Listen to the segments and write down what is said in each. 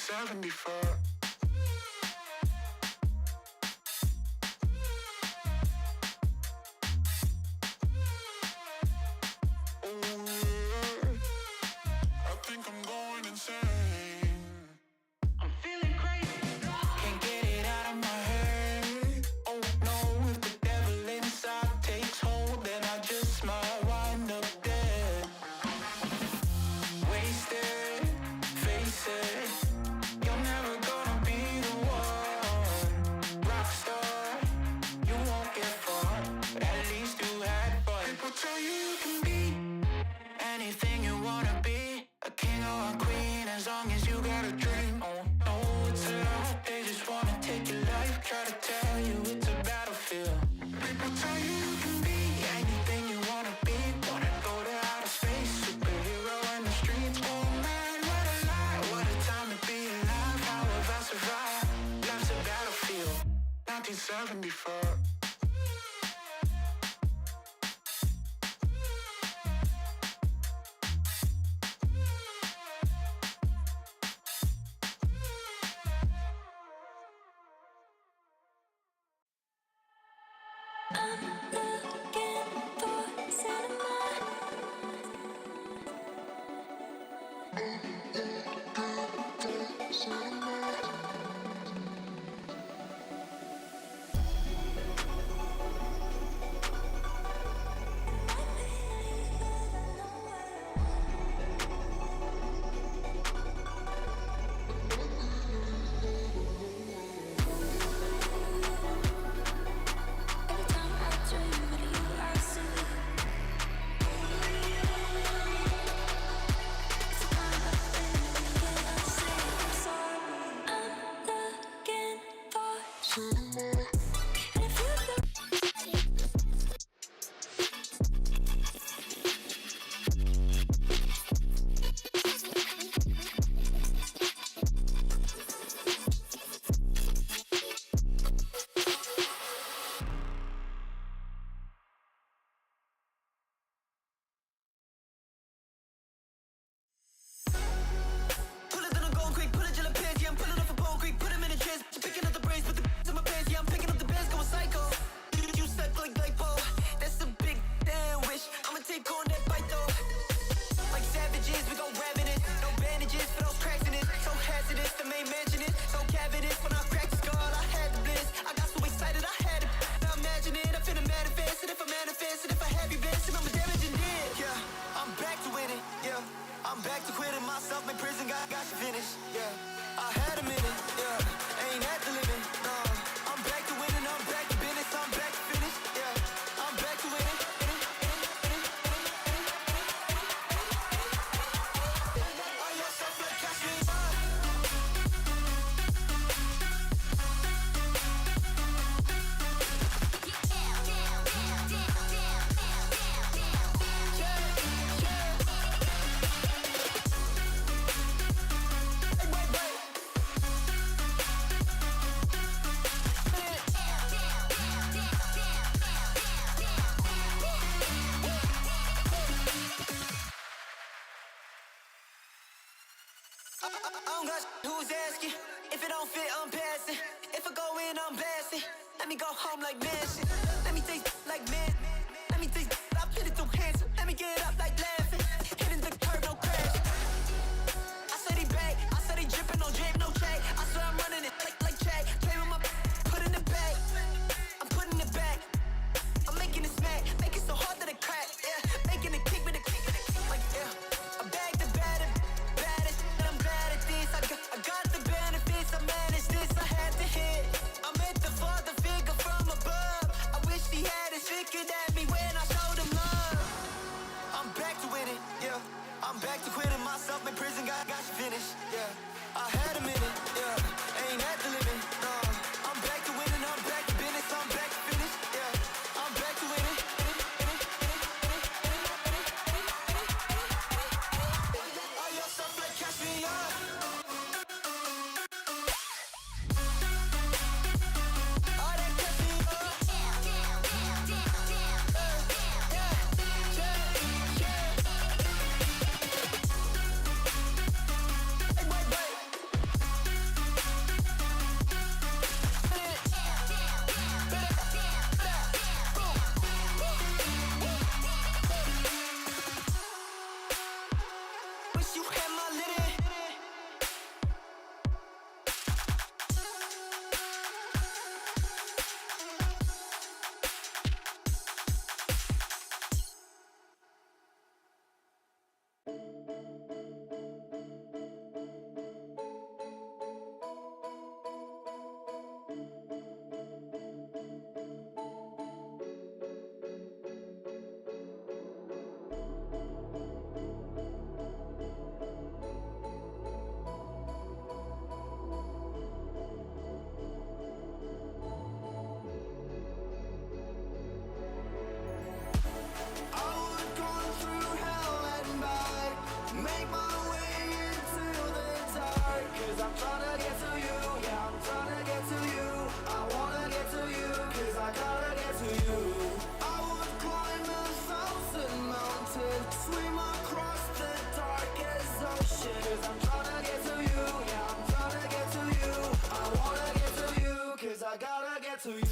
1974. Looking at me when I showed them love. I'm back. get to you.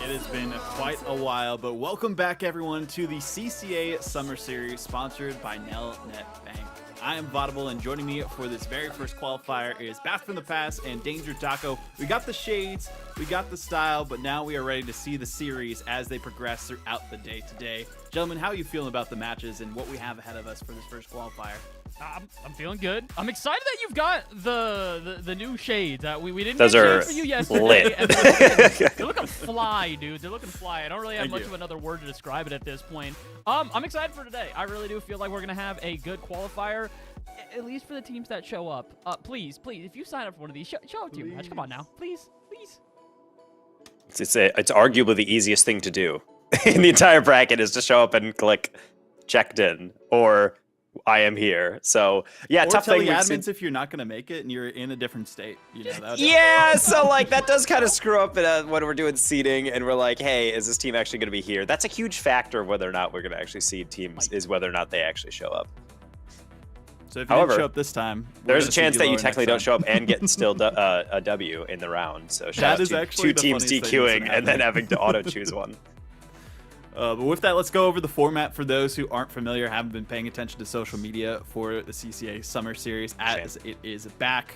It has been quite a while, but welcome back everyone to the CCA Summer Series sponsored by Nelnet Bank. I am Vodable, and joining me for this very first qualifier is Bath from the Past and Danger Taco. We got the shades, we got the style, but now we are ready to see the series as they progress throughout the day today. Gentlemen, how are you feeling about the matches and what we have ahead of us for this first qualifier? I'm feeling good. I'm excited that you've got the new shades. We didn't Those get are shades for you yesterday. lit. And they're looking fly, dude. They're looking fly. I don't really have much of another word to describe it at this point. I'm excited for today. I really do feel like we're gonna have a good qualifier, at least for the teams that show up. Please, if you sign up for one of these, show up to your match. Come on now, please. It's arguably the easiest thing to do in the entire bracket is to show up and click checked in or I am here. So yeah, or tough tell thing. the admins if you're not going to make it and you're in a different state. You know, that yeah, so like that does kind of screw up when we're doing seeding and we're like, hey, is this team actually going to be here? That's a huge factor of whether or not we're going to actually seed teams is whether or not they actually show up. So if you didn't show up this time, there's a chance that you technically don't show up and get still a W in the round. So shout out to two teams DQing and then having to auto choose one. But with that, let's go over the format for those who aren't familiar, haven't been paying attention to social media for the CCA Summer Series as it is back.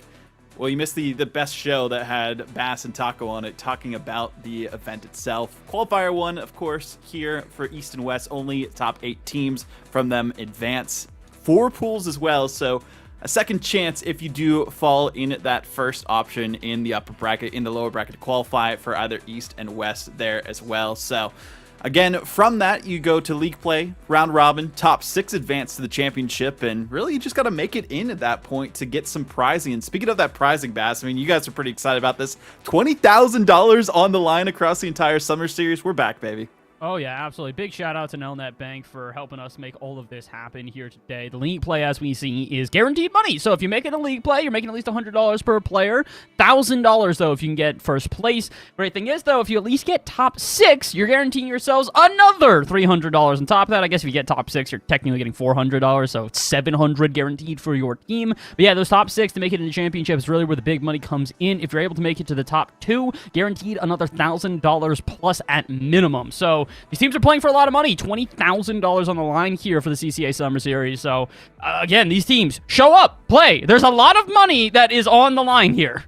Well, you missed the best show that had Bass and Taco on it talking about the event itself. Qualifier 1, of course, here for East and West, only top 8 teams from them advance. 4 pools as well, so a second chance if you do fall in that first option in the upper bracket, in the lower bracket to qualify for either East and West there as well. So again, from that, you go to league play, round robin, top 6 advance to the championship, and really you just got to make it in at that point to get some prizing. And speaking of that prizing, Bass, I mean, you guys are pretty excited about this. $20,000 on the line across the entire Summer Series. We're back, baby. Oh, yeah, absolutely. Big shout out to Nelnet Bank for helping us make all of this happen here today. The league play, as we see, is guaranteed money. So if you make it a league play, you're making at least $100 per player. $1,000, though, if you can get first place. Great thing is, though, if you at least get top 6, you're guaranteeing yourselves another $300 on top of that. I guess if you get top 6, you're technically getting $400, so it's $700 guaranteed for your team. But yeah, those top 6 to make it in the championship is really where the big money comes in. If you're able to make it to the top 2, guaranteed another $1,000 plus at minimum. So these teams are playing for a lot of money. $20,000 on the line here for the CCA Summer Series. So, again, these teams show up, play. There's a lot of money that is on the line here.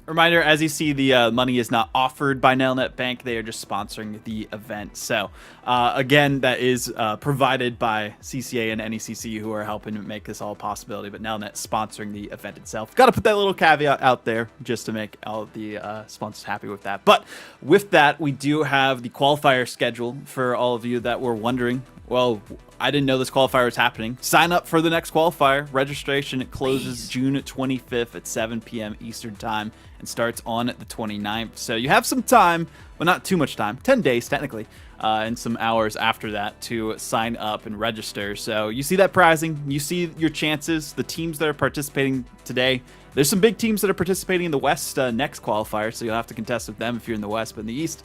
Reminder, as you see, the money is not offered by Nelnet Bank. They are just sponsoring the event. So, again, that is provided by CCA and NECC, who are helping make this all a possibility. But Nelnet sponsoring the event itself. Got to put that little caveat out there just to make all of the sponsors happy with that. But with that, we do have the qualifier schedule for all of you that were wondering. Well, I didn't know this qualifier was happening. Sign up for the next qualifier. Registration, it closes June 25th at 7 p.m. Eastern Time and starts on the 29th. So you have some time, but not too much time, 10 days technically, and some hours after that to sign up and register. So you see that prizing, you see your chances, the teams that are participating today. There's some big teams that are participating in the West next qualifier, so you'll have to contest with them if you're in the West. But in the East,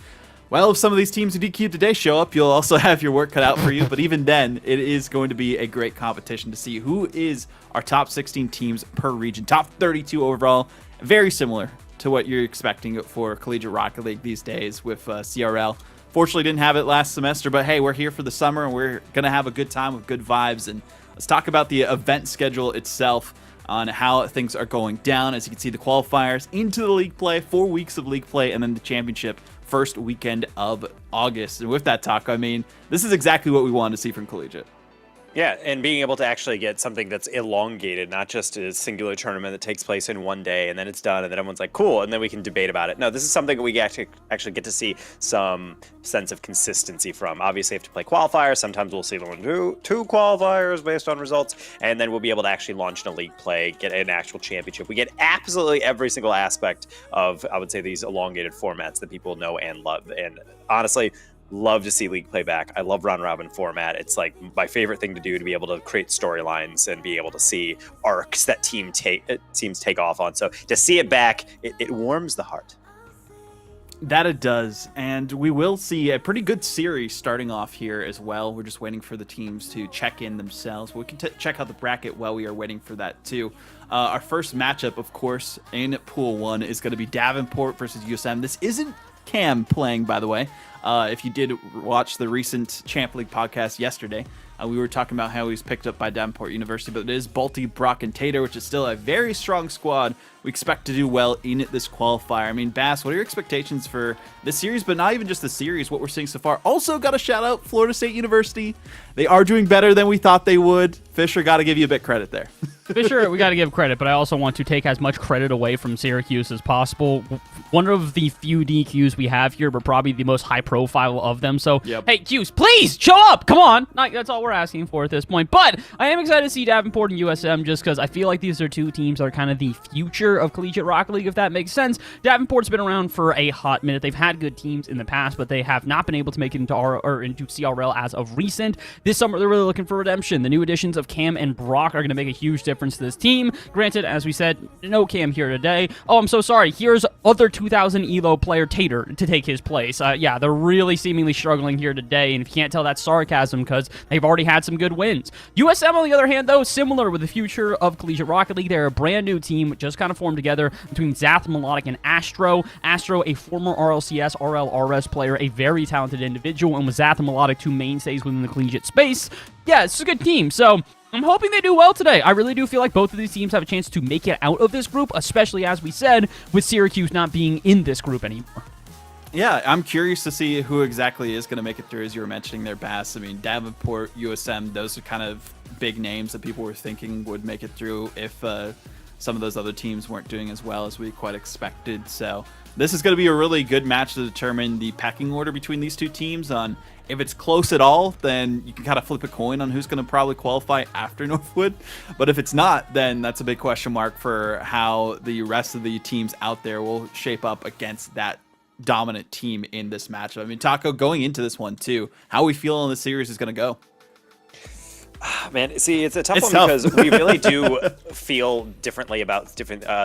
well, if some of these teams who DQ'd today show up, you'll also have your work cut out for you. But even then, it is going to be a great competition to see who is our top 16 teams per region. Top 32 overall. Very similar to what you're expecting for Collegiate Rocket League these days with CRL. Fortunately, didn't have it last semester, but hey, we're here for the summer, and we're going to have a good time with good vibes. And let's talk about the event schedule itself on how things are going down. As you can see, the qualifiers into the league play, 4 weeks of league play, and then the championship first weekend of August. And with that talk, I mean, this is exactly what we wanted to see from collegiate. Yeah, and being able to actually get something that's elongated, not just a singular tournament that takes place in one day and then it's done and then everyone's like, cool, and then we can debate about it. No, this is something that we actually get to see some sense of consistency from. Obviously, you have to play qualifiers. Sometimes we'll see them two qualifiers based on results, and then we'll be able to actually launch in a league play, get an actual championship. We get absolutely every single aspect of, I would say, these elongated formats that people know and love. And honestly, love to see league play back. I love round robin format. It's like my favorite thing to do, to be able to create storylines and be able to see arcs that teams take off on. So to see it back, it warms the heart. That it does, and we will see a pretty good series starting off here as well. We're just waiting for the teams to check in themselves. We can check out the bracket while we are waiting for that too. Our first matchup, of course, in Pool 1 is going to be Davenport versus USM. This isn't Cam playing, by the way. If you did watch the recent Champ League podcast yesterday, we were talking about how he was picked up by Davenport University, but it is Balti, Brock, and Tater, which is still a very strong squad. We expect to do well in this qualifier. I mean, Bass, what are your expectations for this series, but not even just the series, what we're seeing so far? Also, got to shout out Florida State University. They are doing better than we thought they would. Fisher, got to give you a bit credit there. Fisher, we got to give credit, but I also want to take as much credit away from Syracuse as possible. One of the few DQs we have here, but probably the most high profile of them. So, Hey, Q's, please show up. Come on. That's all we're asking for at this point. But I am excited to see Davenport and USM just because I feel like these are two teams that are kind of the future of Collegiate Rocket League, if that makes sense. Davenport's been around for a hot minute. They've had good teams in the past, but they have not been able to make it into CRL as of recent. This summer, they're really looking for redemption. The new additions of Cam and Brock are going to make a huge difference to this team. Granted, as we said, no Cam here today. Oh, I'm so sorry. Here's other 2000 ELO player Tater to take his place. Yeah, they're really seemingly struggling here today, and if you can't tell, that's sarcasm because they've already had some good wins. USM, on the other hand, though, similar with the future of Collegiate Rocket League. They're a brand new team, just kind of formed together between Zath, Melodic, and Astro. Astro, a former RLCS, RLRS player, a very talented individual, and with Zath and Melodic, two mainstays within the collegiate space. Yeah, it's a good team, so I'm hoping they do well today. I really do feel like both of these teams have a chance to make it out of this group, especially, as we said, with Syracuse not being in this group anymore. Yeah, I'm curious to see who exactly is going to make it through, as you were mentioning their Bass. I mean, Davenport, USM, those are kind of big names that people were thinking would make it through if some of those other teams weren't doing as well as we quite expected. So this is going to be a really good match to determine the pecking order between these two teams. On if it's close at all, then you can kind of flip a coin on who's going to probably qualify after Northwood. But if it's not, then that's a big question mark for how the rest of the teams out there will shape up against that dominant team in this matchup. I mean, Taco, going into this one too, how we feel in the series is going to go. Man, see, it's a tough one because we really do feel differently about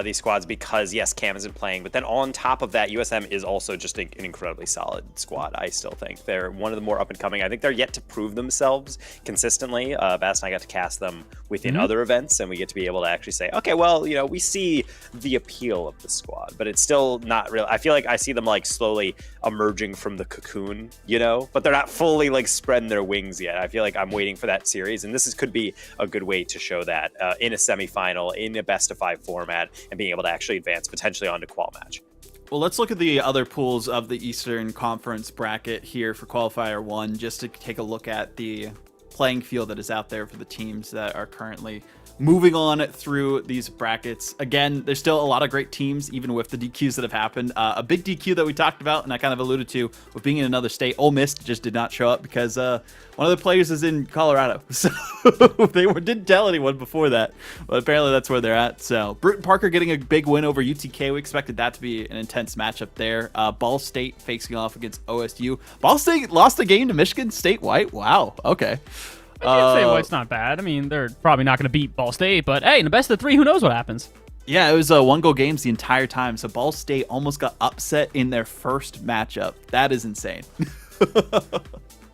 these squads because, yes, Cam isn't playing, but then on top of that, USM is also just an incredibly solid squad, I still think. They're one of the more up-and-coming. I think they're yet to prove themselves consistently. Bass and I got to cast them within other events, and we get to be able to actually say, okay, well, you know, we see the appeal of the squad, but it's still not real. I feel like I see them, like, slowly emerging from the cocoon, you know, but they're not fully, like, spreading their wings yet. I feel like I'm waiting for that series, and could be a good way to show that in a semifinal, in a best-of-5 format, and being able to actually advance potentially onto qual match. Well, let's look at the other pools of the Eastern Conference bracket here for Qualifier 1, just to take a look at the playing field that is out there for the teams that are currently moving on through these brackets. Again, there's still a lot of great teams, even with the DQs that have happened. A big DQ that we talked about, and I kind of alluded to, with being in another state. Ole Miss just did not show up because one of the players is in Colorado. So they didn't tell anyone before that, but apparently that's where they're at. So Britton Parker getting a big win over UTK. We expected that to be an intense matchup there. Ball State facing off against OSU. Ball State lost a game to Michigan State White. Wow. Okay. State White's not bad. I mean, they're probably not going to beat Ball State, but hey, in the best of 3, who knows what happens? Yeah, it was 1-goal games the entire time. So Ball State almost got upset in their first matchup. That is insane.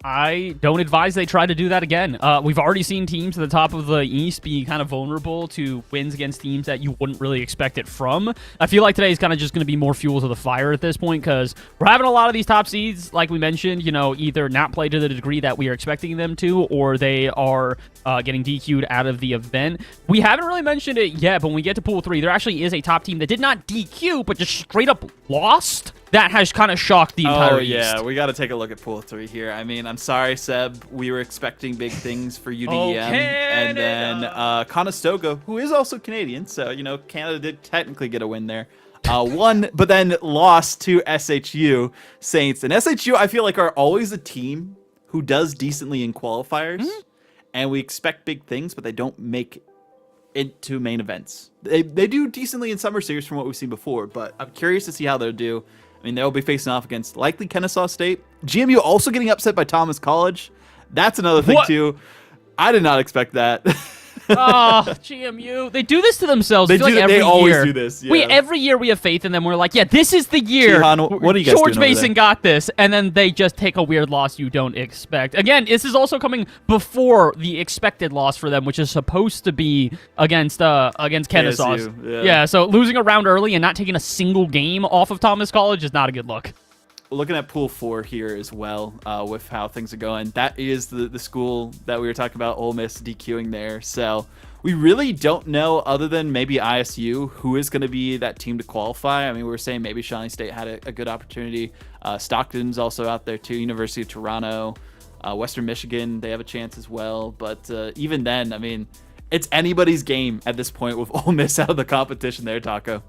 I don't advise they try to do that again. We've already seen teams at the top of the East be kind of vulnerable to wins against teams that you wouldn't really expect it from. I feel like today is kind of just going to be more fuel to the fire at this point because we're having a lot of these top seeds, like we mentioned, either not play to the degree that we are expecting them to, or they are getting DQ'd out of the event. We haven't really mentioned it yet, but when we get to Pool 3, there actually is a top team that did not DQ, but just straight up lost. That has kind of shocked the entire East. Yeah, we got to take a look at Pool 3 here. I mean, I'm sorry, Seb. We were expecting big things for UDEM. And then Conestoga, who is also Canadian, so, Canada did technically get a win there. Won, but then lost to SHU Saints. And SHU, I feel like, are always a team who does decently in qualifiers. Mm-hmm. And we expect big things, but they don't make it to main events. They do decently in Summer Series from what we've seen before, but I'm curious to see how they'll do. I mean, they'll be facing off against likely Kennesaw State. GMU also getting upset by Thomas College. That's another thing, too. I did not expect that. Oh, GMU. They do this to themselves. They always do this. Yeah. Every year we have faith in them. We're like, yeah, this is the year. Jihan, what are you guys George doing Mason got this, and then they just take a weird loss you don't expect. Again, this is also coming before the expected loss for them, which is supposed to be against Kennesaw. Yeah, so losing a round early and not taking a single game off of Thomas College is not a good look. Looking at Pool 4 here as well, with how things are going, that is the school that we were talking about, Ole Miss DQing there. So we really don't know, other than maybe ISU, who is going to be that team to qualify. I mean, we were saying maybe Shawnee State had a good opportunity. Stockton's also out there too. University of Toronto, Western Michigan, they have a chance as well. But even then, I mean, it's anybody's game at this point with Ole Miss out of the competition there, Taco.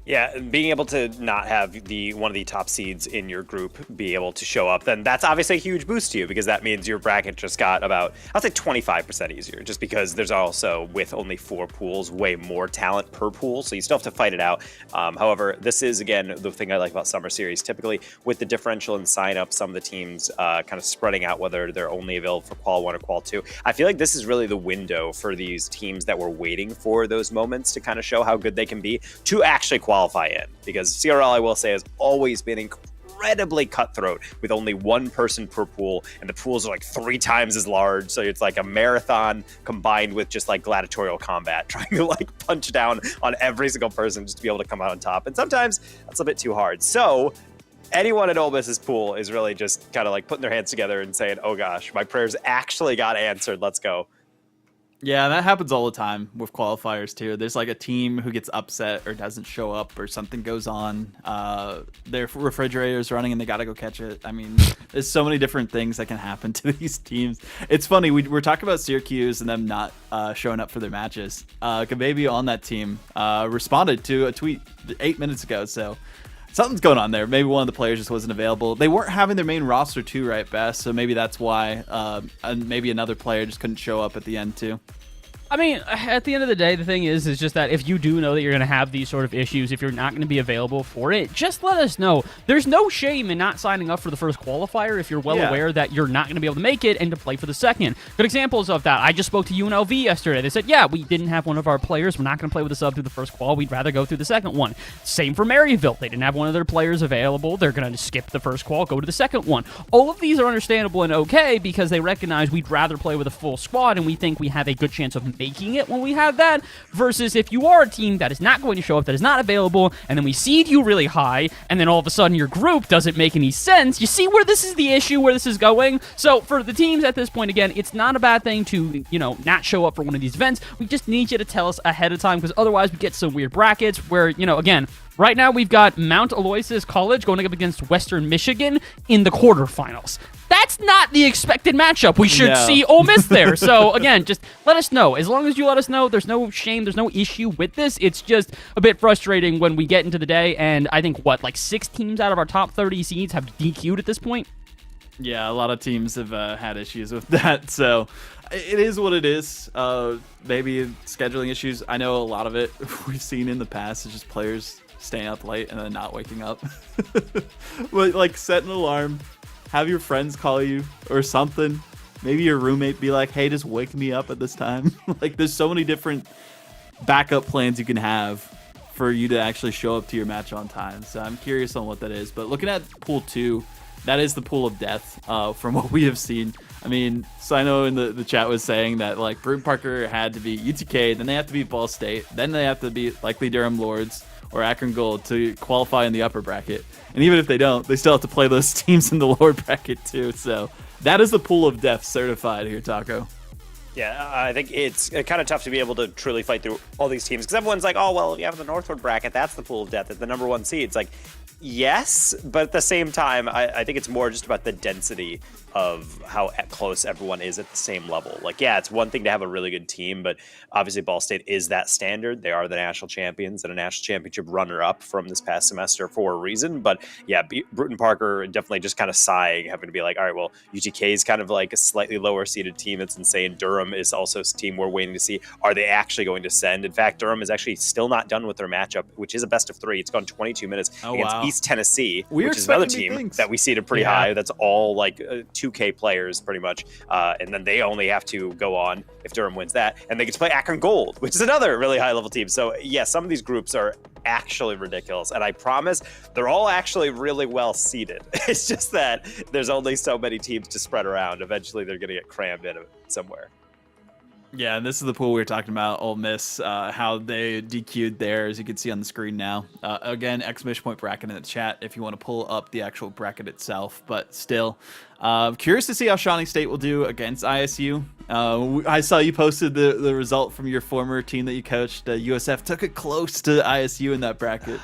Yeah, being able to not have one of the top seeds in your group be able to show up, then that's obviously a huge boost to you because that means your bracket just got about, I'll say 25% easier, just because there's also, with only 4 pools, way more talent per pool, so you still have to fight it out. However, this is, again, the thing I like about Summer Series. Typically, with the differential in sign-up, some of the teams kind of spreading out whether they're only available for Qual 1 or Qual 2. I feel like this is really the window for these teams that were waiting for those moments to kind of show how good they can be to actually qualify in, because CRL, I will say, has always been incredibly cutthroat with only one person per pool, and the pools are like 3 times as large, so it's like a marathon combined with just like gladiatorial combat, trying to like punch down on every single person just to be able to come out on top, and sometimes that's a bit too hard. So anyone at Ole Miss's pool is really just kind of like putting their hands together and saying, oh gosh, my prayers actually got answered, let's go. Yeah, that happens all the time with qualifiers too. There's like a team who gets upset or doesn't show up or something goes on. Their refrigerator's running and they got to go catch it. I mean, there's so many different things that can happen to these teams. It's funny. We're talking about Syracuse and them not showing up for their matches. Kababy on that team responded to a tweet 8 minutes ago. So something's going on there. Maybe one of the players just wasn't available. They weren't having their main roster too, right, Bess? So maybe that's why. And maybe another player just couldn't show up at the end too. I mean, at the end of the day, the thing is just that if you do know that you're going to have these sort of issues, if you're not going to be available for it, just let us know. There's no shame in not signing up for the first qualifier if you're well aware that you're not going to be able to make it and to play for the second. Good examples of that. I just spoke to UNLV yesterday. They said, yeah, we didn't have one of our players. We're not going to play with a sub through the first qual. We'd rather go through the second one. Same for Maryville. They didn't have one of their players available. They're going to skip the first qual, go to the second one. All of these are understandable and okay because they recognize we'd rather play with a full squad and we think we have a good chance of making it when we have that, versus if you are a team that is not going to show up, that is not available, and then we seed you really high, and then all of a sudden your group doesn't make any sense. You see where this is the issue, where this is going? So for the teams at this point, again, it's not a bad thing to, not show up for one of these events. We just need you to tell us ahead of time, because otherwise we get some weird brackets where, again, right now we've got Mount Aloysius College going up against Western Michigan in the quarterfinals. That's not the expected matchup. We should see Ole Miss there. So, again, just let us know. As long as you let us know, there's no shame, there's no issue with this. It's just a bit frustrating when we get into the day, and I think, 6 teams out of our top 30 seeds have DQ'd at this point? Yeah, a lot of teams have had issues with that, so it is what it is. Maybe scheduling issues. I know a lot of it we've seen in the past is just players staying up late and then not waking up. But, set an alarm. Have your friends call you or something. Maybe your roommate be like, hey, just wake me up at this time. There's so many different backup plans you can have for you to actually show up to your match on time. So I'm curious on what that is. But looking at Pool 2, that is the pool of death from what we have seen. I mean, Sino in the chat was saying that like Bruton Parker had to beat UTK, then they have to beat Ball State, then they have to beat likely Durham Lords or Akron Gold to qualify in the upper bracket. And even if they don't, they still have to play those teams in the lower bracket too. So that is the pool of death certified here, Taco. Yeah, I think it's kind of tough to be able to truly fight through all these teams because everyone's like, oh, well, if you have the Northward bracket, that's the pool of death at the number 1 seed. It's like, yes, but at the same time, I think it's more just about the density of how close everyone is at the same level. Like, yeah, it's one thing to have a really good team, but obviously Ball State is that standard. They are the national champions and a national championship runner-up from this past semester for a reason. But yeah, Bruton Parker definitely just kind of sighing, having to be like, all right, well, UTK is kind of like a slightly lower-seeded team. It's insane. Durham is also a team we're waiting to see. Are they actually going to send? In fact, Durham is actually still not done with their matchup, which is a best of 3. It's gone 22 minutes against East Tennessee, which is another team that we seeded pretty high. That's all like 2K players pretty much. And then they only have to go on if Durham wins that. And they get to play Akron Gold, which is another really high level team. So yeah, some of these groups are actually ridiculous. And I promise they're all actually really well seeded. It's just that there's only so many teams to spread around. Eventually they're going to get crammed in somewhere. Yeah, and this is the pool we were talking about, Ole Miss, how they DQ'd there, as you can see on the screen now. Again, exclamation point bracket in the chat if you want to pull up the actual bracket itself. But still, curious to see how Shawnee State will do against ISU. I saw you posted the result from your former team that you coached. USF took it close to ISU in that bracket.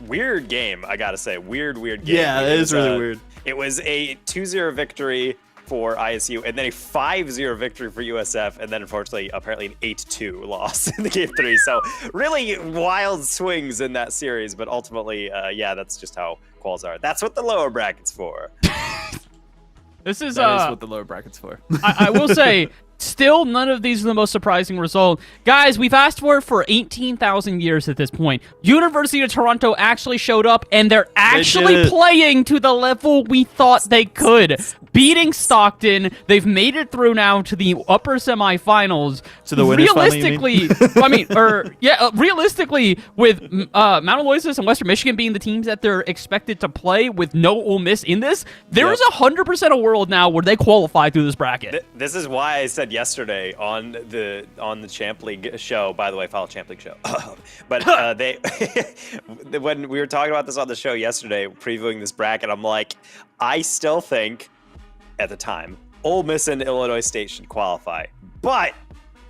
Weird game, I gotta say. Weird game. Yeah, it is really weird. It was a 2-0 victory for ISU, and then a 5-0 victory for USF, and then unfortunately, apparently an 8-2 loss in the game 3. So really wild swings in that series, but ultimately, yeah, that's just how quals are. That's what the lower bracket's for. That is what the lower bracket's for. I will say, still, none of these are the most surprising result. Guys, we've asked for 18,000 years at this point. University of Toronto actually showed up, and they're actually playing to the level we thought they could. Beating Stockton, they've made it through now to the upper semifinals. To the winners realistically, realistically, with Mount Aloysius and Western Michigan being the teams that they're expected to play with no Ole Miss in this, there is 100% a world now where they qualify through this bracket. This is why I said yesterday on the Champ League show. By the way, follow Champ League show. But they when we were talking about this on the show yesterday, previewing this bracket, I'm like, I still think at the time Ole Miss and Illinois State should qualify, but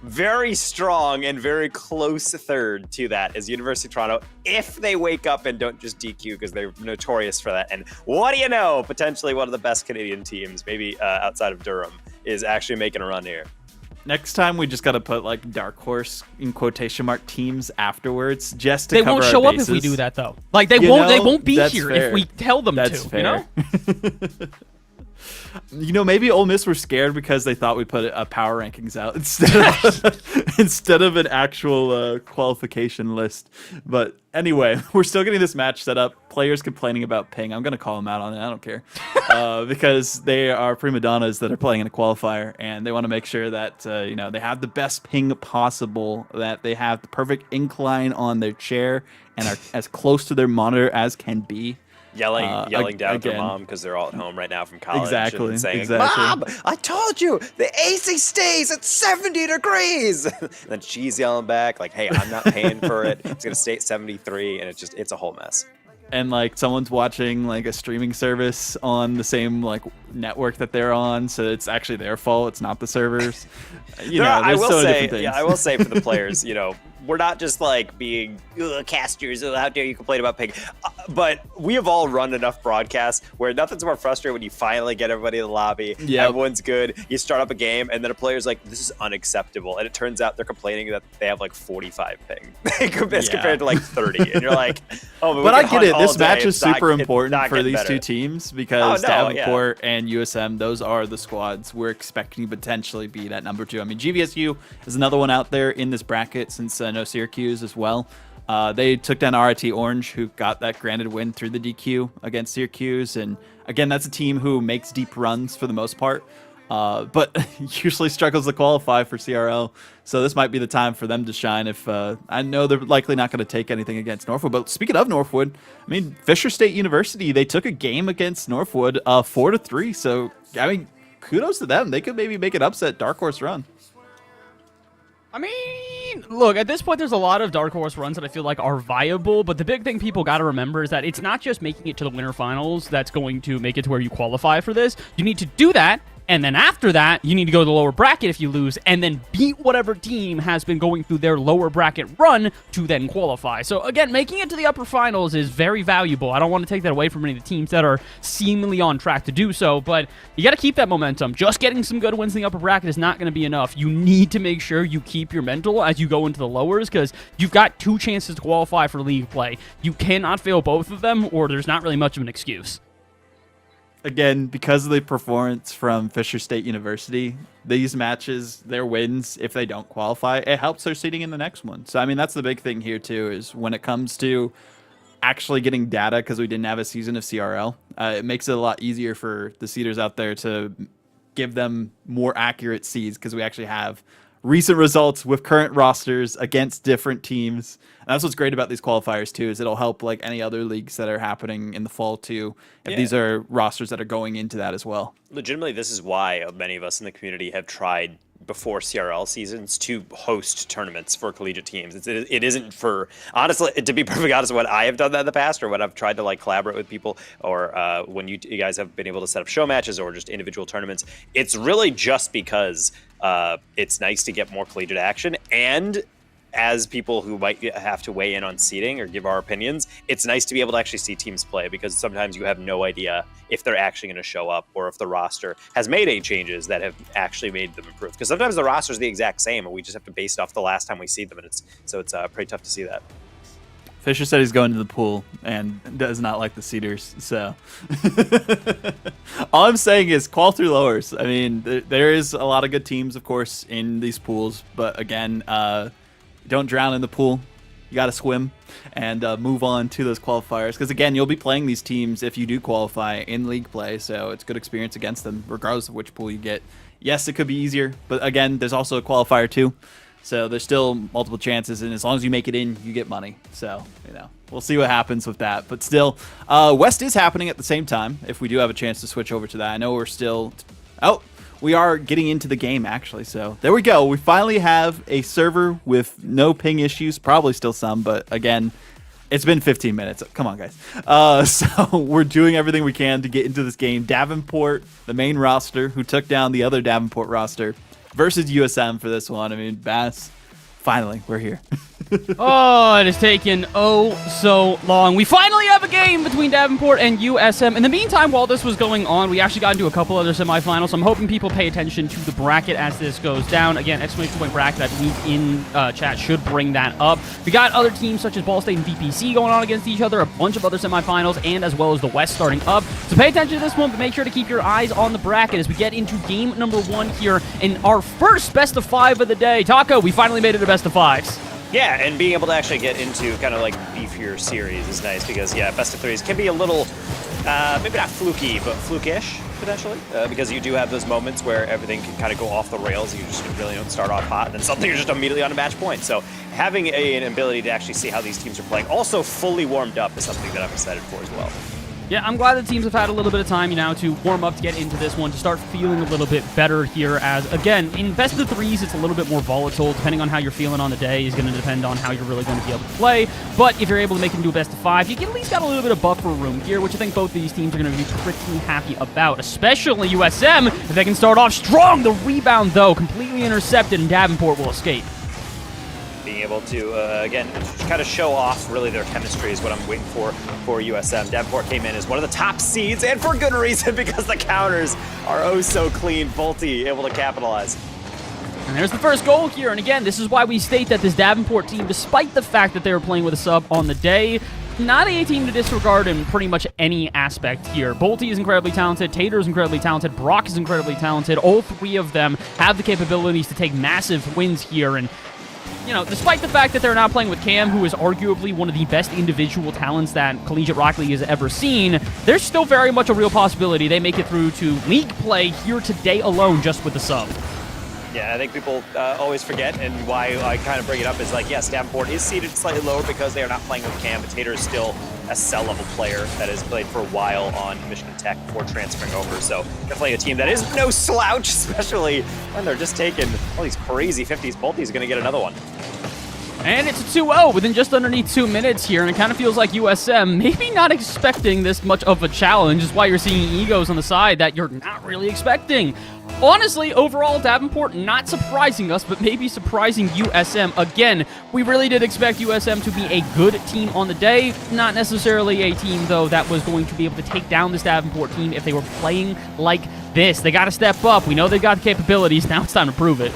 very strong and very close third to that is University of Toronto if they wake up and don't just DQ, because they're notorious for that. And what do you know, potentially one of the best Canadian teams, maybe outside of Durham, is actually making a run here. Next time we just got to put like dark horse in quotation mark teams afterwards just to cover our bases. They won't show up if we do that though. Like they won't be here if we tell them to, fair. You know? You know, maybe Ole Miss were scared because they thought we put a power rankings out instead of an actual qualification list. But anyway, we're still getting this match set up. Players complaining about ping. I'm going to call them out on it. I don't care. Because they are prima donnas that are playing in a qualifier, and they want to make sure that they have the best ping possible, that they have the perfect incline on their chair and are as close to their monitor as can be. Yelling down at their mom because they're all at home right now from college. Exactly. And saying, Mom, I told you the AC stays at 70 degrees. And then she's yelling back like, hey, I'm not paying for it. It's going to stay at 73. And it's a whole mess. And like someone's watching like a streaming service on the same like network that they're on, so it's actually their fault. It's not the servers. I will say for the players, we're not just like being casters. How dare you complain about ping? But we have all run enough broadcasts where nothing's more frustrating when you finally get everybody in the lobby. Yep. Everyone's good. You start up a game, and then a player's like, "This is unacceptable," and it turns out they're complaining that they have like 45 ping as compared to like 30, and you're like, "Oh, but I get it. This match is super important for these two teams because Davenport and USM, those are the squads we're expecting to potentially be that number 2. I mean, GVSU is another one out there in this bracket since no Syracuse as well. They took down RIT Orange, who got that granted win through the DQ against Syracuse. And again, that's a team who makes deep runs for the most part. but usually struggles to qualify for CRL. So this might be the time for them to shine. If I know they're likely not going to take anything against Northwood. But speaking of Northwood, I mean, Fisher State University, they took a game against Northwood 4-3. So, I mean, kudos to them. They could maybe make an upset dark horse run. I mean, look, at this point, there's a lot of dark horse runs that I feel like are viable, but the big thing people got to remember is that it's not just making it to the winter finals that's going to make it to where you qualify for this. You need to do that, and then after that, you need to go to the lower bracket if you lose, and then beat whatever team has been going through their lower bracket run to then qualify. So again, making it to the upper finals is very valuable. I don't want to take that away from any of the teams that are seemingly on track to do so, but you got to keep that momentum. Just getting some good wins in the upper bracket is not going to be enough. You need to make sure you keep your mental as you go into the lowers, because you've got 2 chances to qualify for league play. You cannot fail both of them, or there's not really much of an excuse. Again, because of the performance from Fisher State University, these matches, their wins, if they don't qualify, it helps their seeding in the next one. So, I mean, that's the big thing here, too, is when it comes to actually getting data, because we didn't have a season of CRL, it makes it a lot easier for the seeders out there to give them more accurate seeds, because we actually have recent results with current rosters against different teams. And that's what's great about these qualifiers too, is it'll help like any other leagues that are happening in the fall too, if these are rosters that are going into that as well. Legitimately, this is why many of us in the community have tried before CRL seasons to host tournaments for collegiate teams. It isn't for, honestly, to be perfectly honest, when I have done that in the past, or when I've tried to like collaborate with people, or when you guys have been able to set up show matches or just individual tournaments, it's really just because it's nice to get more collegiate action. And as people who might have to weigh in on seeding or give our opinions, it's nice to be able to actually see teams play, because sometimes you have no idea if they're actually going to show up or if the roster has made any changes that have actually made them improve. Because sometimes the roster is the exact same and we just have to base it off the last time we see them, and it's pretty tough to see that. Fisher said he's going to the pool and does not like the seeders. So all I'm saying is qual through lowers. I mean, there is a lot of good teams, of course, in these pools. But again, don't drown in the pool. You got to swim and move on to those qualifiers. Because, again, you'll be playing these teams if you do qualify in league play. So it's good experience against them, regardless of which pool you get. Yes, it could be easier. But, again, there's also a qualifier, too. So there's still multiple chances. And as long as you make it in, you get money. So, you know, we'll see what happens with that. But still, West is happening at the same time, if we do have a chance to switch over to that. I know we're still... we are getting into the game, actually. So there we go. We finally have a server with no ping issues. Probably still some, but again, it's been 15 minutes. Come on, guys. So we're doing everything we can to get into this game. Davenport, the main roster, who took down the other Davenport roster, versus USM for this one. I mean, Bass, finally, we're here. Oh, it has taken so long. We finally have a game between Davenport and USM. In the meantime, while this was going on, we actually got into a couple other semifinals. So I'm hoping people pay attention to the bracket as this goes down. Again, exclamation point bracket, I believe in chat should bring that up. We got other teams such as Ball State and VPC going on against each other, a bunch of other semifinals, and as well as the West starting up. So pay attention to this one, but make sure to keep your eyes on the bracket as we get into game number 1 here in our first best of 5 of the day. Taco, we finally made it a best of 5s. Yeah, and being able to actually get into kind of like beefier series is nice, because best of 3s can be a little, maybe not fluky, but flukish potentially, because you do have those moments where everything can kind of go off the rails. You just really don't start off hot, and then something you're just immediately on a match point. So having an ability to actually see how these teams are playing, also fully warmed up, is something that I'm excited for as well. Yeah, I'm glad the teams have had a little bit of time, to warm up to get into this one, to start feeling a little bit better here. As, again, in best of 3s, it's a little bit more volatile. Depending on how you're feeling on the day is going to depend on how you're really going to be able to play. But if you're able to make it into a best of 5, you at least got a little bit of buffer room here, which I think both of these teams are going to be pretty happy about, especially USM, if they can start off strong. The rebound, though, completely intercepted, and Davenport will escape. Being able to, again, kind of show off really their chemistry is what I'm waiting for USM. Davenport came in as one of the top seeds, and for good reason, because the counters are oh so clean. Bolte able to capitalize. And there's the first goal here, and again, this is why we state that this Davenport team, despite the fact that they were playing with a sub on the day, not a team to disregard in pretty much any aspect here. Bolte is incredibly talented, Tater is incredibly talented, Brock is incredibly talented. All 3 of them have the capabilities to take massive wins here, and you know, despite the fact that they're not playing with Cam, who is arguably one of the best individual talents that Collegiate Rocket League has ever seen, there's still very much a real possibility they make it through to league play here today alone just with the sub. Yeah, I think people always forget, and why I kind of bring it up is like, yes, Davenport is seated slightly lower because they are not playing with Cam, but Tater is still a cell-level player that has played for a while on Michigan Tech before transferring over, so definitely a team that is no slouch, especially when they're just taking all these crazy 50s. Bolty's going to get another one. And it's a 2-0 within just underneath 2 minutes here, and it kind of feels like USM maybe not expecting this much of a challenge, is why you're seeing egos on the side that you're not really expecting. Honestly, overall, Davenport not surprising us, but maybe surprising USM. Again, we really did expect USM to be a good team on the day, not necessarily a team, though, that was going to be able to take down this Davenport team if they were playing like this. They got to step up. We know they've got the capabilities. Now it's time to prove it.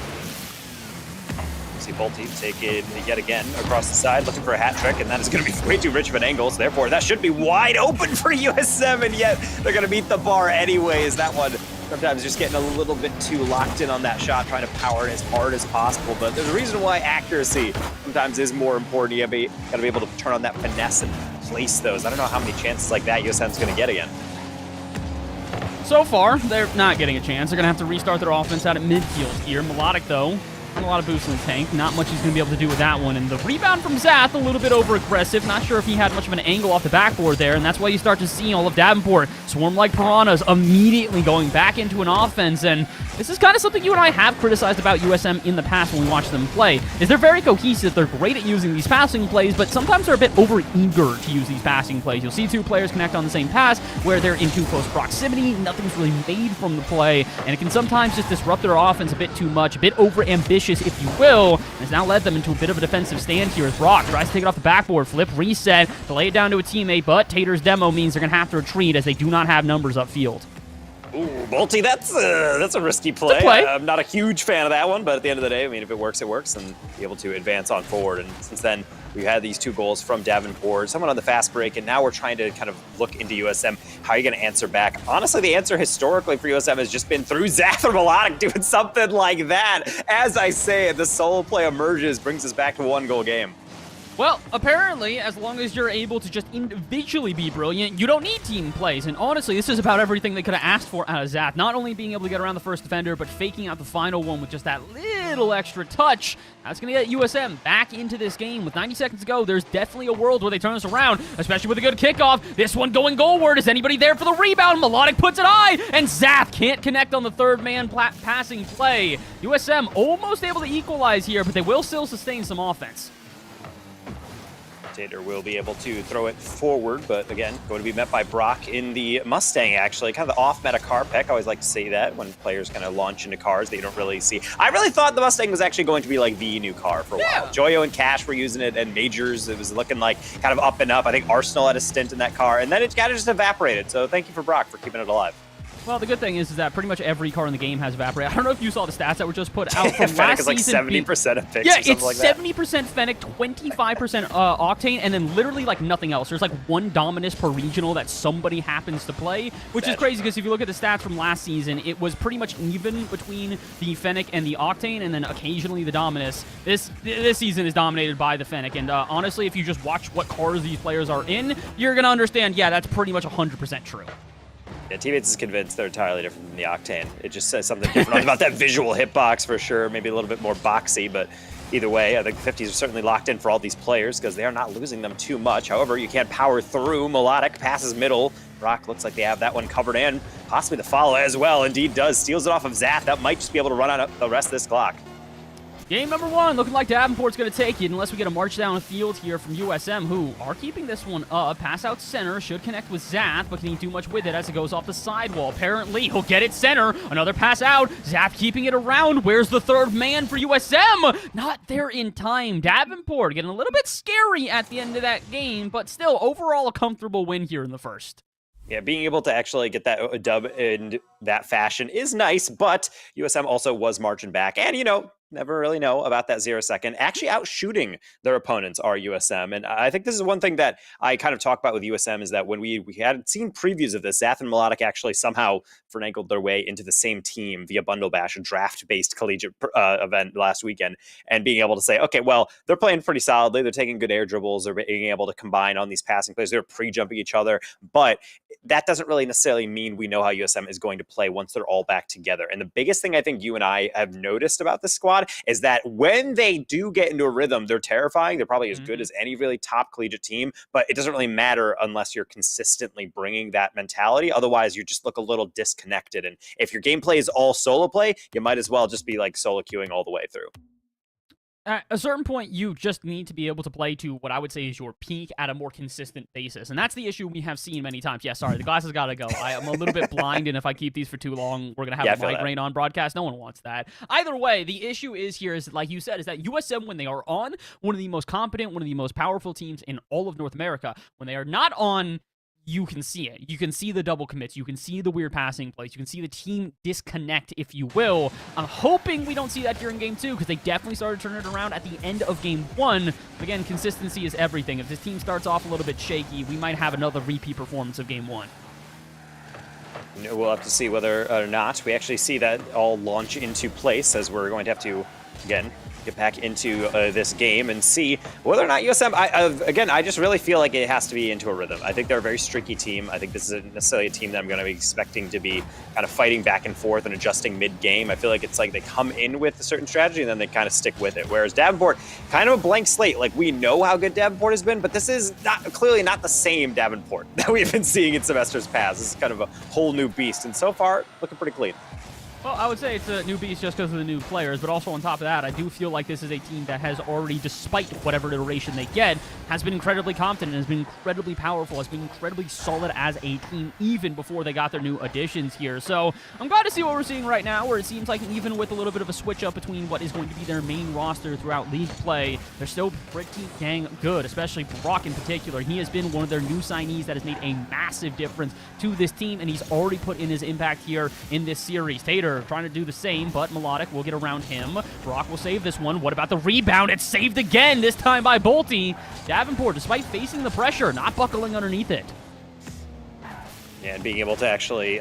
See Bolte take it yet again across the side, looking for a hat trick, and that is going to be way too rich of an angle, so therefore that should be wide open for USM, and yet they're going to meet the bar anyways. That one sometimes just getting a little bit too locked in on that shot, trying to power it as hard as possible, but there's a reason why accuracy sometimes is more important. You got to be able to turn on that finesse and place those. I don't know how many chances like that USM's going to get again. So far, they're not getting a chance. They're going to have to restart their offense out at midfield here. Melodic, though, a lot of boost in the tank. Not much he's going to be able to do with that one. And the rebound from Zath, a little bit over-aggressive. Not sure if he had much of an angle off the backboard there, and that's why you start to see all of Davenport swarm like piranhas, immediately going back into an offense. And this is kind of something you and I have criticized about USM in the past when we watch them play, is they're very cohesive. They're great at using these passing plays, but sometimes they're a bit over-eager to use these passing plays. You'll see two players connect on the same pass where they're in too close proximity. Nothing's really made from the play, and it can sometimes just disrupt their offense a bit too much, a bit over-ambitious, if you will, and has now led them into a bit of a defensive stand here as Brock tries to take it off the backboard, flip, reset, to lay it down to a teammate, but Tater's demo means they're going to have to retreat as they do not have numbers upfield. Ooh, Bolte, that's a risky play. I'm not a huge fan of that one, but at the end of the day, I mean, if it works, it works, and be able to advance on forward. And since then, we've had these two goals from Davenport, someone on the fast break, and now we're trying to kind of look into USM. How are you going to answer back? Honestly, the answer historically for USM has just been through Zath or Melodic doing something like that. As I say, the solo play emerges, brings us back to a one-goal game. Well, apparently, as long as you're able to just individually be brilliant, you don't need team plays. And honestly, this is about everything they could have asked for out of Zath. Not only being able to get around the first defender, but faking out the final one with just that little extra touch. That's going to get USM back into this game. With 90 seconds to go, there's definitely a world where they turn this around, especially with a good kickoff. This one going goalward. Is anybody there for the rebound? Melodic puts it high, and Zath can't connect on the third man passing play. USM almost able to equalize here, but they will still sustain some offense. Tater will be able to throw it forward, but again, going to be met by Brock in the Mustang, actually. Kind of the off-meta car pick. I always like to say that when players kind of launch into cars that you don't really see. I really thought the Mustang was actually going to be like the new car for a while. Joyo and Cash were using it, and Majors, it was looking like kind of up and up. I think Arsenal had a stint in that car, and then it kind of just evaporated. So thank you for Brock for keeping it alive. Well, the good thing is that pretty much every car in the game has evaporated. I don't know if you saw the stats that were just put out from Fennec last is like season. 70% of picks Yeah, or something it's like that. 70% Fennec, 25% Octane, and then literally like nothing else. There's like one Dominus per regional that somebody happens to play, which is crazy because if you look at the stats from last season, it was pretty much even between the Fennec and the Octane, and then occasionally the Dominus. This season is dominated by the Fennec, and honestly, if you just watch what cars these players are in, you're going to understand, yeah, that's pretty much 100% true. Yeah, Teammates is convinced they're entirely different than the Octane. It just says something different about that visual hitbox for sure. Maybe a little bit more boxy, but either way, I think the 50s are certainly locked in for all these players because they are not losing them too much. However, you can't power through. Melodic passes middle. Rock looks like they have that one covered and possibly the follow as well. Indeed does. Steals it off of Zath. That might just be able to run out the rest of this clock. Game number one, looking like Davenport's going to take it unless we get a march down the field here from USM, who are keeping this one up. Pass out center, should connect with Zath, but can he do much with it as it goes off the sidewall? Apparently, he'll get it center. Another pass out. Zath keeping it around. Where's the third man for USM? Not there in time. Davenport getting a little bit scary at the end of that game, but still, overall, a comfortable win here in the first. Yeah, being able to actually get that dub in that fashion is nice, but USM also was marching back. And, you know, never really know about that 0 second. Actually out-shooting their opponents are USM. And I think this is one thing that I kind of talk about with USM is that when we had seen previews of this, Zath and Melodic actually somehow finagled their way into the same team via Bundle Bash, a draft-based collegiate event last weekend, and being able to say, okay, well, they're playing pretty solidly. They're taking good air dribbles. They're being able to combine on these passing plays. They're pre-jumping each other. But that doesn't really necessarily mean we know how USM is going to play once they're all back together. And the biggest thing I think you and I have noticed about this squad is that when they do get into a rhythm, they're terrifying. They're probably as good as any really top collegiate team, but it doesn't really matter unless you're consistently bringing that mentality. Otherwise, you just look a little disconnected. And if your gameplay is all solo play, you might as well just be like solo queuing all the way through. At a certain point, you just need to be able to play to what I would say is your peak at a more consistent basis. And that's the issue we have seen many times. Yeah, sorry, the glasses got to go. I am a little bit blind, and if I keep these for too long, we're going to have a migraine on broadcast. No one wants that. Either way, the issue is here is, like you said, is that USM, when they are on, one of the most competent, one of the most powerful teams in all of North America. When they are not on, you can see it. You can see the double commits. You can see the weird passing plays. You can see the team disconnect, if you will. I'm hoping we don't see that during Game 2 because they definitely started turning it around at the end of Game 1. Again, consistency is everything. If this team starts off a little bit shaky, we might have another repeat performance of Game 1. We'll have to see whether or not we actually see that all launch into place, as we're going to have to, again, get back into this game and see whether or not USM, I just really feel like it has to be into a rhythm. I think they're a very streaky team. I think this isn't necessarily a team that I'm going to be expecting to be kind of fighting back and forth and adjusting mid-game. I feel like it's like they come in with a certain strategy and then they kind of stick with it. Whereas Davenport, kind of a blank slate. Like, we know how good Davenport has been, but this is clearly not the same Davenport that we've been seeing in semesters past. This is kind of a whole new beast, and so far, looking pretty clean. Well, I would say it's a new beast just because of the new players, but also on top of that, I do feel like this is a team that has already, despite whatever iteration they get, has been incredibly competent, has been incredibly powerful, has been incredibly solid as a team even before they got their new additions here. So I'm glad to see what we're seeing right now, where it seems like even with a little bit of a switch up between what is going to be their main roster throughout league play, they're still pretty dang good, especially Brock in particular. He has been one of their new signees that has made a massive difference to this team, and he's already put in his impact here in this series. Tater trying to do the same, but Melodic will get around him. Brock will save this one. What about the rebound? It's saved again, this time by Bolty. Davenport, despite facing the pressure, not buckling underneath it. And being able to actually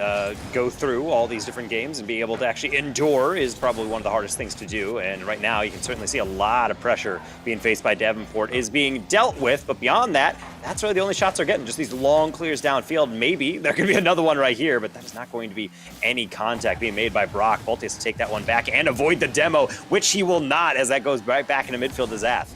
go through all these different games and being able to actually endure is probably one of the hardest things to do. And right now, you can certainly see a lot of pressure being faced by Davenport is being dealt with. But beyond that, that's really the only shots they're getting. Just these long clears downfield. Maybe there could be another one right here, but there's not going to be any contact being made by Brock. Bolte has to take that one back and avoid the demo, which he will not, as that goes right back into midfield to Zath.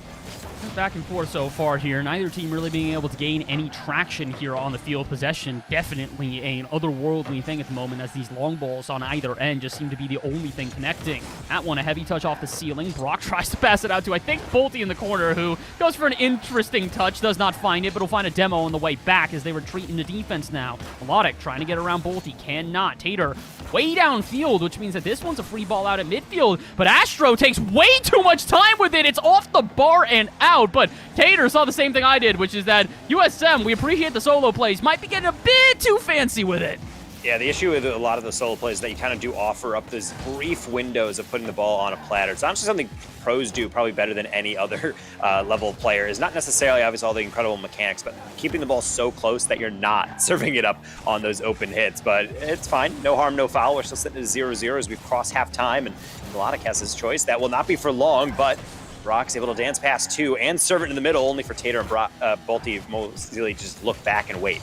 Back and forth so far here. Neither team really being able to gain any traction here on the field. Possession, definitely an otherworldly thing at the moment, as these long balls on either end just seem to be the only thing connecting. That one, a heavy touch off the ceiling. Brock tries to pass it out to, I think, Bolty in the corner, who goes for an interesting touch, does not find it, but will find a demo on the way back as they retreat into defense now. Melodic trying to get around Bolty, cannot. Tater way downfield, which means that this one's a free ball out at midfield, but Astro takes way too much time with it. It's off the bar and out, but Tater saw the same thing I did, which is that USM, we appreciate the solo plays, might be getting a bit too fancy with it. Yeah, the issue with a lot of the solo plays is that you kind of do offer up these brief windows of putting the ball on a platter. It's honestly something pros do probably better than any other level of player. Is not necessarily obviously all the incredible mechanics, but keeping the ball so close that you're not serving it up on those open hits. But it's fine. No harm, no foul. We're still sitting at 0-0 as we cross halftime, and Melodic has his choice. That will not be for long, but Brock's able to dance past two and serve it in the middle, only for Tater and Bolty mostly just look back and wait.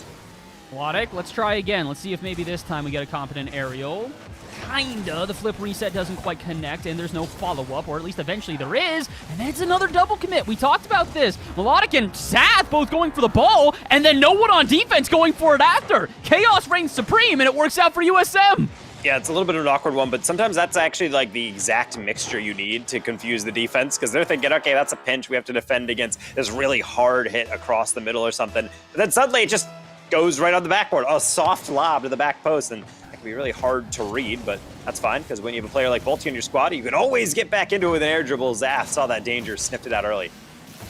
Melodic, let's try again. Let's see if maybe this time we get a competent aerial. Kinda. The flip reset doesn't quite connect, and there's no follow-up, or at least eventually there is. And then it's another double commit. We talked about this. Melodic and Zath both going for the ball, and then no one on defense going for it after. Chaos reigns supreme, and it works out for USM. Yeah, it's a little bit of an awkward one, but sometimes that's actually like the exact mixture you need to confuse the defense, because they're thinking, okay, that's a pinch. We have to defend against this really hard hit across the middle or something. But then suddenly it just goes right on the backboard. A soft lob to the back post, and that can be really hard to read, but that's fine, because when you have a player like Bolty in your squad, you can always get back into it with an air dribble. Zath saw that danger, sniffed it out early.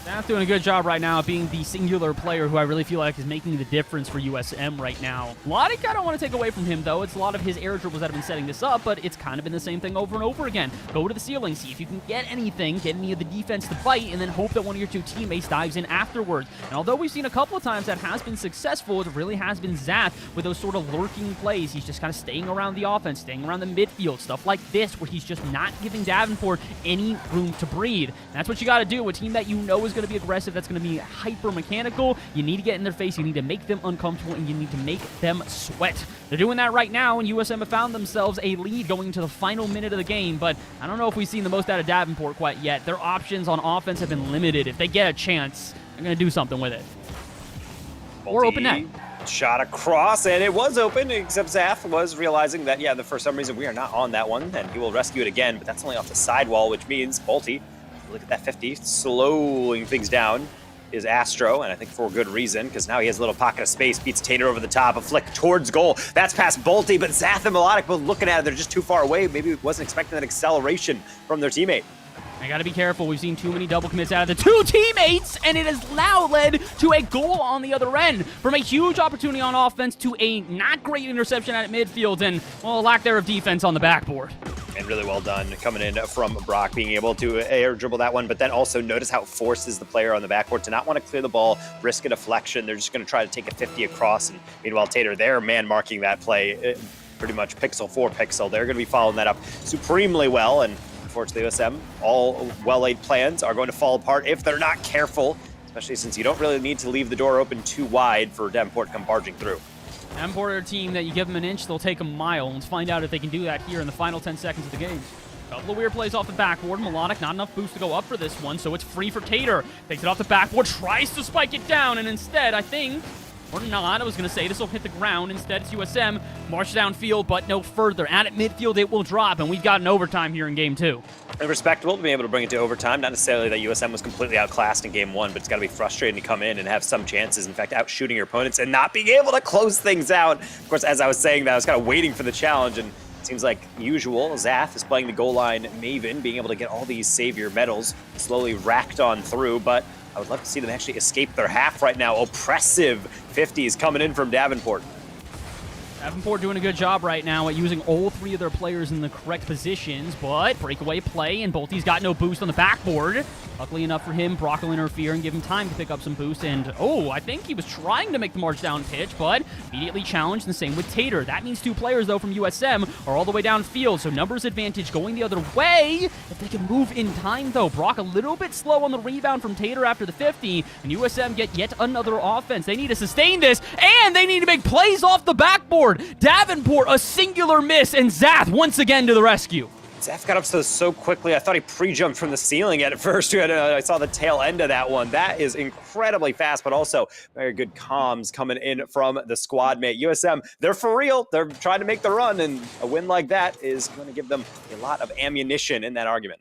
That's doing a good job right now being the singular player who I really feel like is making the difference for USM right now. A lot I don't want to take away from him, though. It's a lot of his air dribbles that have been setting this up, but it's kind of been the same thing over and over again. Go to the ceiling, see if you can get anything, get any of the defense to fight, and then hope that one of your two teammates dives in afterwards. And although we've seen a couple of times that has been successful, it really has been Zath with those sort of lurking plays. He's just kind of staying around the offense, staying around the midfield, stuff like this, where he's just not giving Davenport any room to breathe. And that's what you got to do. A team that you know is going to be aggressive, that's going to be hyper mechanical. You need to get in their face, you need to make them uncomfortable, and you need to make them sweat. They're doing that right now, and USM have found themselves a lead going into the final minute of the game, but I don't know if we've seen the most out of Davenport quite yet. Their options on offense have been limited. If they get a chance, they're going to do something with it. Or open net. Shot across, and it was open, except Zath was realizing that, yeah, for some reason we are not on that one, and he will rescue it again, but that's only off the sidewall, which means Bolty, look at that 50, slowing things down, is Astro, and I think for good reason, because now he has a little pocket of space, beats Tater over the top, a flick towards goal. That's past Bolty, but Zath and Melodic both looking at it, they're just too far away. Maybe wasn't expecting that acceleration from their teammate. I got to be careful. We've seen too many double commits out of the two teammates, and it has now led to a goal on the other end. From a huge opportunity on offense to a not great interception at midfield and, well, a lack there of defense on the backboard. And really well done coming in from Brock, being able to air dribble that one, but then also notice how it forces the player on the backboard to not want to clear the ball, risk a deflection. They're just going to try to take a 50 across, and meanwhile, Tater, they're man-marking that play pretty much pixel for pixel. They're going to be following that up supremely well, and unfortunately, USM, all well-laid plans are going to fall apart if they're not careful, especially since you don't really need to leave the door open too wide for Davenport to come barging through. Davenport are a team that you give them an inch, they'll take a mile. Let's find out if they can do that here in the final 10 seconds of the game. Couple of weird plays off the backboard. Melodic, not enough boost to go up for this one, so it's free for Tater. Takes it off the backboard, tries to spike it down, and instead, I think, or not, I was going to say this will hit the ground. Instead, it's USM. March downfield, but no further. At midfield, it will drop, and we've got an overtime here in Game 2. And respectable to be able to bring it to overtime. Not necessarily that USM was completely outclassed in Game 1, but it's got to be frustrating to come in and have some chances, in fact, outshooting your opponents and not being able to close things out. Of course, as I was saying that, I was kind of waiting for the challenge, and it seems like usual, Zath is playing the goal line Maven, being able to get all these savior medals slowly racked on through, but I would love to see them actually escape their half right now. Oppressive 50s coming in from Davenport. Davenport doing a good job right now at using all three of their players in the correct positions, but breakaway play, and Bolty's got no boost on the backboard. Luckily enough for him, Brock will interfere and give him time to pick up some boost, and I think he was trying to make the march down pitch, but immediately challenged, and same with Tater. That means two players, though, from USM are all the way downfield, so numbers advantage going the other way. If they can move in time, though, Brock a little bit slow on the rebound from Tater after the 50, and USM get yet another offense. They need to sustain this, and they need to make plays off the backboard. Davenport, a singular miss, and Zath once again to the rescue. Zath got up so quickly, I thought he pre-jumped from the ceiling at first. I saw the tail end of that one. That is incredibly fast, but also very good comms coming in from the squad mate. USM, they're for real. They're trying to make the run, and a win like that is going to give them a lot of ammunition in that argument.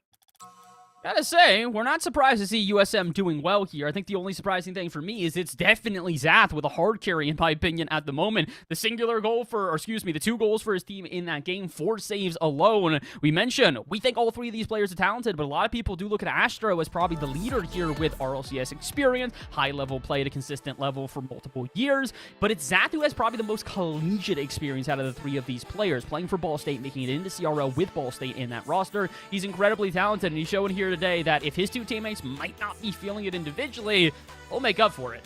Gotta say, we're not surprised to see USM doing well here. I think the only surprising thing for me is it's definitely Zath with a hard carry, in my opinion, at the moment. The the 2 goals for his team in that game, 4 saves alone. We think all 3 of these players are talented, but a lot of people do look at Astro as probably the leader here with RLCS experience, high-level play at a consistent level for multiple years. But it's Zath who has probably the most collegiate experience out of the 3 of these players, playing for Ball State, making it into CRL with Ball State in that roster. He's incredibly talented, and he's showing here today that if his 2 teammates might not be feeling it individually, they'll make up for it.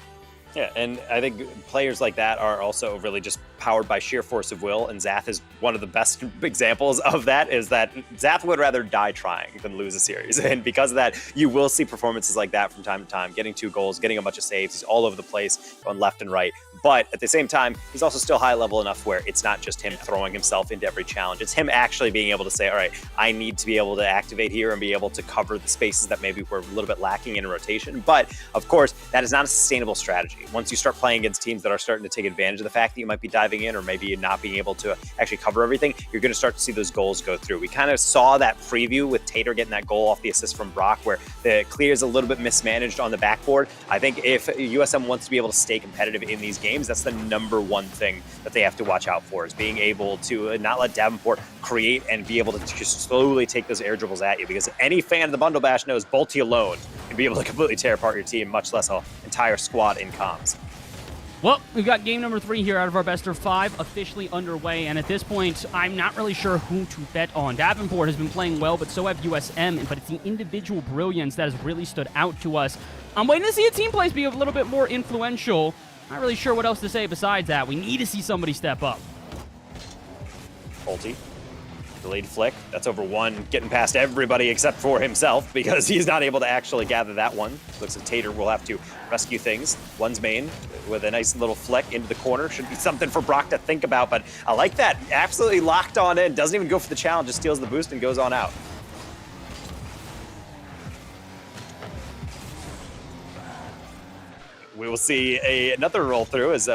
Yeah, and I think players like that are also really just powered by sheer force of will, and Zath is one of the best examples of that, is that Zath would rather die trying than lose a series. And because of that, you will see performances like that from time to time, getting 2 goals, getting a bunch of saves. He's all over the place, going left and right. But at the same time, he's also still high level enough where it's not just him throwing himself into every challenge. It's him actually being able to say, all right, I need to be able to activate here and be able to cover the spaces that maybe were a little bit lacking in rotation. But of course, that is not a sustainable strategy. Once you start playing against teams that are starting to take advantage of the fact that you might be diving in or maybe not being able to actually cover everything, you're going to start to see those goals go through. We kind of saw that preview with Tater getting that goal off the assist from Brock, where the clear is a little bit mismanaged on the backboard. I think if USM wants to be able to stay competitive in these games, that's the number one thing that they have to watch out for, is being able to not let Davenport create and be able to just slowly take those air dribbles at you, because any fan of the Bundle Bash knows Bolty alone can and be able to completely tear apart your team, much less an entire squad in comms. Well, we've got game number 3 here out of our best of 5 officially underway, and at this point, I'm not really sure who to bet on. Davenport has been playing well, but so have USM, but it's the individual brilliance that has really stood out to us. I'm waiting to see a team plays be a little bit more influential. Not really sure what else to say besides that. We need to see somebody step up. Ulti. Delayed flick. That's over 1, getting past everybody except for himself because he's not able to actually gather that one. Looks like Tater will have to rescue things. One's main with a nice little flick into the corner. Should be something for Brock to think about, but I like that. Absolutely locked on in. Doesn't even go for the challenge, just steals the boost and goes on out. We will see another roll through as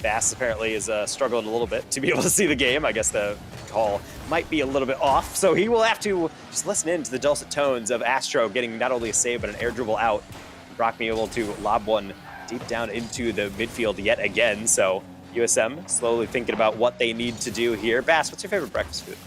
Bass apparently is struggling a little bit to be able to see the game. I guess the call might be a little bit off, so he will have to just listen in to the dulcet tones of Astro getting not only a save but an air dribble out. Brock being able to lob one deep down into the midfield yet again, so USM slowly thinking about what they need to do here. Bass, what's your favorite breakfast food?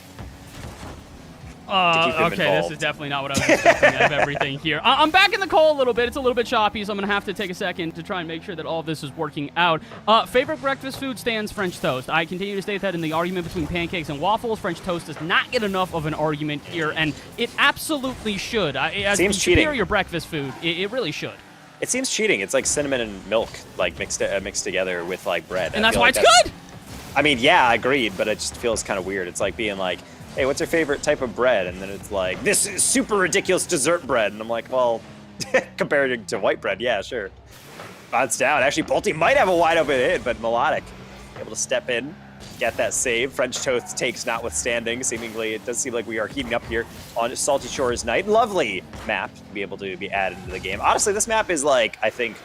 Okay, this is definitely not what I was expecting out of everything here. I'm back in the call a little bit. It's a little bit choppy, so I'm going to have to take a second to try and make sure that all of this is working out. Favorite breakfast food stands French toast. I continue to state that in the argument between pancakes and waffles. French toast does not get enough of an argument here, and it absolutely should. As Seems the cheating. superior breakfast food, it really should. It seems cheating. It's like cinnamon and milk, like mixed together with like bread. And that's why it's good. I mean, yeah, agreed, but it just feels kind of weird. It's like being like, hey, what's your favorite type of bread? And then it's like, this is super ridiculous dessert bread. And I'm like, well, compared to white bread, yeah, sure. Bounce down. Actually, Bolty might have a wide open hit, but Melodic able to step in, get that save. French toast takes notwithstanding. Seemingly, it does seem like we are heating up here on Salty Shores Night. Lovely map to be able to be added into the game. Honestly, this map is like, I think,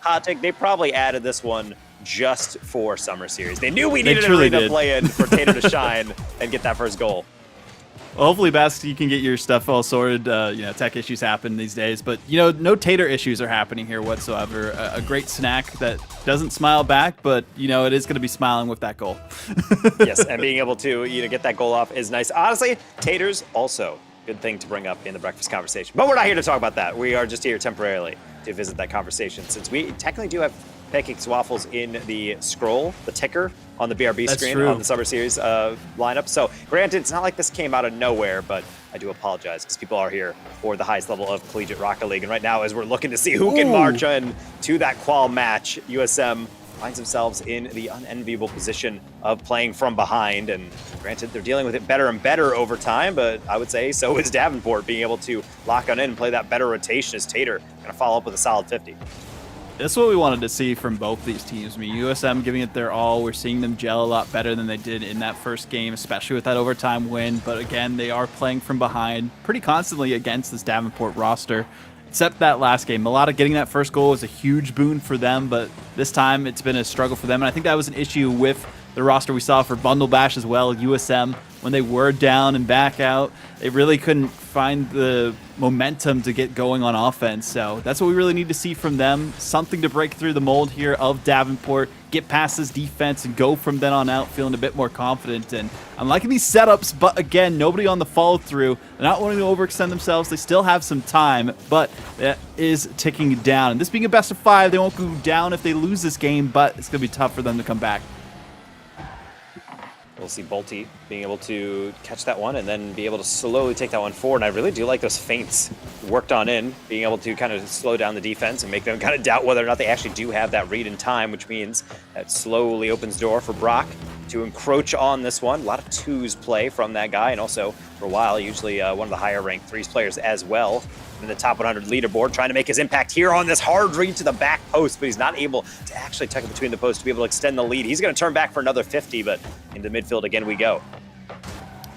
hot take, they probably added this one just for Summer Series. They knew we needed an arena play-in for Tater to shine and get that first goal. Well, hopefully, Bask, you can get your stuff all sorted. Tech issues happen these days, but no Tater issues are happening here whatsoever. A great snack that doesn't smile back, but it is going to be smiling with that goal. Yes, and being able to get that goal off is nice. Honestly, Taters also good thing to bring up in the breakfast conversation, but we're not here to talk about that. We are just here temporarily to visit that conversation, since we technically do have pancakes waffles in the scroll, the ticker on the BRB screen on the Summer Series lineup. So granted, it's not like this came out of nowhere, but I do apologize because people are here for the highest level of Collegiate Rocket League. And right now, as we're looking to see who can march in to that qual match, USM finds themselves in the unenviable position of playing from behind. And granted, they're dealing with it better and better over time, but I would say so is Davenport, being able to lock on in and play that better rotation as Tater going to follow up with a solid 50. That's what we wanted to see from both these teams. I mean, USM giving it their all. We're seeing them gel a lot better than they did in that first game, especially with that overtime win. But again, they are playing from behind pretty constantly against this Davenport roster, except that last game. Melodic getting that first goal was a huge boon for them, but this time it's been a struggle for them. And I think that was an issue with the roster we saw for Bundle Bash as well. USM, when they were down and back out, they really couldn't find the momentum to get going on offense. So that's what we really need to see from them. Something to break through the mold here of Davenport, get past this defense and go from then on out feeling a bit more confident. And I'm liking these setups, but again, nobody on the follow through. They're not wanting to overextend themselves. They still have some time, but that is ticking down. And this being a best of 5, they won't go down if they lose this game, but it's going to be tough for them to come back. We'll see Bolty being able to catch that one and then be able to slowly take that one forward. And I really do like those feints worked on in, being able to kind of slow down the defense and make them kind of doubt whether or not they actually do have that read in time, which means that slowly opens door for Brock to encroach on this one. A lot of twos play from that guy, and also for a while, usually one of the higher ranked threes players as well. In the top 100 leaderboard, trying to make his impact here on this hard read to the back post, but he's not able to actually tuck it between the posts to be able to extend the lead. He's going to turn back for another 50, but into midfield again we go.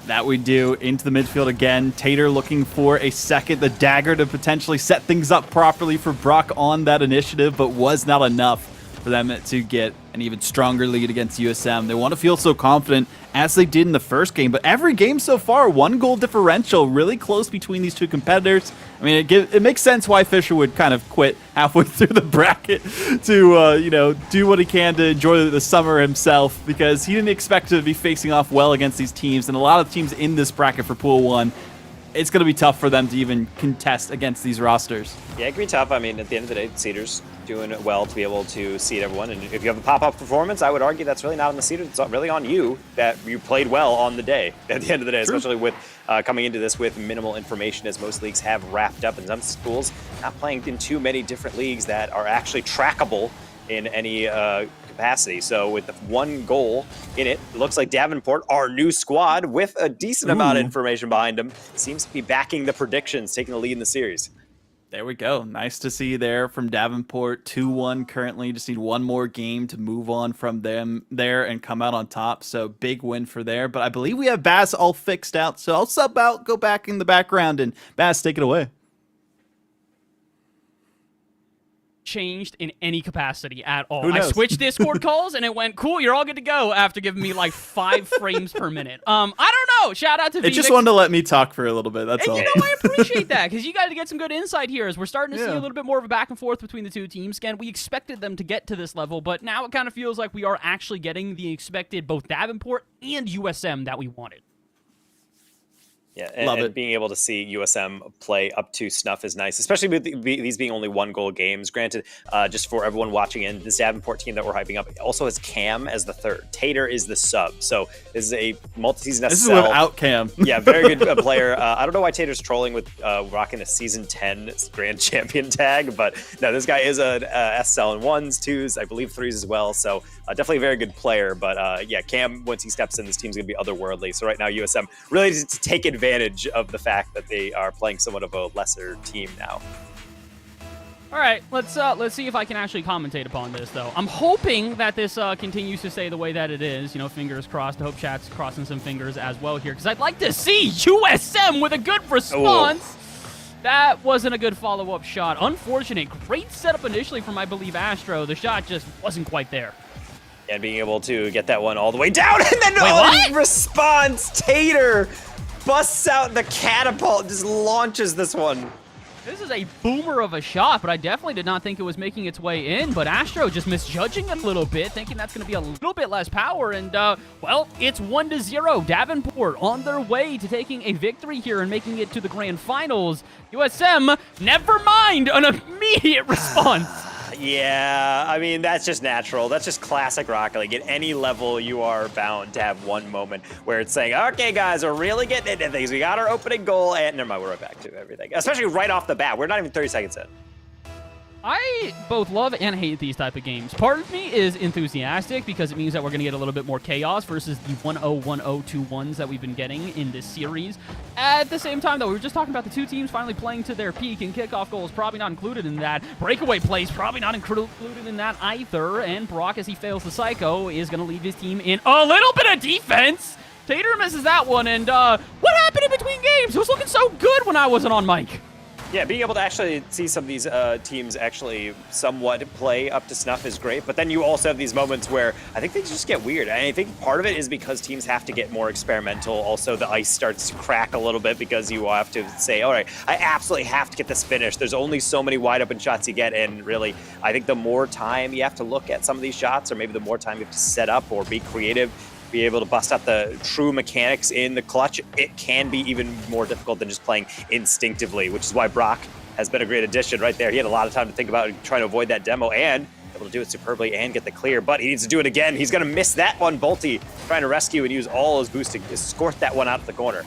That we do, into the midfield again. Tater looking for a second, the dagger to potentially set things up properly for Brock on that initiative, but was not enough for them to get an even stronger lead against USM. They want to feel so confident as they did in the first game, but every game so far, 1 goal differential, really close between these two competitors. I mean, it makes sense why Fisher would kind of quit halfway through the bracket to, do what he can to enjoy the summer himself, because he didn't expect to be facing off well against these teams, and a lot of teams in this bracket for Pool 1 it's going to be tough for them to even contest against these rosters. Yeah, it can be tough. I mean, at the end of the day, Cedar's doing well to be able to seed everyone. And if you have a pop-up performance, I would argue that's really not on the Cedars. It's really on you that you played well on the day, at the end of the day, True. especially with coming into this with minimal information, as most leagues have wrapped up, and some schools not playing in too many different leagues that are actually trackable in any capacity. So with the one goal in it, it looks like Davenport, our new squad, with a decent amount of information behind them, seems to be backing the predictions, taking the lead in the series. There we go. Nice to see there from Davenport. 2-1 currently. Just need one more game to move on from them there and come out on top. So big win for there. But I believe we have Bass all fixed out. So I'll sub out, go back in the background, and Bass, take it away. Changed in any capacity at all. Who I knows? switched Discord calls and it went, cool, you're all good to go after giving me like 5 frames per minute. I don't know. Shout out to It just wanted to let me talk for a little bit. That's all. You know, I appreciate that because you got to get some good insight here as we're starting to see a little bit more of a back and forth between the two teams. Again, we expected them to get to this level, but now it kind of feels like we are actually getting the expected both Davenport and USM that we wanted. Yeah, Love and it. being able to see USM play up to snuff is nice, especially with these being only 1-goal games. Granted, just for everyone watching in, this Davenport team that we're hyping up also has Cam as the third. Tater is the sub. So this is a multi-season SSL. This is without Cam. Yeah, very good player. I don't know why Tater's trolling with rocking a Season 10 Grand Champion tag, but no, this guy is a SSL in 1s, 2s, I believe 3s as well. So definitely a very good player. But yeah, Cam, once he steps in, this team's going to be otherworldly. So right now, USM really needs to take advantage of the fact that they are playing somewhat of a lesser team now. All right, let's see if I can actually commentate upon this, though. I'm hoping that this continues to stay the way that it is. You know, fingers crossed. I hope chat's crossing some fingers as well here, because I'd like to see USM with a good response. Oh. That wasn't a good follow-up shot. Unfortunate. Great setup initially from, I believe, Astro. The shot just wasn't quite there. And being able to get that one all the way down, and then what? response, Tater busts out the catapult and just launches this one. This is a boomer of a shot, but I definitely did not think it was making its way in. But Astro just misjudging it a little bit, thinking that's going to be a little bit less power. And, well, it's 1-0. Davenport on their way to taking a victory here and making it to the grand finals. USM, never mind an immediate response. Yeah, I mean, that's just natural. That's just classic Rocket League. At any level, you are bound to have one moment where it's saying, okay, guys, we're really getting into things. We got our opening goal, and never mind, we're right back to everything. Especially right off the bat. We're not even 30 seconds in. I both love and hate these type of games. Part of me is enthusiastic because it means that we're going to get a little bit more chaos versus the 1-0, 1-0, 2-1s that we've been getting in this series. At the same time, though, we were just talking about the two teams finally playing to their peak, and kickoff goal is probably not included in that. Breakaway plays probably not included in that either, and Brock, as he fails the Psycho, is going to leave his team in a little bit of defense. Tater misses that one, and what happened in between games? It was looking so good when I wasn't on mic. Yeah, being able to actually see some of these teams actually somewhat play up to snuff is great, but then you also have these moments where I think they just get weird. And I think part of it is because teams have to get more experimental. Also, the ice starts to crack a little bit because you have to say, all right, I absolutely have to get this finished. There's only so many wide open shots you get, and really, I think the more time you have to look at some of these shots, or maybe the more time you have to set up or be creative, be able to bust out the true mechanics in the clutch, it can be even more difficult than just playing instinctively, which is why Brock has been a great addition right there. He had a lot of time to think about trying to avoid that demo and able to do it superbly and get the clear, but he needs to do it again. He's going to miss that one. Bolty trying to rescue and use all his boost to escort that one out of the corner.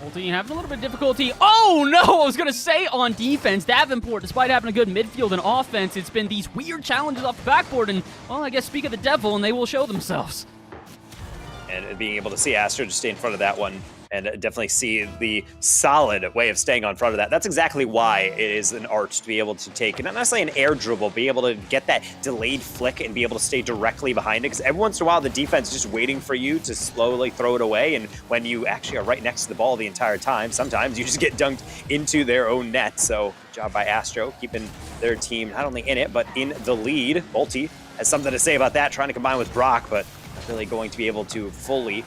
Bolty having a little bit of difficulty. Oh, no! I was going to say on defense, Davenport, despite having a good midfield and offense, it's been these weird challenges off the backboard, and, well, I guess speak of the devil, and they will show themselves. And being able to see Astro just stay in front of that one and definitely see the solid way of staying on front of that. That's exactly why it is an art to be able to take, not necessarily an air dribble, be able to get that delayed flick and be able to stay directly behind it. Because every once in a while, the defense is just waiting for you to slowly throw it away. And when you actually are right next to the ball the entire time, sometimes you just get dunked into their own net. So good job by Astro, keeping their team not only in it, but in the lead. Bolty has something to say about that, trying to combine with Brock, but not really going to be able to fully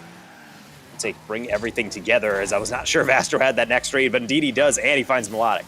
bring everything together, as I was not sure if Astro had that next read, but indeed he does, and he finds Melodic.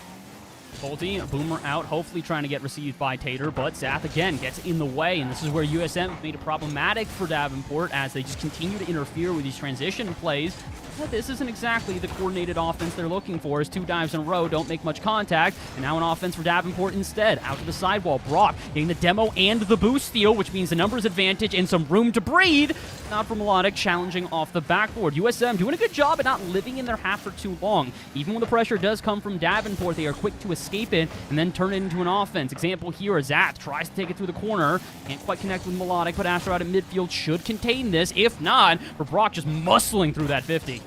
Bolty, Boomer out, hopefully trying to get received by Tater, but Zath again gets in the way, and this is where USM made it problematic for Davenport as they just continue to interfere with these transition plays. But this isn't exactly the coordinated offense they're looking for, as 2 dives in a row don't make much contact, and now an offense for Davenport instead. Out to the sidewall, Brock getting the demo and the boost steal, which means a numbers advantage and some room to breathe. Not for Melodic, challenging off the backboard. USM doing a good job at not living in their half for too long. Even when the pressure does come from Davenport, they are quick to escape it and then turn it into an offense. Example here, Zath tries to take it through the corner. Can't quite connect with Melodic, but Astro out at midfield should contain this. If not, for Brock just muscling through that 50.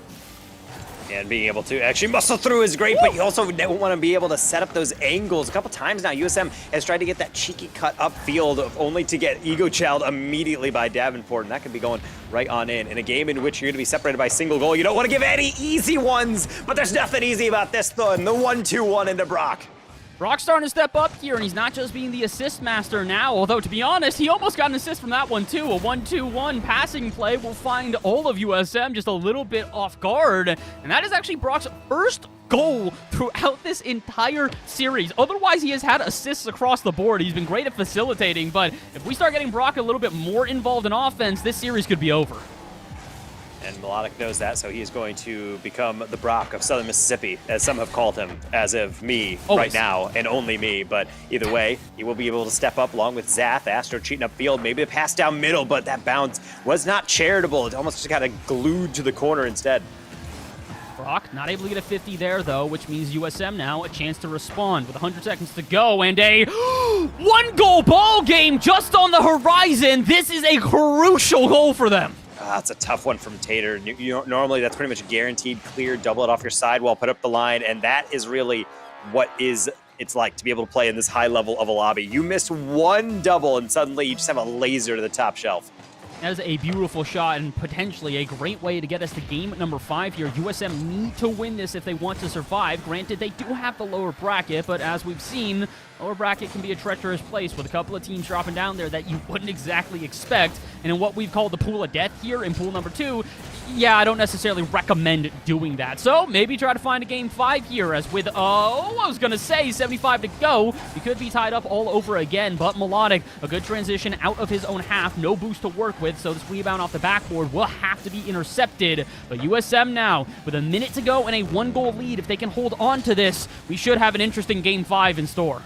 And being able to actually muscle through is great, but you also want to be able to set up those angles. A couple times now, USM has tried to get that cheeky cut upfield, only to get ego challed immediately by Davenport, and that could be going right on in a game in which you're going to be separated by a single goal. You don't want to give any easy ones, but there's nothing easy about this one. The 1-2-1 into Brock. Brock's starting to step up here, and he's not just being the assist master now, although, to be honest, he almost got an assist from that one, too. A 1-2-1 passing play will find all of USM just a little bit off guard, and that is actually Brock's first goal throughout this entire series. Otherwise, he has had assists across the board. He's been great at facilitating, but if we start getting Brock a little bit more involved in offense, this series could be over. And Melodic knows that, so he is going to become the Brock of Southern Mississippi, as some have called him, as of me right now, and only me. But either way, he will be able to step up along with Zath. Astro cheating upfield, maybe a pass down middle, but that bounce was not charitable. It almost just got glued to the corner instead. Brock not able to get a 50 there, though, which means USM now a chance to respond with 100 seconds to go, and a 1-goal ball game just on the horizon. This is a crucial goal for them. That's a tough one from Tater. Normally, that's pretty much guaranteed clear, double it off your sidewall, put up the line, and that is really what it's like to be able to play in this high level of a lobby. You miss one double, and suddenly you just have a laser to the top shelf. That is a beautiful shot and potentially a great way to get us to game number 5 here. USM need to win this if they want to survive. Granted, they do have the lower bracket, but as we've seen, lower bracket can be a treacherous place with a couple of teams dropping down there that you wouldn't exactly expect. And in what we've called the pool of death here in pool number 2, yeah, I don't necessarily recommend doing that. So maybe try to find a game 5 here, as with, I was going to say 75 to go. We could be tied up all over again, but Melodic, a good transition out of his own half. No boost to work with, so this rebound off the backboard will have to be intercepted. But USM now, with a minute to go and a 1-goal lead, if they can hold on to this, we should have an interesting game 5 in store.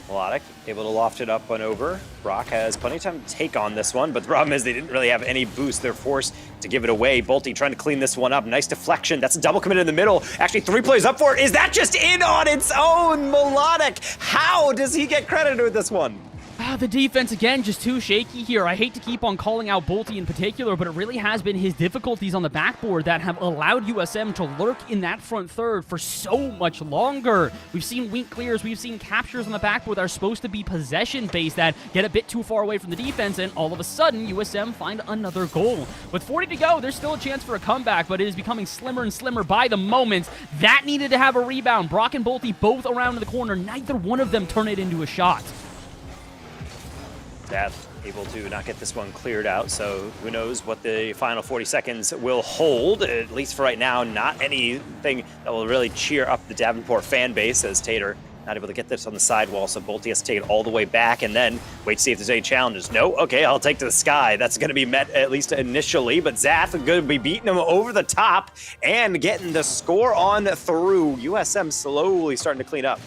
Melodic able to loft it up and over. Brock has plenty of time to take on this one, but the problem is they didn't really have any boost. They're forced to give it away. Bolty trying to clean this one up. Nice deflection. That's a double commit in the middle. Actually, 3 players up for it. Is that just in on its own? Melodic, how does he get credited with this one? The defense, again, just too shaky here. I hate to keep on calling out Bolty in particular, but it really has been his difficulties on the backboard that have allowed USM to lurk in that front third for so much longer. We've seen wink clears, we've seen captures on the backboard that are supposed to be possession-based that get a bit too far away from the defense, and all of a sudden, USM find another goal. With 40 to go, there's still a chance for a comeback, but it is becoming slimmer and slimmer by the moment. That needed to have a rebound. Brock and Bolty both around in the corner. Neither one of them turn it into a shot. Zath able to not get this one cleared out, so who knows what the final 40 seconds will hold. At least for right now, not anything that will really cheer up the Davenport fan base, as Tater not able to get this on the sidewall, so Bolty has to take it all the way back and then wait to see if there's any challenges. No? Okay, I'll take to the sky. That's going to be met at least initially, but Zath is going to be beating him over the top and getting the score on through. USM slowly starting to clean up.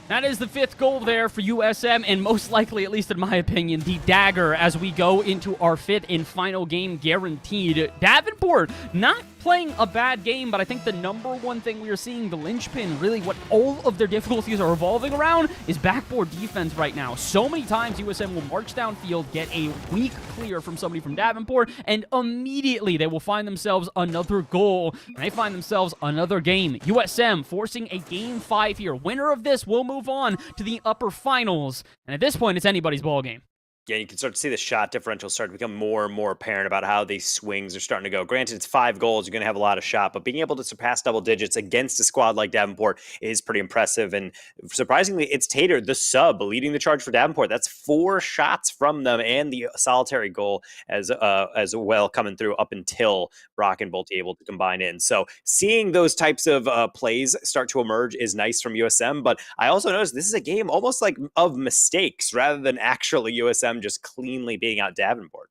That is the 5th goal there for USM, and most likely, at least in my opinion, the dagger as we go into our 5th and final game guaranteed. Davenport not playing a bad game, but I think the number one thing we are seeing, the linchpin, really what all of their difficulties are revolving around, is backboard defense right now. So many times USM will march downfield, get a weak clear from somebody from Davenport, and immediately they will find themselves another goal, and they find themselves another game. USM forcing a game 5 here. Winner of this will move on to the upper finals, and at this point, it's anybody's ball game. Yeah, you can start to see the shot differential start to become more and more apparent about how these swings are starting to go. Granted, it's 5 goals, you're going to have a lot of shot, but being able to surpass double digits against a squad like Davenport is pretty impressive. And surprisingly, it's Tater, the sub, leading the charge for Davenport. That's 4 shots from them and the solitary goal as well coming through up until Brock and Bolte able to combine in. So seeing those types of plays start to emerge is nice from USM, but I also noticed this is a game almost like of mistakes rather than actually USM just cleanly being out Davenport.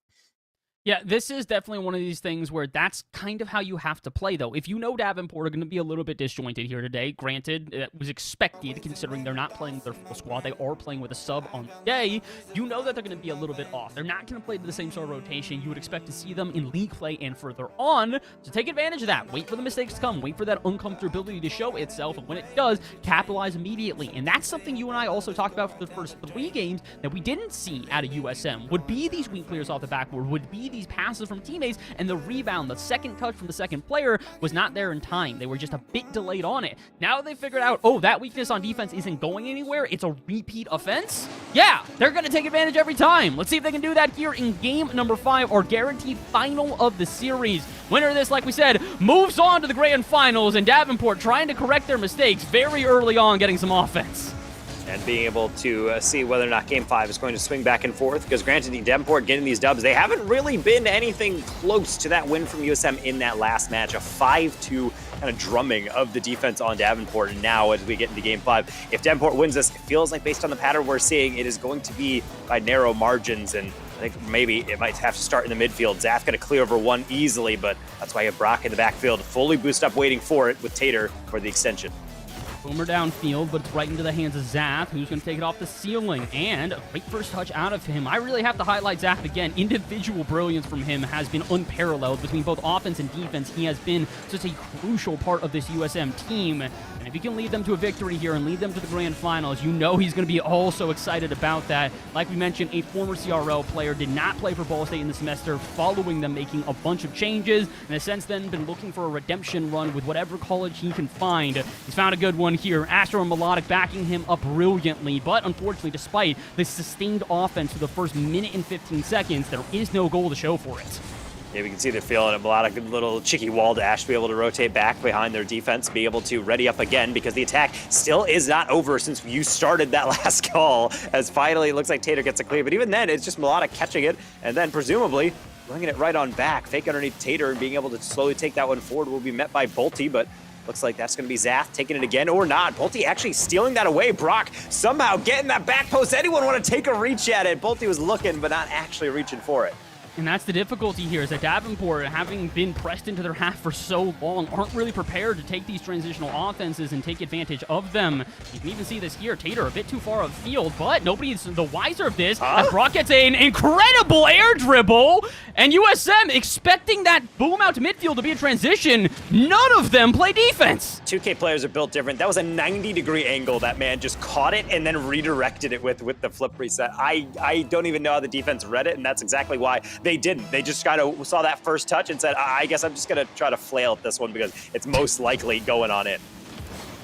Yeah, this is definitely one of these things where that's kind of how you have to play, though. If you know Davenport are going to be a little bit disjointed here today, granted, it was expected considering they're not playing with their full squad. They are playing with a sub on the day. You know that they're going to be a little bit off. They're not going to play the same sort of rotation you would expect to see them in league play and further on. So take advantage of that. Wait for the mistakes to come. Wait for that uncomfortability to show itself. And when it does, capitalize immediately. And that's something you and I also talked about for the first 3 games that we didn't see out of USM. Would be these weak clears off the backboard, would be these passes from teammates, and the rebound, the second touch from the second player was not there in time. They were just a bit delayed on it. Now they figured out, oh, that weakness on defense isn't going anywhere. It's a repeat offense. Yeah, they're going to take advantage every time. Let's see if they can do that here in game number 5, our guaranteed final of the series. Winner of this, like we said, moves on to the grand finals, and Davenport trying to correct their mistakes very early on, getting some offense. And being able to see whether or not Game 5 is going to swing back and forth. Because granted, Davenport getting these dubs, they haven't really been anything close to that win from USM in that last match. A 5-2 kind of drumming of the defense on Davenport. And now as we get into Game 5, if Davenport wins this, it feels like based on the pattern we're seeing, it is going to be by narrow margins. And I think maybe it might have to start in the midfield. Zath going to clear over 1 easily, but that's why you have Brock in the backfield, fully boost up, waiting for it with Tater for the extension. Boomer downfield, but it's right into the hands of Zath, who's going to take it off the ceiling. And a great first touch out of him. I really have to highlight Zath again. Individual brilliance from him has been unparalleled between both offense and defense. He has been such a crucial part of this USM team. And if he can lead them to a victory here and lead them to the grand finals, you know he's going to be also excited about that. Like we mentioned, a former CRL player did not play for Ball State in the semester following them making a bunch of changes, and has since then been looking for a redemption run with whatever college he can find. He's found a good one here. Astro and Melodic backing him up brilliantly, but unfortunately, despite the sustained offense for the first minute and 15 seconds, there is no goal to show for it. Yeah, we can see they're feeling a lot of good little cheeky wall dash to be able to rotate back behind their defense, be able to ready up again because the attack still is not over since you started that last call, as finally it looks like Tater gets a clear. But even then, it's just Melodic catching it and then presumably bringing it right on back. Fake underneath Tater and being able to slowly take that one forward will be met by Bolte, but looks like that's going to be Zath taking it again or not. Bolte actually stealing that away. Brock somehow getting that back post. Anyone want to take a reach at it? Bolte was looking, but not actually reaching for it. And that's the difficulty here, is that Davenport, having been pressed into their half for so long, aren't really prepared to take these transitional offenses and take advantage of them. You can even see this here. Tater a bit too far upfield, but nobody's the wiser of this, as Brock gets an incredible air dribble, and USM expecting that boom out to midfield to be a transition. None of them play defense. 2K players are built different. That was a 90-degree angle that man just caught it and then redirected it with the flip reset. I don't even know how the defense read it, and that's exactly why they didn't. They just kind of saw that first touch and said, I guess I'm just going to try to flail at this one because it's most likely going on in.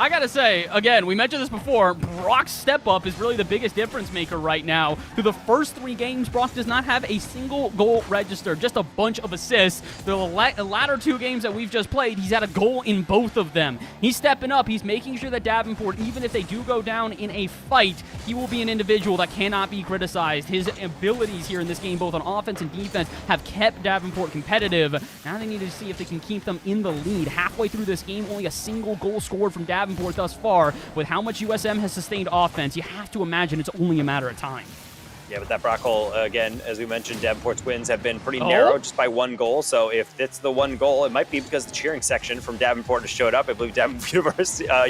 I gotta say, again, we mentioned this before, Brock's step-up is really the biggest difference maker right now. Through the first 3 games, Brock does not have a single goal registered, just a bunch of assists. The latter 2 games that we've just played, he's had a goal in both of them. He's stepping up. He's making sure that Davenport, even if they do go down in a fight, he will be an individual that cannot be criticized. His abilities here in this game, both on offense and defense, have kept Davenport competitive. Now they need to see if they can keep them in the lead. Halfway through this game, only a single goal scored from Davenport thus far. With how much USM has sustained offense, you have to imagine it's only a matter of time. Yeah, but that Brock hole, again, as we mentioned, Davenport's wins have been pretty narrow, just by 1 goal. So if it's the 1 goal, it might be because the cheering section from Davenport has showed up. I believe Davenport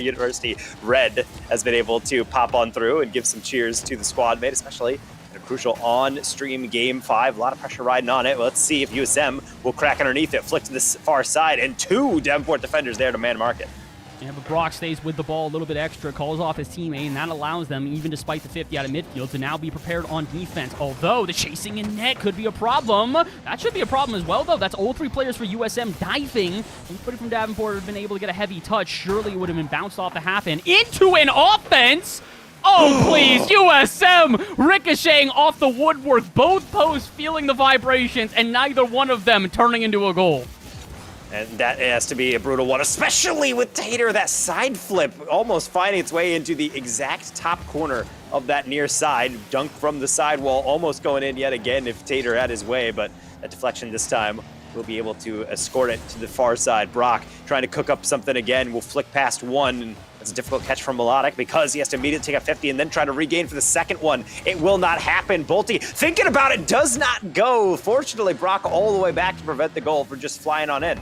University Red has been able to pop on through and give some cheers to the squad mate, especially in a crucial on-stream Game 5. A lot of pressure riding on it. Let's see if USM will crack underneath it. Flick to the far side, and 2 Davenport defenders there to man mark it. Yeah, but Brock stays with the ball a little bit extra, calls off his teammate, and that allows them, even despite the 50 out of midfield, to now be prepared on defense. Although the chasing in net could be a problem. That should be a problem as well, though. That's all 3 players for USM diving. Anybody from Davenport have been able to get a heavy touch. Surely it would have been bounced off the half and into an offense Oh, please, USM ricocheting off the woodwork, both posts feeling the vibrations, and neither one of them turning into a goal. And that has to be a brutal one, especially with Tater, that side flip almost finding its way into the exact top corner of that near side. Dunk from the sidewall, almost going in yet again if Tater had his way, but that deflection this time will be able to escort it to the far side. Brock trying to cook up something again, will flick past one, and that's a difficult catch from Melodic because he has to immediately take a 50 and then try to regain for the second one. It will not happen. Bolte thinking about it, does not go. Fortunately, Brock all the way back to prevent the goal for just flying on in.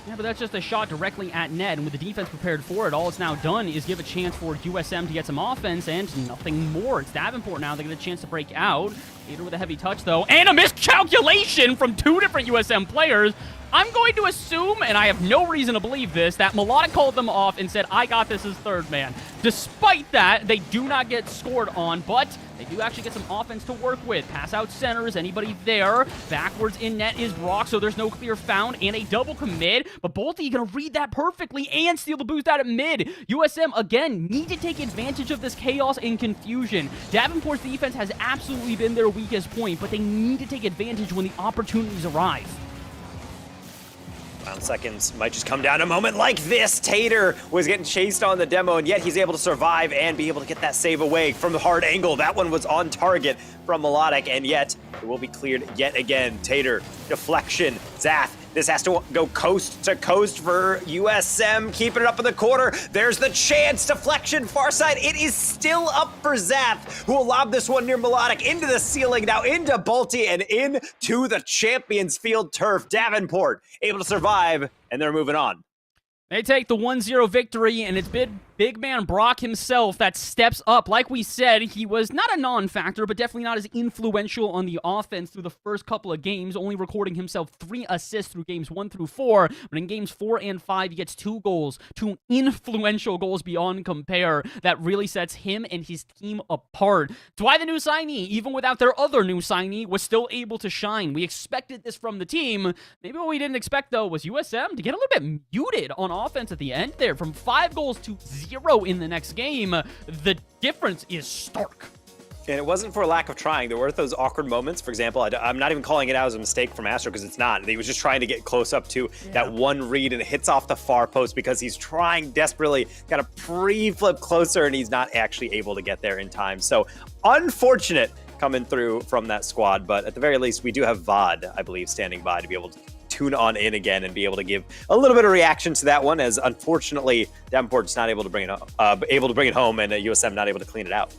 Yeah, but that's just a shot directly at net, and with the defense prepared for it, all it's now done is give a chance for USM to get some offense, and nothing more. It's Davenport now. They get a chance to break out. Tater with a heavy touch, though, and a miscalculation from two different USM players. I'm going to assume, and I have no reason to believe this, that Melodic called them off and said, I got this as third man. Despite that, they do not get scored on, but they do actually get some offense to work with. Pass out center, is anybody there? Backwards in net is Brock, so there's no clear found, and a double commit, but Bolte gonna read that perfectly and steal the boost out at mid. USM, again, need to take advantage of this chaos and confusion. Davenport's defense has absolutely been their weakest point, but they need to take advantage when the opportunities arrive. Final seconds might just come down a moment like this. Tater was getting chased on the demo, and yet he's able to survive and be able to get that save away from the hard angle. That one was on target from Melodic, and yet it will be cleared yet again. Tater, deflection, Zath. This has to go coast to coast for USM, keeping it up in the corner. There's the chance, deflection, far side. It is still up for Zath, who will lob this one near Melodic into the ceiling, now into Bolte and into the Champions Field turf. Davenport able to survive, and they're moving on. They take the 1-0 victory, and it's big man Brock himself that steps up. Like we said, he was not a non-factor, but definitely not as influential on the offense through the first couple of games, only recording himself 3 assists through games 1 through 4. But in games 4 and 5, he gets 2 goals, 2 influential goals beyond compare. That really sets him and his team apart. It's why the new signee, even without their other new signee, was still able to shine. We expected this from the team. Maybe what we didn't expect, though, was USM to get a little bit muted on offense at the end there. From 5 goals to 0 in the next game, the difference is stark. And it wasn't for lack of trying. There were those awkward moments. For example, I'm not even calling it out as a mistake from Astro because it's not. He was just trying to get close up to that one read, and it hits off the far post because he's trying desperately, got a pre-flip closer, and he's not actually able to get there in time. So unfortunate coming through from that squad, but at the very least, we do have VOD, I believe, standing by to be able to tune on in again and be able to give a little bit of reaction to that one, as unfortunately Davenport's not able to bring it home, and USM not able to clean it out.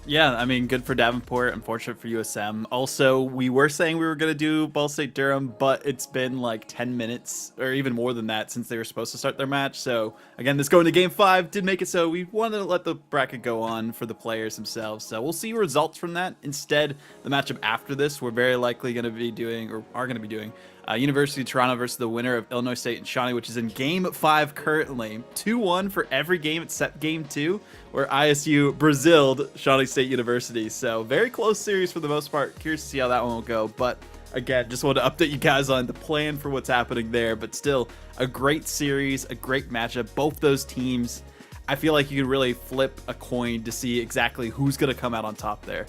Yeah, I mean, good for Davenport, unfortunate for USM. Also, we were saying we were going to do Ball State Durham, but it's been like 10 minutes or even more than that since they were supposed to start their match. So again, this going to game 5 did make it so we wanted to let the bracket go on for the players themselves. So we'll see results from that. Instead, the matchup after this, we're very likely going to be doing, or are going to be doing, University of Toronto versus the winner of Illinois State and Shawnee, which is in game 5 currently. 2-1 for every game except game 2, where ISU Braziled Shawnee State University. So very close series for the most part. Curious to see how that one will go. But again, just wanted to update you guys on the plan for what's happening there. But still, a great series, a great matchup. Both those teams, I feel like you can really flip a coin to see exactly who's going to come out on top there.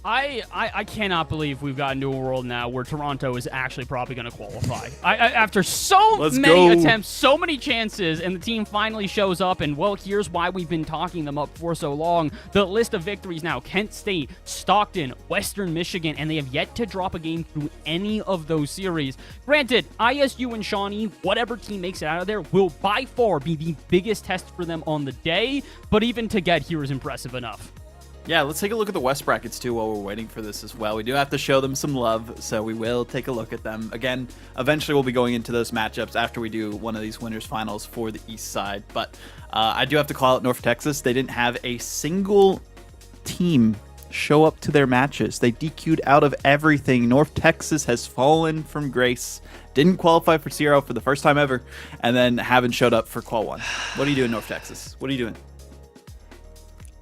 I cannot believe we've gotten to a world now where Toronto is actually probably going to qualify. After so many attempts, so many chances, and the team finally shows up, and well, here's why we've been talking them up for so long. The list of victories now: Kent State, Stockton, Western Michigan, and they have yet to drop a game through any of those series. Granted, ISU and Shawnee, whatever team makes it out of there, will by far be the biggest test for them on the day, but even to get here is impressive enough. Yeah, let's take a look at the West brackets too while we're waiting for this as well. We do have to show them some love, so we will take a look at them. Again, eventually we'll be going into those matchups after we do one of these winners finals for the East side. But I do have to call out North Texas. They didn't have a single team show up to their matches. They DQ'd out of everything. North Texas has fallen from grace. Didn't qualify for CRO for the first time ever, and then haven't showed up for Qual 1. What are you doing, North Texas? What are you doing?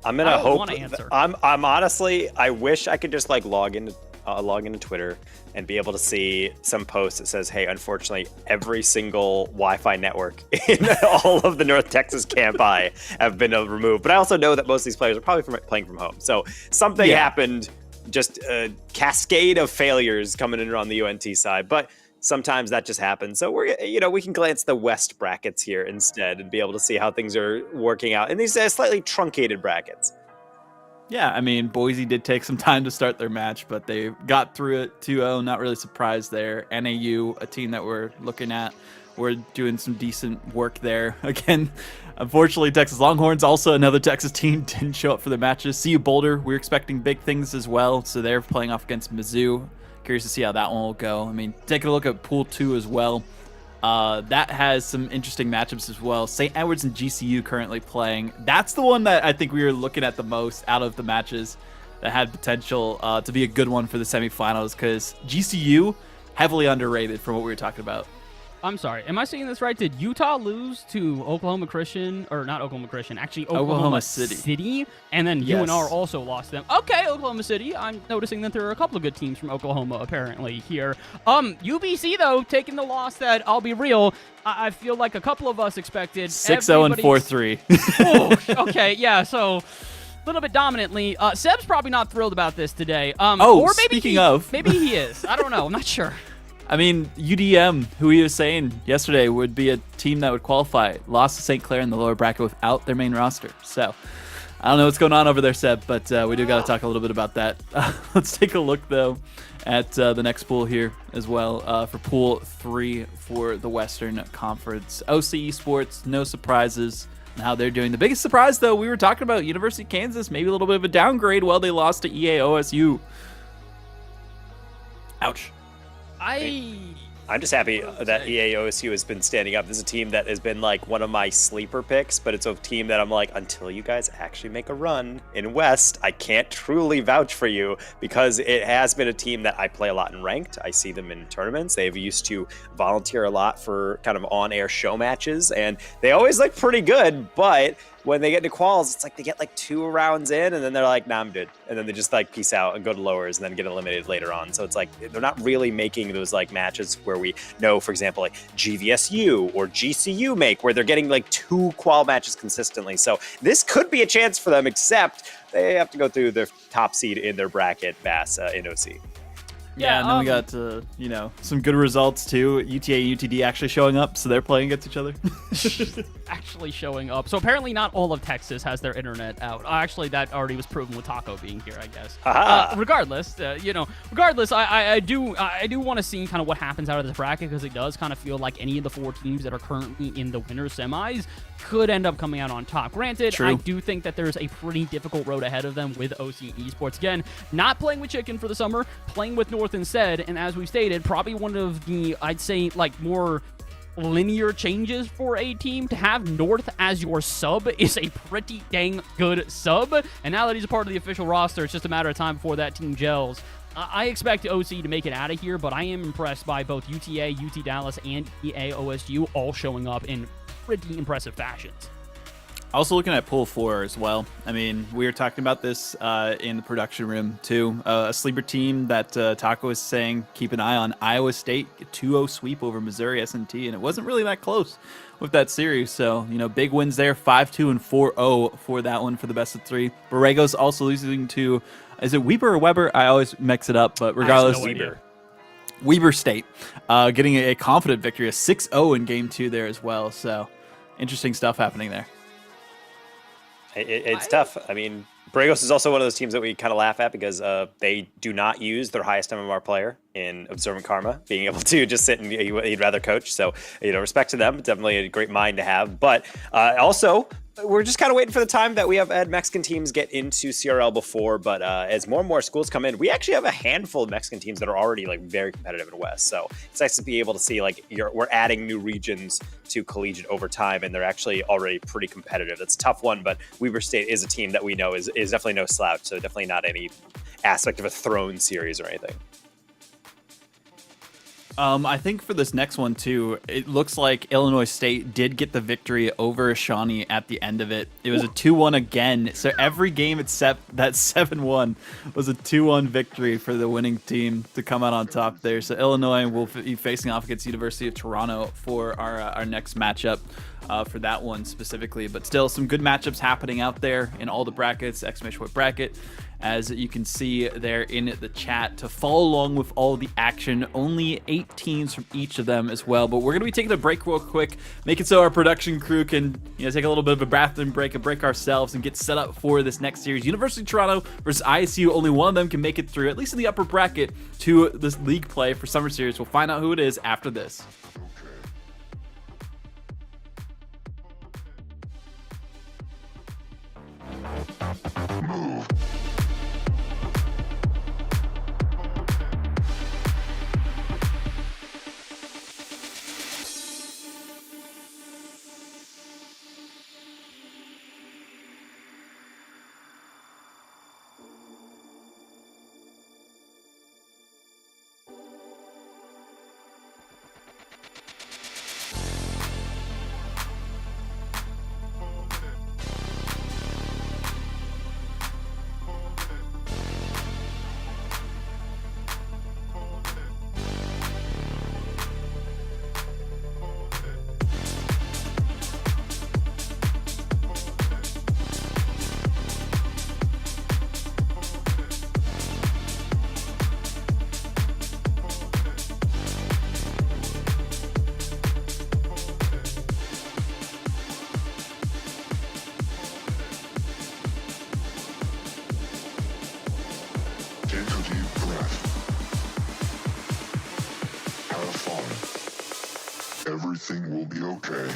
I'm gonna hope. I'm honestly, I wish I could just like log into log into Twitter and be able to see some post that says, hey, unfortunately, every single Wi-Fi network in all of the North Texas campi have been removed. But I also know that most of these players are probably playing from home. So something happened, just a cascade of failures coming in on the UNT side. But sometimes that just happens. So we can glance the West brackets here instead and be able to see how things are working out in these slightly truncated brackets. Yeah, I mean, Boise did take some time to start their match, but they got through it 2-0. Not really surprised there. NAU, a team that we're looking at, we're doing some decent work there. Again, unfortunately, Texas Longhorns, also another Texas team, didn't show up for the matches. CU Boulder, we're expecting big things as well, so they're playing off against Mizzou. Curious to see how that one will go. I mean, taking a look at Pool 2 as well. That has some interesting matchups as well. St. Edwards and GCU currently playing. That's the one that I think we were looking at the most out of the matches that had potential to be a good one for the semifinals, because GCU, heavily underrated from what we were talking about. I'm sorry. Am I saying this right? Did Utah lose to Oklahoma Christian, or not Oklahoma Christian, actually Oklahoma City? And then UNR also lost them. Okay, Oklahoma City. I'm noticing that there are a couple of good teams from Oklahoma apparently here. UBC though, taking the loss that, I'll be real, I feel like a couple of us expected. 6-0 and 4-3. Okay, yeah, so a little bit dominantly. Seb's probably not thrilled about this today. Or maybe maybe he is. I don't know. I'm not sure. I mean, UDM, who he was saying yesterday would be a team that would qualify, lost to St. Clair in the lower bracket without their main roster. So I don't know what's going on over there, Seb, but we do got to talk a little bit about that. Let's take a look, though, at the next pool here as well for Pool 3 for the Western Conference. OC Esports, no surprises in how they're doing. The biggest surprise, though, we were talking about University of Kansas, maybe a little bit of a downgrade while they lost to EA OSU. Ouch. I'm just happy that EA OSU has been standing up. This is a team that has been like one of my sleeper picks, but it's a team that I'm like, until you guys actually make a run in West, I can't truly vouch for you, because it has been a team that I play a lot in ranked. I see them in tournaments. They've used to volunteer a lot for kind of on-air show matches, and they always look pretty good, but when they get into quals, it's like they get like 2 rounds in and then they're like, nah, I'm good. And then they just like peace out and go to lowers and then get eliminated later on. So it's like they're not really making those like matches where we know, for example, like GVSU or GCU make, where they're getting like 2 qual matches consistently. So this could be a chance for them, except they have to go through their top seed in their bracket, Bass in OC. Yeah, and then we got, some good results too. UTA and UTD actually showing up, so they're playing against each other. Actually showing up. So apparently not all of Texas has their internet out. Actually, that already was proven with Taco being here, I guess. Regardless, I do want to see kind of what happens out of this bracket, because it does kind of feel like any of the 4 teams that are currently in the winners semis could end up coming out on top. Granted, True. I do think that there's a pretty difficult road ahead of them with OC Esports. Again, not playing with Chicken for the summer, playing with North instead, and as we stated, probably one of the, I'd say, like more linear changes for a team. To have North as your sub is a pretty dang good sub, and now that he's a part of the official roster, it's just a matter of time before that team gels. I expect OC to make it out of here, but I am impressed by both UTA, UT Dallas, and EA OSU all showing up in pretty impressive fashions. Also looking at Pool 4 as well. I mean, we were talking about this in the production room too. A sleeper team that Taco was saying, keep an eye on Iowa State, 2-0 sweep over Missouri S&T, and it wasn't really that close with that series. So, big wins there, 5-2 and 4-0 for that one for the best of 3. Borrego's also losing to, is it Weber or Weber? I always mix it up, but regardless, Weber State getting a confident victory, a 6-0 in game 2 there as well. So, interesting stuff happening there. It's tough. I mean, Borregos is also one of those teams that we kind of laugh at, because they do not use their highest MMR player in Observant Karma, being able to just sit and he'd rather coach. So, respect to them. Definitely a great mind to have. But also, we're just kind of waiting for the time that we have had Mexican teams get into CRL before. But as more and more schools come in, we actually have a handful of Mexican teams that are already like very competitive in West. So it's nice to be able to see like we're adding new regions to collegiate over time, and they're actually already pretty competitive. That's a tough one, but Weber State is a team that we know is definitely no slouch. So definitely not any aspect of a throne series or anything. I think for this next one too, it looks like Illinois State did get the victory over Shawnee at the end of it. It was a 2-1 again. So every game except that 7-1 was a 2-1 victory for the winning team to come out on top there. So Illinois will be facing off against University of Toronto for our next matchup. For that one specifically, but still some good matchups happening out there in all the brackets, ! Bracket, as you can see there in the chat. To follow along with all the action, only 8 teams from each of them as well. But we're going to be taking a break real quick, make it so our production crew can take a little bit of a bathroom break, a break ourselves, and get set up for this next series. University of Toronto versus ISU, only one of them can make it through, at least in the upper bracket, to this league play for Summer Series. We'll find out who it is after this. Move. Take a deep breath. Have fun. Everything will be okay.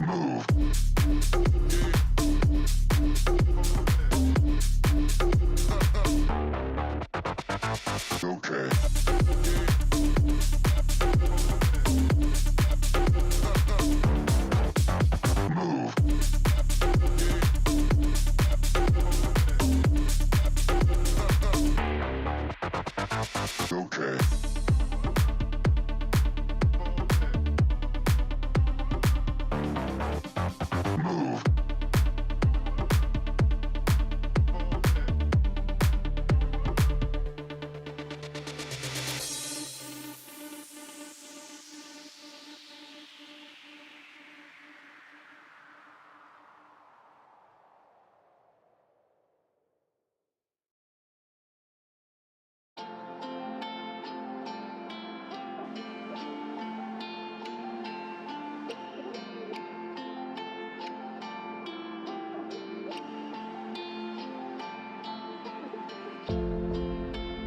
Move. Okay. Move. Okay. Move.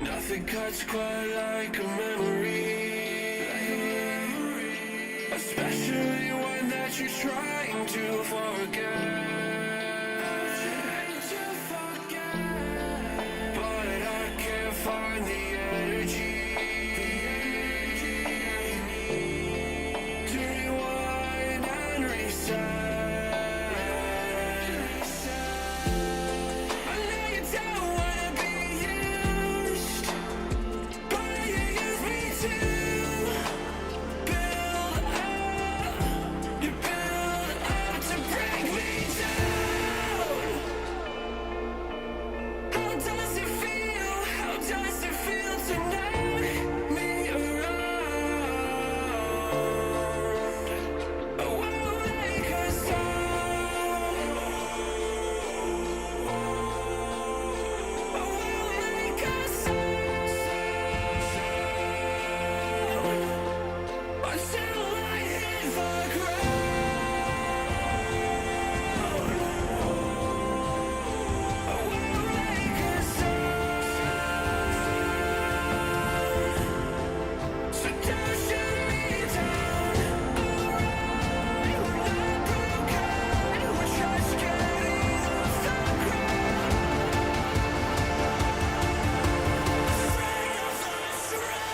Nothing cuts quite like a memory, especially one that you're trying to forget. But I can't find the energy to rewind and reset. I know you don't wanna be used, but you use me to build up. You build up to break me down. How does it feel? How does it feel to knock me around? I won't make a sound. I won't make a sound until I hit the ground. I won't make a sound. So don't shoot me down. Alright, we're not broken. We're just getting off the ground. Afraid of the surround.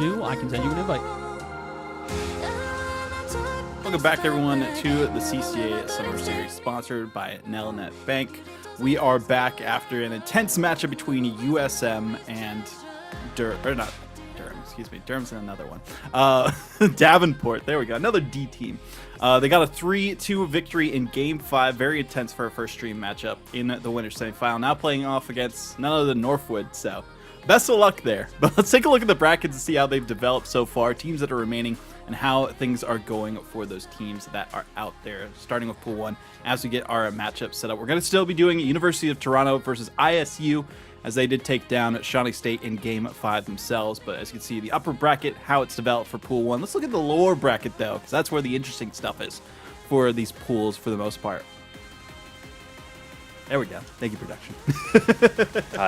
do, I can send you an invite. Welcome back, everyone, to the CCA Summer Series, sponsored by Nelnet Bank. We are back after an intense matchup between USM and Durham's in another one. Davenport, there we go, another D team. They got a 3-2 victory in Game 5, very intense for a first stream matchup in the winners semifinal. Now playing off against none other than Northwood, so best of luck there. But let's take a look at the brackets and see how they've developed so far, teams that are remaining, and how things are going for those teams that are out there. Starting with Pool 1, as we get our matchup set up, we're going to still be doing University of Toronto versus ISU, as they did take down Shawnee State in Game 5 themselves. But as you can see, the upper bracket, how it's developed for Pool 1. Let's look at the lower bracket, though, because that's where the interesting stuff is for these pools for the most part. There we go. Thank you, production.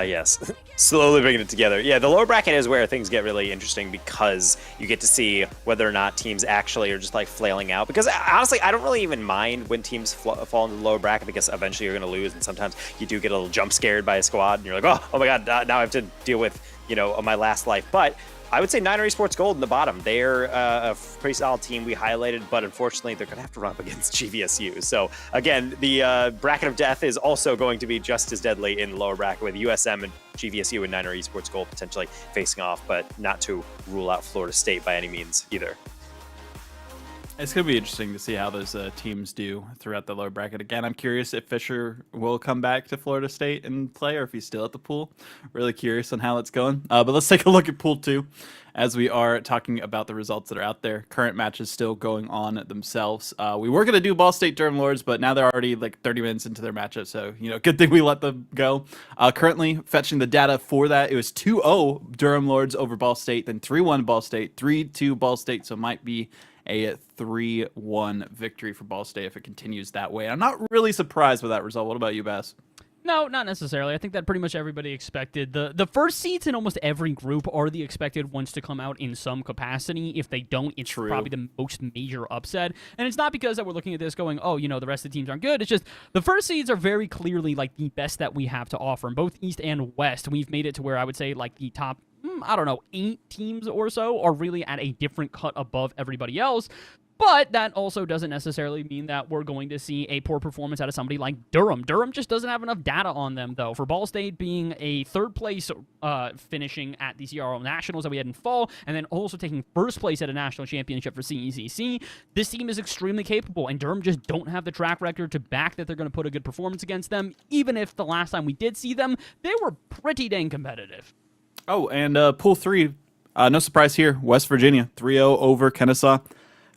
Yes. Slowly bringing it together. Yeah, the lower bracket is where things get really interesting because you get to see whether or not teams actually are just like flailing out. Because honestly, I don't really even mind when teams fall into the lower bracket because eventually you're going to lose. And sometimes you do get a little jump scared by a squad and you're like, oh my God, now I have to deal with, my last life. But I would say Niner Esports Gold in the bottom. They're a pretty solid team we highlighted, but unfortunately they're going to have to run up against GVSU. So again, the bracket of death is also going to be just as deadly in the lower bracket with USM and GVSU and Niner Esports Gold potentially facing off, but not to rule out Florida State by any means either. It's going to be interesting to see how those teams do throughout the lower bracket. Again, I'm curious if Fisher will come back to Florida State and play, or if he's still at the pool. Really curious on how it's going. But let's take a look at Pool 2 as we are talking about the results that are out there. Current matches still going on themselves. We were going to do Ball State Durham Lords, but now they're already like 30 minutes into their matchup, so good thing we let them go. Currently fetching the data for that, it was 2-0 Durham Lords over Ball State, then 3-1 Ball State, 3-2 Ball State, so it might be a 3-1 victory for Ball State if it continues that way. I'm not really surprised with that result. What about you, Bass? No, not necessarily. I think that pretty much everybody expected. The first seeds in almost every group are the expected ones to come out in some capacity. If they don't, it's probably the most major upset. And it's not because that we're looking at this going, oh, the rest of the teams aren't good. It's just the first seeds are very clearly like the best that we have to offer. In both East and West, we've made it to where I would say like the top 8 teams or so are really at a different cut above everybody else. But that also doesn't necessarily mean that we're going to see a poor performance out of somebody like Durham. Durham just doesn't have enough data on them, though. For Ball State being a third place finishing at the CRO Nationals that we had in fall, and then also taking first place at a national championship for CECC, this team is extremely capable, and Durham just don't have the track record to back that they're going to put a good performance against them, even if the last time we did see them, they were pretty dang competitive. Oh, and Pool 3, no surprise here, West Virginia, 3-0 over Kennesaw.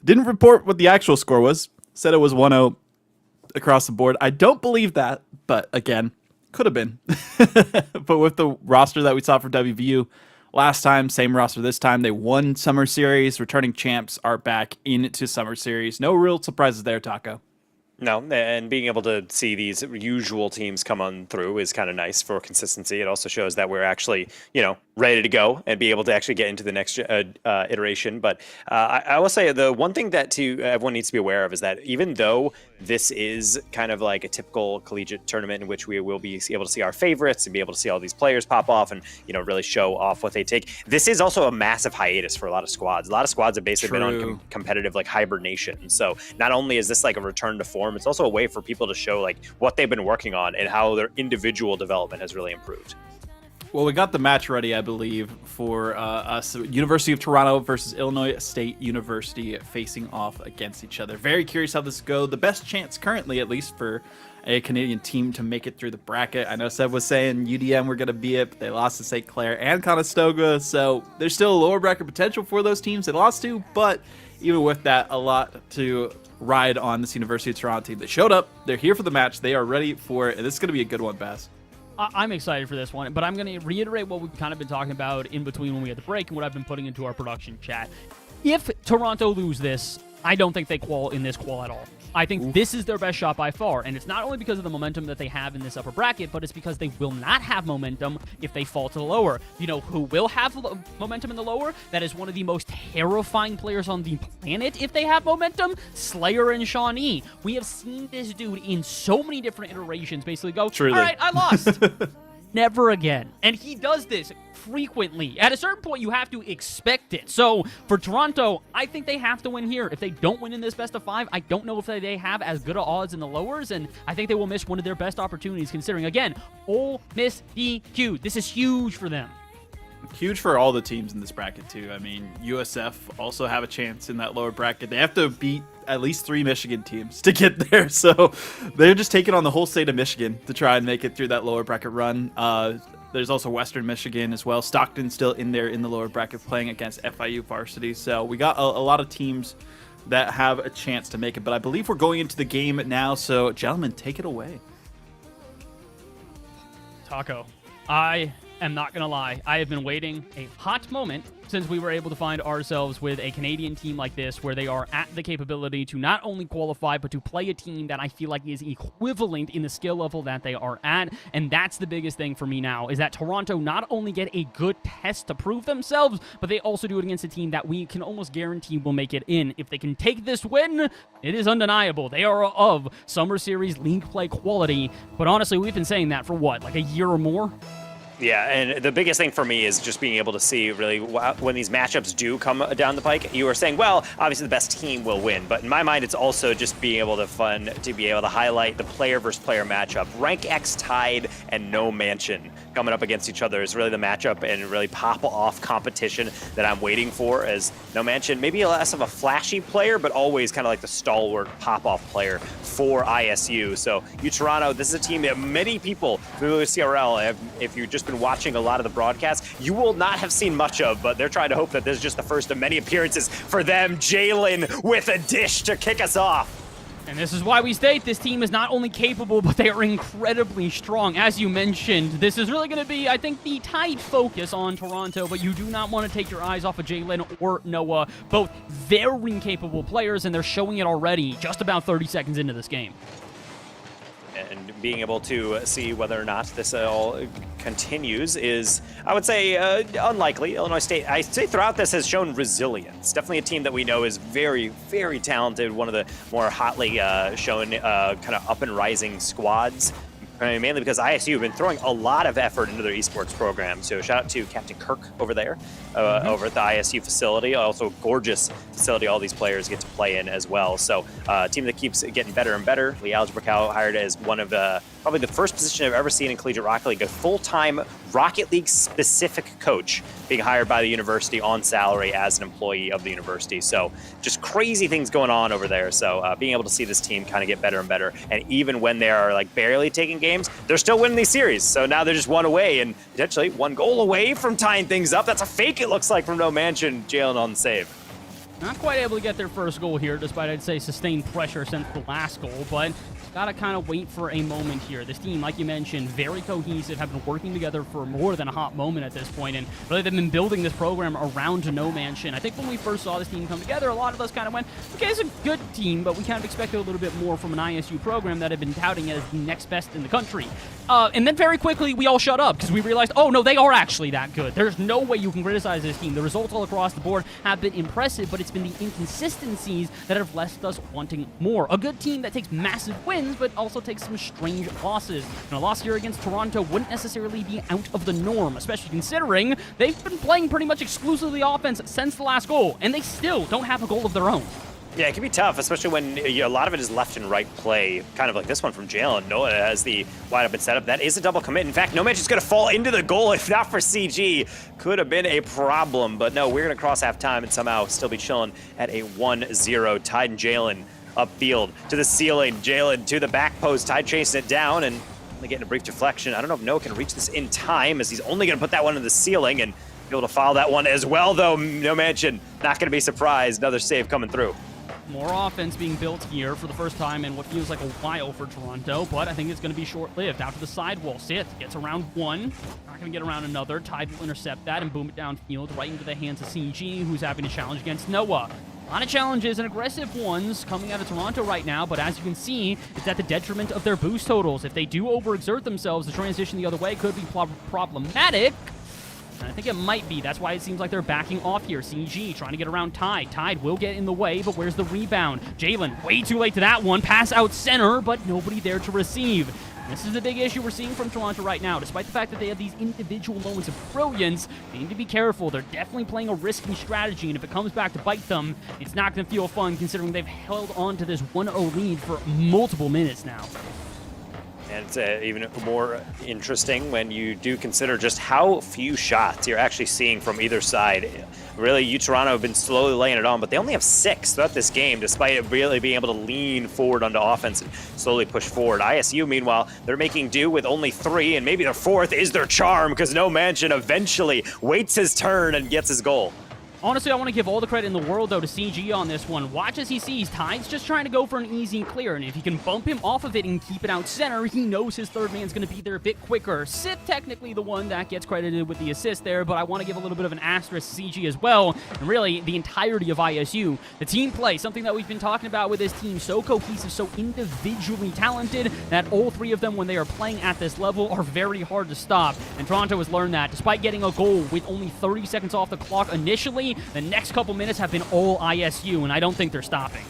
Didn't report what the actual score was. Said it was 1-0 across the board. I don't believe that, but again, could have been. But with the roster that we saw for WVU last time, same roster this time. They won Summer Series. Returning champs are back into Summer Series. No real surprises there, Taco. No, and being able to see these usual teams come on through is kind of nice for consistency. It also shows that we're actually, ready to go and be able to actually get into the next iteration. But I will say the one thing that everyone needs to be aware of is that even though this is kind of like a typical collegiate tournament in which we will be able to see our favorites and be able to see all these players pop off and, really show off what they take, this is also a massive hiatus for a lot of squads. A lot of squads have basically been on competitive like hibernation. So not only is this like a return to form, it's also a way for people to show like what they've been working on and how their individual development has really improved. Well, we got the match ready, I believe, for us. University of Toronto versus Illinois State University facing off against each other. Very curious how this goes. The best chance currently, at least for a Canadian team to make it through the bracket. I know Seb was saying UDM were going to be it, but they lost to St. Clair and Conestoga, so there's still a lower bracket potential for those teams they lost to, but even with that, a lot to ride on this University of Toronto team. They showed up, they're here for the match, they are ready for it, and this is going to be a good one, Bass. I'm excited for this one, but I'm going to reiterate what we've kind of been talking about in between when we had the break and what I've been putting into our production chat. If Toronto lose this, I don't think they qual in this qual at all. I think this is their best shot by far, and it's not only because of the momentum that they have in this upper bracket, but it's because they will not have momentum if they fall to the lower. You know who will have momentum in the lower? That is one of the most terrifying players on the planet if they have momentum, Slayer and Shawnee. We have seen this dude in so many different iterations basically go, Truly. all right, I lost. never again. And he does this frequently. At a certain point, you have to expect it. So for Toronto, I think they have to win here. If they don't win in this best of 5, I don't know if they have as good of odds in the lowers, and I think they will miss one of their best opportunities considering, again, Ole Miss DQ. This is huge for them. Huge for all the teams in this bracket, too. I mean, USF also have a chance in that lower bracket. They have to beat at least 3 Michigan teams to get there, so they're just taking on the whole state of Michigan to try and make it through that lower bracket run. There's also Western Michigan as well. Stockton still in there in the lower bracket playing against FIU varsity, so we got a lot of teams that have a chance to make it, but I believe we're going into the game now, so gentlemen, take it away. Taco, I am not going to lie. I have been waiting a hot moment since we were able to find ourselves with a Canadian team like this where they are at the capability to not only qualify, but to play a team that I feel like is equivalent in the skill level that they are at. And that's the biggest thing for me now, is that Toronto not only get a good test to prove themselves, but they also do it against a team that we can almost guarantee will make it in. If they can take this win, it is undeniable. They are of Summer Series league play quality. But honestly, we've been saying that for what, like a year or more? Yeah, and the biggest thing for me is just being able to see really when these matchups do come down the pike. You were saying, well, obviously the best team will win, but in my mind, it's also just being able to be able to highlight the player versus player matchup. Rank X Tide and No Mansion coming up against each other is really the matchup and really pop off competition that I'm waiting for. As No Mansion, maybe less of a flashy player, but always kind of like the stalwart pop off player for ISU. So you Toronto, this is a team that many people through the CRL, if you've just been watching a lot of the broadcasts, you will not have seen much of, but they're trying to hope that this is just the first of many appearances for them. Jalen with a dish to kick us off. And this is why we state this team is not only capable, but they are incredibly strong. As you mentioned, this is really going to be, I think, the tight focus on Toronto, but you do not want to take your eyes off of Jalen or Noah. Both very capable players, and they're showing it already just about 30 seconds into this game. And being able to see whether or not this all continues is, I would say, unlikely. Illinois State, I say throughout this, has shown resilience. Definitely a team that we know is very, very talented. One of the more hotly shown kind of up and rising squads. I mean, mainly because ISU have been throwing a lot of effort into their esports program. So shout out to Captain Kirk over there, over at the ISU facility. Also, gorgeous facility all these players get to play in as well. So a team that keeps getting better and better. Lee Algebra hired as one of probably the first position I've ever seen in Collegiate Rocket League, a full-time Rocket League specific coach being hired by the university on salary as an employee of the university. So just crazy things going on over there. So being able to see this team kind of get better and better. And even when they are like barely taking games, they're still winning these series. So now they're just one away and potentially 1 goal away from tying things up. That's a fake, it looks like, from No Mansion. Jalen on the save. Not quite able to get their first goal here, despite, I'd say, sustained pressure since the last goal, but gotta kind of wait for a moment here. This team, like you mentioned, very cohesive, have been working together for more than a hot moment at this point, and really they've been building this program around No Mansion. I think when we first saw this team come together, a lot of us kind of went, okay, it's a good team, but we kind of expected a little bit more from an ISU program that had been touting as the next best in the country. And then very quickly, we all shut up because we realized, oh, no, they are actually that good. There's no way you can criticize this team. The results all across the board have been impressive, but it's been the inconsistencies that have left us wanting more. A good team that takes massive wins, but also takes some strange losses. And a loss here against Toronto wouldn't necessarily be out of the norm, especially considering they've been playing pretty much exclusively offense since the last goal, and they still don't have a goal of their own. Yeah, it can be tough, especially when a lot of it is left and right play, kind of like this one from Jalen. Noah has the wide open setup. That is a double commit. In fact, No Mansion's going to fall into the goal. If not for CG, could have been a problem. But no, we're going to cross halftime and somehow still be chilling at a 1-0. Tide and Jalen upfield to the ceiling. Jalen to the back post. Tide chasing it down and only getting a brief deflection. I don't know if Noah can reach this in time, as he's only going to put that one in the ceiling and be able to foul that one as well, though. No Mansion not going to be surprised. Another save coming through. More offense being built here for the first time in what feels like a while for Toronto, but I think it's going to be short-lived. Out to the sidewall. Sith gets around one. Not going to get around another. Tide will intercept that and boom it downfield right into the hands of CG, who's having a challenge against Noah. A lot of challenges and aggressive ones coming out of Toronto right now, but as you can see, it's at the detriment of their boost totals. If they do overexert themselves, the transition the other way could be problematic. And I think it might be. That's why it seems like they're backing off here. CG trying to get around Tide. Tide will get in the way, but where's the rebound? Jalen way too late to that one. Pass out center, but nobody there to receive. This is the big issue we're seeing from Toronto right now. Despite the fact that they have these individual moments of brilliance, they need to be careful. They're definitely playing a risky strategy, and if it comes back to bite them, it's not going to feel fun considering they've held on to this 1-0 lead for multiple minutes now. And it's even more interesting when you do consider just how few shots you're actually seeing from either side. Really, Toronto have been slowly laying it on, but they only have 6 throughout this game, despite it really being able to lean forward onto offense and slowly push forward. ISU, meanwhile, they're making do with only 3, and maybe their 4th is their charm, because No Mansion eventually waits his turn and gets his goal. Honestly, I want to give all the credit in the world, though, to CG on this one. Watch as he sees Tide's just trying to go for an easy clear, and if he can bump him off of it and keep it out center, he knows his third man's going to be there a bit quicker. Sith technically the one that gets credited with the assist there, but I want to give a little bit of an asterisk to CG as well, and really the entirety of ISU. The team play, something that we've been talking about with this team, so cohesive, so individually talented, that all 3 of them, when they are playing at this level, are very hard to stop, and Toronto has learned that. Despite getting a goal with only 30 seconds off the clock initially, the next couple minutes have been all ISU, and I don't think they're stopping.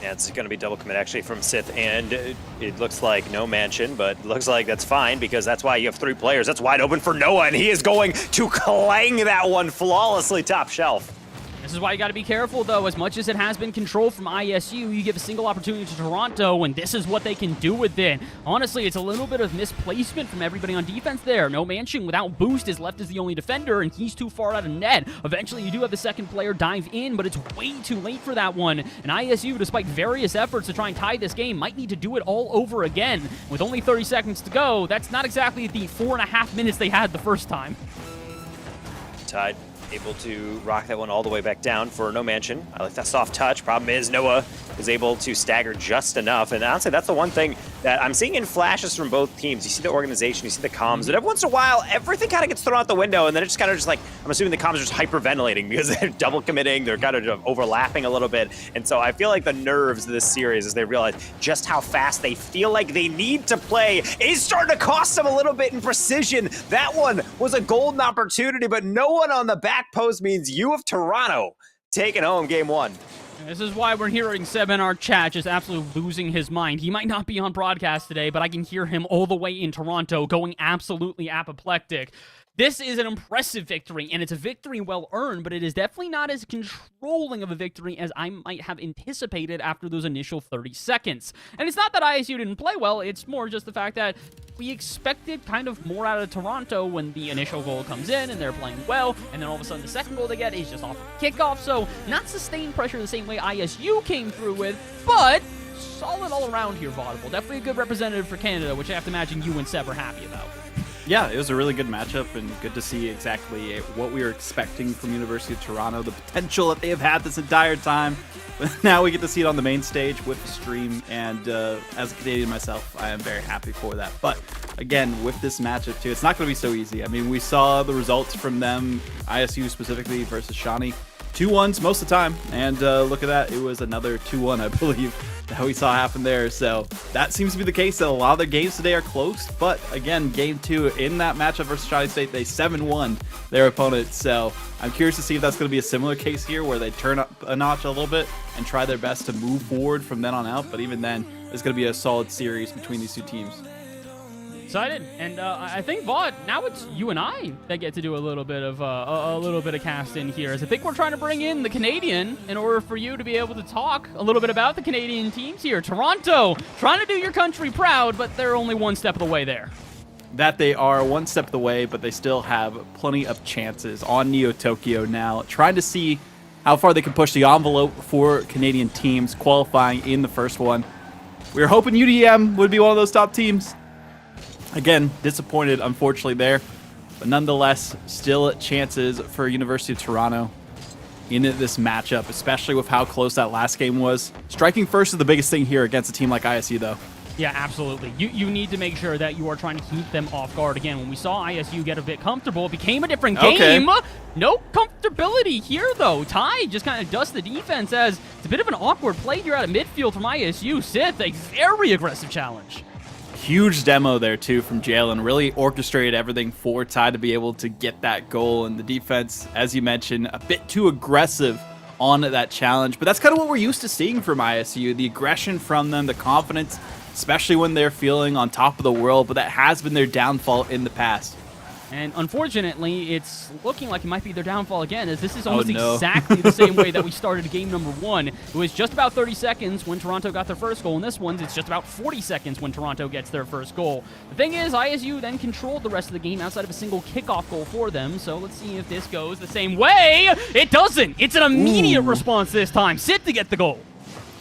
Yeah, it's going to be double commit actually from Sith, and it looks like No Mansion, but looks like that's fine because that's why you have 3 players. That's wide open for Noah, and he is going to clang that one flawlessly top shelf. This is why you got to be careful, though. As much as it has been controlled from ISU, you give a single opportunity to Toronto, and this is what they can do with it. Honestly, it's a little bit of misplacement from everybody on defense there. No Mansion, without boost, is left as the only defender, and he's too far out of net. Eventually, you do have the second player dive in, but it's way too late for that one. And ISU, despite various efforts to try and tie this game, might need to do it all over again. With only 30 seconds to go, that's not exactly the 4.5 minutes they had the first time. Tide able to rock that one all the way back down for No Mansion. I like that soft touch. Problem is Noah is able to stagger just enough. And honestly, that's the one thing that I'm seeing in flashes from both teams. You see the organization, you see the comms, and every once in a while, everything kind of gets thrown out the window, and then it's kind of just like, I'm assuming the comms are just hyperventilating because they're double committing, they're kind of overlapping a little bit. And so I feel like the nerves of this series, as they realize just how fast they feel like they need to play, is starting to cost them a little bit in precision. That one was a golden opportunity, but no one on the back post means you of Toronto taking home game 1. This is why we're hearing Seb in our chat just absolutely losing his mind. He might not be on broadcast today, but I can hear him all the way in Toronto going absolutely apoplectic. This is an impressive victory, and it's a victory well earned, but it is definitely not as controlling of a victory as I might have anticipated after those initial 30 seconds. And it's not that ISU didn't play well, it's more just the fact that we expected kind of more out of Toronto when the initial goal comes in and they're playing well, and then all of a sudden the second goal they get is just off of kickoff, so not sustained pressure the same way ISU came through with, but solid all around here, Vaudeville. Definitely a good representative for Canada, which I have to imagine you and Seb are happy about. Yeah, it was a really good matchup and good to see exactly what we were expecting from University of Toronto, the potential that they have had this entire time. But now we get to see it on the main stage with the stream, and as a Canadian myself, I am very happy for that. But again, with this matchup too, it's not going to be so easy. I mean, we saw the results from them, ISU specifically versus Shawnee. 2-1s most of the time, and look at that, it was another 2-1, I believe, that we saw happen there. So that seems to be the case, that a lot of their games today are close, but again, game 2 in that matchup versus Shawnee State, they 7-1 their opponent. So I'm curious to see if that's going to be a similar case here, where they turn up a notch a little bit and try their best to move forward from then on out. But even then, it's going to be a solid series between these two teams. Excited, and I think Vaught, now it's you and I that get to do a little bit of cast in here. As I think we're trying to bring in the Canadian in order for you to be able to talk a little bit about the Canadian teams here. Toronto, trying to do your country proud, but they're only one step of the way there. That they are one step of the way, but they still have plenty of chances on Neo Tokyo now, trying to see how far they can push the envelope for Canadian teams qualifying in the first one. We were hoping UDM would be one of those top teams. Again, disappointed, unfortunately, there. But nonetheless, still chances for University of Toronto in this matchup, especially with how close that last game was. Striking first is the biggest thing here against a team like ISU, though. Yeah, absolutely. You need to make sure that you are trying to keep them off guard. Again, when we saw ISU get a bit comfortable, it became a different game. Okay. No comfortability here, though. Ty just kind of dusts the defense as it's a bit of an awkward play here out of midfield from ISU. Sith, a very aggressive challenge. Huge demo there, too, from Jalen. Really orchestrated everything for Ty to be able to get that goal. And the defense, as you mentioned, a bit too aggressive on that challenge. But that's kind of what we're used to seeing from ISU. The aggression from them, the confidence, especially when they're feeling on top of the world, but that has been their downfall in the past. And unfortunately, it's looking like it might be their downfall again, as this is almost no. exactly the same way that we started game number 1. It was just about 30 seconds when Toronto got their first goal, and this one, it's just about 40 seconds when Toronto gets their first goal. The thing is, ISU then controlled the rest of the game outside of a single kickoff goal for them, so let's see if this goes the same way. It doesn't! It's an immediate response this time. Sit to get the goal.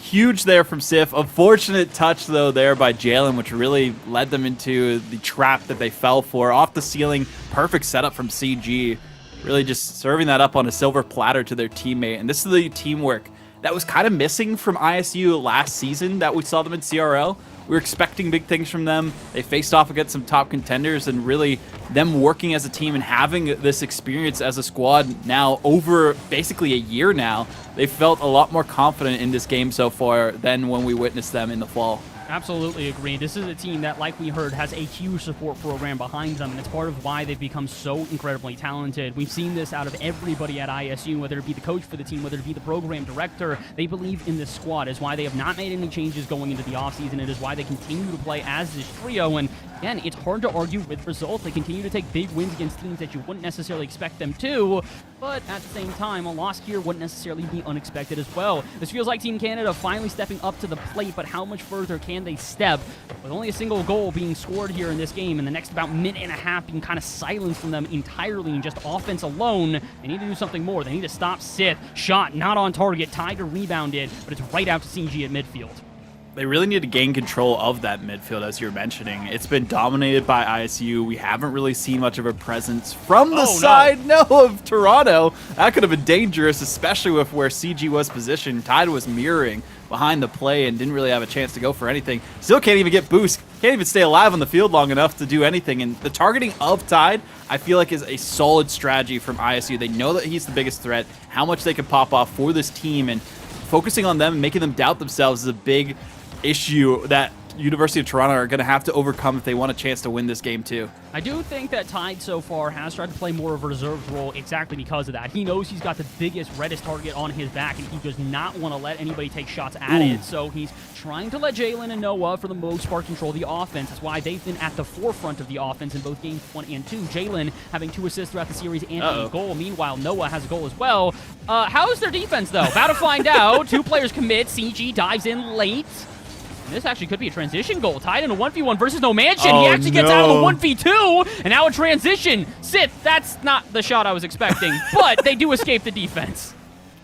Huge there from Sif. Unfortunate touch, though, there by Jalen, which really led them into the trap that they fell for. Off the ceiling, perfect setup from CG. Really just serving that up on a silver platter to their teammate. And this is the teamwork that was kind of missing from ISU last season that we saw them in CRL. We were expecting big things from them. They faced off against some top contenders, and really them working as a team and having this experience as a squad now over basically a year now, they felt a lot more confident in this game so far than when we witnessed them in the fall. Absolutely agreed. This is a team that, like we heard, has a huge support program behind them, and it's part of why they've become so incredibly talented. We've seen this out of everybody at ISU, whether it be the coach for the team, whether it be the program director. They believe in this squad. Is why they have not made any changes going into the offseason. It is why they continue to play as this trio, and again, it's hard to argue with results. They continue to take big wins against teams that you wouldn't necessarily expect them to, but at the same time, a loss here wouldn't necessarily be unexpected as well. This feels like Team Canada finally stepping up to the plate, but how much further can they step? With only a single goal being scored here in this game, and the next about minute and a half being kind of silenced from them entirely and just offense alone, they need to do something more. They need to stop Sith. Shot not on target, Tiger rebounded, but it's right out to CG at midfield. They really need to gain control of that midfield, as you're mentioning. It's been dominated by ISU. We haven't really seen much of a presence from the side of Toronto. That could have been dangerous, especially with where CG was positioned. Tide was mirroring behind the play and didn't really have a chance to go for anything. Still can't even get boost. Can't even stay alive on the field long enough to do anything. And the targeting of Tide, I feel like, is a solid strategy from ISU. They know that he's the biggest threat, how much they can pop off for this team, and focusing on them and making them doubt themselves is a big issue that University of Toronto are going to have to overcome if they want a chance to win this game too. I do think that Tide so far has tried to play more of a reserved role exactly because of that. He knows he's got the biggest, reddest target on his back, and he does not want to let anybody take shots at it. So he's trying to let Jalen and Noah, for the most part, control the offense. That's why they've been at the forefront of the offense in both games 1 and 2. Jalen having 2 assists throughout the series and a goal. Meanwhile, Noah has a goal as well. How is their defense, though? About to find out. 2 players commit. CG dives in late. And this actually could be a transition goal. Tied in a 1v1 versus No Mansion. He actually gets out of the 1v2, and now a transition. Sith, that's not the shot I was expecting, but they do escape the defense.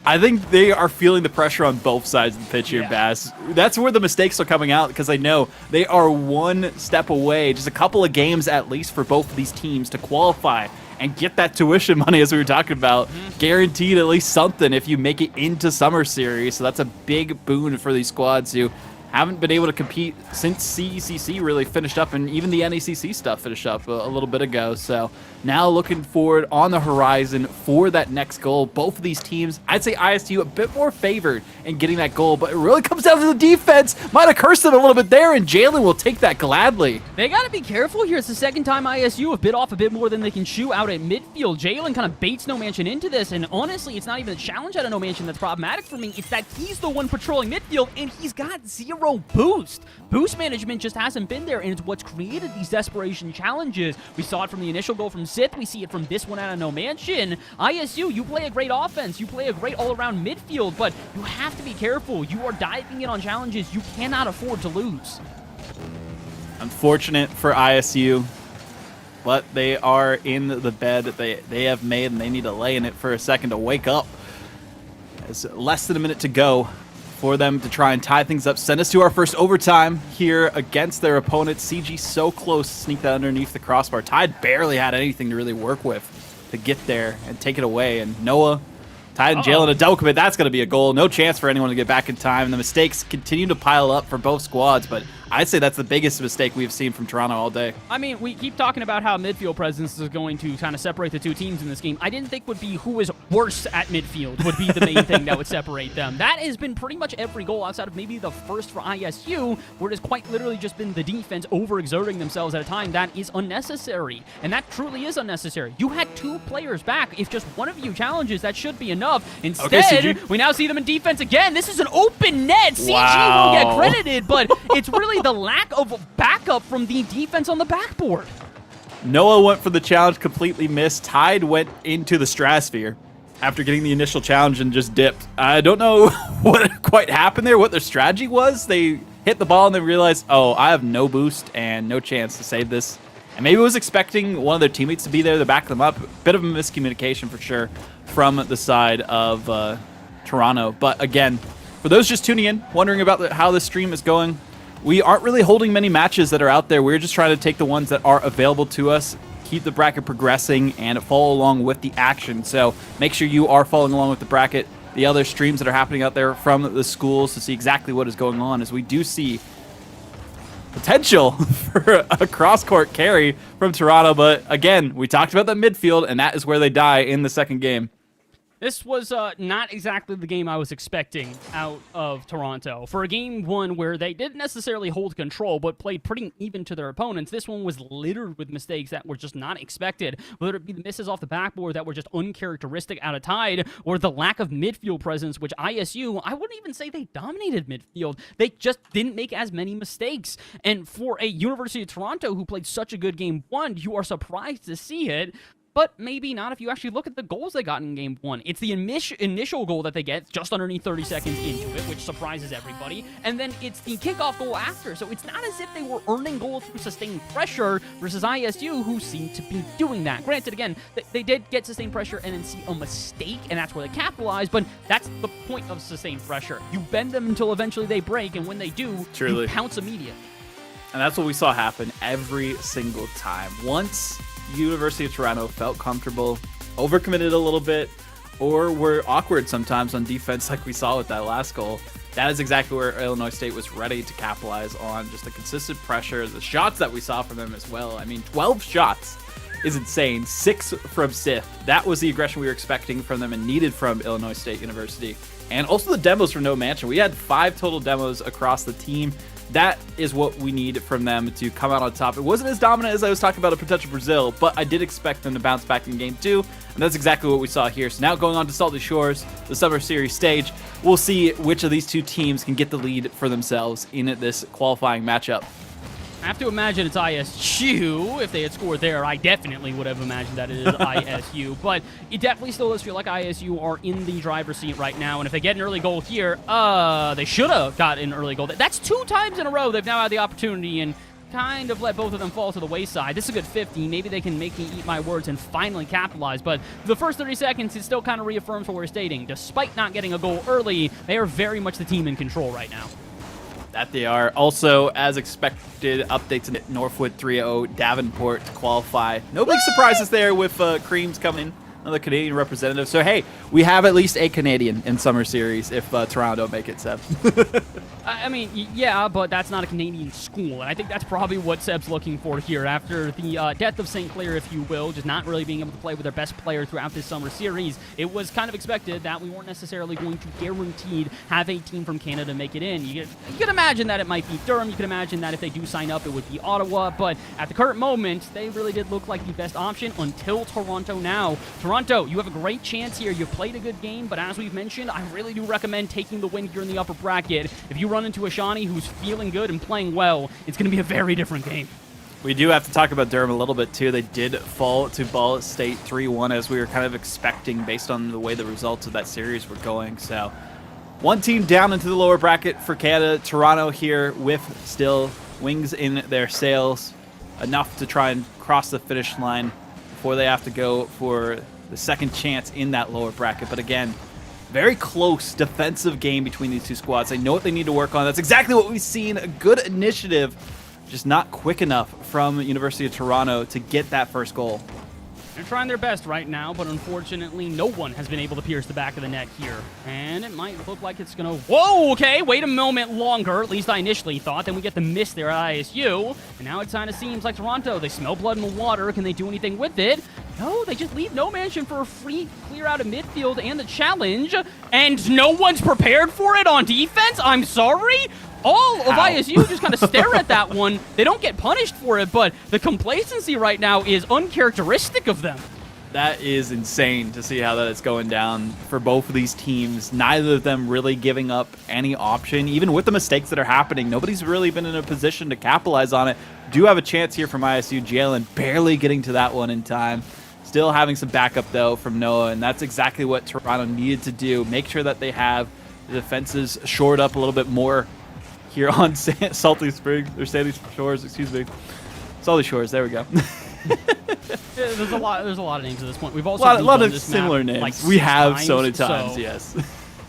I think they are feeling the pressure on both sides of the pitch here, Bass. That's where the mistakes are coming out, because I know they are one step away, just a couple of games at least for both of these teams to qualify and get that tuition money, as we were talking about. Guaranteed at least something if you make it into Summer Series. So that's a big boon for these squads who haven't been able to compete since CECC really finished up, and even the NECC stuff finished up a little bit ago. So now looking forward on the horizon for that next goal. Both of these teams, I'd say ISU a bit more favored in getting that goal, but it really comes down to the defense. Might have cursed it a little bit there, and Jalen will take that gladly. They got to be careful here. It's the second time ISU have bit off a bit more than they can chew out at midfield. Jalen kind of baits No Mansion into this, and honestly, it's not even a challenge out of No Mansion that's problematic for me. It's that he's the one patrolling midfield, and he's got 0 boost. Boost management just hasn't been there, and it's what's created these desperation challenges. We saw it from the initial goal from Sith. We see it from this one out of No Mansion. ISU, you play a great offense. You play a great all-around midfield, but you have to be careful. You are diving in on challenges you cannot afford to lose. Unfortunate for ISU, but they are in the bed that they have made, and they need to lay in it for a second to wake up. There's less than a minute to go for them to try and tie things up, send us to our first overtime here against their opponent. CG so close to sneak that underneath the crossbar. Tide barely had anything to really work with to get there and take it away. And Noah, Tide and Jalen, a double commit. That's going to be a goal. No chance for anyone to get back in time. The mistakes continue to pile up for both squads, but I'd say that's the biggest mistake we've seen from Toronto all day. I mean, we keep talking about how midfield presence is going to kind of separate the 2 teams in this game. I didn't think would be who is worse at midfield would be the main thing that would separate them. That has been pretty much every goal outside of maybe the first for ISU, where it has quite literally just been the defense overexerting themselves at a time that is unnecessary. And that truly is unnecessary. You had 2 players back. If just one of you challenges, that should be enough. enough. Instead, CG. we now see them in defense again. This is an open net. CG Wow. will get credited, but it's really the lack of backup from the defense on the backboard. Noah went for the challenge, completely missed. Tide went into the stratosphere after getting the initial challenge and just dipped. I don't know what quite happened there, what their strategy was. They hit the ball and then realized, oh, I have no boost and no chance to save this. And maybe was expecting one of their teammates to be there to back them up. Bit of a miscommunication for sure from the side of Toronto. But again, for those just tuning in, wondering about how this stream is going, we aren't really holding many matches that are out there. We're just trying to take the ones that are available to us, keep the bracket progressing, and follow along with the action. So make sure you are following along with the bracket, the other streams that are happening out there from the schools to see exactly what is going on, as we do see potential for a cross-court carry from Toronto. But again, we talked about the midfield, and that is where they die in the second game. This was not exactly the game I was expecting out of Toronto. For a game one where they didn't necessarily hold control, but played pretty even to their opponents, this one was littered with mistakes that were just not expected. Whether it be the misses off the backboard that were just uncharacteristic out of Tide, or the lack of midfield presence, which ISU, I wouldn't even say they dominated midfield. They just didn't make as many mistakes. And for a University of Toronto who played such a good game one, you are surprised to see it. But maybe not if you actually look at the goals they got in game one. It's the initial goal that they get just underneath 30 seconds into it, which surprises everybody. And then it's the kickoff goal after. So it's not as if they were earning goals through sustained pressure versus ISU, who seemed to be doing that. Granted, again, they did get sustained pressure and then see a mistake, and that's where they capitalized. But that's the point of sustained pressure. You bend them until eventually they break, and when they do, you pounce immediately. And that's what we saw happen every single time. Once University of Toronto felt comfortable, overcommitted a little bit, or were awkward sometimes on defense like we saw with that last goal, that is exactly where Illinois State was ready to capitalize on. Just the consistent pressure, the shots that we saw from them as well. I mean, 12 shots is insane. 6 from Sith. That was the aggression we were expecting from them and needed from Illinois State University. And also the demos from No Mansion. We had 5 total demos across the team. That is what we need from them to come out on top. It wasn't as dominant as I was talking about a potential Brazil, but I did expect them to bounce back in game 2, and that's exactly what we saw here. So now going on to Salty Shores, the Summer Series stage, we'll see which of these two teams can get the lead for themselves in this qualifying matchup. I have to imagine it's ISU. If they had scored there, I definitely would have imagined that it is ISU. But it definitely still does feel like ISU are in the driver's seat right now. And if they get an early goal here, they should have got an early goal. That's 2 times in a row they've now had the opportunity and kind of let both of them fall to the wayside. This is a good 50. Maybe they can make me eat my words and finally capitalize. But the first 30 seconds, it still kind of reaffirms what we're stating. Despite not getting a goal early, they are very much the team in control right now. That they are. Also, as expected, updates in Northwood 3-0 Davenport to qualify. No big surprises there with Creams coming in, another Canadian representative. So, hey, we have at least a Canadian in Summer Series if Toronto make it, Seb. I mean, yeah, but that's not a Canadian school, and I think that's probably what Seb's looking for here after the death of St. Clair, if you will, just not really being able to play with their best player throughout this Summer Series. It was kind of expected that we weren't necessarily going to guaranteed have a team from Canada make it in. You could imagine that it might be Durham. You could imagine that if they do sign up, it would be Ottawa, but at the current moment, they really did look like the best option until Toronto now. Toronto, you have a great chance here. You've played a good game, but as we've mentioned, I really do recommend taking the win here in the upper bracket. If you run into a Shawnee who's feeling good and playing well, it's going to be a very different game. We do have to talk about Durham a little bit, too. They did fall to Ball State 3-1, as we were kind of expecting based on the way the results of that series were going. So, one team down into the lower bracket for Canada. Toronto here with still wings in their sails, enough to try and cross the finish line before they have to go for the second chance in that lower bracket. But again, very close defensive game between these two squads. They know what they need to work on. That's exactly what we've seen. A good initiative, just not quick enough from University of Toronto to get that first goal. They're trying their best right now, but unfortunately, no one has been able to pierce the back of the net here. And it might look like it's going to... Whoa, okay, wait a moment longer. At least I initially thought. Then we get the miss there at ISU. And now it kind of seems like Toronto, they smell blood in the water. Can they do anything with it? No, they just leave No Mansion for a free clear out of midfield and the challenge. And no one's prepared for it on defense? I'm sorry? All of ISU just kind of stare at that one. They don't get punished for it, but the complacency right now is uncharacteristic of them. That is insane to see how that is going down for both of these teams. Neither of them really giving up any option. Even with the mistakes that are happening, nobody's really been in a position to capitalize on it. Do have a chance here from ISU. Jalen barely getting to that one in time. Still having some backup, though, from Noah, and that's exactly what Toronto needed to do. Make sure that they have the defenses shored up a little bit more here on Salty Springs, or Sandy Shores, excuse me. Salty Shores, there we go. There's a lot of names at this point. We've also a lot of this similar map, names. like, we have times, so many times, so yes.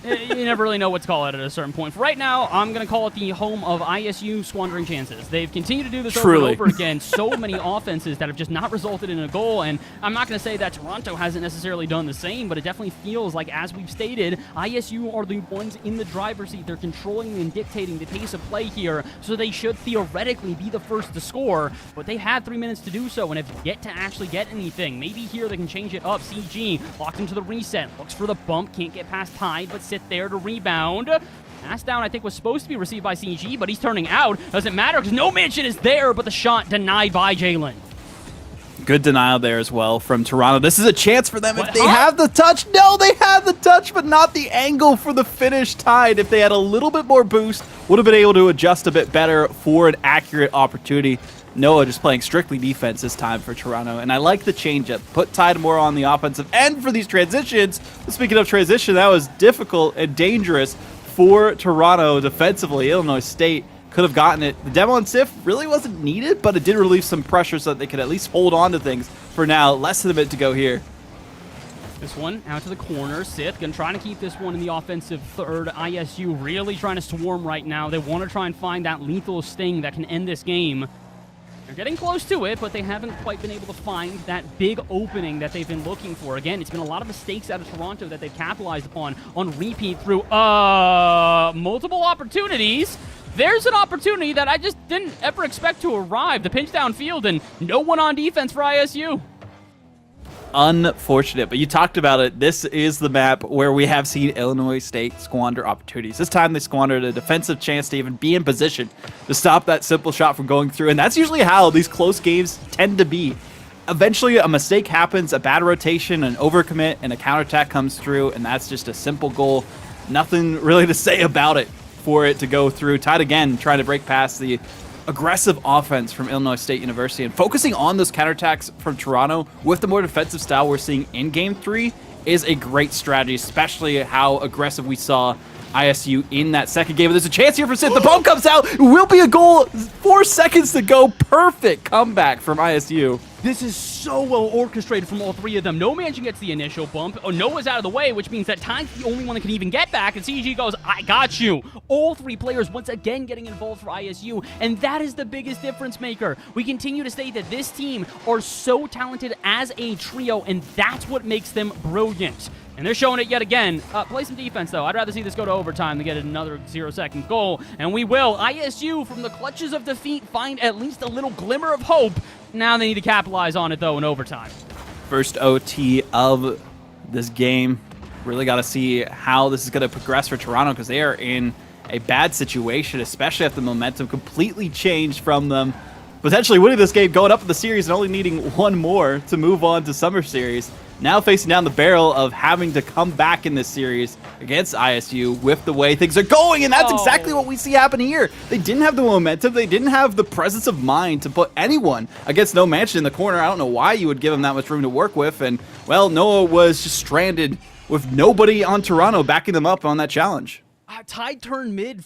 you never really know what to call it at a certain point. For right now, I'm going to call it the home of ISU squandering chances. They've continued to do this Truly. over and over again. So many offenses that have just not resulted in a goal, and I'm not going to say that Toronto hasn't necessarily done the same, but it definitely feels like, as we've stated, ISU are the ones in the driver's seat. They're controlling and dictating the pace of play here, so they should theoretically be the first to score, but they had 3 minutes to do so and have yet to actually get anything. Maybe here they can change it up. CG locked into the reset, looks for the bump, can't get past Tide, but sit there to rebound. Pass down, I think, was supposed to be received by CG, but he's turning out. Doesn't matter because no Mansion is there, but the shot denied by Jalen. Good denial there as well from Toronto. This is a chance for them if they have the touch. No, they have the touch, but not the angle for the finish. Tide, if they had a little bit more boost, would have been able to adjust a bit better for an accurate opportunity. Noah just playing strictly defense this time for Toronto, and I like the changeup. Put Tide more on the offensive end for these transitions. Speaking of transition, that was difficult and dangerous for Toronto defensively. Illinois State could have gotten it. The demo on Sif really wasn't needed, but it did relieve some pressure so that they could at least hold on to things for now. Less than a minute to go here. This one out to the corner. Sith gonna try to keep this one in the offensive third. ISU really trying to swarm right now. They want to try and find that lethal sting that can end this game. They're getting close to it, but they haven't quite been able to find that big opening that they've been looking for. Again, it's been a lot of mistakes out of Toronto that they've capitalized upon on repeat through multiple opportunities. There's an opportunity that I just didn't ever expect to arrive. The pinch downfield and no one on defense for ISU. Unfortunate, but you talked about it. This is the map where we have seen Illinois State squander opportunities. This time they squandered a defensive chance to even be in position to stop that simple shot from going through, and that's usually how these close games tend to be. Eventually, a mistake happens, a bad rotation, an overcommit, and a counterattack comes through, and that's just a simple goal. Nothing really to say about it for it to go through. Tied again, trying to break past the aggressive offense from Illinois State University and focusing on those counterattacks from Toronto with the more defensive style we're seeing in Game 3 is a great strategy, especially how aggressive we saw ISU in that second game. But there's a chance here for Sith. The ball comes out. It will be a goal. 4 seconds to go. Perfect comeback from ISU. This is so well orchestrated from all three of them. No Mansion gets the initial bump. Noah's out of the way, which means that Tide's the only one that can even get back, and CG goes, I got you. All three players once again getting involved for ISU, and that is the biggest difference maker. We continue to say that this team are so talented as a trio, and that's what makes them brilliant. And they're showing it yet again. Play some defense, though. I'd rather see this go to overtime than get another 0-second goal. And we will. ISU, from the clutches of defeat, find at least a little glimmer of hope. Now they need to capitalize on it, though, in overtime. First OT of this game. Really got to see how this is going to progress for Toronto because they are in a bad situation, especially after the momentum completely changed from them. Potentially winning this game, going up in the series, and only needing one more to move on to Summer Series. Now facing down the barrel of having to come back in this series against ISU with the way things are going, and that's exactly what we see happen here. They didn't have the momentum. They didn't have the presence of mind to put anyone against No Mansion in the corner. I don't know why you would give him that much room to work with, and, well, Noah was just stranded with nobody on Toronto backing them up on that challenge. Tide turned mid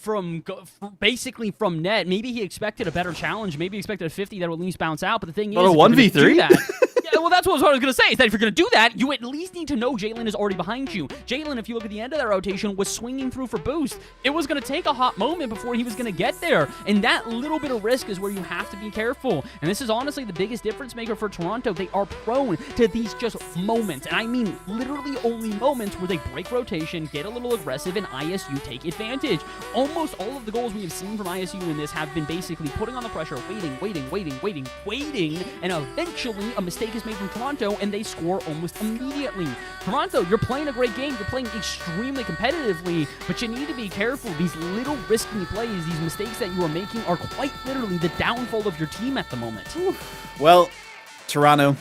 basically from net. Maybe he expected a better challenge. Maybe he expected a 50 that would at least bounce out. But the thing is, a 1v3? Yeah, well, that's what I was going to say, is that if you're going to do that, you at least need to know Jalen is already behind you. Jalen, if you look at the end of that rotation, was swinging through for boost. It was going to take a hot moment before he was going to get there. And that little bit of risk is where you have to be careful. And this is honestly the biggest difference maker for Toronto. They are prone to these just moments. And I mean literally only moments where they break rotation, get a little aggressive, and ISU take advantage. Almost all of the goals we have seen from ISU in this have been basically putting on the pressure, waiting, and eventually a mistake is made from Toronto, and they score almost immediately. Toronto, you're playing a great game. You're playing extremely competitively, but you need to be careful. These little risky plays, these mistakes that you are making are quite literally the downfall of your team at the moment. Well, Toronto,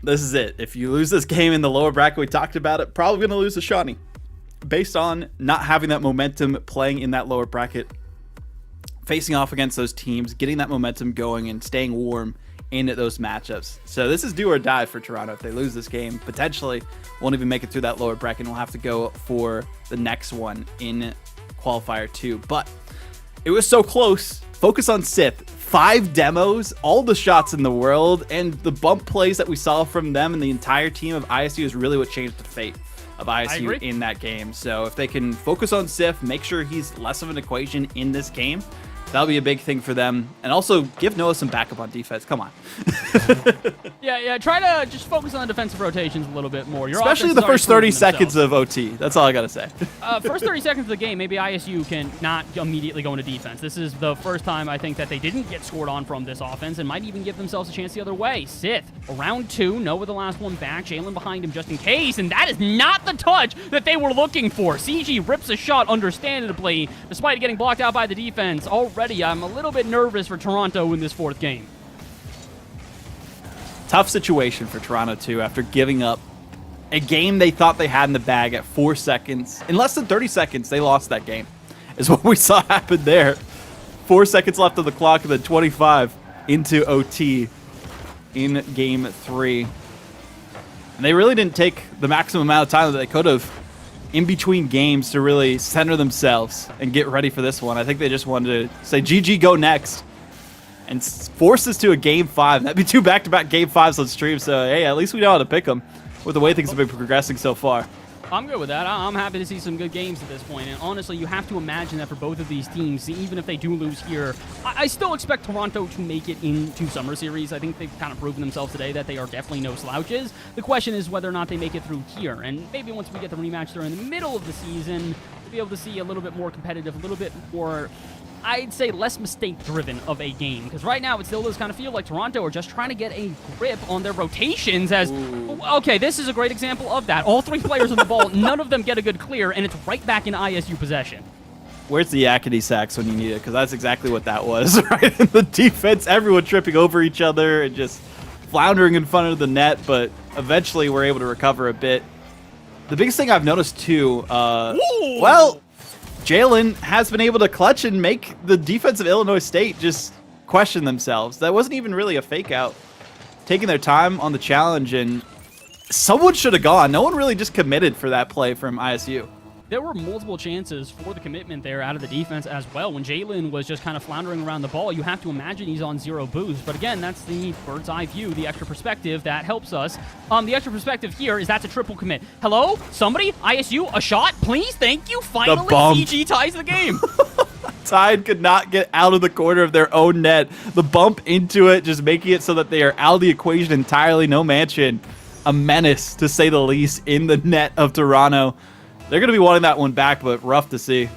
this is it. If you lose this game in the lower bracket, we talked about it, probably going to lose to Shawnee. Based on not having that momentum playing in that lower bracket, facing off against those teams, getting that momentum going and staying warm in those matchups. So this is do or die for Toronto. If they lose this game, potentially won't even make it through that lower bracket and will have to go for the next one in Qualifier 2. But it was so close. Focus on Sith. 5 demos, all the shots in the world, and the bump plays that we saw from them and the entire team of ISU is really what changed the fate of ISU in that game. So if they can focus on Sith, make sure he's less of an equation in this game, that'll be a big thing for them. And also give Noah some backup on defense. Come on. Yeah. Try to just focus on the defensive rotations a little bit more. Especially the first 30 seconds of OT. That's all I got to say. First 30 seconds of the game, maybe ISU can not immediately go into defense. This is the first time I think that they didn't get scored on from this offense and might even give themselves a chance the other way. Sith, around 2, Noah the last one back, Jalen behind him just in case, and that is not the touch that they were looking for. CG rips a shot understandably, despite getting blocked out by the defense. Already, I'm a little bit nervous for Toronto in this 4th game. Tough situation for Toronto, too, after giving up a game they thought they had in the bag at 4 seconds. In less than 30 seconds, they lost that game, is what we saw happen there. 4 seconds left of the clock, and then 25 into OT in Game 3. And they really didn't take the maximum amount of time that they could have in between games to really center themselves and get ready for this one. I think they just wanted to say, GG, go next, and force us to a Game 5. That'd be 2 back-to-back Game 5s on stream, so hey, at least we know how to pick them with the way things have been progressing so far. I'm good with that. I'm happy to see some good games at this point. And honestly, you have to imagine that for both of these teams, even if they do lose here, I still expect Toronto to make it into Summer Series. I think they've kind of proven themselves today that they are definitely no slouches. The question is whether or not they make it through here. And maybe once we get the rematch during the middle of the season, we'll be able to see a little bit more competitive, a little bit more, I'd say, less mistake-driven of a game. Because right now, it still does kind of feel like Toronto are just trying to get a grip on their rotations as, okay, this is a great example of that. All 3 players on the ball, none of them get a good clear, and it's right back in ISU possession. Where's the yakety sax when you need it? Because that's exactly what that was, right? In the defense, everyone tripping over each other and just floundering in front of the net, but eventually we're able to recover a bit. The biggest thing I've noticed, too, well, Jalen has been able to clutch and make the defense of Illinois State just question themselves. That wasn't even really a fake out. Taking their time on the challenge, and someone should have gone. No one really just committed for that play from ISU. There were multiple chances for the commitment there out of the defense as well. When Jalen was just kind of floundering around the ball, you have to imagine he's on 0 boost. But again, that's the bird's eye view, the extra perspective that helps us. The extra perspective here is that's a triple commit. Hello? Somebody? ISU? A shot? Please? Thank you. Finally, CG ties the game. Tide could not get out of the corner of their own net. The bump into it, just making it so that they are out of the equation entirely. No Mansion. A menace, to say the least, in the net of Toronto. They're going to be wanting that one back, but rough to see.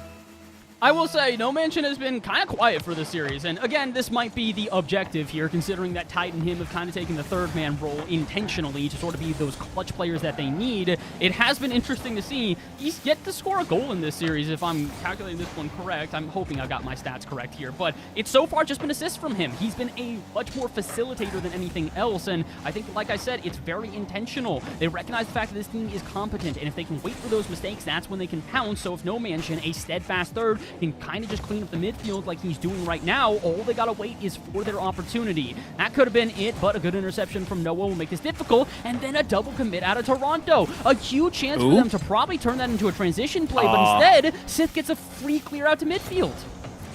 I will say, No Mansion has been kind of quiet for this series, and again, this might be the objective here, considering that Tide and him have kind of taken the third man role intentionally to sort of be those clutch players that they need. It has been interesting to see. He's yet to score a goal in this series, if I'm calculating this one correct. I'm hoping I got my stats correct here, but it's so far just been assists from him. He's been a much more facilitator than anything else, and I think, like I said, it's very intentional. They recognize the fact that this team is competent, and if they can wait for those mistakes, that's when they can pounce. So if No Mansion, a steadfast third, can kind of just clean up the midfield like he's doing right now, all they gotta wait is for their opportunity. That could have been it, but a good interception from Noah will make this difficult, and then a double commit out of Toronto. A huge chance for them to probably turn that into a transition play, but instead, Sith gets a free clear out to midfield.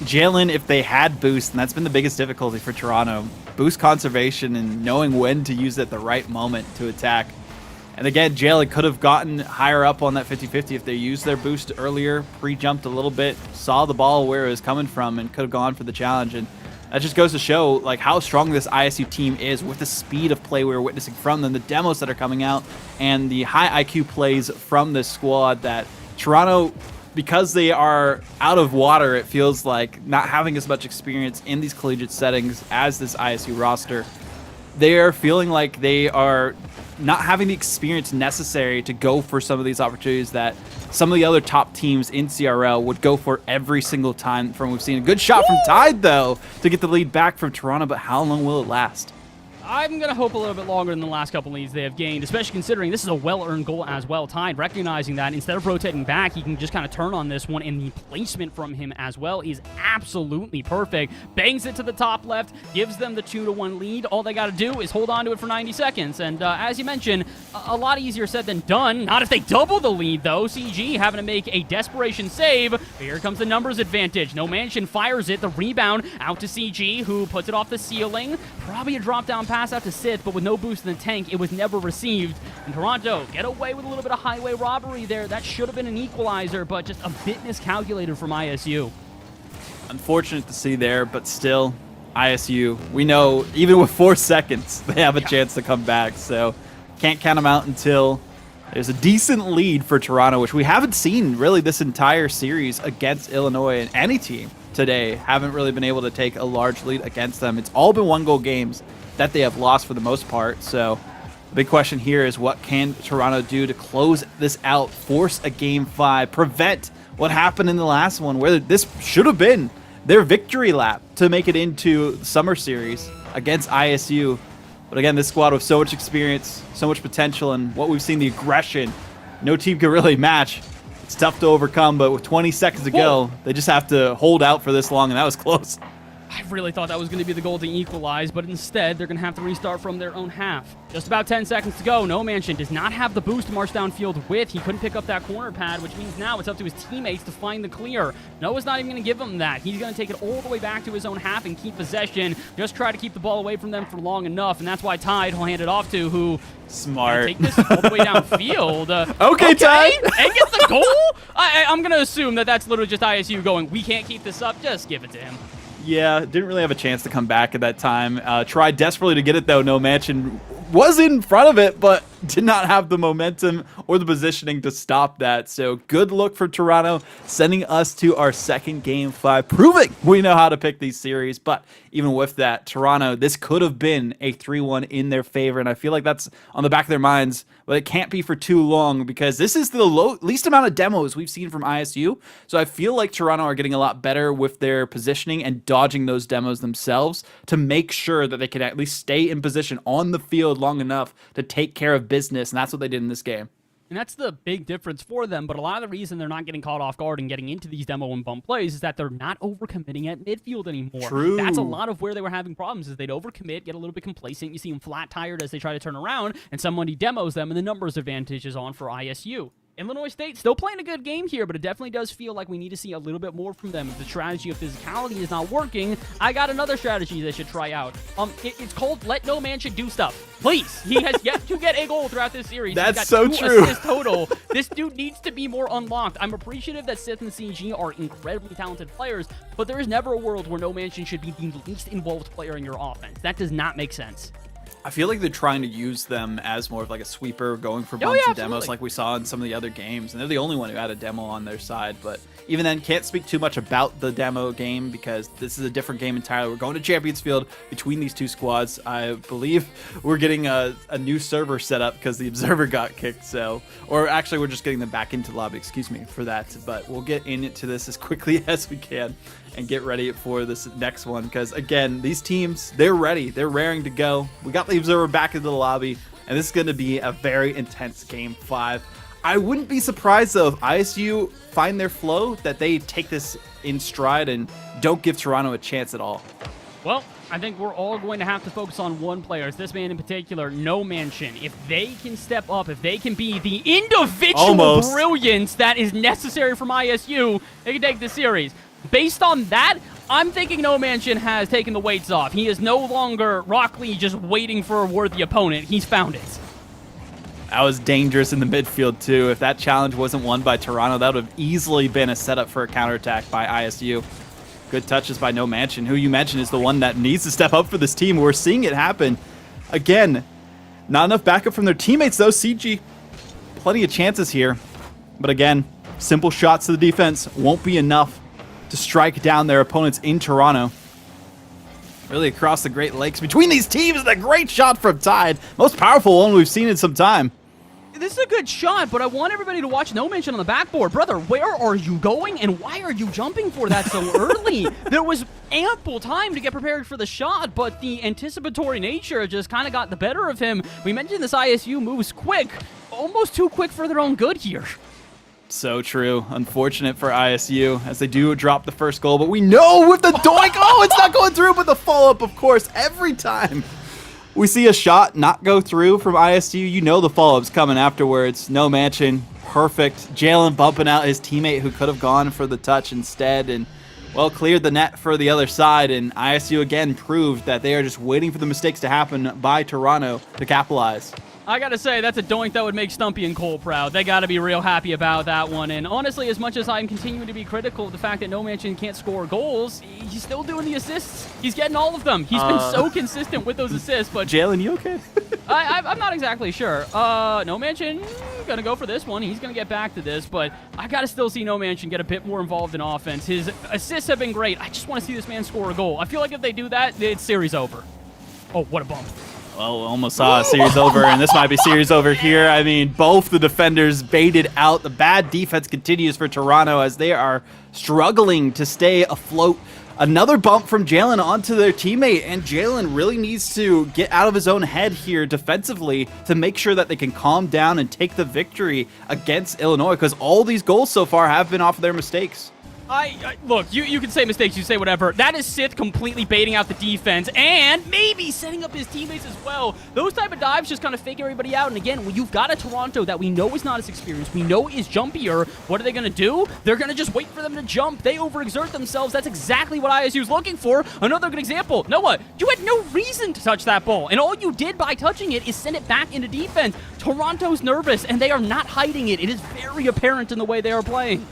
Jalen, if they had boost, and that's been the biggest difficulty for Toronto, boost conservation and knowing when to use it at the right moment to attack. And again, Jalen could have gotten higher up on that 50-50 if they used their boost earlier, pre-jumped a little bit, saw the ball where it was coming from, and could have gone for the challenge. And that just goes to show like how strong this ISU team is with the speed of play we're witnessing from them, the demos that are coming out, and the high IQ plays from this squad that Toronto, because they are out of water, it feels like not having as much experience in these collegiate settings as this ISU roster. They're feeling like they are not having the experience necessary to go for some of these opportunities that some of the other top teams in CRL would go for every single time. From we've seen a good shot from Tide, though, to get the lead back from Toronto, but how long will it last? I'm going to hope a little bit longer than the last couple leads they have gained, especially considering this is a well-earned goal as well. Tide recognizing that instead of rotating back, he can just kind of turn on this one, and the placement from him as well is absolutely perfect. Bangs it to the top left, gives them the 2-1 lead. All they got to do is hold on to it for 90 seconds. And as you mentioned, a lot easier said than done. Not if they double the lead, though. CG having to make a desperation save. Here comes the numbers advantage. No Mansion fires it. The rebound out to CG, who puts it off the ceiling. Probably a drop-down pass out to Sith, but with no boost in the tank, it was never received. And Toronto get away with a little bit of highway robbery there. That should have been an equalizer, but just a bit miscalculated from ISU. Unfortunate to see there, but still, ISU, we know even with 4 seconds, they have a chance to come back. So can't count them out until there's a decent lead for Toronto, which we haven't seen really this entire series against Illinois and any team today. Haven't really been able to take a large lead against them. It's all been 1-goal games that they have lost for the most part. So the big question here is, what can Toronto do to close this out, force a game 5, prevent what happened in the last one, where this should have been their victory lap to make it into the summer series against ISU. But again, this squad with so much experience, so much potential, and what we've seen, the aggression, no team can really match. It's tough to overcome, but with 20 seconds to go, they just have to hold out for this long, and that was close. I really thought that was going to be the goal to equalize, but instead, they're going to have to restart from their own half. Just about 10 seconds to go. No Mansion does not have the boost to march downfield with. He couldn't pick up that corner pad, which means now it's up to his teammates to find the clear. Noah's not even going to give him that. He's going to take it all the way back to his own half and keep possession. Just try to keep the ball away from them for long enough, and that's why Tide will hand it off to who... Smart. Take this all the way downfield. Okay, Tide. And gets the goal? I'm going to assume that that's literally just ISU going, we can't keep this up, just give it to him. Yeah, didn't really have a chance to come back at that time. Tried desperately to get it, though. No Mansion was in front of it, but did not have the momentum or the positioning to stop that. So good look for Toronto, sending us to our second game 5, proving we know how to pick these series. But even with that, Toronto, this could have been a 3-1 in their favor, and I feel like that's on the back of their minds, but it can't be for too long because this is the least amount of demos we've seen from ISU. So I feel like Toronto are getting a lot better with their positioning and dodging those demos themselves to make sure that they can at least stay in position on the field long enough to take care of business, and that's what they did in this game. And that's the big difference for them, but a lot of the reason they're not getting caught off guard and getting into these demo and bump plays is that they're not overcommitting at midfield anymore. True. That's a lot of where they were having problems, is they'd overcommit, get a little bit complacent, you see them flat-tired as they try to turn around, and somebody demos them, and the numbers advantage is on for ISU. Illinois State still playing a good game here, but it definitely does feel like we need to see a little bit more from them. If the strategy of physicality is not working, I got another strategy they should try out. It's called Let No Mansion Do Stuff. Please, he has yet to get a goal throughout this series. That's He's got so 2 true. assists total. This dude needs to be more unlocked. I'm appreciative that Sith and CG are incredibly talented players, but there is never a world where No Mansion should be the least involved player in your offense. That does not make sense. I feel like they're trying to use them as more of like a sweeper, going for bumps and demos like we saw in some of the other games. And they're the only one who had a demo on their side. But even then, can't speak too much about the demo game because this is a different game entirely. We're going to Champions Field between these two squads. I believe we're getting a new server set up because the Observer got kicked. So, or actually, we're just getting them back into the lobby. Excuse me for that. But we'll get into this as quickly as we can and get ready for this next one because, again, these teams, they're ready. They're raring to go. We got the Observer back into the lobby, and this is going to be a very intense game 5. I wouldn't be surprised, though, if ISU find their flow, that they take this in stride and don't give Toronto a chance at all. Well, I think we're all going to have to focus on one player. It's this man in particular, No Mansion. If they can step up, if they can be the individual brilliance that is necessary from ISU, they can take the series. Based on that, I'm thinking No Mansion has taken the weights off. He is no longer Rock Lee just waiting for a worthy opponent. He's found it. That was dangerous in the midfield, too. If that challenge wasn't won by Toronto, that would have easily been a setup for a counterattack by ISU. Good touches by No Mansion, who you mentioned is the one that needs to step up for this team. We're seeing it happen. Again, not enough backup from their teammates, though. CG, plenty of chances here. But again, simple shots to the defense won't be enough to strike down their opponents in Toronto. Really across the Great Lakes between these teams, and a great shot from Tide. Most powerful one we've seen in some time. this is a good shot, but I want everybody to watch No Mention on the backboard. Brother, where are you going, and why are you jumping for that so early? There was ample time to get prepared for the shot, but the anticipatory nature just kind of got the better of him. We mentioned this ISU moves quick, almost too quick for their own good here. So true. Unfortunate for ISU as they do drop the first goal, but we know with the doink, oh, it's not going through, but the follow-up, of course, every time we see a shot not go through from ISU, you know the follow-up's coming afterwards. No Mansion, perfect. Jalen bumping out his teammate who could have gone for the touch instead and, well, cleared the net for the other side, and ISU again proved that they are just waiting for the mistakes to happen by Toronto to capitalize. I gotta say, that's a doink that would make Stumpy and Cole proud. They gotta be real happy about that one. And honestly, as much as I'm continuing to be critical of the fact that No Mansion can't score goals, he's still doing the assists. He's getting all of them. He's been so consistent with those assists. But Jalen, you okay? I'm not exactly sure. No Mansion gonna go for this one. He's gonna get back to this, but I gotta still see No Mansion get a bit more involved in offense. His assists have been great. I just want to see this man score a goal. I feel like if they do that, it's series over. Oh, what a bump. Well, almost saw a series over, and this might be series over here. I mean, both the defenders baited out. The bad defense continues for Toronto as they are struggling to stay afloat. Another bump from Jalen onto their teammate, and Jalen really needs to get out of his own head here defensively to make sure that they can calm down and take the victory against Illinois, because all these goals so far have been off of their mistakes. Look, you can say mistakes, you say whatever. That is Sith completely baiting out the defense and maybe setting up his teammates as well. Those type of dives just kind of fake everybody out. And again, when you've got a Toronto that we know is not as experienced, we know is jumpier, what are they going to do? They're going to just wait for them to jump. They overexert themselves. That's exactly what ISU is looking for. Another good example. Noah, you had no reason to touch that ball. And all you did by touching it is send it back into defense. Toronto's nervous, and they are not hiding it. It is very apparent in the way they are playing.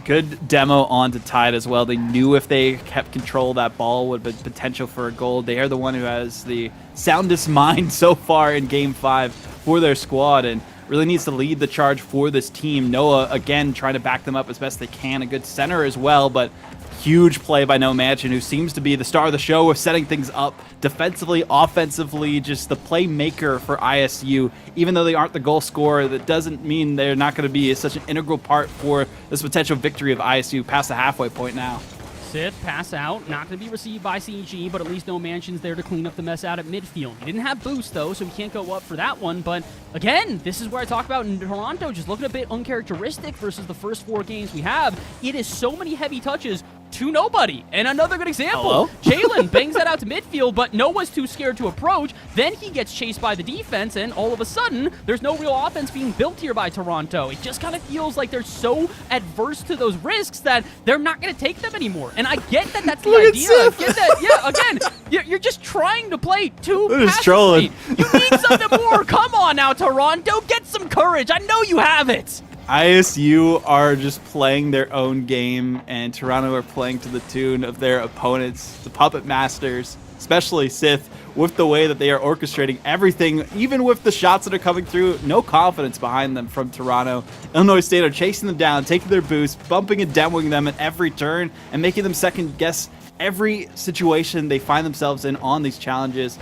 Good demo onto Tide as well. They knew if they kept control of that ball would be potential for a goal. They are the one who has the soundest mind so far in Game 5 for their squad and really needs to lead the charge for this team. Noah, again, trying to back them up as best they can. A good center as well, but huge play by No Mansion, who seems to be the star of the show of setting things up defensively, offensively, just the playmaker for ISU. Even though they aren't the goal scorer, that doesn't mean they're not going to be such an integral part for this potential victory of ISU past the halfway point now. Sith, pass out, not going to be received by CG, but at least No Mansion's there to clean up the mess out at midfield. He didn't have boost, though, so he can't go up for that one, but again, this is where I talk about in Toronto, just looking a bit uncharacteristic versus the first 4 games we have. It is so many heavy touches to nobody. And another good example, Jalen bangs that out to midfield, but Noah's too scared to approach. Then he gets chased by the defense, and all of a sudden, there's no real offense being built here by Toronto. It just kind of feels like they're so adverse to those risks that they're not going to take them anymore. And I get that that's the idea. I get that. Yeah, again, you're just trying to play too passively. You need something more. Come on now, Toronto. Get some courage. I know you have it. ISU are just playing their own game, and Toronto are playing to the tune of their opponents, the Puppet Masters, especially Sith, with the way that they are orchestrating everything, even with the shots that are coming through. No confidence behind them from Toronto. Illinois State are chasing them down, taking their boost, bumping and demoing them at every turn, and making them second guess every situation they find themselves in on these challenges,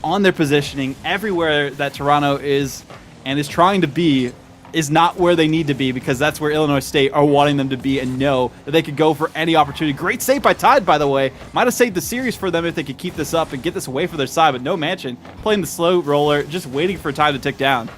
on their positioning. Everywhere that Toronto is and is trying to be is not where they need to be, because that's where Illinois State are wanting them to be and know that they could go for any opportunity. Great save by Tide, by the way. Might have saved the series for them if they could keep this up and get this away from their side, but No Mansion playing the slow roller, just waiting for time to tick down.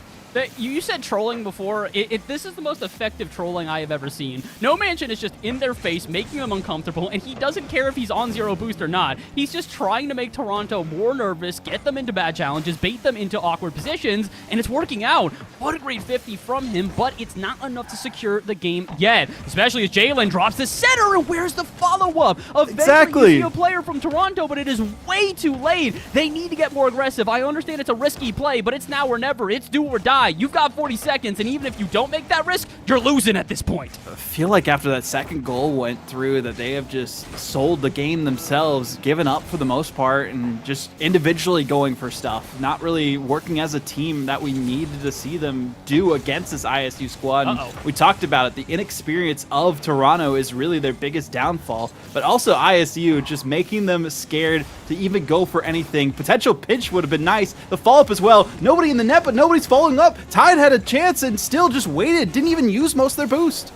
You said trolling before. This is the most effective trolling I have ever seen. No Mansion is just in their face, making them uncomfortable, and he doesn't care if he's on 0 boost or not. He's just trying to make Toronto more nervous, get them into bad challenges, bait them into awkward positions, and it's working out. What a great 50 from him, but it's not enough to secure the game yet, especially as Jalen drops the center, and where's the follow-up? Eventually, you see a player from Toronto, but it is way too late. They need to get more aggressive. I understand it's a risky play, but it's now or never. It's do or die. You've got 40 seconds, and even if you don't make that risk, you're losing at this point. I feel like after that second goal went through that they have just sold the game themselves, given up for the most part, and just individually going for stuff, not really working as a team that we needed to see them do against this ISU squad. We talked about it. The inexperience of Toronto is really their biggest downfall, but also ISU just making them scared to even go for anything. Potential pinch would have been nice. The follow-up as well. Nobody in the net, but nobody's following up. up. Tide had a chance and still just waited. Didn't even use most of their boost.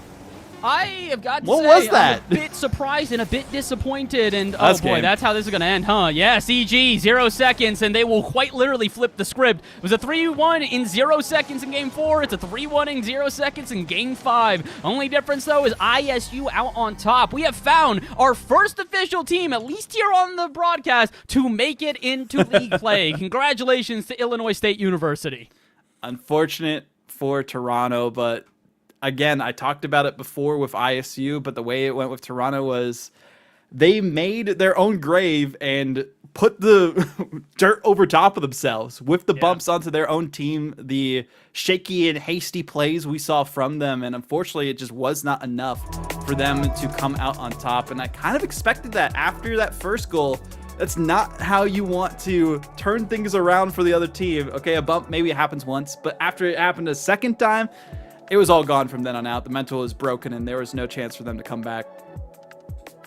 I have got to What say, was that? I'm a bit surprised and a bit disappointed, and That's oh boy, game. that's how this is going to end, huh? Yeah, CG, 0 seconds, and they will quite literally flip the script. It was a 3-1 in 0 seconds in Game 4. It's a 3-1 in 0 seconds in Game 5. Only difference, though, is ISU out on top. We have found our first official team, at least here on the broadcast, to make it into league play. Congratulations to Illinois State University. Unfortunate for Toronto, but again, I talked about it before with ISU, but the way it went with Toronto was they made their own grave and put the dirt over top of themselves with the bumps onto their own team, the shaky and hasty plays we saw from them, and unfortunately it just was not enough for them to come out on top. And I kind of expected that after that first goal. That's not how you want to turn things around for the other team. Okay, a bump maybe it happens once, but after it happened a second time, it was all gone from then on out. The mental was broken, and there was no chance for them to come back.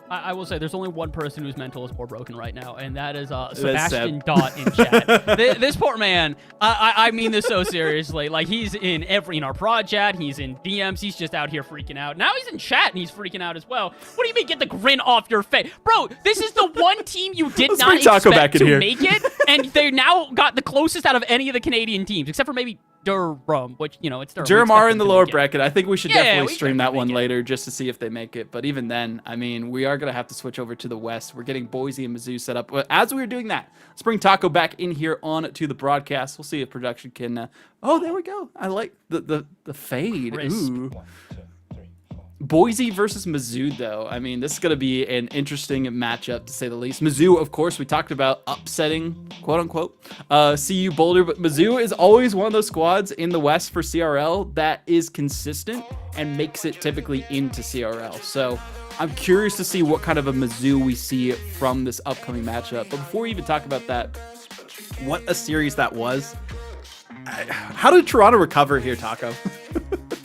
I will say there's only one person whose mental is more broken right now, and that is Sebastian Seb. Dot in chat. This poor man, I mean this so seriously. Like, he's in our prod chat, he's in DMs, he's just out here freaking out. Now he's in chat, and he's freaking out as well. What do you mean, get the grin off your face? Bro, this is the one team you did Let's not bring Taco back expect in to here. make it, and they now got the closest out of any of the Canadian teams, except for maybe Durham, which, it's Durham. Durham We expect are in them the to lower make it. bracket. I think we should Yeah, definitely we stream expect that them to one make it. later just to see if they make it. But even then, I mean, we are going to have to switch over to the West. We're getting Boise and Mizzou set up. But as we were doing that, let's bring Taco back in here on to the broadcast. We'll see if production can... oh, there we go. I like the fade. Crisp. Ooh. Boise versus Mizzou, though. I mean, this is going to be an interesting matchup, to say the least. Mizzou, of course, we talked about upsetting, quote-unquote, CU Boulder, but Mizzou is always one of those squads in the West for CRL that is consistent and makes it typically into CRL. So I'm curious to see what kind of a Mizzou we see from this upcoming matchup. But before we even talk about that, what a series that was. How did Toronto recover here, Taco?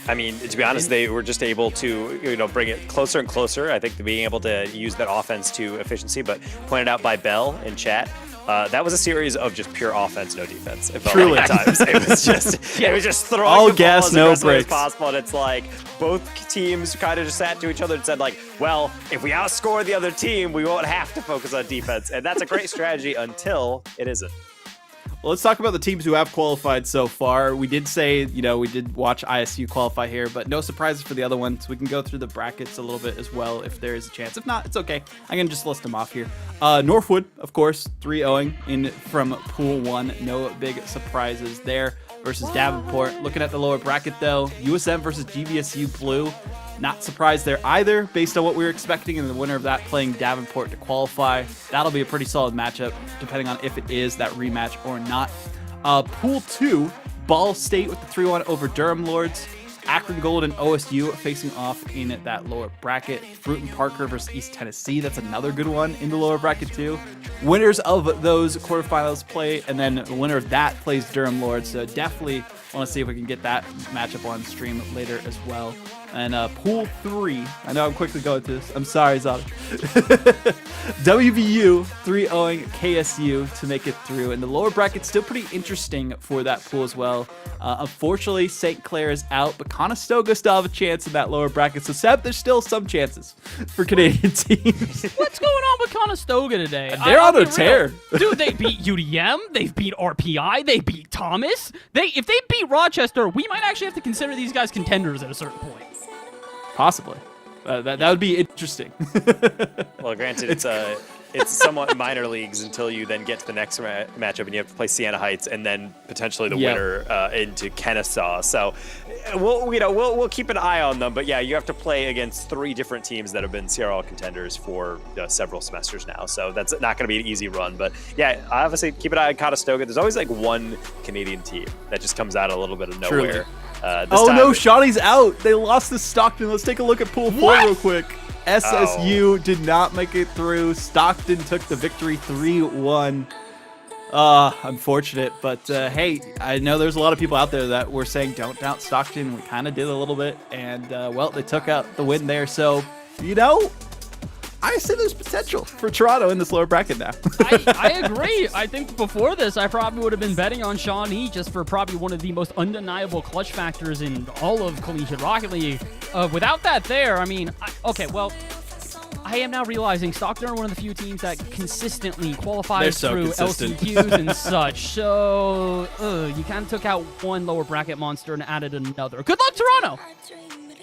I mean, to be honest, they were just able to, bring it closer and closer. I think being able to use that offense to efficiency, but pointed out by Bell in chat, that was a series of just pure offense, no defense. It felt Truly. like at times. It was just throwing All the ball gas, as no aggressively as breaks. possible, and it's like both teams kind of just sat to each other and said, like, well, if we outscore the other team, we won't have to focus on defense, and that's a great strategy until it isn't. Well, let's talk about the teams who have qualified so far. We did say, we did watch ISU qualify here, but no surprises for the other ones. We can go through the brackets a little bit as well if there is a chance. If not, it's okay. I can just list them off here. Northwood, of course, 3-0 in from Pool 1. No big surprises there versus Davenport. Looking at the lower bracket, though, USM versus GVSU Blue. Not surprised there either, based on what we were expecting, and the winner of that playing Davenport to qualify. That'll be a pretty solid matchup, depending on if it is that rematch or not. Pool 2, Ball State with the 3-1 over Durham Lords. Akron Gold and OSU facing off in that lower bracket. Fruit and Parker versus East Tennessee. That's another good one in the lower bracket too. Winners of those quarterfinals play, and then the winner of that plays Durham Lords. So definitely want to see if we can get that matchup on stream later as well. And Pool 3, I know I'm quickly going through this. I'm sorry, Zod. WVU 3-0 KSU to make it through. And the lower bracket's still pretty interesting for that pool as well. Unfortunately, St. Clair is out, but Conestoga still have a chance in that lower bracket. So, Seb, there's still some chances for Canadian teams. What's going on with Conestoga today? They're on I'll a be tear. real. Dude, they beat UDM. They've beat RPI. They beat Thomas. If they beat Rochester, we might actually have to consider these guys contenders at a certain point. Possibly. That would be interesting. Well, granted, it's somewhat minor leagues until you then get to the next matchup and you have to play Siena Heights and then potentially the winner into Kennesaw. So we'll keep an eye on them. But yeah, you have to play against 3 different teams that have been CRL contenders for several semesters now. So that's not going to be an easy run. But yeah, obviously keep an eye on Conestoga. There's always like one Canadian team that just comes out a little bit of nowhere. Truly. This time, no, Shawnee's out. They lost to Stockton. Let's take a look at Pool 4 real quick. SSU did not make it through. Stockton took the victory 3-1. Unfortunate, but hey, I know there's a lot of people out there that were saying don't doubt Stockton. We kind of did a little bit, and well, they took out the win there. So, I say there's potential for Toronto in this lower bracket now. I agree. I think before this, I probably would have been betting on Shawnee just for probably one of the most undeniable clutch factors in all of Collegiate Rocket League. Without that there, I mean, I am now realizing Stockton are one of the few teams that consistently qualifies through consistent. LCQs and such. So you kind of took out one lower bracket monster and added another. Good luck, Toronto!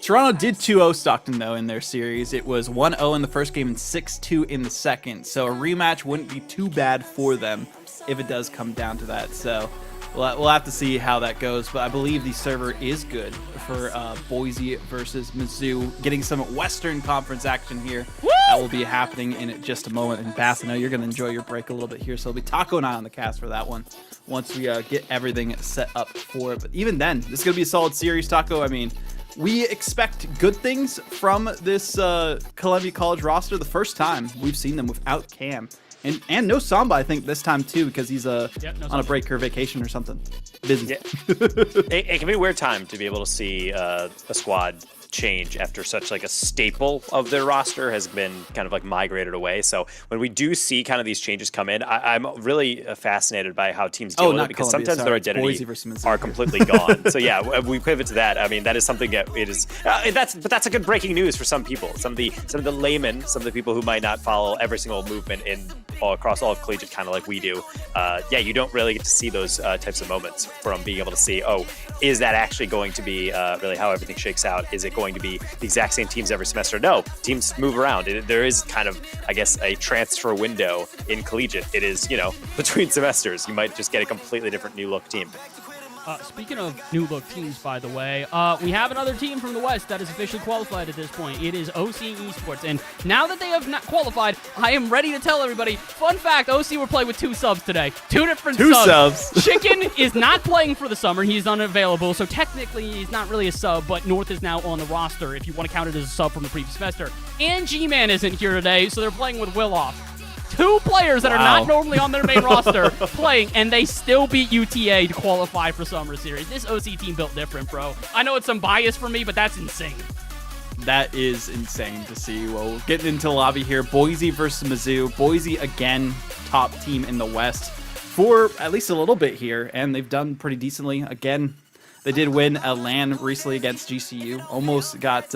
Toronto did 2-0 Stockton, though, in their series. It was 1-0 in the first game and 6-2 in the second. So a rematch wouldn't be too bad for them if it does come down to that. So we'll have to see how that goes. But I believe the server is good for Boise versus Mizzou. Getting some Western Conference action here. Woo! That will be happening in just a moment. And Bass, I know you're going to enjoy your break a little bit here. So it'll be Taco and I on the cast for that one once we get everything set up for it. But even then, this is going to be a solid series, Taco. I mean, we expect good things from this Columbia College roster. The first time we've seen them without Cam. And no Samba, I think, this time, too, because he's on a break or vacation or something. Busy. Yeah. It can be a weird time to be able to see a squad change after such like a staple of their roster has been kind of like migrated away. So when we do see kind of these changes come in, I'm really fascinated by how teams deal with it, because sometimes their identity are completely gone. So yeah, we pivot to that. I mean, that is something that it is. But that's a good breaking news for some people. Some of the laymen, some of the people who might not follow every single movement across all of collegiate, kind of like we do. Yeah, you don't really get to see those types of moments from being able to see, oh, is that actually going to be really how everything shakes out? Is it going to be the exact same teams every semester? No, teams move around. There is kind of, I guess, a transfer window in collegiate. It is, between semesters, you might just get a completely different new look team. Speaking of new look teams, by the way, we have another team from the West that is officially qualified at this point. It is OC Esports. And now that they have not qualified, I am ready to tell everybody, fun fact, OC will play with 2 subs today. 2 different subs. Chicken is not playing for the summer. He's unavailable. So technically, he's not really a sub, but North is now on the roster if you want to count it as a sub from the previous semester. And G-Man isn't here today, so they're playing with Willoff. 2 players that are not normally on their main roster playing, and they still beat UTA to qualify for Summer Series. This OC team built different, bro. I know it's some bias for me, but that's insane. That is insane to see. Well, getting into the lobby here, Boise versus Mizzou. Boise, again, top team in the West for at least a little bit here, and they've done pretty decently. Again, they did win a LAN recently against GCU. Almost got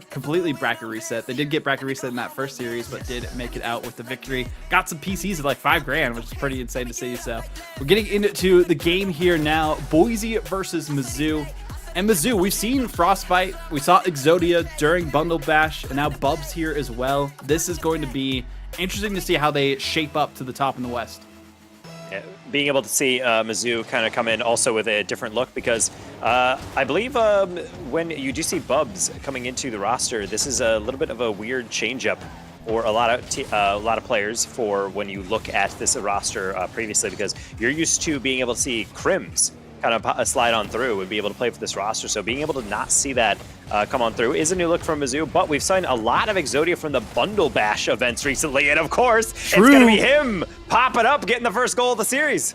completely bracket reset. They did get bracket reset in that first series, but did make it out with the victory. Got some PCs at like $5,000, which is pretty insane to see. So we're getting into the game here now. Boise versus Mizzou. And Mizzou, we've seen Frostbite. We saw Exodia during Bundle Bash, and now Bubs here as well. This is going to be interesting to see how they shape up to the top in the West. Yeah, being able to see Mizzou kind of come in also with a different look, because I believe when you do see Bubs coming into the roster, this is a little bit of a weird changeup or a lot of players for when you look at this roster previously, because you're used to being able to see Crims kind of slide on through and be able to play for this roster. So being able to not see that come on through is a new look from Mizzou, but we've seen a lot of Exodia from the Bundle Bash events recently, and of course, it's going to be him popping up, getting the first goal of the series.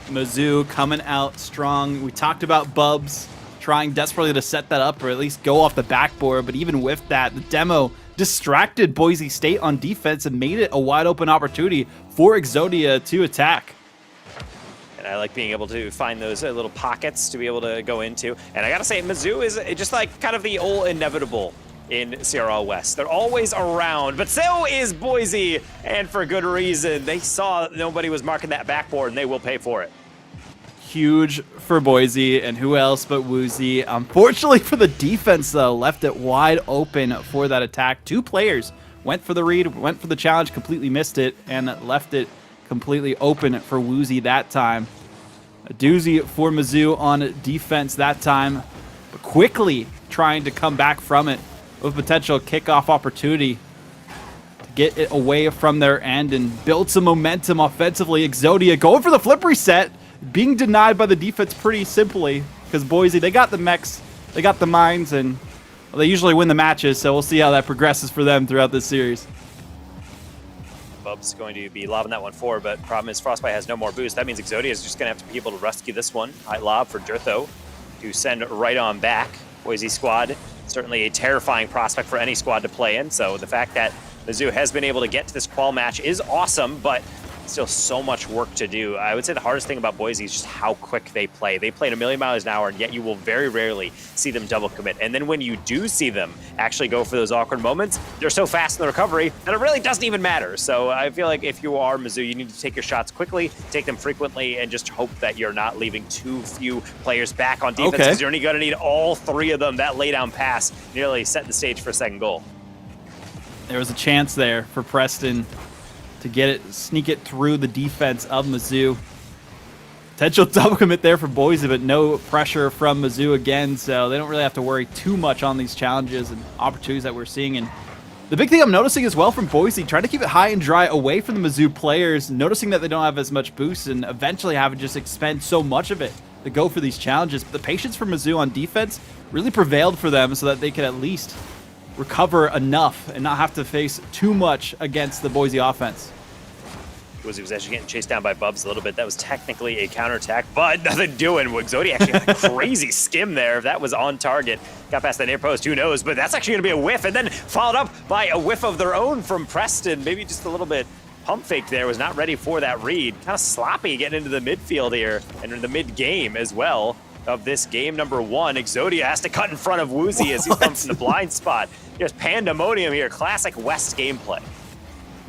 Mizzou coming out strong. We talked about Bubs trying desperately to set that up or at least go off the backboard, but even with that, the demo distracted Boise State on defense and made it a wide open opportunity for Exodia to attack. And I like being able to find those little pockets to be able to go into. And I gotta say, Mizzou is just like kind of the old inevitable in CRL West. They're always around, but so is Boise, and for good reason. They saw that nobody was marking that backboard, and they will pay for it. Huge for Boise, and who else but Woozy. Unfortunately for the defense, though, left it wide open for that attack. 2 players went for the read, went for the challenge, completely missed it, and left it completely open for Woozy that time. A doozy for Mizzou on defense that time, but quickly trying to come back from it with potential kickoff opportunity to get it away from their end and build some momentum offensively. Exodia going for the flip reset, being denied by the defense pretty simply, because Boise, they got the mechs, they got the mines, and well, they usually win the matches, so we'll see how that progresses for them throughout this series. Bub's going to be lobbing that one forward, but problem is Frostbite has no more boost. That means Exodia is just going to have to be able to rescue this one. High lob for Durtho to send right on back. Boise squad, certainly a terrifying prospect for any squad to play in. So the fact that Mizzou has been able to get to this qual match is awesome, but still so much work to do. I would say the hardest thing about Boise is just how quick they play. They play at 1,000,000 miles an hour, and yet you will very rarely see them double commit. And then when you do see them actually go for those awkward moments, they're so fast in the recovery that it really doesn't even matter. So I feel like if you are Mizzou, you need to take your shots quickly, take them frequently, and just hope that you're not leaving too few players back on defense, because you're only going to need all 3 of them. That laydown pass nearly set the stage for a second goal. There was a chance there for Preston to get it, sneak it through the defense of Mizzou. Potential double commit there for Boise, but no pressure from Mizzou again, so they don't really have to worry too much on these challenges and opportunities that we're seeing. And the big thing I'm noticing as well from Boise, trying to keep it high and dry away from the Mizzou players, noticing that they don't have as much boost and eventually having just expend so much of it to go for these challenges. But the patience for Mizzou on defense really prevailed for them so that they could at least recover enough and not have to face too much against the Boise offense. He was actually getting chased down by Bubs a little bit. That was technically a counterattack, but nothing doing. Zodi actually had a crazy skim there. If that was on target, got past the near post, who knows? But that's actually going to be a whiff, and then followed up by a whiff of their own from Preston. Maybe just a little bit pump fake there, was not ready for that read. Kind of sloppy getting into the midfield here, and in the mid-game as well of this game number 1. Exodia has to cut in front of Woozy as he's coming from the blind spot. Just pandemonium here, classic West gameplay.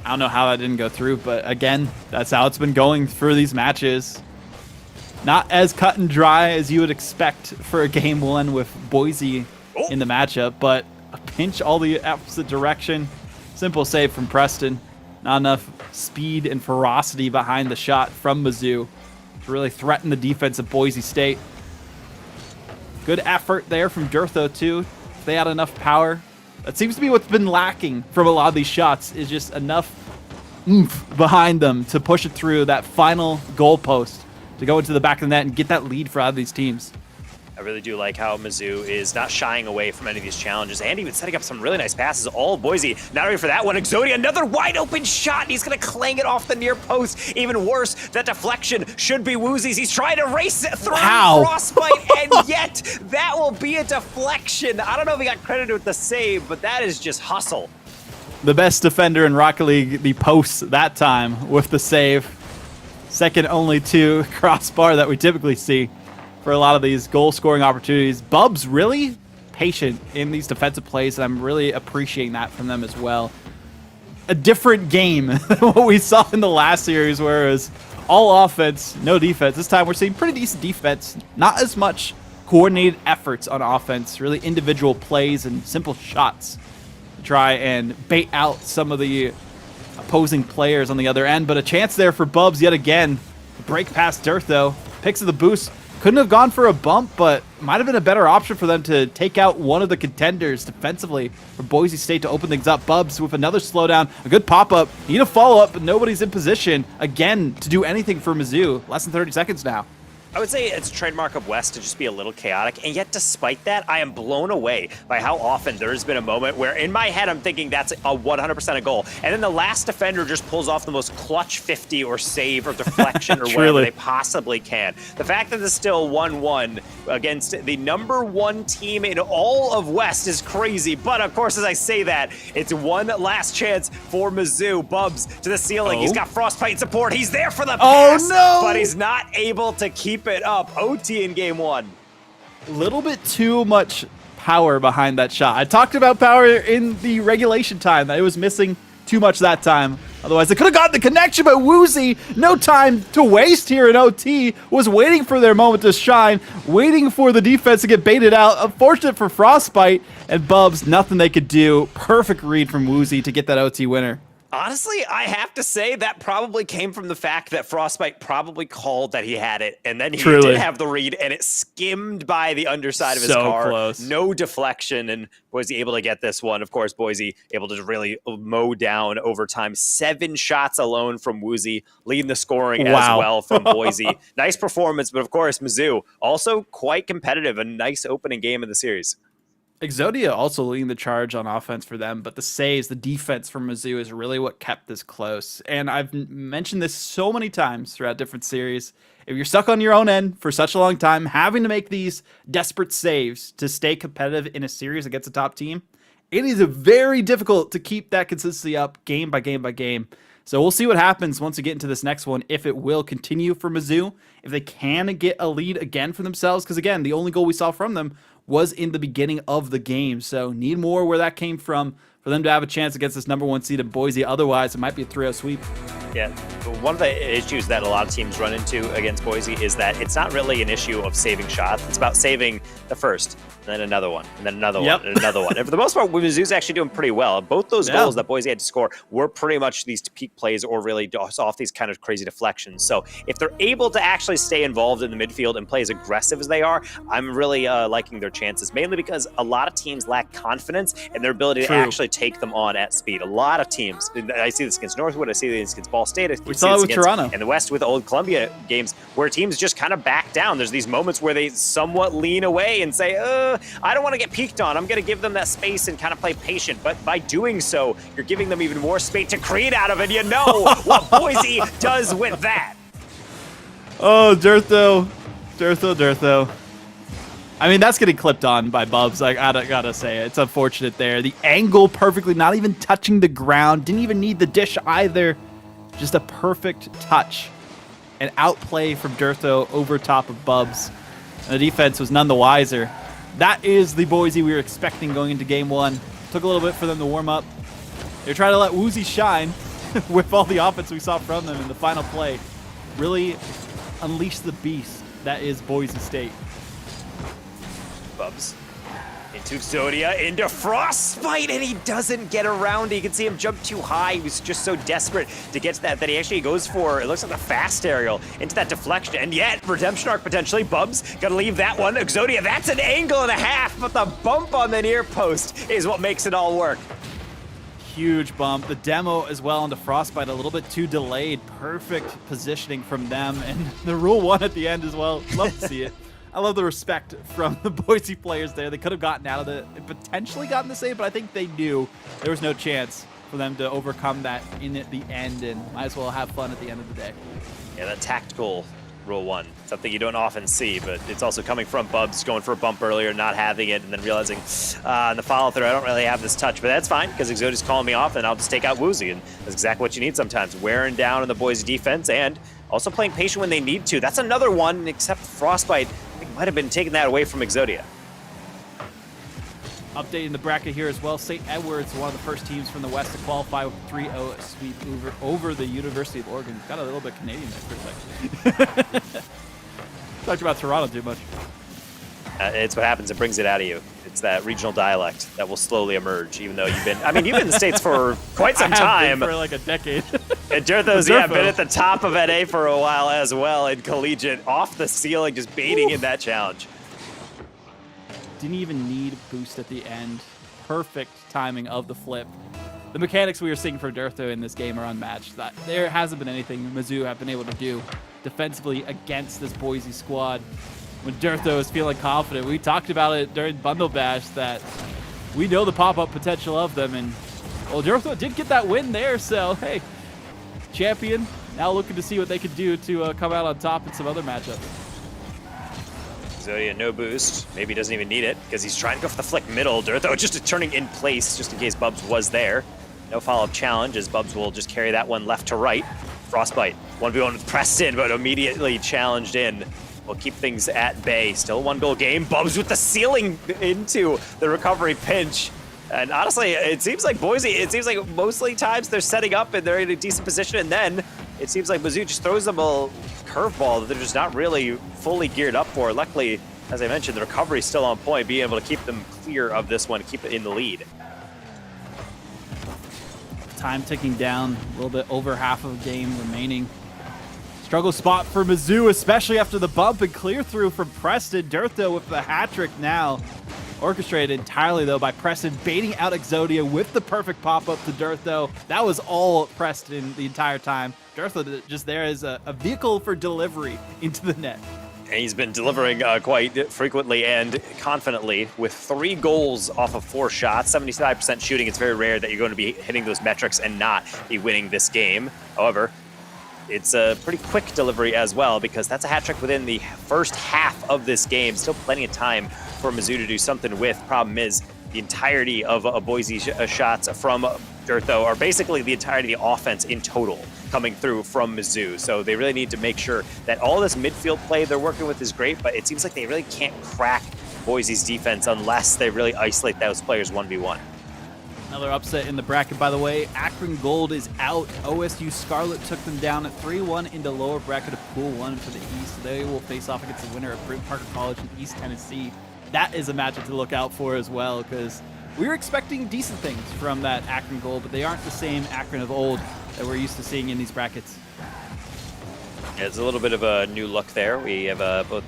I don't know how that didn't go through, but again, that's how it's been going for these matches. Not as cut and dry as you would expect for a game 1 with Boise in the matchup, but a pinch all the opposite direction. Simple save from Preston. Not enough speed and ferocity behind the shot from Mizzou to really threaten the defense of Boise State. Good effort there from Durtho, too. If they had enough power. That seems to be what's been lacking from a lot of these shots, is just enough oomph behind them to push it through that final goal post to go into the back of the net and get that lead for out of these teams. I really do like how Mizzou is not shying away from any of these challenges and even setting up some really nice passes. All Boise not ready for that one. Exodia, another wide open shot, and he's going to clang it off the near post. Even worse, that deflection should be Woozy's. He's trying to race it through Frostbite, and yet that will be a deflection. I don't know if he got credited with the save, but that is just hustle. The best defender in Rocket League, the post that time with the save. Second only to crossbar that we typically see for a lot of these goal-scoring opportunities. Bubs really patient in these defensive plays, and I'm really appreciating that from them as well. A different game than what we saw in the last series, where it was all offense, no defense. This time we're seeing pretty decent defense, not as much coordinated efforts on offense, really individual plays and simple shots to try and bait out some of the opposing players on the other end. But a chance there for Bubs yet again. Break past Durtho, picks of the boost. Couldn't have gone for a bump, but might have been a better option for them to take out one of the contenders defensively for Boise State to open things up. Bubs with another slowdown, a good pop-up. Need a follow-up, but nobody's in position, again, to do anything for Mizzou. Less than 30 seconds now. I would say it's a trademark of West to just be a little chaotic, and yet despite that, I am blown away by how often there's been a moment where in my head I'm thinking that's a 100% a goal, and then the last defender just pulls off the most clutch 50 or save or deflection or whatever they possibly can. The fact that it's still 1-1 against the #1 team in all of West is crazy, but of course as I say that, it's one last chance for Mizzou. Bubs to the ceiling, he's got Frostbite support, he's there for the pass, but he's not able to keep it up. OT in game 1. A little bit too much power behind that shot. I talked about power in the regulation time, that it was missing too much that time. Otherwise, they could have gotten the connection, but Woozy, no time to waste here in OT, was waiting for their moment to shine, waiting for the defense to get baited out. Unfortunate for Frostbite, and Bubs, nothing they could do. Perfect read from Woozy to get that OT winner. Honestly, I have to say that probably came from the fact that Frostbite probably called that he had it, and then he did have the read, and it skimmed by the underside of his car. Close. No deflection, and Boise able to get this one. Of course, Boise able to really mow down over time. 7 shots alone from Woozy, leading the scoring as well from Boise. Nice performance, but of course, Mizzou also quite competitive. A nice opening game of the series. Exodia also leading the charge on offense for them, but the saves, the defense from Mizzou is really what kept this close. And I've mentioned this so many times throughout different series. If you're stuck on your own end for such a long time, having to make these desperate saves to stay competitive in a series against a top team, it is very difficult to keep that consistency up game by game by game. So we'll see what happens once we get into this next one, if it will continue for Mizzou, if they can get a lead again for themselves, because again, the only goal we saw from them was in the beginning of the game. So need more where that came from for them to have a chance against this number 1 seed in Boise. Otherwise, it might be a 3-0 sweep. Yeah, one of the issues that a lot of teams run into against Boise is that it's not really an issue of saving shots. It's about saving the first, and then another one, and then another one, and another one. And for the most part, Mizzou's actually doing pretty well. Both those goals that Boise had to score were pretty much these peak plays or really off these kind of crazy deflections. So if they're able to actually stay involved in the midfield and play as aggressive as they are, I'm really liking their chances, mainly because a lot of teams lack confidence in their ability to actually take them on at speed. A lot of teams, I see this against Northwood, I see this against Ball State, we saw it with Toronto in the West with Old Columbia games, where teams just kind of back down. There's these moments where they somewhat lean away and say, I don't want to get peeked on. I'm going to give them that space and kind of play patient. But by doing so, you're giving them even more space to create out of it. You know what Boise does with that. Oh, Dirtho. I mean, that's getting clipped on by Bubs. I gotta say, it's unfortunate there. The angle perfectly, not even touching the ground. Didn't even need the dish either. Just a perfect touch. An outplay from Dirtho over top of Bubs. And the defense was none the wiser. That is the Boise we were expecting going into game 1. Took a little bit for them to warm up. They're trying to let Woozy shine with all the offense we saw from them in the final play. Really unleash the beast that is Boise State. Bubs into Zodia, into Frostbite, and he doesn't get around. You can see him jump too high. He was just so desperate to get to that he actually goes for, it looks like a fast aerial into that deflection. And yet, Redemption Arc potentially. Bubs gotta leave that one. Exodia, that's an angle and a half, but the bump on the near post is what makes it all work. Huge bump. The demo as well into Frostbite, a little bit too delayed. Perfect positioning from them. And the Rule 1 at the end as well. Love to see it. I love the respect from the Boise players there. They could have gotten out of it, potentially gotten the save, but I think they knew there was no chance for them to overcome that in the end, and might as well have fun at the end of the day. Yeah, that tactical Rule 1, something you don't often see, but it's also coming from Bubs, going for a bump earlier, not having it, and then realizing in the follow-through, I don't really have this touch, but that's fine, because Exodia's calling me off, and I'll just take out Woozy, and that's exactly what you need sometimes, wearing down in the Boise defense, and also playing patient when they need to. That's another one, except Frostbite, I think might have been taking that away from Exodia. Updating the bracket here as well. St. Edward's one of the first teams from the West to qualify with a 3-0 sweep over the University of Oregon. Got a little bit Canadian there for a second. Talked about Toronto too much. It's what happens. It brings it out of you. It's that regional dialect that will slowly emerge, even though you've been in the States for quite some time. For like a decade. And Dirtho's, been at the top of NA for a while as well in collegiate, off the ceiling, just baiting in that challenge. Didn't even need boost at the end. Perfect timing of the flip. The mechanics we were seeing for Dirtho in this game are unmatched. There hasn't been anything Mizzou have been able to do defensively against this Boise squad. When Dirtho is feeling confident, we talked about it during Bundle Bash that we know the pop-up potential of them, and well, Dirtho did get that win there, so hey, champion now looking to see what they could do to come out on top in some other matchups. Zodia, no boost. Maybe he doesn't even need it because he's trying to go for the flick middle. Dirtho just turning in place just in case Bubs was there. No follow-up challenge as Bubs will just carry that one left to right. Frostbite, 1v1 with Preston, but immediately challenged in. Will keep things at bay. Still a 1-goal game. Bubs with the ceiling into the recovery pinch. And honestly, it seems like Boise, mostly times they're setting up and they're in a decent position, and then it seems like Mizzou just throws them a curveball that they're just not really fully geared up for. Luckily, as I mentioned, the recovery is still on point, being able to keep them clear of this one, keep it in the lead. Time ticking down, a little bit over half of the game remaining. Struggle spot for Mizzou, especially after the bump and clear through from Preston. Dirtho with the hat trick now. Orchestrated entirely, though, by Preston, baiting out Exodia with the perfect pop-up to Dirtho. That was all Preston the entire time. Dirtho just there as a vehicle for delivery into the net. And he's been delivering quite frequently and confidently with 3 goals off of 4 shots, 75% shooting. It's very rare that you're going to be hitting those metrics and not be winning this game. However, it's a pretty quick delivery as well, because that's a hat trick within the first half of this game. Still plenty of time for Mizzou to do something with. Problem is, the entirety of Boise shots from Dirtho are basically the entirety of the offense in total coming through from Mizzou. So they really need to make sure that all this midfield play they're working with is great, but it seems like they really can't crack Boise's defense unless they really isolate those players 1v1. Another upset in the bracket, by the way. Akron Gold is out. OSU Scarlet took them down at 3-1 into lower bracket of Pool 1 for the East. They will face off against the winner of Brent Parker College in East Tennessee. That is a matchup to look out for as well, because we were expecting decent things from that Akron Gold, but they aren't the same Akron of old that we're used to seeing in these brackets. Yeah, it's a little bit of a new look there. We have both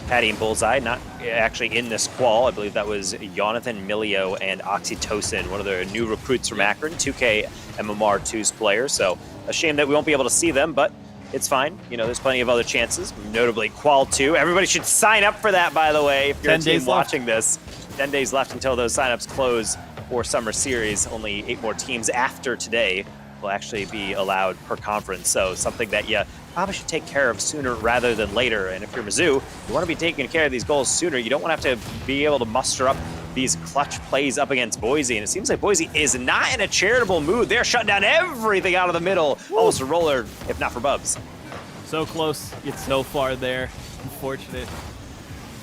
Patty and Bullseye, not actually in this qual. I believe that was Jonathan Milio and Oxytocin, one of the new recruits from Akron, 2K MMR2's players. So a shame that we won't be able to see them, but it's fine. You know, there's plenty of other chances, notably Qual 2. Everybody should sign up for that, by the way, if you're a team watching this. 10 days left until those signups close for Summer Series. Only 8 more teams after today will actually be allowed per conference. So something that you probably should take care of sooner rather than later. And if you're Mizzou, you want to be taking care of these goals sooner. You don't want to have to be able to muster up these clutch plays up against Boise. And it seems like Boise is not in a charitable mood. They're shutting down everything out of the middle. Almost a roller, if not for Bubs. So close, yet so far there. Unfortunate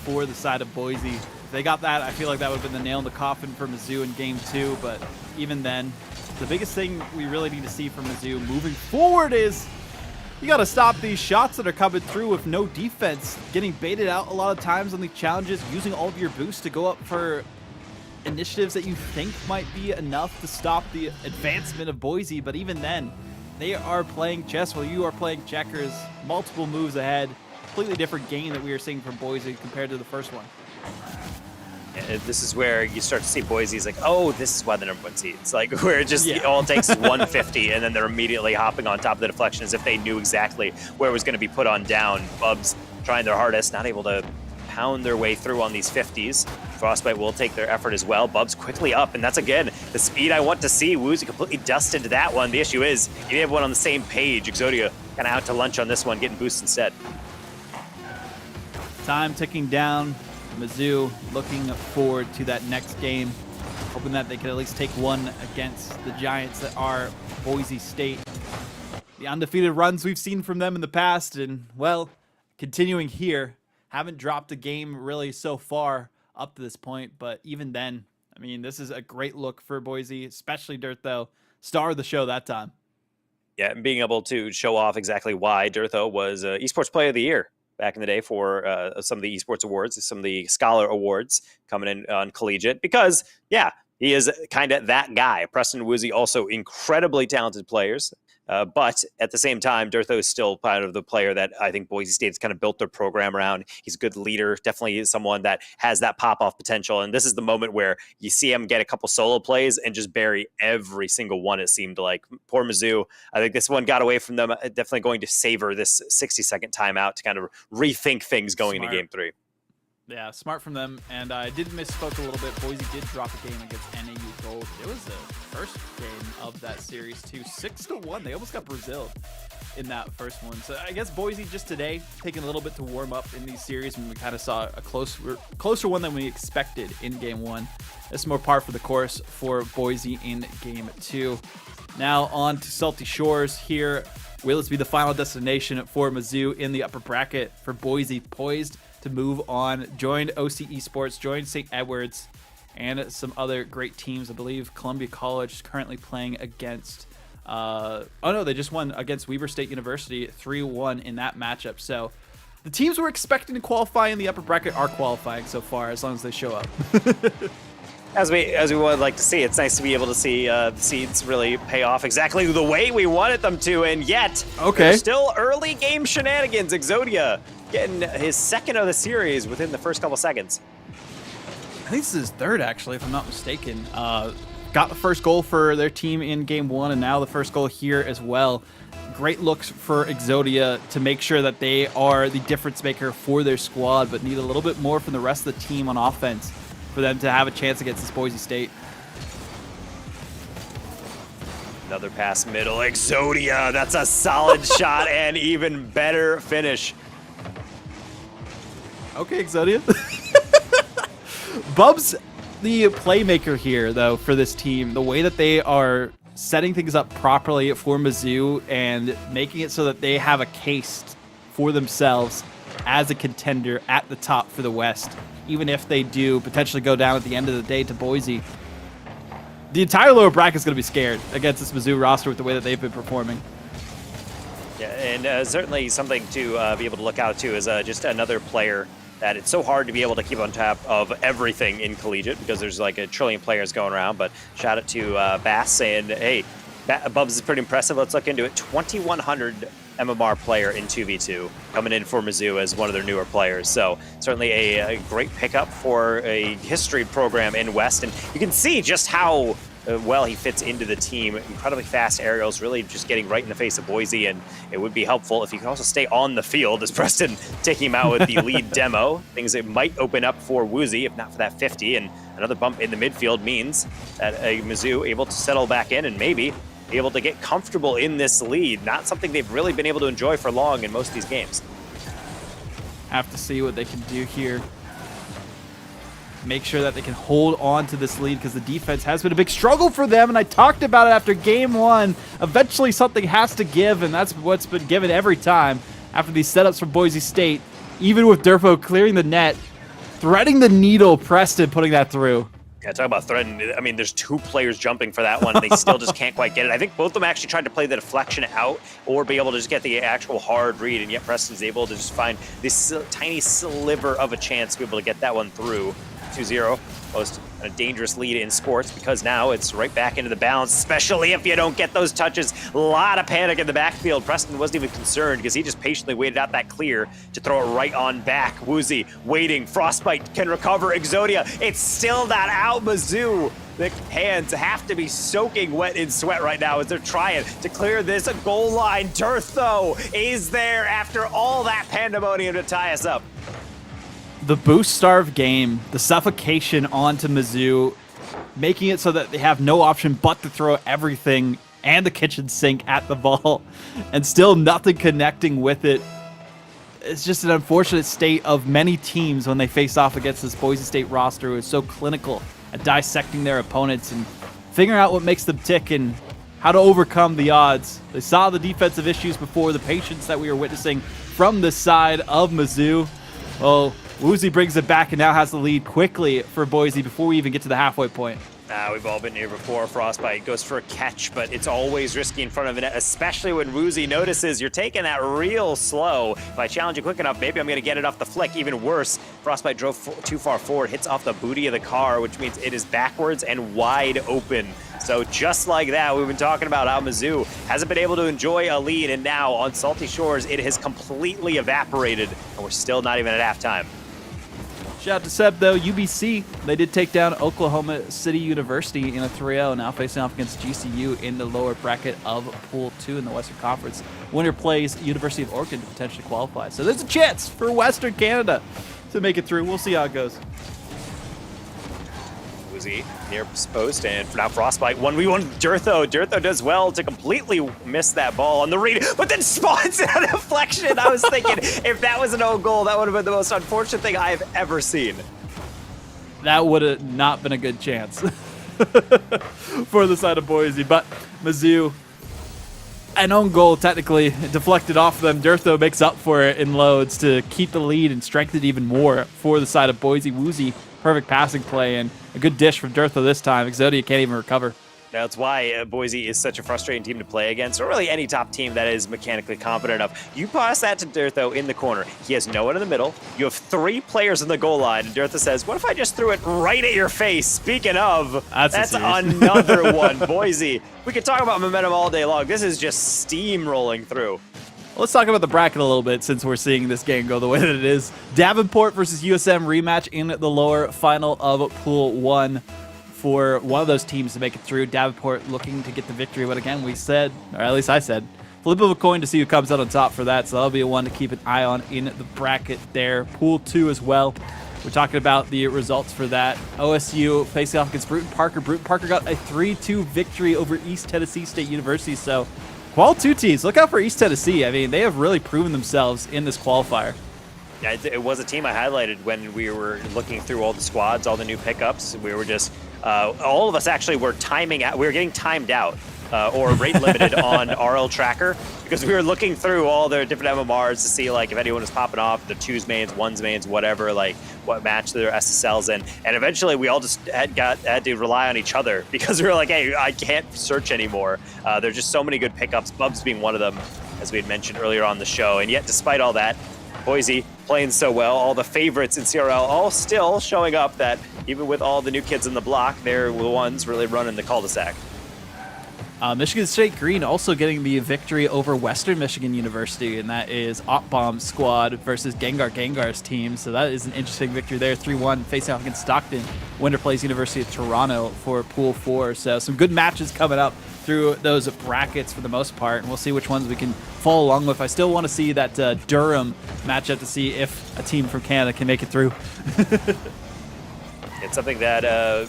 for the side of Boise. If they got that, I feel like that would have been the nail in the coffin for Mizzou in game 2. But even then, the biggest thing we really need to see from Mizzou moving forward is you got to stop these shots that are coming through with no defense, getting baited out a lot of times on these challenges, using all of your boosts to go up for initiatives that you think might be enough to stop the advancement of Boise. But even then, they are playing chess while you are playing checkers, multiple moves ahead. Completely different game that we are seeing from Boise compared to the first one. This is where you start to see Boise's like, oh, this is why the #1 seed. It's like where it just all takes is 150, and then they're immediately hopping on top of the deflection as if they knew exactly where it was going to be put on down. Bubs trying their hardest, not able to pound their way through on these 50s. Frostbite will take their effort as well. Bubs quickly up, and that's, again, the speed I want to see. Woozy completely dusted that one. The issue is you didn't have one on the same page. Exodia kind of out to lunch on this one, getting boosts instead. Time ticking down. Mizzou looking forward to that next game, hoping that they could at least take one against the Giants that are Boise State. The undefeated runs we've seen from them in the past, and, well, continuing here. Haven't dropped a game really so far up to this point, but even then, I mean, this is a great look for Boise, especially Dirtho. Star of the show that time. Yeah, and being able to show off exactly why Dirtho was Esports Player of the Year back in the day for some of the esports awards, some of the scholar awards coming in on collegiate, because he is kind of that guy. Preston and Woozy also incredibly talented players, but at the same time, Dirtho is still kind of the player that I think Boise State's kind of built their program around. He's a good leader, definitely is someone that has that pop-off potential, and this is the moment where you see him get a couple solo plays and just bury every single one, it seemed like. Poor Mizzou. I think this one got away from them. Definitely going to savor this 60-second timeout to kind of rethink things going into Game 3. Yeah, smart from them. And I did misspoke a little bit. Boise did drop a game against NAU Gold. It was the first game of that series, too. 6-1. They almost got Brazil in that first one. So I guess Boise just today taking a little bit to warm up in these series when we kind of saw a closer one than we expected in game 1. It's more par for the course for Boise in game 2. Now on to Salty Shores here. Will this be the final destination for Mizzou in the upper bracket for Boise, poised to move on, joined OC Esports, joined St. Edwards, and some other great teams. I believe Columbia College is currently playing against, they just won against Weber State University 3-1 in that matchup. So the teams we're expecting to qualify in the upper bracket are qualifying so far, as long as they show up. As we would like to see, it's nice to be able to see the seeds really pay off exactly the way we wanted them to, and yet there's still early game shenanigans. Exodia getting his second of the series within the first couple seconds. I think this is his third, actually, if I'm not mistaken. Got the first goal for their team in game 1, and now the first goal here as well. Great looks for Exodia to make sure that they are the difference maker for their squad, but need a little bit more from the rest of the team on offense for them to have a chance against this Boise State. Another pass middle. Exodia, that's a solid shot and even better finish. Okay, Exodia. Bubs the playmaker here, though, for this team. The way that they are setting things up properly for Mizzou and making it so that they have a case for themselves as a contender at the top for the West, even if they do potentially go down at the end of the day to Boise. The entire lower bracket is going to be scared against this Mizzou roster with the way that they've been performing. Yeah, and certainly something to be able to look out to is just another player that it's so hard to be able to keep on top of everything in collegiate because there's like a trillion players going around. But shout out to Bass saying, hey, Bubs is pretty impressive. Let's look into it. 2,100 MMR player in 2v2 coming in for Mizzou as one of their newer players. So certainly a great pickup for a history program in West. And you can see just how well he fits into the team. Incredibly fast aerials, really just getting right in the face of Boise, and it would be helpful if he could also stay on the field as Preston taking him out with the lead demo. Things that might open up for Woozy if not for that 50, and another bump in the midfield means that Mizzou able to settle back in and maybe be able to get comfortable in this lead. Not something they've really been able to enjoy for long in most of these games. Have to see what they can do here. Make sure that they can hold on to this lead because the defense has been a big struggle for them, and I talked about it after game one. Eventually something has to give, and that's what's been given every time after these setups from Boise State. Even with Durfo clearing the net, threading the needle, Preston putting that through. Yeah, talk about threading. I mean, there's two players jumping for that one. And they still just can't quite get it. I think both of them actually tried to play the deflection out or be able to just get the actual hard read, and yet Preston's able to just find this tiny sliver of a chance to be able to get that one through. 2-0, most a dangerous lead in sports because now it's right back into the balance, especially if you don't get those touches. A lot of panic in the backfield. Preston wasn't even concerned because he just patiently waited out that clear to throw it right on back. Woozy waiting. Frostbite can recover. Exodia, it's still not out. Mizzou, the hands have to be soaking wet in sweat right now as they're trying to clear this goal line. Durtho is there after all that pandemonium to tie us up. The boost starve game, the suffocation onto Mizzou, making it so that they have no option but to throw everything and the kitchen sink at the ball, and still nothing connecting with it. It's just an unfortunate state of many teams when they face off against this Boise State roster who is so clinical at dissecting their opponents and figuring out what makes them tick and how to overcome the odds. They saw the defensive issues before, the patience that we were witnessing from this side of Mizzou. Well, Woozy brings it back and now has the lead quickly for Boise before we even get to the halfway point. We've all been here before. Frostbite goes for a catch, but it's always risky in front of the net, especially when Woozy notices you're taking that real slow. If I challenge you quick enough, maybe I'm going to get it off the flick. Even worse, Frostbite drove too far forward, hits off the booty of the car, which means it is backwards and wide open. So just like that, we've been talking about how Mizzou hasn't been able to enjoy a lead, and now on Salty Shores, it has completely evaporated, and we're still not even at halftime. Shout out to Seb, though. UBC, they did take down Oklahoma City University in a 3-0, now facing off against GCU in the lower bracket of Pool 2 in the Western Conference. Winner plays University of Oregon to potentially qualify. So there's a chance for Western Canada to make it through. We'll see how it goes. Woozy near post, and now Frostbite 1v1 Durtho. Durtho does well to completely miss that ball on the read, but then spawns it on a deflection. I was thinking if that was an own goal, that would have been the most unfortunate thing I have ever seen. That would have not been a good chance for the side of Boise, but Mizzou, an own goal technically deflected off them. Durtho makes up for it in loads to keep the lead and strengthen it even more for the side of Boise. Woozy, perfect passing play and a good dish from Durtho this time. Exodia can't even recover. That's why Boise is such a frustrating team to play against, or really any top team that is mechanically competent enough. You pass that to Durtho in the corner. He has no one in the middle. You have three players in the goal line, and Durtho says, what if I just threw it right at your face? Speaking of, that's another one. Boise, we could talk about momentum all day long. This is just steamrolling through. Let's talk about the bracket a little bit since we're seeing this game go the way that it is. Davenport versus USM rematch in the lower final of Pool 1 for one of those teams to make it through. Davenport looking to get the victory, but again, we said, or at least I said, flip of a coin to see who comes out on top for that, so that'll be a one to keep an eye on in the bracket there. Pool 2 as well. We're talking about the results for that. OSU facing off against Bruton Parker. Bruton Parker got a 3-2 victory over East Tennessee State University, so Qual 2 teams, look out for East Tennessee. I mean, they have really proven themselves in this qualifier. Yeah, it was a team I highlighted when we were looking through all the squads, all the new pickups. We were just, all of us actually were timing out. We were getting timed out or rate limited on RL Tracker because we were looking through all their different MMRs to see like if anyone was popping off, the 2s mains, 1s mains, whatever, like what match their SSLs in. And eventually we all just had to rely on each other because we were like, hey, I can't search anymore. There's just so many good pickups, Bubs being one of them, as we had mentioned earlier on the show. And yet, despite all that, Boise playing so well, all the favorites in CRL all still showing up that even with all the new kids in the block, they're the ones really running the cul-de-sac. Michigan State Green also getting the victory over Western Michigan University, and that is Opbomb's squad versus Gengar's team. So that is an interesting victory there, 3-1, facing off against Stockton. Winner plays University of Toronto for Pool 4. So some good matches coming up through those brackets for the most part, and we'll see which ones we can follow along with. I still want to see that Durham matchup to see if a team from Canada can make it through. It's something that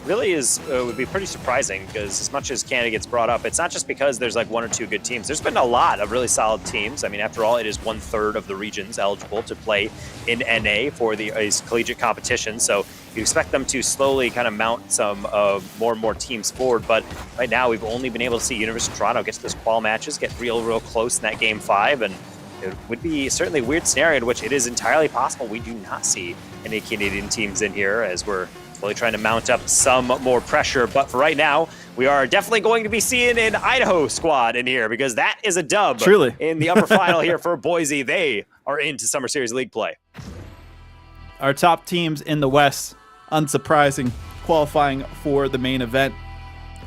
really would be pretty surprising because as much as Canada gets brought up, it's not just because there's like 1 or 2 good teams. There's been a lot of really solid teams. I mean, after all, it is 1/3 of the regions eligible to play in NA for the collegiate competition. So you expect them to slowly kind of mount some more and more teams forward. But right now, we've only been able to see University of Toronto get to those qual matches, get real close in that Game 5. And it would be certainly a weird scenario in which it is entirely possible we do not see any Canadian teams in here as we're slowly trying to mount up some more pressure. But for right now, we are definitely going to be seeing an Idaho squad in here because that is a dub. Truly. In the upper final here for Boise. They are into Summer Series League play. Our top teams in the West, unsurprising, qualifying for the main event.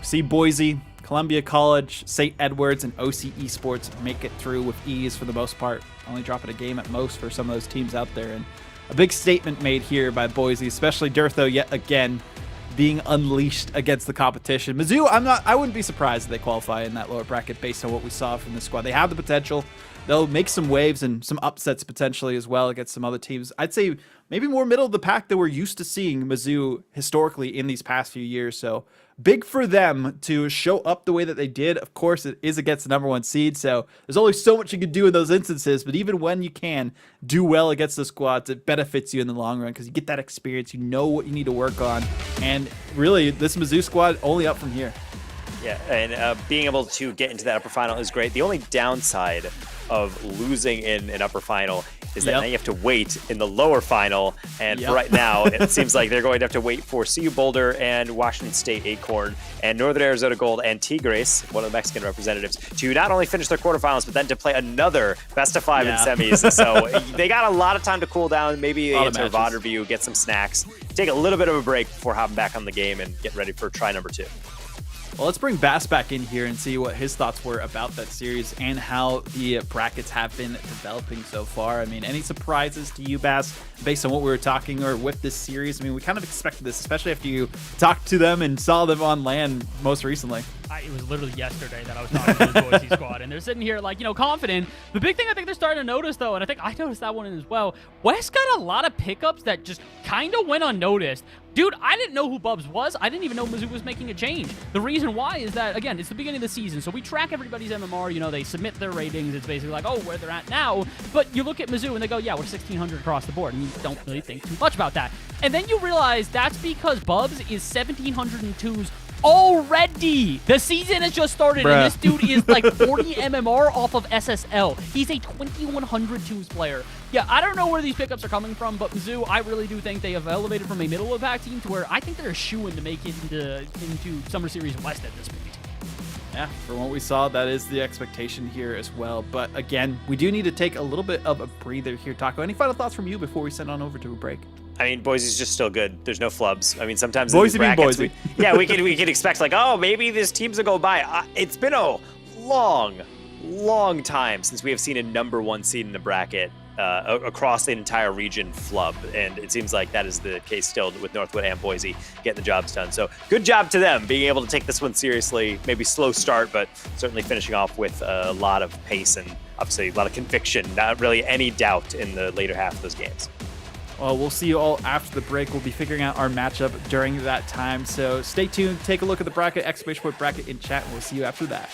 See Boise, Columbia College, St. Edwards, and OC Esports make it through with ease for the most part. Only dropping a game at most for some of those teams out there. And a big statement made here by Boise, especially Durtho yet again being unleashed against the competition. Mizzou, I wouldn't be surprised if they qualify in that lower bracket based on what we saw from the squad. They have the potential. They'll make some waves and some upsets potentially as well against some other teams. I'd say maybe more middle of the pack than we're used to seeing Mizzou historically in these past few years. So big for them to show up the way that they did. Of course, it is against the number 1 seed, so there's only so much you can do in those instances. But even when you can do well against the squads, it benefits you in the long run because you get that experience. You know what you need to work on. And really, this Mizzou squad only up from here. Yeah, and being able to get into that upper final is great. The only downside of losing in an upper final is that now you have to wait in the lower final. And for right now, it seems like they're going to have to wait for CU Boulder and Washington State Acorn and Northern Arizona Gold and Tigres, one of the Mexican representatives, to not only finish their quarterfinals, but then to play another best of 5 in semis. So they got a lot of time to cool down. Maybe they enter Vaudreview, get some snacks, take a little bit of a break before hopping back on the game and get ready for try number 2. Well, let's bring Bass back in here and see what his thoughts were about that series and how the brackets have been developing so far. I mean, any surprises to you, Bass, based on what we were talking or with this series? I mean, we kind of expected this, especially after you talked to them and saw them on land most recently. It was literally yesterday that I was talking to the Boise squad, and they're sitting here like, confident. The big thing I think they're starting to notice, though, and I think I noticed that one as well, West got a lot of pickups that just kind of went unnoticed. Dude, I didn't know who Bubs was. I didn't even know Mizzou was making a change. The reason why is that, again, it's the beginning of the season, so we track everybody's MMR. They submit their ratings. It's basically like, oh, where they're at now. But you look at Mizzou, and they go, yeah, we're 1,600 across the board, and you don't really think too much about that. And then you realize that's because Bubs is 1,702s already. The season has just started, and this dude is like 40 MMR off of SSL. He's a 2,100 twos player. Yeah, I don't know where these pickups are coming from, but Mizzou, I really do think they have elevated from a middle of the pack team to where I think they're a shoo-in to make it into Summer Series West at this point. Yeah, from what we saw, that is the expectation here as well. But again, we do need to take a little bit of a breather here, Taco. Any final thoughts from you before we send on over to a break? I mean, Boise's just still good. There's no flubs. I mean, sometimes Boise in these brackets, Boise. we could expect like, oh, maybe this team's will go by. It's been a long time since we have seen a number 1 seed in the bracket across the entire region flub, and it seems like that is the case still with Northwood and Boise getting the jobs done. So good job to them being able to take this one seriously. Maybe slow start, but certainly finishing off with a lot of pace and obviously a lot of conviction. Not really any doubt in the later half of those games. Well, we'll see you all after the break. We'll be figuring out our matchup during that time. So stay tuned. Take a look at the bracket, ! bracket in chat, and we'll see you after that.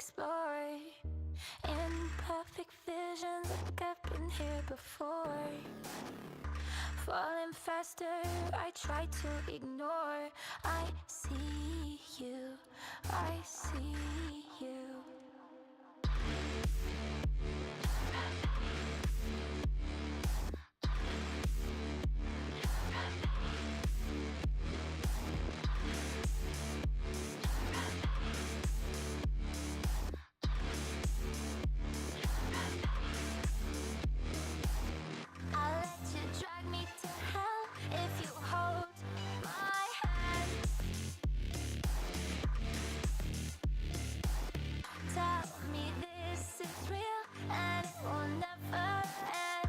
explore. Imperfect visions like I've been here before. Falling faster, I try to ignore. I see you, I see you. I'll let you drag me to hell if you hold my hand. Tell me this is real and it will never end.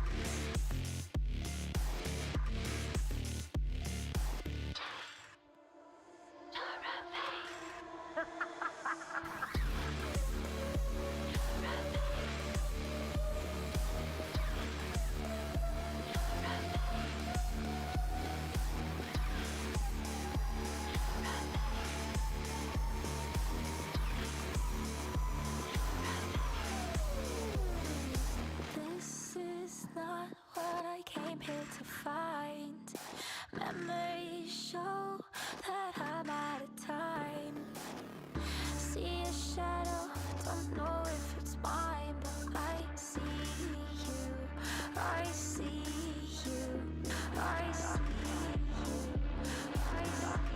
This is not what I came here to find. Memories show that I'm out of time. See a shadow, don't know if it's mine, but I see you, I see you, I see you, I see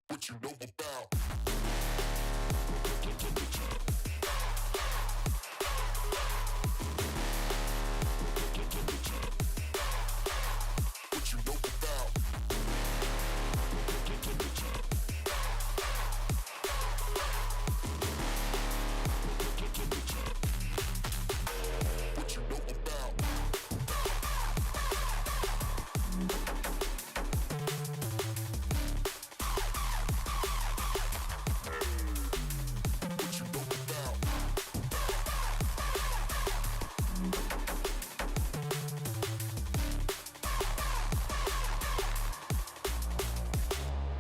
What you know about? What you know about? What you know about? What you know about?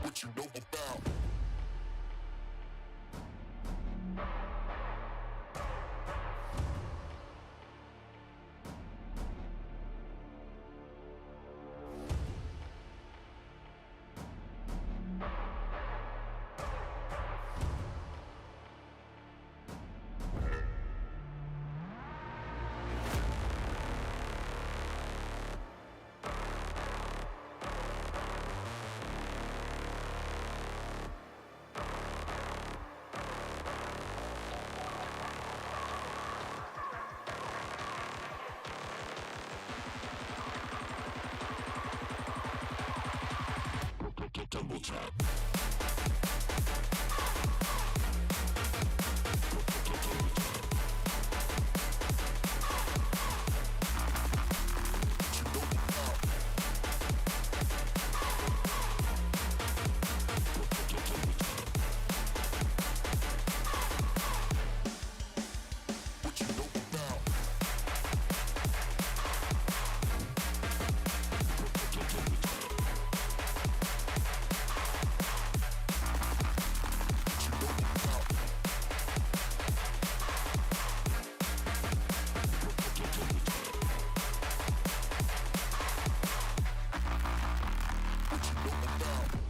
What you know about? Double tap. What you know about?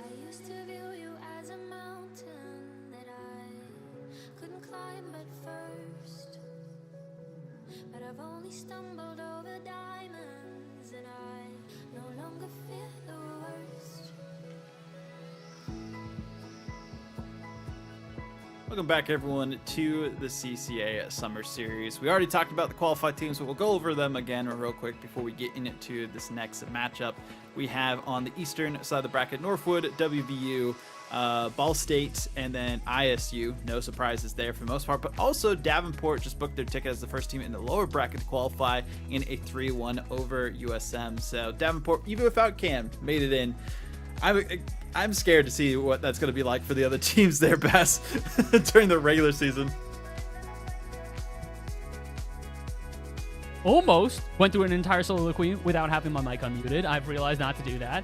I used to view you as a mountain that I couldn't climb at first. but I've only stumbled over diamonds, and I no longer fear the worst. Welcome back, everyone, to the CCA Summer Series. We already talked about the qualified teams, but we'll go over them again real quick before we get into this next matchup. We have on the eastern side of the bracket Northwood, WVU, Ball State, and then ISU. No surprises there for the most part, but also Davenport just booked their ticket as the first team in the lower bracket to qualify in a 3-1 over USM. So Davenport, even without Cam, made it in. I'm scared to see what that's going to be like for the other teams there, Bass, during the regular season. Almost went through an entire soliloquy without having my mic unmuted. I've realized not to do that.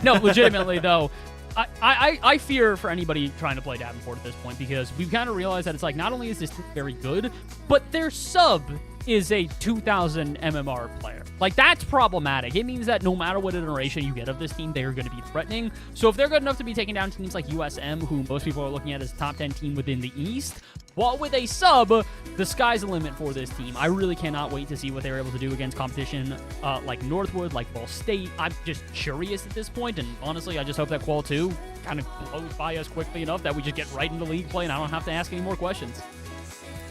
No, legitimately, though, I fear for anybody trying to play Davenport at this point, because we've kind of realized that it's like, not only is this team very good, but their sub is a 2000 MMR player. Like, that's problematic. It means that no matter what iteration you get of this team, they're going to be threatening. So if they're good enough to be taking down teams like USM, who most people are looking at as a top 10 team within the East, while with a sub, the sky's the limit for this team. I really cannot wait to see what they're able to do against competition like Northwood, like Ball State. I'm just curious at this point, and honestly, I just hope that Qual 2 kind of blows by us quickly enough that we just get right into league play and I don't have to ask any more questions.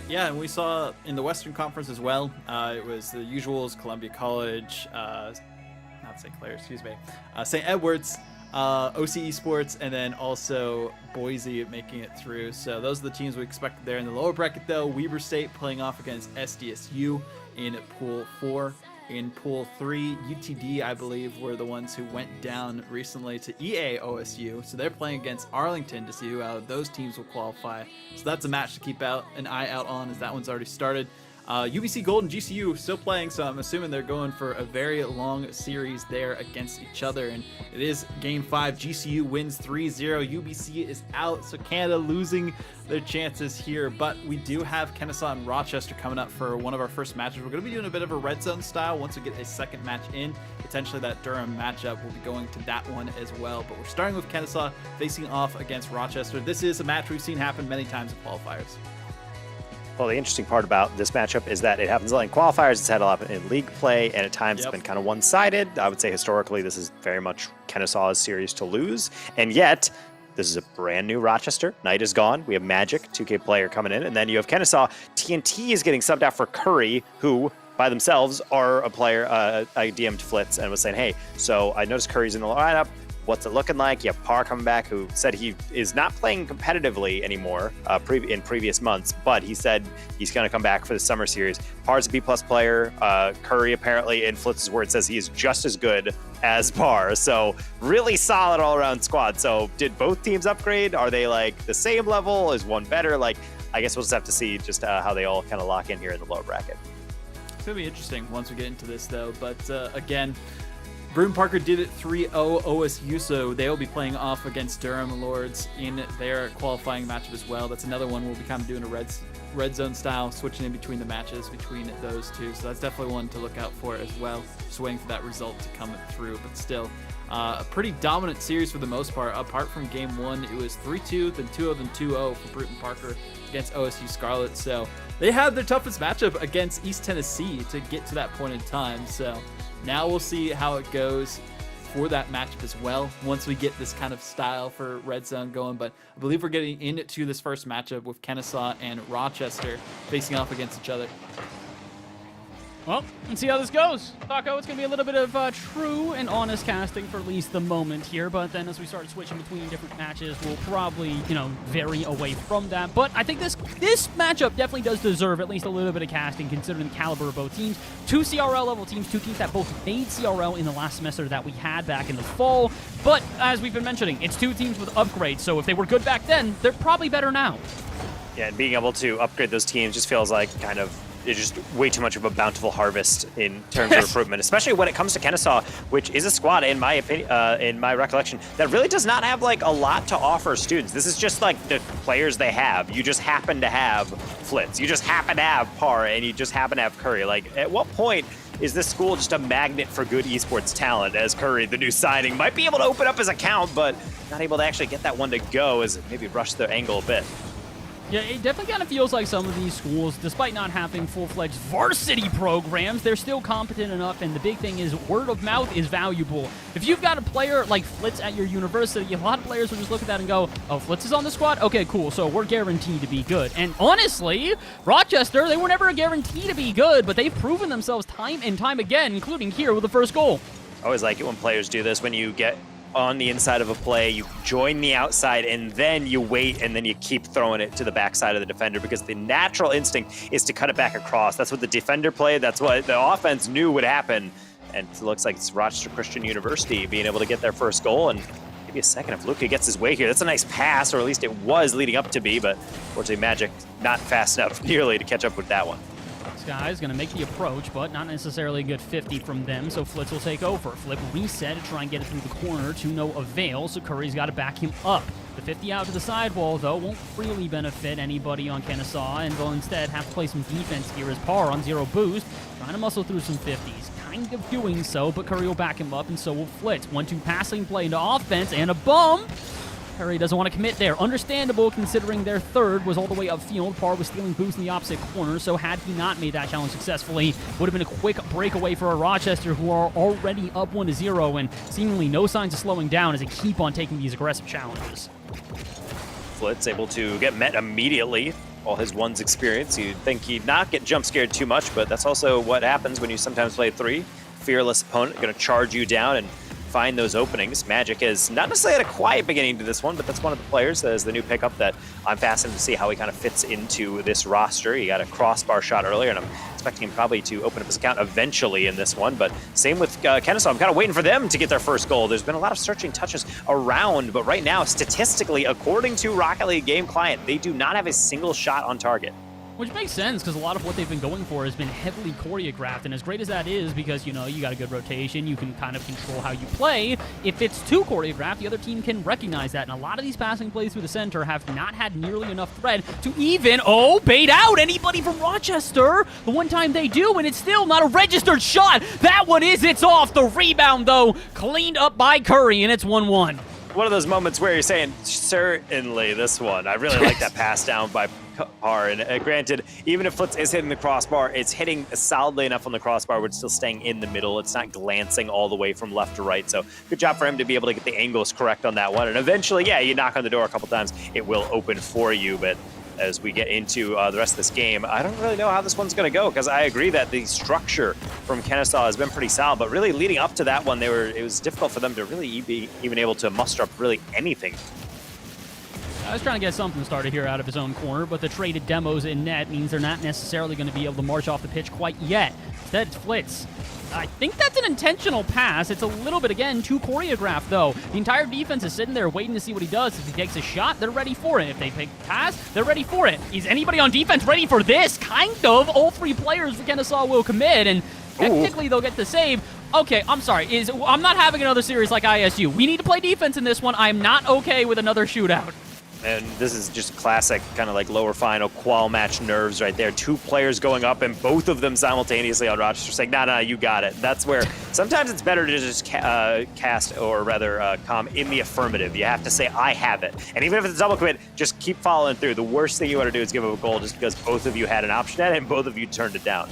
Yeah, and we saw in the Western Conference as well, it was the usuals, Columbia College, not St. Clair, excuse me, St. Edwards, OC Esports, and then also Boise making it through. So those are the teams we expected there. In the lower bracket, though, Weber State playing off against SDSU in Pool 4. In Pool 3, UTD, I believe, were the ones who went down recently to EA OSU. So they're playing against Arlington to see who out of those teams will qualify. So that's a match to keep an eye out on, as that one's already started. UBC Gold and GCU still playing, so I'm assuming they're going for a very long series there against each other. And it is Game 5. GCU wins 3-0. UBC is out, so Canada losing their chances here. But we do have Kennesaw and Rochester coming up for one of our first matches. We're going to be doing a bit of a red zone style once we get a second match in. Potentially that Durham matchup, we'll be going to that one as well. But we're starting with Kennesaw facing off against Rochester. This is a match we've seen happen many times in qualifiers. Well, the interesting part about this matchup is that it happens in qualifiers. It's had a lot in league play, and at times it's been kind of one-sided. I would say historically this is very much Kennesaw's series to lose, and yet this is a brand new Rochester. Knight is gone. We have Magic, 2K player coming in, and then you have Kennesaw. TNT is getting subbed out for Curry, who by themselves are a player. I DM'd Flitz and was saying, hey, so I noticed Curry's in the lineup. What's it looking like? You have Parr coming back, who said he is not playing competitively anymore in previous months, but he said he's going to come back for the summer series. Parr's a B+ player. Curry apparently, in Flitz's word, says he is just as good as Parr. So really solid all-around squad. So did both teams upgrade? Are they like the same level? Is one better? Like, I guess we'll just have to see just how they all kind of lock in here in the lower bracket. It's going to be interesting once we get into this, though. But again, Broome Parker did it 3-0 OSU, so they'll be playing off against Durham Lords in their qualifying matchup as well. That's another one we'll be kind of doing a red zone style, switching in between the matches between those two. So that's definitely one to look out for as well. Just waiting for that result to come through, but still a pretty dominant series for the most part. Apart from Game 1, it was 3-2, then 2-0, then 2-0 for Broome Parker against OSU Scarlet. So they had their toughest matchup against East Tennessee to get to that point in time. So now we'll see how it goes for that matchup as well once we get this kind of style for Red Zone going. But I believe we're getting into this first matchup with Kennesaw and Rochester facing off against each other. Well, let's see how this goes. Taco, it's going to be a little bit of true and honest casting for at least the moment here, but then as we start switching between different matches, we'll probably, vary away from that. But I think this matchup definitely does deserve at least a little bit of casting considering the caliber of both teams. Two CRL level teams, two teams that both made CRL in the last semester that we had back in the fall. But as we've been mentioning, it's two teams with upgrades, so if they were good back then, they're probably better now. Yeah, and being able to upgrade those teams just feels like it's just way too much of a bountiful harvest in terms of recruitment, especially when it comes to Kennesaw, which is a squad, in my opinion, in my recollection, that really does not have a lot to offer students. This is just the players they have. You just happen to have Flitz, you just happen to have Parr, and you just happen to have Curry. At what point is this school just a magnet for good esports talent, as Curry, the new signing, might be able to open up his account, but not able to actually get that one to go, as it maybe rush the angle a bit? Yeah, it definitely kind of feels like some of these schools, despite not having full-fledged varsity programs, they're still competent enough, and the big thing is word of mouth is valuable. If you've got a player like Flitz at your university, a lot of players will just look at that and go, oh, Flitz is on the squad? Okay, cool, so we're guaranteed to be good. And honestly, Rochester, they were never a guarantee to be good, but they've proven themselves time and time again, including here with the first goal. I always like it when players do this. When you get on the inside of a play, you join the outside, and then you wait, and then you keep throwing it to the backside of the defender, because the natural instinct is to cut it back across. That's what the defender played. That's what the offense knew would happen. And it looks like it's Rochester Christian University being able to get their first goal. And maybe a second if Luka gets his way here. That's a nice pass, or at least it was leading up to be, but unfortunately Magic not fast enough nearly to catch up with that one. Guy's going to make the approach, but not necessarily a good 50 from them, so Flitz will take over. Flip reset to try and get it through the corner to no avail, so Curry's got to back him up. The 50 out to the sidewall, though, won't really benefit anybody on Kennesaw, and will instead have to play some defense here as Parr on 0 boost, trying to muscle through some 50s. Kind of doing so, but Curry will back him up, and so will Flitz. 1-2 passing play into offense, and a bump! Curry doesn't want to commit there. Understandable, considering their third was all the way upfield. Parr was stealing boost in the opposite corner, so had he not made that challenge successfully, would have been a quick breakaway for a Rochester, who are already up 1-0, and seemingly no signs of slowing down as they keep on taking these aggressive challenges. Flitz able to get met immediately. All his one's experience, you'd think he'd not get jump scared too much, but that's also what happens when you sometimes play 3. Fearless opponent, going to charge you down and find those openings. Magic has not necessarily had a quiet beginning to this one, but that's one of the players as the new pickup that I'm fascinated to see how he kind of fits into this roster. He got a crossbar shot earlier, and I'm expecting him probably to open up his account eventually in this one, but same with Kennesaw. I'm kind of waiting for them to get their first goal. There's been a lot of searching touches around, but right now, statistically, according to Rocket League Game Client, they do not have a single shot on target. Which makes sense, because a lot of what they've been going for has been heavily choreographed, and as great as that is, because, you know, you got a good rotation, you can kind of control how you play, if it's too choreographed, the other team can recognize that, and a lot of these passing plays through the center have not had nearly enough thread to even, bait out anybody from Rochester the one time they do, and it's still not a registered shot. That one is, it's off. The rebound, though, cleaned up by Curry, and it's 1-1. One of those moments where you're saying, certainly this one. I really like that pass down by Parr, and granted, even if Flitz is hitting the crossbar, it's hitting solidly enough on the crossbar where it's still staying in the middle. It's not glancing all the way from left to right, so good job for him to be able to get the angles correct on that one. And eventually, yeah, you knock on the door a couple times, it will open for you, but as we get into the rest of this game, I don't really know how this one's going to go, because I agree that the structure from Kennesaw has been pretty solid, but really leading up to that one, it was difficult for them to really be even able to muster up really anything. I was trying to get something started here out of his own corner, but the traded demos in net means they're not necessarily going to be able to march off the pitch quite yet. Instead, it's Flitz. I think that's an intentional pass. It's a little bit, again, too choreographed, though. The entire defense is sitting there waiting to see what he does. If he takes a shot, they're ready for it. If they pick a pass, they're ready for it. Is anybody on defense ready for this? Kind of. All 3 players for Kennesaw will commit, and technically they'll get the save. Okay, I'm sorry. I'm not having another series like ISU. We need to play defense in this one. I'm not okay with another shootout. And this is just classic kind of like lower final qual match nerves right there. 2 players going up and both of them simultaneously on Rochester saying, nah, you got it. That's where sometimes it's better to just cast, or rather calm in the affirmative. You have to say, I have it. And even if it's a double commit, just keep following through. The worst thing you want to do is give up a goal just because both of you had an option at it and both of you turned it down.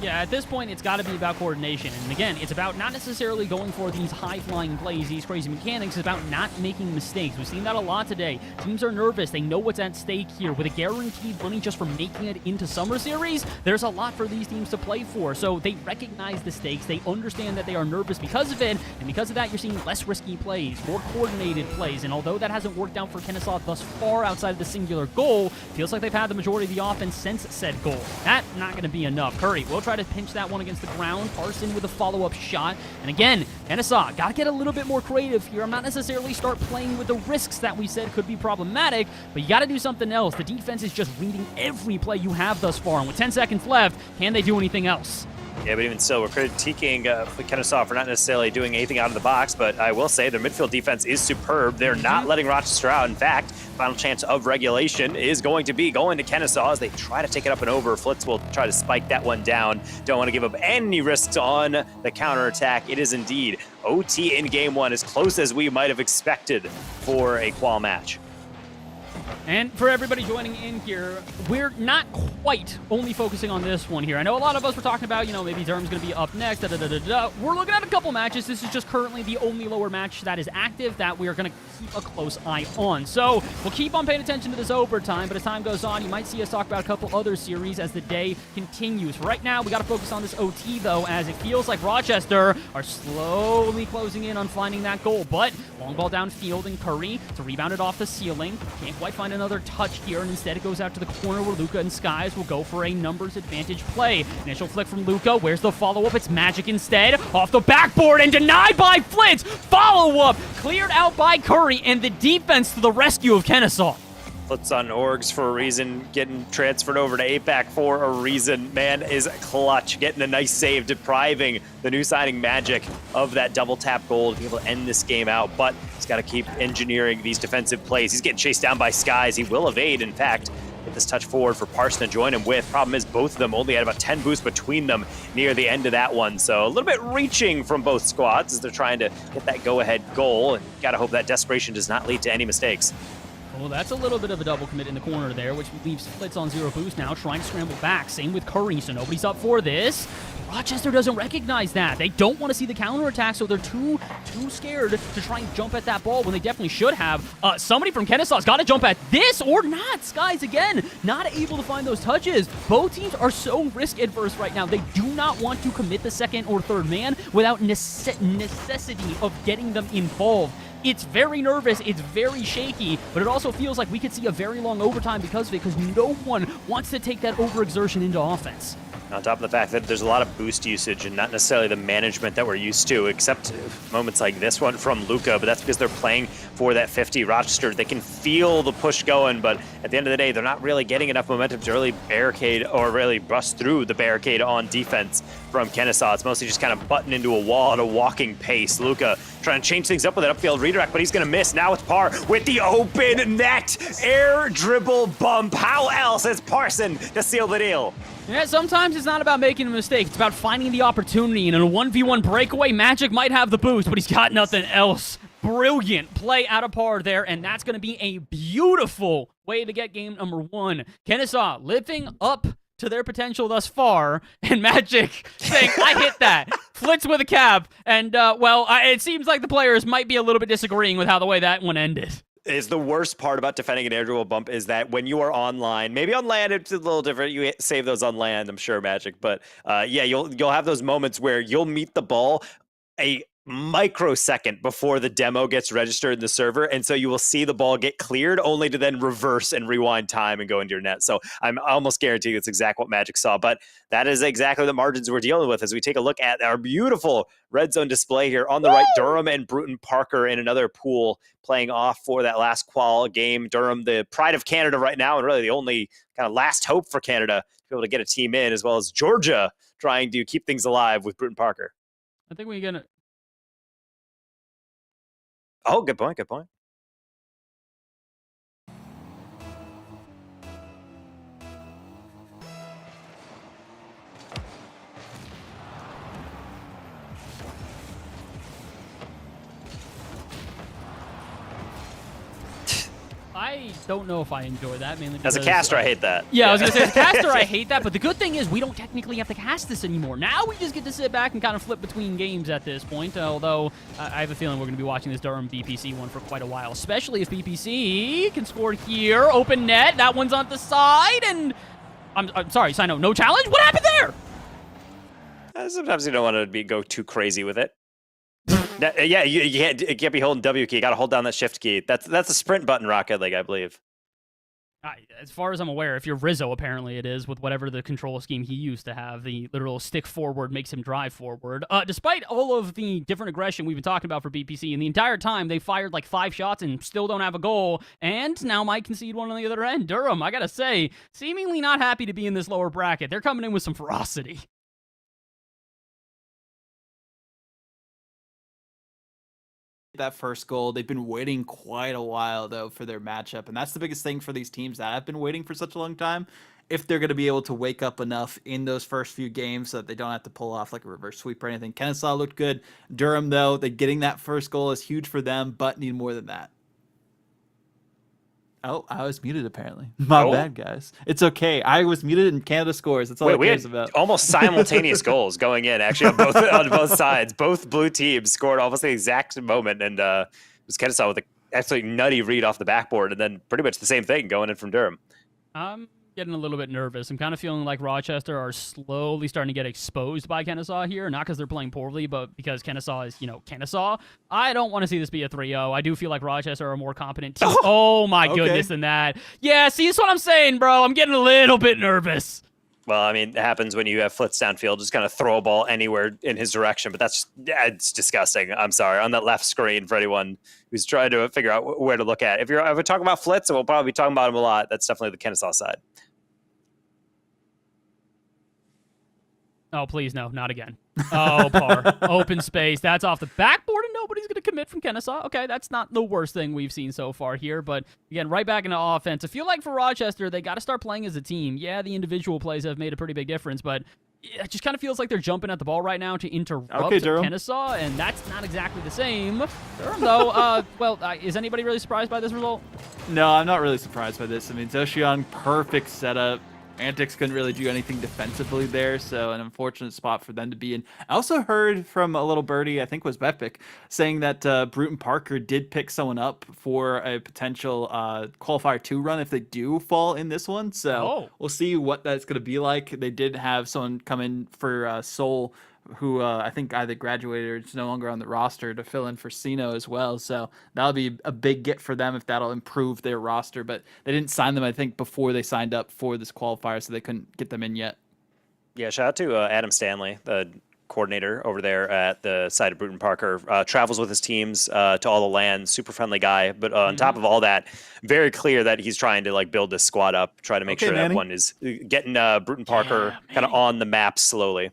Yeah, at this point, it's got to be about coordination. And again, it's about not necessarily going for these high-flying plays, these crazy mechanics. It's about not making mistakes. We've seen that a lot today. Teams are nervous. They know what's at stake here. With a guaranteed money just for making it into Summer Series, there's a lot for these teams to play for. So they recognize the stakes. They understand that they are nervous because of it. And because of that, you're seeing less risky plays, more coordinated plays. And although that hasn't worked out for Kennesaw thus far outside of the singular goal, feels like they've had the majority of the offense since said goal. That's not going to be enough. Curry will try to pinch that one against the ground. Parson with a follow-up shot. And again, Kennesaw got to get a little bit more creative here. I'm not necessarily start playing with the risks that we said could be problematic, but you got to do something else. The defense is just reading every play you have thus far. And with 10 seconds left, can they do anything else? Yeah, but even still, we're critiquing Kennesaw for not necessarily doing anything out of the box, but I will say their midfield defense is superb. They're not letting Rochester out. In fact, final chance of regulation is going to be going to Kennesaw as they try to take it up and over. Flitz will try to spike that one down. Don't want to give up any risks on the counterattack. It is indeed OT in game 1, as close as we might have expected for a qual match. And for everybody joining in here, we're not quite only focusing on this one here. I know a lot of us were talking about, maybe Durham's going to be up next. We're looking at a couple matches. This is just currently the only lower match that is active that we are going to keep a close eye on. So we'll keep on paying attention to this overtime, but as time goes on, you might see us talk about a couple other series as the day continues. Right now, we got to focus on this OT, though, as it feels like Rochester are slowly closing in on finding that goal. But long ball downfield, and Curry to rebound it off the ceiling. Can't quite find another touch here, and instead it goes out to the corner where Luca and Skies will go for a numbers advantage play. Initial flick from Luca. Where's the follow-up? It's Magic instead. Off the backboard and denied by Flitz. Follow-up cleared out by Curry, and the defense to the rescue of Kennesaw. Flitz on Orgs for a reason, getting transferred over to APAC for a reason. Man is clutch, getting a nice save, depriving the new signing Magic of that double tap goal to be able to end this game out. But he's got to keep engineering these defensive plays. He's getting chased down by Skies. He will evade, in fact. Get this touch forward for Parson to join him with. Problem is both of them only had about 10 boosts between them near the end of that one. So a little bit reaching from both squads as they're trying to get that go-ahead goal. And got to hope that desperation does not lead to any mistakes. Well, that's a little bit of a double commit in the corner there, which leaves Flitz on 0 boost now, trying to scramble back. Same with Curry, so nobody's up for this. Rochester doesn't recognize that. They don't want to see the counterattack, so they're too scared to try and jump at that ball when they definitely should have. Somebody from Kennesaw's got to jump at this or not. Skies, again, not able to find those touches. Both teams are so risk-adverse right now. They do not want to commit the second or third man without necessity of getting them involved. It's very nervous, it's very shaky, but it also feels like we could see a very long overtime because of it, because no one wants to take that overexertion into offense. On top of the fact that there's a lot of boost usage and not necessarily the management that we're used to, except moments like this one from Luca, but that's because they're playing for that 50 Rochester. They can feel the push going, but at the end of the day, they're not really getting enough momentum to really barricade or really bust through the barricade on defense from Kennesaw. It's mostly just kind of butting into a wall at a walking pace. Luca trying to change things up with an upfield redirect, but he's going to miss. Now it's Parr with the open net. Air dribble bump. How else is Parson to seal the deal? Yeah, sometimes it's not about making a mistake. It's about finding the opportunity. And in a 1v1 breakaway, Magic might have the boost, but he's got nothing else. Brilliant play out of Parr there, and that's going to be a beautiful way to get game number 1. Kennesaw living up to their potential thus far, and Magic saying, I hit that. Flitz with a cap, and, it seems like the players might be a little bit disagreeing with how the way that one ended. Is the worst part about defending an air dribble bump is that when you are online, maybe on land it's a little different. You save those on land, I'm sure, Magic. But you'll have those moments where you'll meet the ball a microsecond before the demo gets registered in the server, and so you will see the ball get cleared only to then reverse and rewind time and go into your net. So I'm almost guaranteed that's exactly what Magic saw, but that is exactly the margins we're dealing with as we take a look at our beautiful red zone display here. On the right, Durham and Bruton Parker in another pool playing off for that last qual game. Durham, the pride of Canada right now, and really the only kind of last hope for Canada to be able to get a team in, as well as Georgia trying to keep things alive with Bruton Parker. I think we're going to... Oh, good point, good point. I don't know if I enjoy that, mainly because... As a caster, I hate that. Yeah, I was going to say, as a caster, I hate that, but the good thing is we don't technically have to cast this anymore. Now we just get to sit back and kind of flip between games at this point, although I have a feeling we're going to be watching this Durham BPC one for quite a while, especially if BPC can score here. Open net, that one's on the side, and... I'm sorry, Sino, no challenge? What happened there? Sometimes you don't want to go too crazy with it. Yeah, you can't be holding W key. You got to hold down that shift key. That's a sprint button, Rocket League, I believe. As far as I'm aware, if you're Rizzo, apparently it is, with whatever the control scheme he used to have, the literal stick forward makes him drive forward. Despite all of the different aggression we've been talking about for BPC, and the entire time they fired like 5 shots and still don't have a goal, and now might concede one on the other end. Durham, I gotta say, seemingly not happy to be in this lower bracket. They're coming in with some ferocity. That first goal. They've been waiting quite a while, though, for their matchup, and that's the biggest thing for these teams that have been waiting for such a long time. If they're going to be able to wake up enough in those first few games so that they don't have to pull off like a reverse sweep or anything. Kennesaw looked good. Durham, though, getting that first goal is huge for them, but need more than that. Oh, I was muted apparently. My Oh. bad, guys. It's okay. I was muted and Canada scores. That's all Wait, it we cares had about. almost simultaneous goals going in, actually, on both sides. Both blue teams scored almost the exact moment, and it was Kennesaw with an absolutely nutty read off the backboard, and then pretty much the same thing going in from Durham. I'm getting a little bit nervous. I'm kind of feeling like Rochester are slowly starting to get exposed by Kennesaw here, not because they're playing poorly, but because Kennesaw is, Kennesaw. I don't want to see this be a 3-0. I do feel like Rochester are a more competent team. Oh my goodness than that. Yeah, see, that's what I'm saying, bro. I'm getting a little bit nervous. Well, I mean, it happens when you have Flitz downfield, just kind of throw a ball anywhere in his direction, but it's disgusting. I'm sorry. On that left screen, for anyone who's trying to figure out where to look at. If we're talking about Flitz, and we'll probably be talking about him a lot, that's definitely the Kennesaw side. Oh, please, no, not again. Oh, par. Open space. That's off the backboard, and nobody's going to commit from Kennesaw. Okay, that's not the worst thing we've seen so far here. But, again, right back into offense. I feel like for Rochester, they got to start playing as a team. Yeah, the individual plays have made a pretty big difference, but it just kind of feels like they're jumping at the ball right now to interrupt Kennesaw, and that's not exactly the same. Durham, though, is anybody really surprised by this result? No, I'm not really surprised by this. I mean, Zoshion, perfect setup. Antics couldn't really do anything defensively there, so an unfortunate spot for them to be in. I also heard from a little birdie, I think was Bepic, saying that Bruton Parker did pick someone up for a potential qualifier 2 run if they do fall in this one. So we'll see what that's going to be like. They did have someone come in for Seoul, who I think either graduated or is no longer on the roster, to fill in for Sino as well. So that'll be a big get for them if that'll improve their roster. But they didn't sign them, I think, before they signed up for this qualifier, so they couldn't get them in yet. Yeah, shout out to Adam Stanley, the coordinator over there at the site of Bruton Parker. Travels with his teams to all the land, super friendly guy. But on top of all that, very clear that he's trying to build this squad up, try to make sure that one is getting Bruton Parker kind of on the map slowly.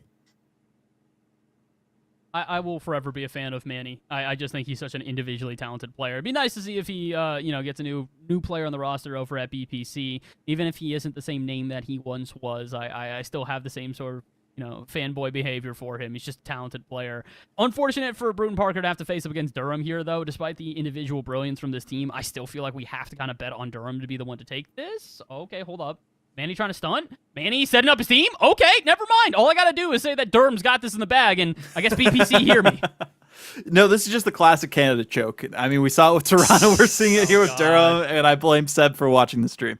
I will forever be a fan of Manny. I just think he's such an individually talented player. It'd be nice to see if he, gets a new player on the roster over at BPC. Even if he isn't the same name that he once was, I still have the same sort of, fanboy behavior for him. He's just a talented player. Unfortunate for Bruton Parker to have to face up against Durham here, though. Despite the individual brilliance from this team, I still feel like we have to kind of bet on Durham to be the one to take this. Okay, hold up. Manny trying to stunt? Manny setting up his team? Okay, never mind. All I got to do is say that Durham's got this in the bag, and I guess BPC hear me. No, this is just the classic Canada choke. I mean, we saw it with Toronto. We're seeing it here with Durham, and I blame Seb for watching the stream.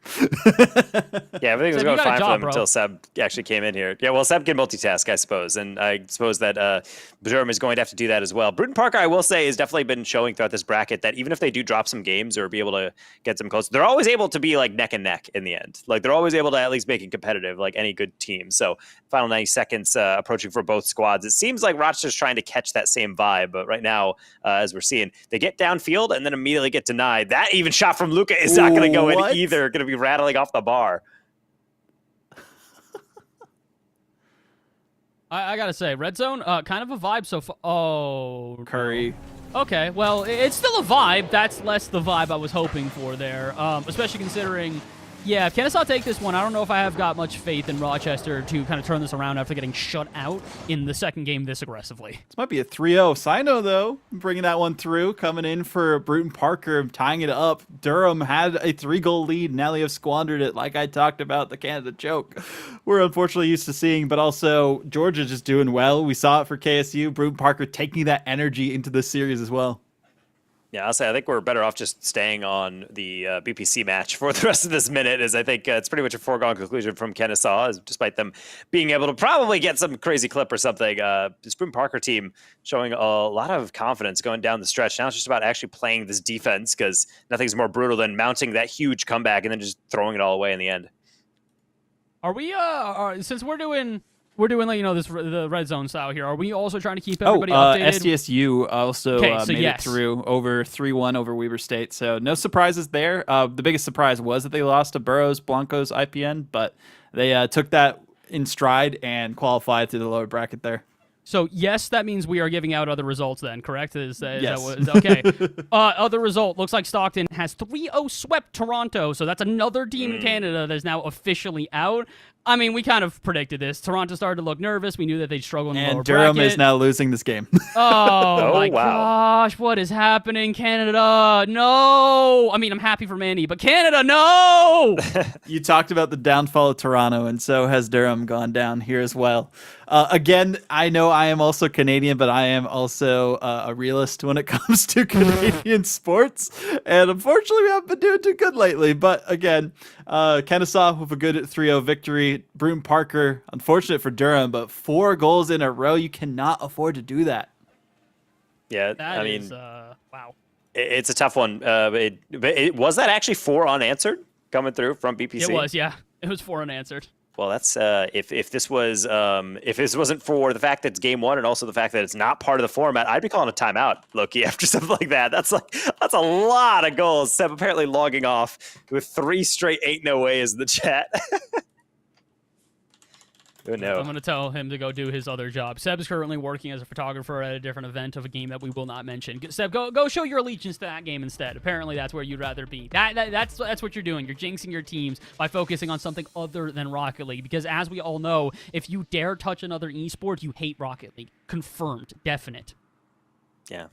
Yeah, everything was going fine for them until Seb actually came in here. Yeah, well, Seb can multitask, I suppose, and I suppose that Durham is going to have to do that as well. Bruton Parker, I will say, has definitely been showing throughout this bracket that even if they do drop some games or be able to get some close, they're always able to be neck and neck in the end. They're always able to at least make it competitive, like any good team. So final 90 seconds approaching for both squads. It seems like Rochester's trying to catch that same vibe, but right now, as we're seeing, they get downfield and then immediately get denied. That even shot from Luca is not going to go in either. Going to be rattling off the bar. I got to say, Red Zone, kind of a vibe so far. Oh. Curry. Okay, well, it's still a vibe. That's less the vibe I was hoping for there, especially considering... Yeah, if Kennesaw take this one, I don't know if I have got much faith in Rochester to kind of turn this around after getting shut out in the second game this aggressively. This might be a 3-0. Sino, though, bringing that one through, coming in for Bruton Parker, tying it up. Durham had a 3-goal lead. Now they have squandered it, like I talked about, the Canada choke we're unfortunately used to seeing, but also Georgia just doing well. We saw it for KSU. Bruton Parker taking that energy into the series as well. Yeah, I'll say I think we're better off just staying on the BPC match for the rest of this minute, as I think it's pretty much a foregone conclusion from Kennesaw, despite them being able to probably get some crazy clip or something. This Bruton Parker team showing a lot of confidence going down the stretch. Now it's just about actually playing this defense, because nothing's more brutal than mounting that huge comeback and then just throwing it all away in the end. Are we, since we're doing the red zone style here, are we also trying to keep everybody updated? SDSU also made it through over 3-1 over Weber State. So no surprises there. The biggest surprise was that they lost to Burroughs Blancos IPN, but they took that in stride and qualified to the lower bracket there. So, yes, that means we are giving out other results then, correct? Is yes. Okay. Other result, looks like Stockton has 3-0 swept Toronto, so that's another team in Canada that is now officially out. I mean, we kind of predicted this. Toronto started to look nervous. We knew that they'd struggle in the lower And Durham bracket. is now losing this game. Oh, my wow. gosh. What is happening, Canada? No. I mean, I'm happy for Manny, but Canada, no. You talked about the downfall of Toronto, and so has Durham gone down here as well. Again, I know I am also Canadian, but I am also a realist when it comes to Canadian sports. And unfortunately, we haven't been doing too good lately. But again, Kennesaw with a good 3-0 victory. Bruton Parker, unfortunate for Durham, but 4 goals in a row. You cannot afford to do that. Yeah, That I mean, is, wow. it's a tough one. But was that actually 4 unanswered coming through from BPC? It was, yeah. It was 4 unanswered. Well, that's if this wasn't for the fact that it's game 1 and also the fact that it's not part of the format, I'd be calling a timeout, Loki, after something like that. That's a lot of goals. Seb apparently logging off with 3 straight 8-0 ways in the chat. Oh, no. I'm going to tell him to go do his other job. Seb's currently working as a photographer at a different event of a game that we will not mention. Seb, go show your allegiance to that game instead. Apparently, that's where you'd rather be. That's what you're doing. You're jinxing your teams by focusing on something other than Rocket League. Because as we all know, if you dare touch another esport, you hate Rocket League. Confirmed. Definite. Yeah.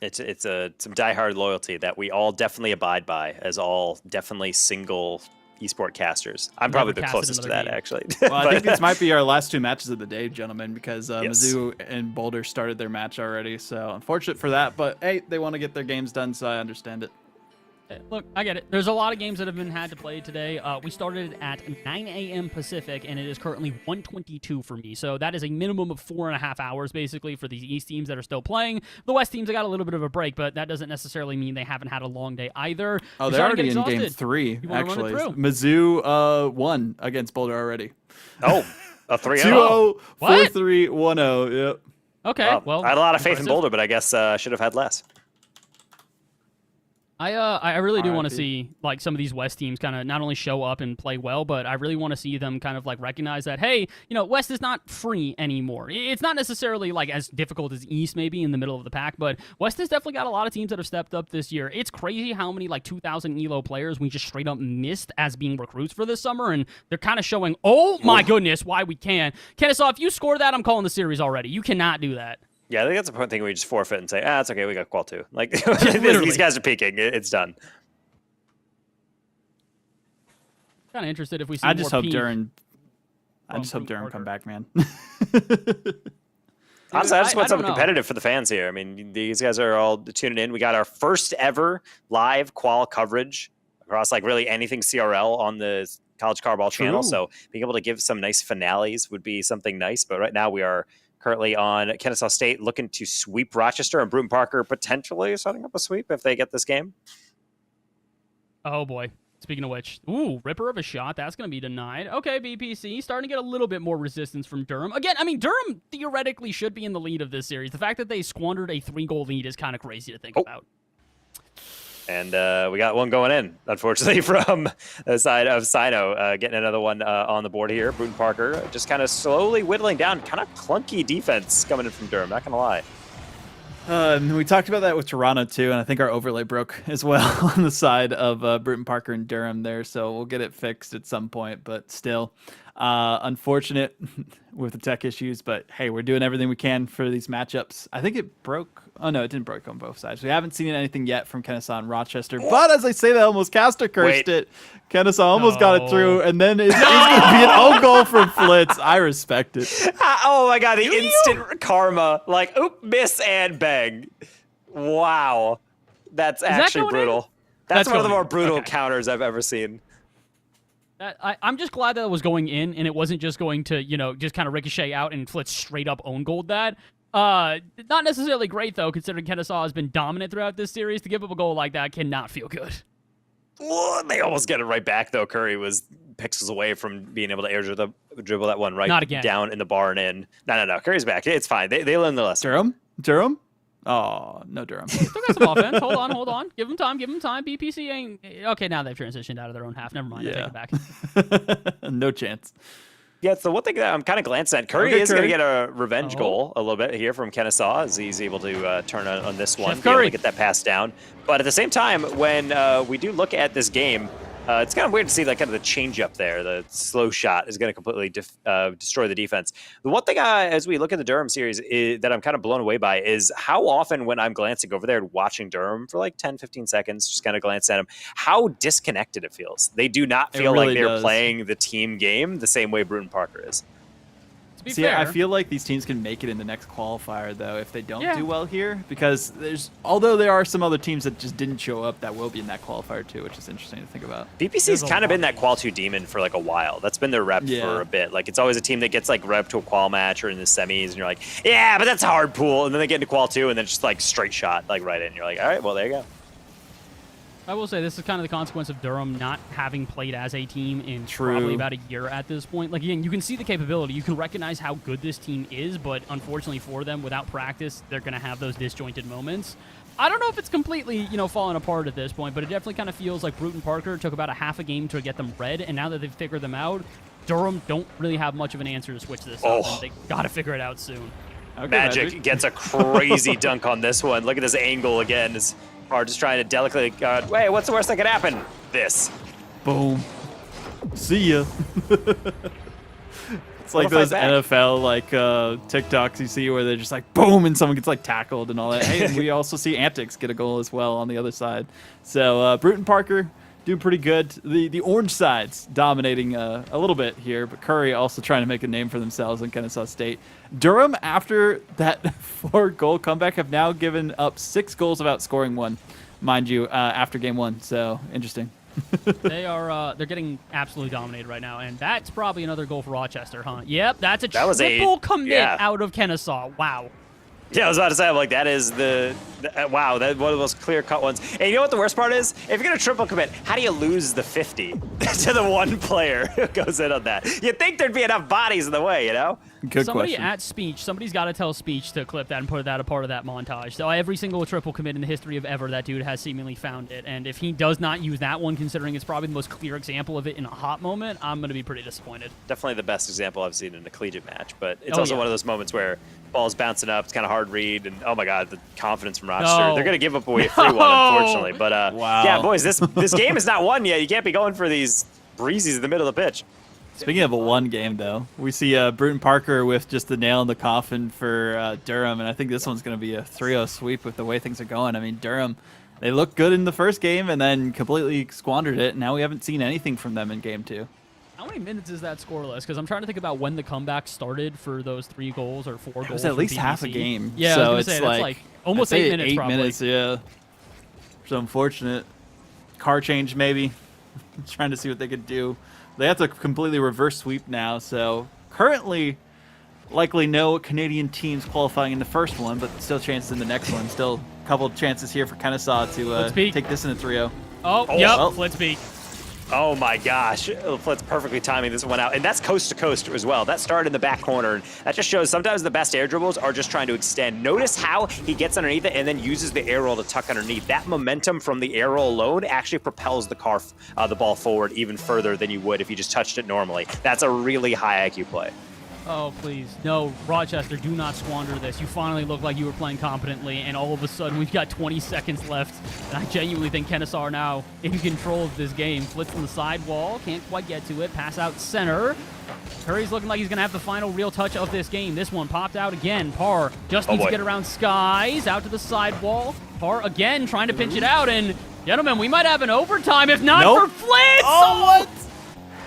It's some diehard loyalty that we all definitely abide by as all definitely single esport casters. I'm probably the closest to that, actually. Well, I think these might be our last 2 matches of the day, gentlemen, because Mizzou and Boulder started their match already. So unfortunate for that, but hey, they want to get their games done, so I understand it. Look, I get it. There's a lot of games that have been had to play today. We started at 9 a.m. Pacific, and it is currently 1:22 for me. So that is a minimum of 4.5 hours, basically, for these East teams that are still playing. The West teams have got a little bit of a break, but that doesn't necessarily mean they haven't had a long day either. Oh, they're already in game 3, actually. Mizzou won against Boulder already. Oh, a 3-0. 2-0, What? 4-3, 1-0. Yep. Okay, well, I had a lot of faith in impressive. Boulder, but I guess I should have had less. I really do want to RIP. see like some of these West teams kind of not only show up and play well, but I really want to see them kind of like recognize that, hey, you know, West is not free anymore. It's not necessarily like as difficult as East maybe in the middle of the pack, but West has definitely got a lot of teams that have stepped up this year. It's crazy how many like 2,000 ELO players we just straight up missed as being recruits for this summer, and they're kind of showing, oh my goodness, why we can. Kennesaw, if you score that, I'm calling the series already. You cannot do that. Yeah, I think that's a point thing where we just forfeit and say, it's okay, we got Qual 2. Like, these guys are peaking. It's done. Kind of interested if we see I just more hope peak Durham. I from just hope Durham Parker. come back, man. Honestly, I just want I don't something know. competitive for the fans here. I mean, these guys are all tuning in. We got our first ever live qual coverage across like really anything CRL on the College Carball channel. So being able to give some nice finales would be something nice. But right now we are currently on Kennesaw State looking to sweep Rochester, and Bruton Parker potentially setting up a sweep if they get this game. Oh boy. Speaking of which, ooh, ripper of a shot. That's going to be denied. Okay, BPC starting to get a little bit more resistance from Durham. Again, I mean, Durham theoretically should be in the lead of this series. The fact that they squandered a 3-goal lead is kind of crazy to think about. And we got one going in, unfortunately, from the side of Sino. Getting another one on the board here. Bruton Parker just kind of slowly whittling down. Kind of clunky defense coming in from Durham, not going to lie. We talked about that with Toronto too, and I think our overlay broke as well on the side of Bruton Parker and Durham there, so we'll get it fixed at some point, but still unfortunate with the tech issues, but hey, we're doing everything we can for these matchups. I think it broke. Oh no, it didn't break on both sides. We haven't seen anything yet from Kennesaw and Rochester, but as I say that, almost Caster cursed it. Kennesaw almost got it through, and then it's going to be an own goal from Flitz. I respect it. Oh my god, the instant karma. Like, oop, miss, and bang. Wow. That's actually going brutal. in? That's one of the going more in. brutal Okay. counters I've ever seen. I'm just glad that it was going in, and it wasn't just going to, you know, just kind of ricochet out and Flitz straight up own goaled that. Not necessarily great, though, considering Kennesaw has been dominant throughout this series. To give up a goal like that cannot feel good. Oh, they almost get it right back, though. Curry was pixels away from being able to air dribble that one right Not again. down in the bar and in. No. Curry's back. It's fine. They learned the lesson. Durham? Oh, no Durham. Still got some offense. Hold on. Give them time. BPC ain't... Okay, now they've transitioned out of their own half. Never mind. I take it back. No chance. Yeah, it's the one thing that I'm kind of glancing at. Curry Okay, is going to Curry. get a revenge goal a little bit here from Kennesaw as he's able to turn on this one, Chef be able Curry. to get that pass down. But at the same time, when we do look at this game, It's kind of weird to see like kind of the change up there. The slow shot is going to completely destroy the defense. The one thing as we look at the Durham series that I'm kind of blown away by is how often when I'm glancing over there and watching Durham for like 10, 15 seconds, just kind of glance at them, how disconnected it feels. They do not feel really like they're does. playing the team game the same way Bruton Parker is. To be See, fair, I feel like these teams can make it in the next qualifier, though, if they don't Yeah. do well here. Because although there are some other teams that just didn't show up that will be in that qualifier, too, which is interesting to think about. BPC's There's a kind of lot been that of qual 2 demon for like a while. That's been their rep Yeah. for a bit. Like it's always a team that gets like rep to a qual match or in the semis, and you're like, yeah, but that's a hard pool. And then they get into qual 2, and then it's just like straight shot, like right in. You're like, all right, well there you go. I will say this is kind of the consequence of Durham not having played as a team in True. probably about a year at this point. Like, again, you can see the capability. You can recognize how good this team is, but unfortunately for them, without practice, they're going to have those disjointed moments. I don't know if it's completely, fallen apart at this point, but it definitely kind of feels like Bruton Parker took about a half a game to get them red, and now that they've figured them out, Durham don't really have much of an answer to switch this up, and they got to figure it out soon. Okay, Magic gets a crazy dunk on this one. Look at this angle again. It's hard just trying to delicately, wait, what's the worst that could happen? This. Boom. See ya. It's like Qualified those back. NFL TikToks you see where they're just like boom and someone gets like tackled and all that. Hey, and we also see Antics get a goal as well on the other side. So Bruton Parker doing pretty good. The orange side's dominating a little bit here, but Curry also trying to make a name for themselves in Kennesaw State. Durham, after that 4-goal comeback, have now given up 6 goals without scoring one, mind you, after game 1. So interesting. They're getting absolutely dominated right now, and that's probably another goal for Rochester, huh? Yep, that's a That was a- triple commit yeah. out of Kennesaw. Wow. Yeah, I was about to say, I'm like, that is wow, that's one of the most clear-cut ones. And you know what the worst part is? If you're going to triple commit, how do you lose the 50 to the one player who goes in on that? You'd think there'd be enough bodies in the way, you know? Good Somebody question. at Speech, somebody's got to tell Speech to clip that and put that a part of that montage. So every single triple commit in the history of ever, that dude has seemingly found it. And if he does not use that one, considering it's probably the most clear example of it in a hot moment, I'm going to be pretty disappointed. Definitely the best example I've seen in a collegiate match, but it's Oh, also yeah. one of those moments where ball's bouncing up, it's kind of hard read, and oh my god, the confidence from Rochester. No. They're going to give up away a free one, unfortunately. But Wow. yeah, boys, this game is not won yet. You can't be going for these breezes in the middle of the pitch. Speaking of a one game, though, we see Bruton Parker with just the nail in the coffin for Durham, and I think this one's going to be a 3-0 sweep with the way things are going. I mean, Durham, they looked good in the first game and then completely squandered it, and now we haven't seen anything from them in game 2. How many minutes is that scoreless? Because I'm trying to think about when the comeback started for those 3 goals or 4 goals. It was at from least half a BBC. game. Yeah, so I was it's gonna say, that's like almost I'd say 8 minutes. 8 probably. minutes, yeah. So unfortunate. Car change, maybe. Trying to see what they could do. They have to completely reverse sweep now, so currently likely no Canadian teams qualifying in the first one, but still chances in the next one. Still a couple of chances here for Kennesaw to take this in a 3-0. Oh, Oh, yep, well. Flitspeak. Oh my gosh, Flitz perfectly timing this one out. And that's coast to coast as well. That started in the back corner. And that just shows sometimes the best air dribbles are just trying to extend. Notice how he gets underneath it and then uses the air roll to tuck underneath. That momentum from the air roll alone actually propels the ball forward even further than you would if you just touched it normally. That's a really high IQ play. Oh, please. No, Rochester, do not squander this. You finally look like you were playing competently, and all of a sudden we've got 20 seconds left. And I genuinely think Kennesaw are now in control of this game. Flits on the side wall, can't quite get to it. Pass out center. Curry's looking like he's going to have the final real touch of this game. This one popped out again. Parr just needs to get around Skies, out to the side wall. Parr again trying to pinch it out, and gentlemen, we might have an overtime if not Nope. for Flitz! Oh, what?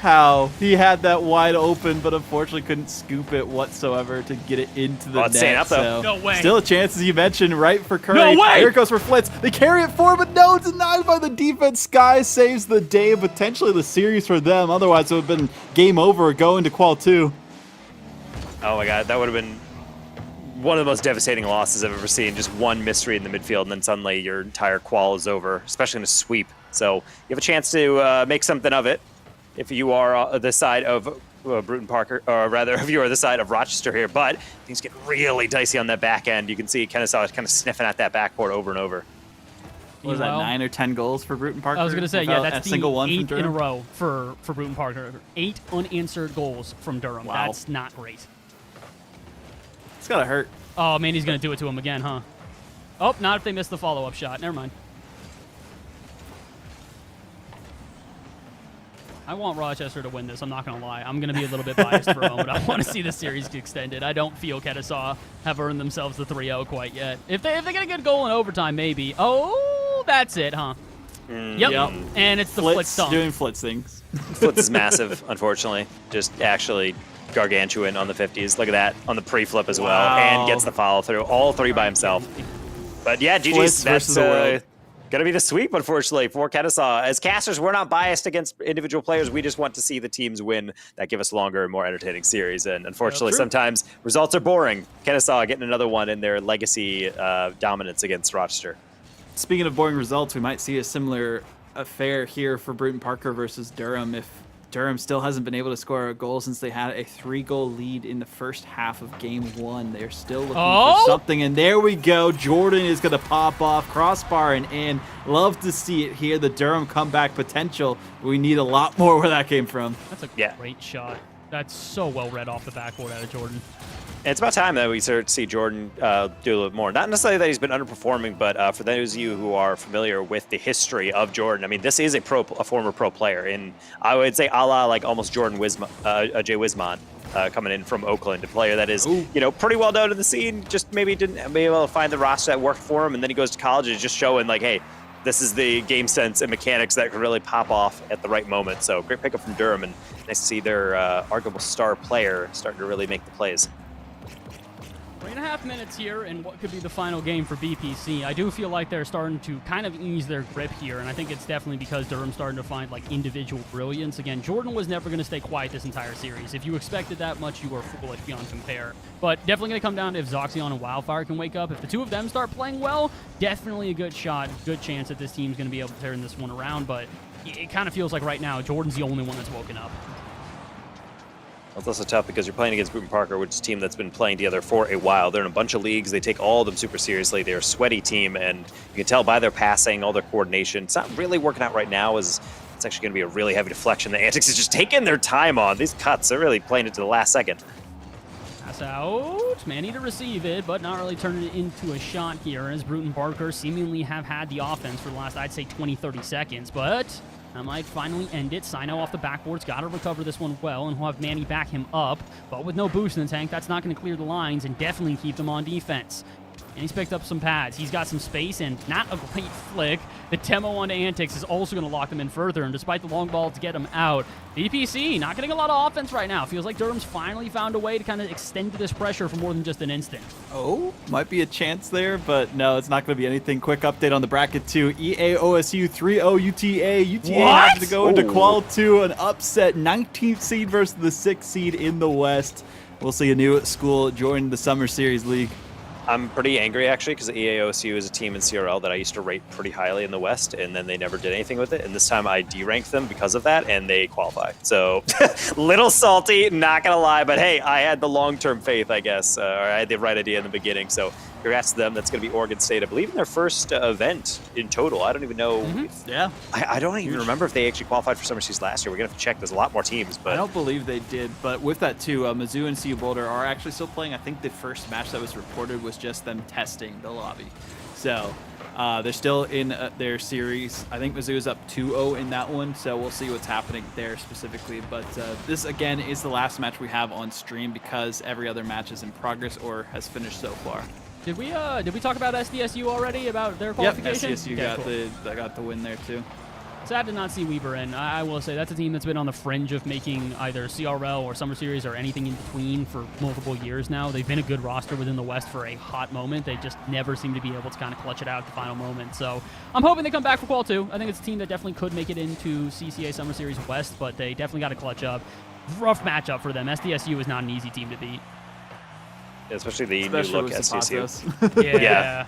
How? He had that wide open, but unfortunately couldn't scoop it whatsoever to get it into the Oh, net. it's staying up, though. So No way. Still a chance, as you mentioned, right for Curry. No way! Here it goes for Flitz. They carry it forward, but no, denied by the defense. Sky saves the day, potentially the series for them. Otherwise, it would have been game over, going to qual 2. Oh my god, that would have been one of the most devastating losses I've ever seen. Just one mystery in the midfield, and then suddenly your entire qual is over, especially in a sweep. So you have a chance to make something of it if you are the side of Bruton Parker, or rather, if you are the side of Rochester here. But things get really dicey on that back end. You can see Kennesaw is kind of sniffing at that backboard over and over. What was that, Meanwhile- 9 or 10 goals for Bruton Parker? I was going to say, yeah, without that's a single one from 8 in a Durham? row for Bruton Parker. 8 unanswered goals from Durham. Wow. That's not great. It's got to hurt. Oh, man, he's going to do it to him again, huh? Oh, not if they miss the follow-up shot. Never mind. I want Rochester to win this. I'm not going to lie. I'm going to be a little bit biased for a moment. I want to see the series get extended. I don't feel Kennesaw have earned themselves the 3-0 quite yet. If they get a good goal in overtime, maybe. Oh, that's it, huh? Yep. And it's the Flitz dunk. Doing Flitz things. Flitz is massive, unfortunately. Just actually gargantuan on the 50s. Look at that on the pre-flip as well. And gets the follow through. All 3 by himself. But yeah, GG's. That's going to be the sweep, unfortunately, for Kennesaw. As casters, we're not biased against individual players. We just want to see the teams win that give us longer and more entertaining series. And unfortunately, sometimes results are boring. Kennesaw getting another one in their legacy dominance against Rochester. Speaking of boring results, we might see a similar affair here for Bruton Parker versus Durham if Durham still hasn't been able to score a goal since they had a 3-goal lead in the first half of game 1. They're still looking for something, and there we go. Jordan is going to pop off, crossbar and in. Love to see it here, the Durham comeback potential. We need a lot more where that came from. That's a great shot. That's so well read off the backboard out of Jordan. And it's about time that we start to see Jordan do a little more. Not necessarily that he's been underperforming, but for those of you who are familiar with the history of Jordan, I mean, this is a former pro player. And I would say a la like almost Jordan Jay Wismont coming in from Oakland, a player that is, pretty well known in the scene, just maybe didn't be able to find the roster that worked for him. And then he goes to college and is just showing like, hey, this is the game sense and mechanics that can really pop off at the right moment. So great pickup from Durham, and nice to see their arguable star player starting to really make the plays. 3.5 minutes here in what could be the final game for BPC. I do feel like they're starting to kind of ease their grip here, and I think it's definitely because Durham's starting to find like individual brilliance. Again, Jordan was never going to stay quiet this entire series. If you expected that much, you were foolish beyond compare. But definitely going to come down to if Zoxion and Wildfire can wake up. If the two of them start playing well, definitely a good shot, good chance that this team's going to be able to turn this one around. But it kind of feels like right now, Jordan's the only one that's woken up. It's also tough because you're playing against Bruton Parker, which is a team that's been playing together for a while. They're in a bunch of leagues. They take all of them super seriously. They're a sweaty team, and you can tell by their passing, all their coordination. It's not really working out right now, as it's actually going to be a really heavy deflection. The Antics is just taking their time on. These cuts, they're really playing it to the last second. Pass out. Manny to receive it, but not really turning it into a shot here, as Bruton Parker seemingly have had the offense for the last, I'd say, 20-30 seconds, but that might finally end it. Sino off the backboard's got to recover this one well, and we'll have Manny back him up. But with no boost in the tank, that's not going to clear the lines and definitely keep them on defense. And he's picked up some pads. He's got some space and not a great flick. The demo onto Antics is also going to lock them in further, and despite the long ball to get him out, BPC not getting a lot of offense right now. Feels like Durham's finally found a way to kind of extend this pressure for more than just an instant. Oh, might be a chance there, but no, it's not going to be anything. Quick update on the bracket 2. EA OSU 3-0 UTA. UTA has to go into Qual 2, an upset 19th seed versus the 6th seed in the West. We'll see a new school join the Summer Series League. I'm pretty angry, actually, because EAOSU is a team in CRL that I used to rate pretty highly in the West, and then they never did anything with it. And this time I deranked them because of that, and they qualify. So, little salty, not going to lie. But, hey, I had the long-term faith, I guess, or I had the right idea in the beginning. So, congrats to them. That's going to be Oregon State, I believe, in their first event in total. I don't even know. Yeah. I don't even remember if they actually qualified for Summer Series last year. We're going to have to check. There's a lot more teams. But I don't believe they did. But with that, too, Mizzou and CU Boulder are actually still playing. I think the first match that was reported was just them testing the lobby. So they're still in their series. I think Mizzou is up 2-0 in that one. So we'll see what's happening there specifically. But this, again, is the last match we have on stream because every other match is in progress or has finished so far. Did we talk about SDSU already, about their qualification? Yep, SDSU got the win there too. Sad to not see Weber in. I will say that's a team that's been on the fringe of making either CRL or Summer Series or anything in between for multiple years now. They've been a good roster within the West for a hot moment. They just never seem to be able to kind of clutch it out at the final moment. So I'm hoping they come back for Qual 2. I think it's a team that definitely could make it into CCA Summer Series West, but they definitely got to clutch up. Rough matchup for them. SDSU is not an easy team to beat. Especially the new look SDSU. Yeah.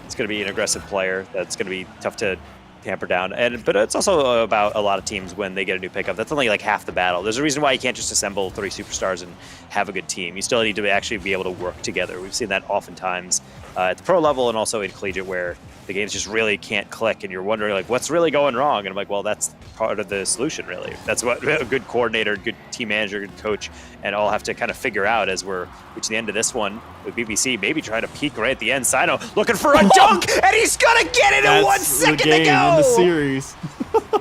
It's going to be an aggressive player. That's going to be tough to tamper down. But it's also about a lot of teams when they get a new pickup. That's only like half the battle. There's a reason why you can't just assemble 3 superstars and have a good team. You still need to actually be able to work together. We've seen that oftentimes at the pro level and also in collegiate, where the games just really can't click and you're wondering like what's really going wrong, and I'm like, well, that's part of the solution, really. That's what a good coordinator, good team manager, good coach, and all have to kind of figure out as we're reaching the end of this one with BBC, maybe trying to peak right at the end. Sino looking for a dunk, and he's gonna get it in 1 second to go. In the series.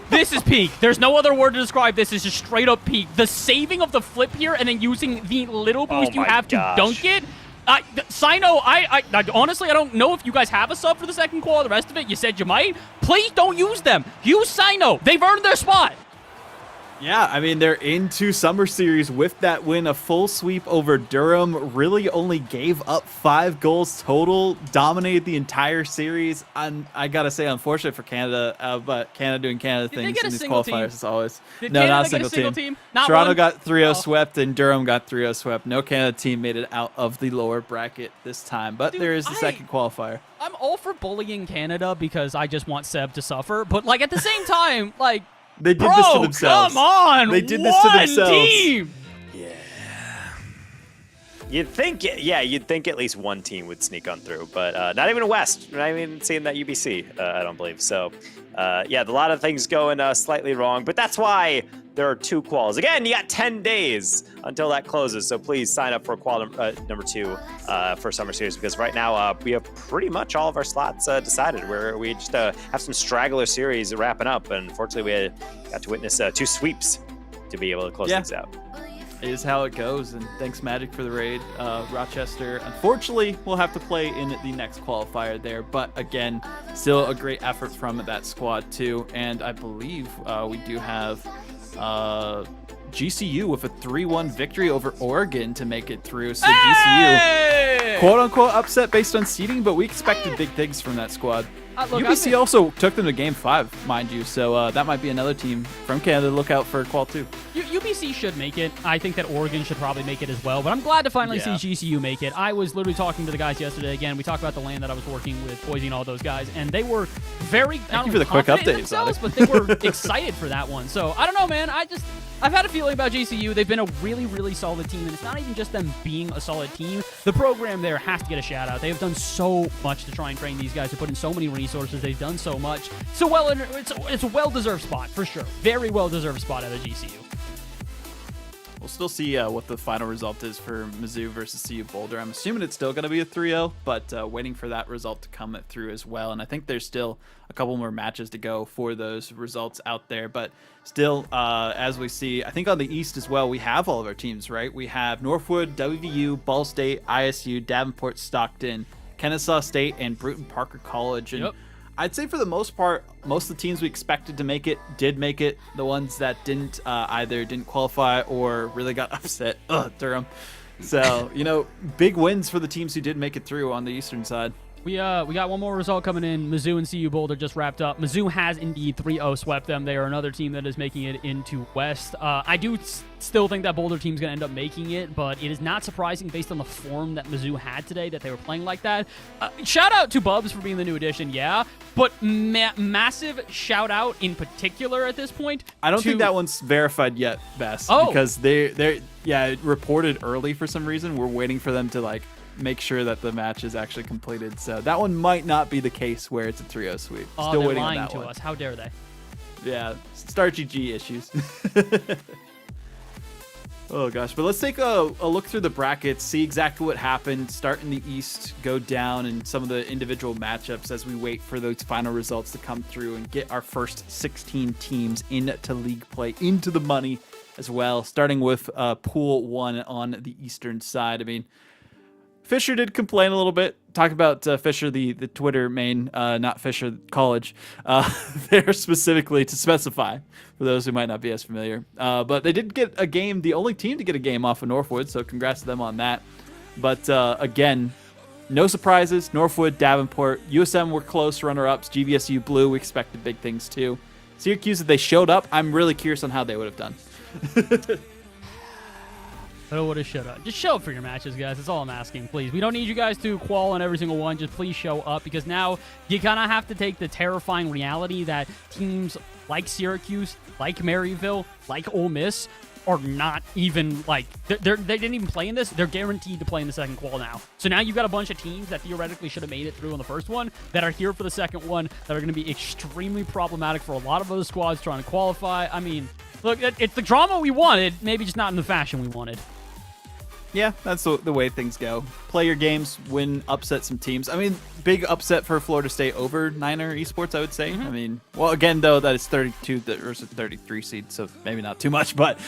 This is peak. There's no other word to describe this. It's just straight up peak. The saving of the flip here and then using the little boost you have to dunk it. Sino, I honestly, I don't know if you guys have a sub for the second qual. The rest of it, you said you might. Please don't use them. Use Sino. They've earned their spot. Yeah, I mean, they're into Summer Series with that win, a full sweep over Durham. Really only gave up 5 goals total, dominated the entire series. I gotta say, unfortunate for Canada, but Canada doing Canada things in these qualifiers as always. Did no, Canada not a get single team. Not Toronto one? got 3-0 Oh. swept, and Durham got 3-0 swept. No Canada team made it out of the lower bracket this time, but Dude, there is the second qualifier. I'm all for bullying Canada because I just want Seb to suffer, but like at the same time, like, They did bro, this to themselves. come on. They did this to one themselves. Team. You'd think at least one team would sneak on through, but not even West. Not even seeing that UBC, I don't believe. So, yeah, a lot of things going slightly wrong, but that's why there are 2 quals. Again, you got 10 days until that closes, so please sign up for qual number 2 for Summer Series, because right now we have pretty much all of our slots decided. We just have some straggler series wrapping up, and unfortunately we got to witness 2 sweeps to be able to close things out. It is how it goes, and thanks Magic for the raid. Rochester, unfortunately, will have to play in the next qualifier there, but again, still a great effort from that squad too, and I believe we do have GCU with a 3-1 victory over Oregon to make it through, so GCU, quote-unquote upset based on seeding, but we expected big things from that squad. Look, UBC also took them to Game 5, mind you, so that might be another team from Canada to look out for Qual 2. UBC should make it. I think that Oregon should probably make it as well, but I'm glad to finally see GCU make it. I was literally talking to the guys yesterday. Again, we talked about the land that I was working with, Boise and all those guys, and they were very Thank you for the quick update, but they were excited for that one. So, I don't know, man. I've had a feeling about GCU. They've been a really, really solid team, and it's not even just them being a solid team. The program there has to get a shout-out. They have done so much to try and train these guys. They put in so many resources. They've done so much. So, it's a well-deserved spot, for sure. Very well-deserved spot out of GCU. We'll still see what the final result is for Mizzou versus CU Boulder. I'm assuming it's still going to be a 3-0, but waiting for that result to come through as well. And I think there's still a couple more matches to go for those results out there. But still, as we see, I think on the East as well, we have all of our teams, right? We have Northwood, WVU, Ball State, ISU, Davenport, Stockton, Kennesaw State, and Bruton Parker College. And I'd say for the most part, most of the teams we expected to make it did make it. The ones that didn't either didn't qualify or really got upset. Durham. So, big wins for the teams who did make it through on the Eastern side. We got one more result coming in. Mizzou and CU Boulder just wrapped up. Mizzou has indeed 3-0 swept them. They are another team that is making it into West. I do still think that Boulder team's going to end up making it, but it is not surprising based on the form that Mizzou had today that they were playing like that. Shout out to Bubs for being the new addition, yeah, but massive shout out in particular at this point. I don't think that one's verified yet, Bess, because they reported early for some reason. We're waiting for them to make sure that the match is actually completed. So that one might not be the case where it's a 3-0 sweep. Still waiting on that one. They're lying to us. How dare they? Yeah, Star GG issues. Oh gosh, but let's take a look through the brackets, see exactly what happened, start in the East, go down, and some of the individual matchups as we wait for those final results to come through and get our first 16 teams into league play, into the money as well, starting with Pool 1 on the Eastern side. I mean, Fisher did complain a little bit. Talk about Fisher, the Twitter main, not Fisher College, there specifically to specify for those who might not be as familiar. But they did get a game, the only team to get a game off of Northwood, so congrats to them on that. But again, no surprises. Northwood, Davenport, USM were close runner-ups. GVSU Blue, we expected big things too. Syracuse, if they showed up, I'm really curious on how they would have done. Oh, woulda, shoulda. Just show up for your matches, guys. That's all I'm asking, please. We don't need you guys to qual on every single one. Just please show up, because now you kind of have to take the terrifying reality that teams like Syracuse, like Maryville, like Ole Miss are not even, they didn't even play in this. They're guaranteed to play in the second qual now. So now you've got a bunch of teams that theoretically should have made it through on the first one that are here for the second one that are going to be extremely problematic for a lot of other squads trying to qualify. I mean, look, it's the drama we wanted, maybe just not in the fashion we wanted. Yeah, that's the way things go. Play your games, win, upset some teams. I mean, big upset for Florida State over Niner Esports, I would say. I mean, well, again, though, that is 32 versus 33 seed, so maybe not too much. But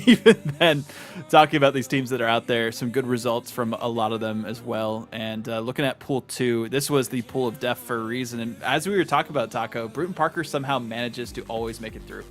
even then, talking about these teams that are out there, some good results from a lot of them as well. And looking at Pool 2, this was the pool of death for a reason. And as we were talking about, Taco, Bruton Parker somehow manages to always make it through.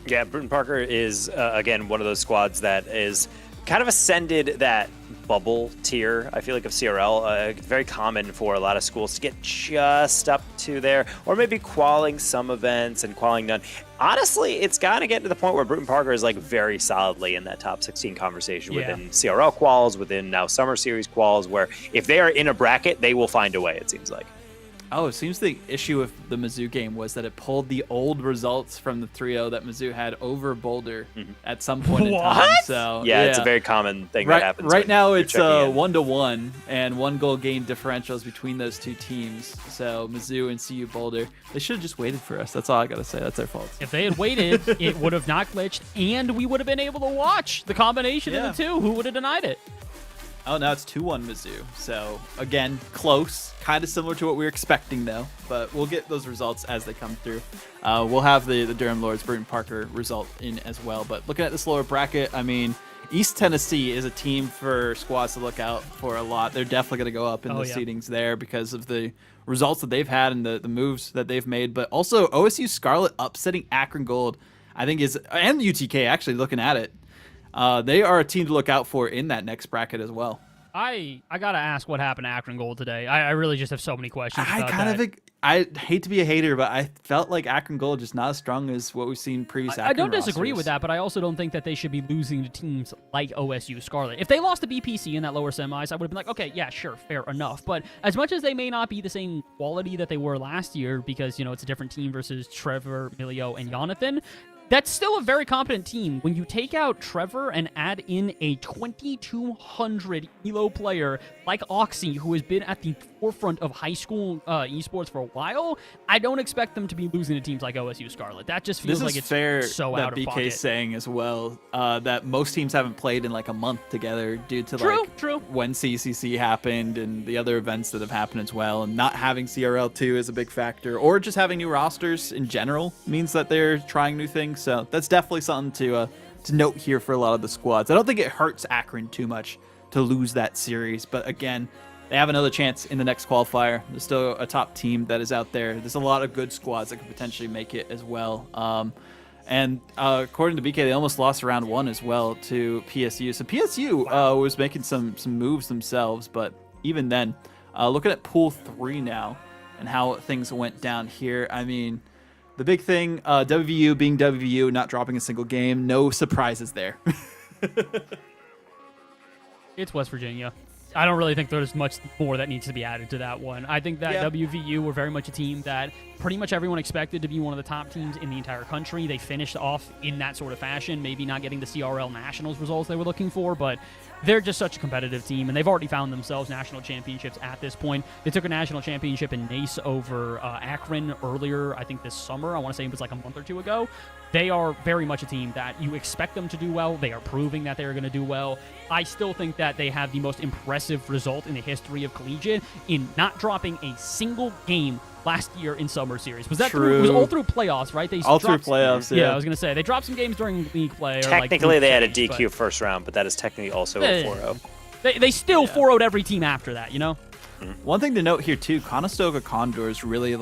Yeah, Bruton Parker is, again, one of those squads that is kind of ascended that bubble tier, I feel like, of CRL. It's very common for a lot of schools to get just up to there, or maybe qualing some events and qualing none. Honestly, it's got to get to the point where Bruton Parker is like very solidly in that top 16 conversation within CRL quals, within now Summer Series quals, where if they are in a bracket, they will find a way, it seems like. Oh, it seems the issue with the Mizzou game was that it pulled the old results from the 3-0 that Mizzou had over Boulder at some point in time. So yeah, it's a very common thing that happens. Right now, it's 1-1 and 1 goal gain differentials between those two teams. So Mizzou and CU Boulder, they should have just waited for us. That's all I gotta say. That's their fault. If they had waited, it would have not glitched, and we would have been able to watch the combination of the two. Who would have denied it? Oh, now it's 2-1 Mizzou. So, again, close. Kind of similar to what we were expecting, though. But we'll get those results as they come through. We'll have the Durham Lords, Bruton Parker result in as well. But looking at this lower bracket, I mean, East Tennessee is a team for squads to look out for a lot. They're definitely going to go up in the seedings there because of the results that they've had and the moves that they've made. But also, OSU Scarlet upsetting Akron Gold, I think is, and UTK actually looking at it. They are a team to look out for in that next bracket as well. I gotta ask what happened to Akron Gold today. I really just have so many questions about that. I hate to be a hater, but I felt like Akron Gold just not as strong as what we've seen previous. I don't disagree with that, but I also don't think that they should be losing to teams like OSU Scarlet. If they lost to BPC in that lower semis, I would have been like, okay, yeah, sure, fair enough. But as much as they may not be the same quality that they were last year, because it's a different team versus Trevor, Milio, and Jonathan, that's still a very competent team. When you take out Trevor and add in a 2,200 ELO player like Oxy, who has been at the forefront of high school esports for a while, I don't expect them to be losing to teams like OSU Scarlet. That just feels like it's fair so that out of BK's pocket. saying as well that most teams haven't played in like a month together due to when CCC happened and the other events that have happened as well, and not having CRL2 is a big factor, or just having new rosters in general means that they're trying new things. So that's definitely something to note here for a lot of the squads. I don't think it hurts Akron too much to lose that series, but again, they have another chance in the next qualifier. There's still a top team that is out there. There's a lot of good squads that could potentially make it as well. And according to BK, they almost lost round 1 as well to PSU. So PSU was making some moves themselves, but even then, looking at Pool 3 now and how things went down here, I mean, the big thing, WVU being WVU, not dropping a single game. No surprises there. It's West Virginia. I don't really think there's much more that needs to be added to that one. I think that WVU were very much a team that pretty much everyone expected to be one of the top teams in the entire country. They finished off in that sort of fashion, maybe not getting the CRL Nationals results they were looking for, but they're just such a competitive team, and they've already found themselves national championships at this point. They took a national championship in NACE over Akron earlier, I think this summer. I want to say it was like a month or two ago. They are very much a team that you expect them to do well. They are proving that they are going to do well. I still think that they have the most impressive result in the history of collegiate in not dropping a single game last year in Summer Series. Was that True. It was all through playoffs, right? All through playoffs, yeah. I was going to say. They dropped some games during league play. Technically, or they had a DQ first round, but that is technically also a 4-0. They still 4-0'd every team after that, One thing to note here, too, Conestoga Condors really,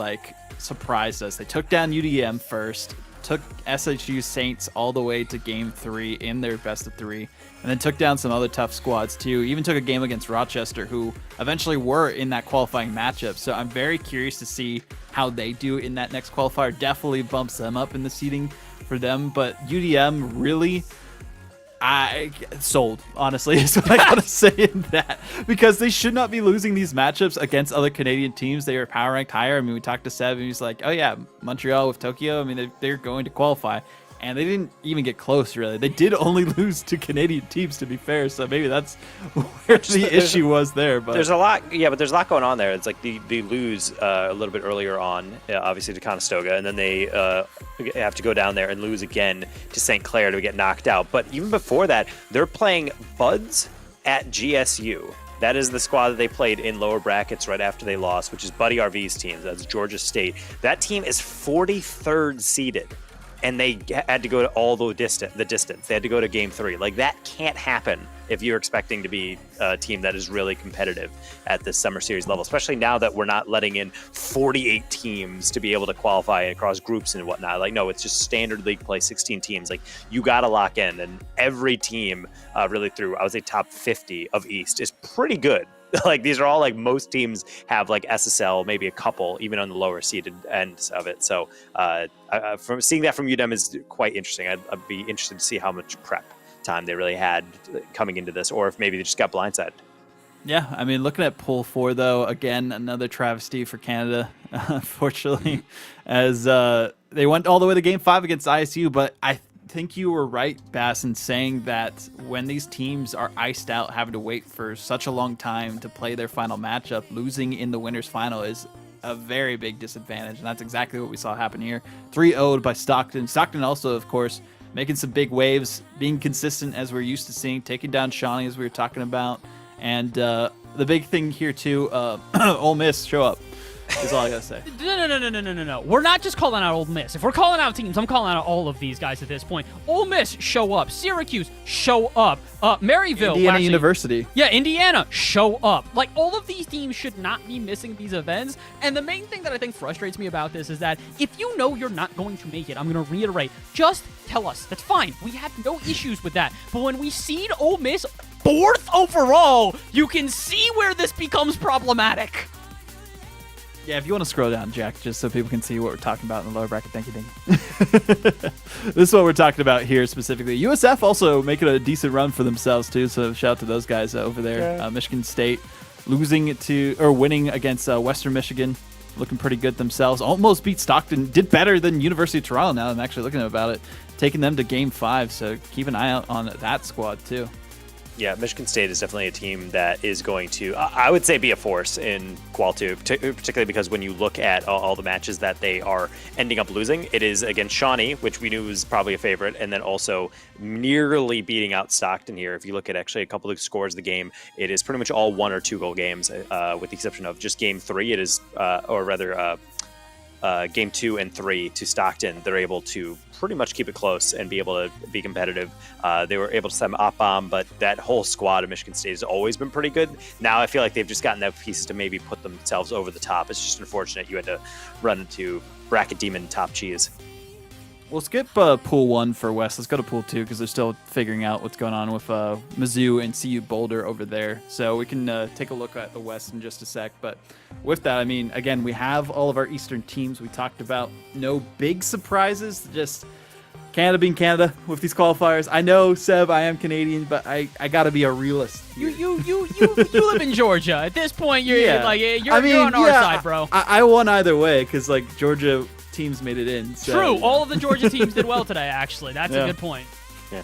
surprised us. They took down UDM first, took SHU Saints all the way to Game 3 in their best of 3, and then took down some other tough squads, too. Even took a game against Rochester, who eventually were in that qualifying matchup. So I'm very curious to see how they do in that next qualifier. Definitely bumps them up in the seeding for them. But UDM really... I sold, honestly, is what I gotta say in that, because they should not be losing these matchups against other Canadian teams. They are power ranked higher. I mean, we talked to Seb, and he's like, "Oh yeah, Montreal with Tokyo. I mean, they're going to qualify." And they didn't even get close, really. They did only lose to Canadian teams, to be fair. So maybe that's where the issue was there. But there's a lot, but there's a lot going on there. It's like they lose a little bit earlier on, obviously to Conestoga, and then they have to go down there and lose again to St. Clair to get knocked out. But even before that, they're playing Buds at GSU. That is the squad that they played in lower brackets right after they lost, which is Buddy RV's team. That's Georgia State. That team is 43rd seeded, and they had to go to all the distance. They had to go to game 3. Like, that can't happen if you're expecting to be a team that is really competitive at this summer series level, especially now that we're not letting in 48 teams to be able to qualify across groups and whatnot. Like, no, it's just standard league play, 16 teams. Like, you got to lock in, and every team really through, I would say, top 50 of East is pretty good. Like, these are all, like, most teams have, like, SSL, maybe a couple, even on the lower seeded ends of it. So from seeing that from UW is quite interesting. I'd be interested to see how much prep time they really had coming into this, or if maybe they just got blindsided. Yeah, I mean, looking at Pool 4, though, again, another travesty for Canada, unfortunately, as they went all the way to Game 5 against ISU, but I think you were right, Bass, in saying that when these teams are iced out, having to wait for such a long time to play their final matchup, losing in the winner's final is a very big disadvantage, and that's exactly what we saw happen here. 3-0'd by Stockton. Stockton also, of course, making some big waves, being consistent as we're used to seeing, taking down Shawnee as we were talking about. And the big thing here, too, Ole Miss, show up, is all I got to say. No. We're not just calling out Ole Miss. If we're calling out teams, I'm calling out all of these guys at this point. Ole Miss, show up. Syracuse, show up. Maryville. Indiana University. Yeah, Indiana, show up. Like, all of these teams should not be missing these events. And the main thing that I think frustrates me about this is that if you know you're not going to make it, I'm going to reiterate, just tell us. That's fine. We have no issues with that. But when we seed Ole Miss 4th overall, you can see where this becomes problematic. Yeah, if you want to scroll down, Jack, just so people can see what we're talking about in the lower bracket. Thank you. This is what we're talking about here specifically. USF also making a decent run for themselves, too, so shout out to those guys over there. Yeah. Michigan State winning against Western Michigan, looking pretty good themselves. Almost beat Stockton, did better than University of Toronto now. I'm actually looking about it, taking them to Game 5, so keep an eye out on that squad, too. Yeah, Michigan State is definitely a team that is going to, I would say, be a force in Qual 2, particularly because when you look at all the matches that they are ending up losing, it is against Shawnee, which we knew was probably a favorite, and then also nearly beating out Stockton here. If you look at actually a couple of scores of the game, it is pretty much all 1 or 2 goal games, with the exception of just Game 3. It is, or rather, Game 2 and 3 to Stockton. They're able to pretty much keep it close and be able to be competitive. They were able to send Op-Bomb, but that whole squad of Michigan State has always been pretty good. Now I feel like they've just gotten enough pieces to maybe put themselves over the top. It's just unfortunate you had to run into Bracket Demon Top Cheese. We'll skip Pool 1 for West. Let's go to Pool 2 because they're still figuring out what's going on with Mizzou and CU Boulder over there. So we can take a look at the West in just a sec. But with that, I mean, again, we have all of our Eastern teams we talked about. No big surprises, just Canada being Canada with these qualifiers. I know, Seb, I am Canadian, but I got to be a realist. You live in Georgia. At this point, you're on our side, bro. I won either way because, like, Georgia teams made it in. So. True. All of the Georgia teams did well today, actually. That's a good point. Yeah.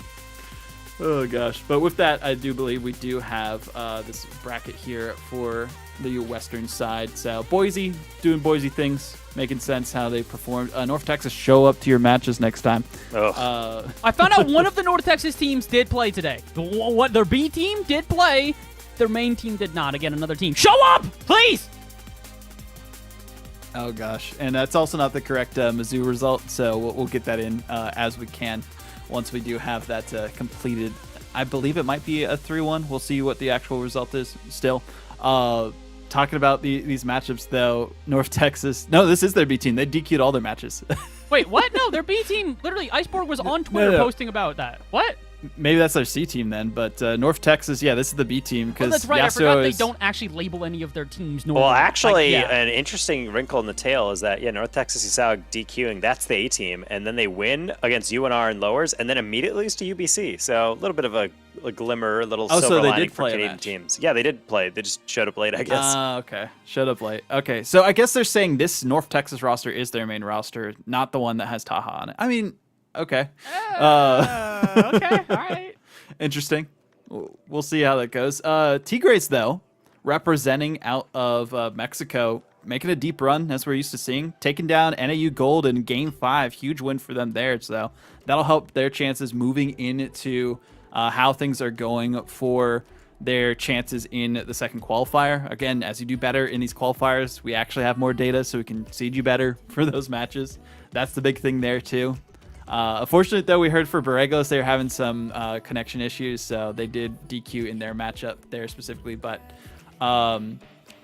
Oh, gosh. But with that, I do believe we do have this bracket here for the Western side. So Boise, doing Boise things, making sense how they performed. North Texas, show up to your matches next time. I found out one of the North Texas teams did play today. Their B team did play. Their main team did not. Again, another team. Show up, please! Oh, gosh. And that's also not the correct Mizzou result, so we'll get that in as we can once we do have that completed. I believe it might be a 3-1. We'll see what the actual result is still. Talking about these matchups, though, North Texas. No, this is their B team. They DQ'd all their matches. Wait, what? No, their B team. Literally, Iceborg was on Twitter posting about that. What? Maybe that's their C team then, but North Texas, yeah, this is the B team. Oh, that's right. I forgot they don't actually label any of their teams normally. Well, actually, an interesting wrinkle in the tail is that, North Texas, you saw DQing, that's the A team, and then they win against UNR and lowers, and then immediately lose to UBC. So a little bit of a glimmer, a little silver lining for Canadian teams. Yeah, they did play. They just showed up late, I guess. Okay. Showed up late. Okay, so I guess they're saying this North Texas roster is their main roster, not the one that has Taha on it. I mean, okay. Okay, all right. Interesting. We'll see how that goes. Tigres, though, representing out of Mexico, making a deep run, as we're used to seeing, taking down NAU Gold in Game 5. Huge win for them there. So that'll help their chances moving into how things are going for their chances in the second qualifier. Again, as you do better in these qualifiers, we actually have more data, so we can seed you better for those matches. That's the big thing there too. Unfortunately, though, we heard for Borregos they're having some connection issues, so they did DQ in their matchup there specifically. But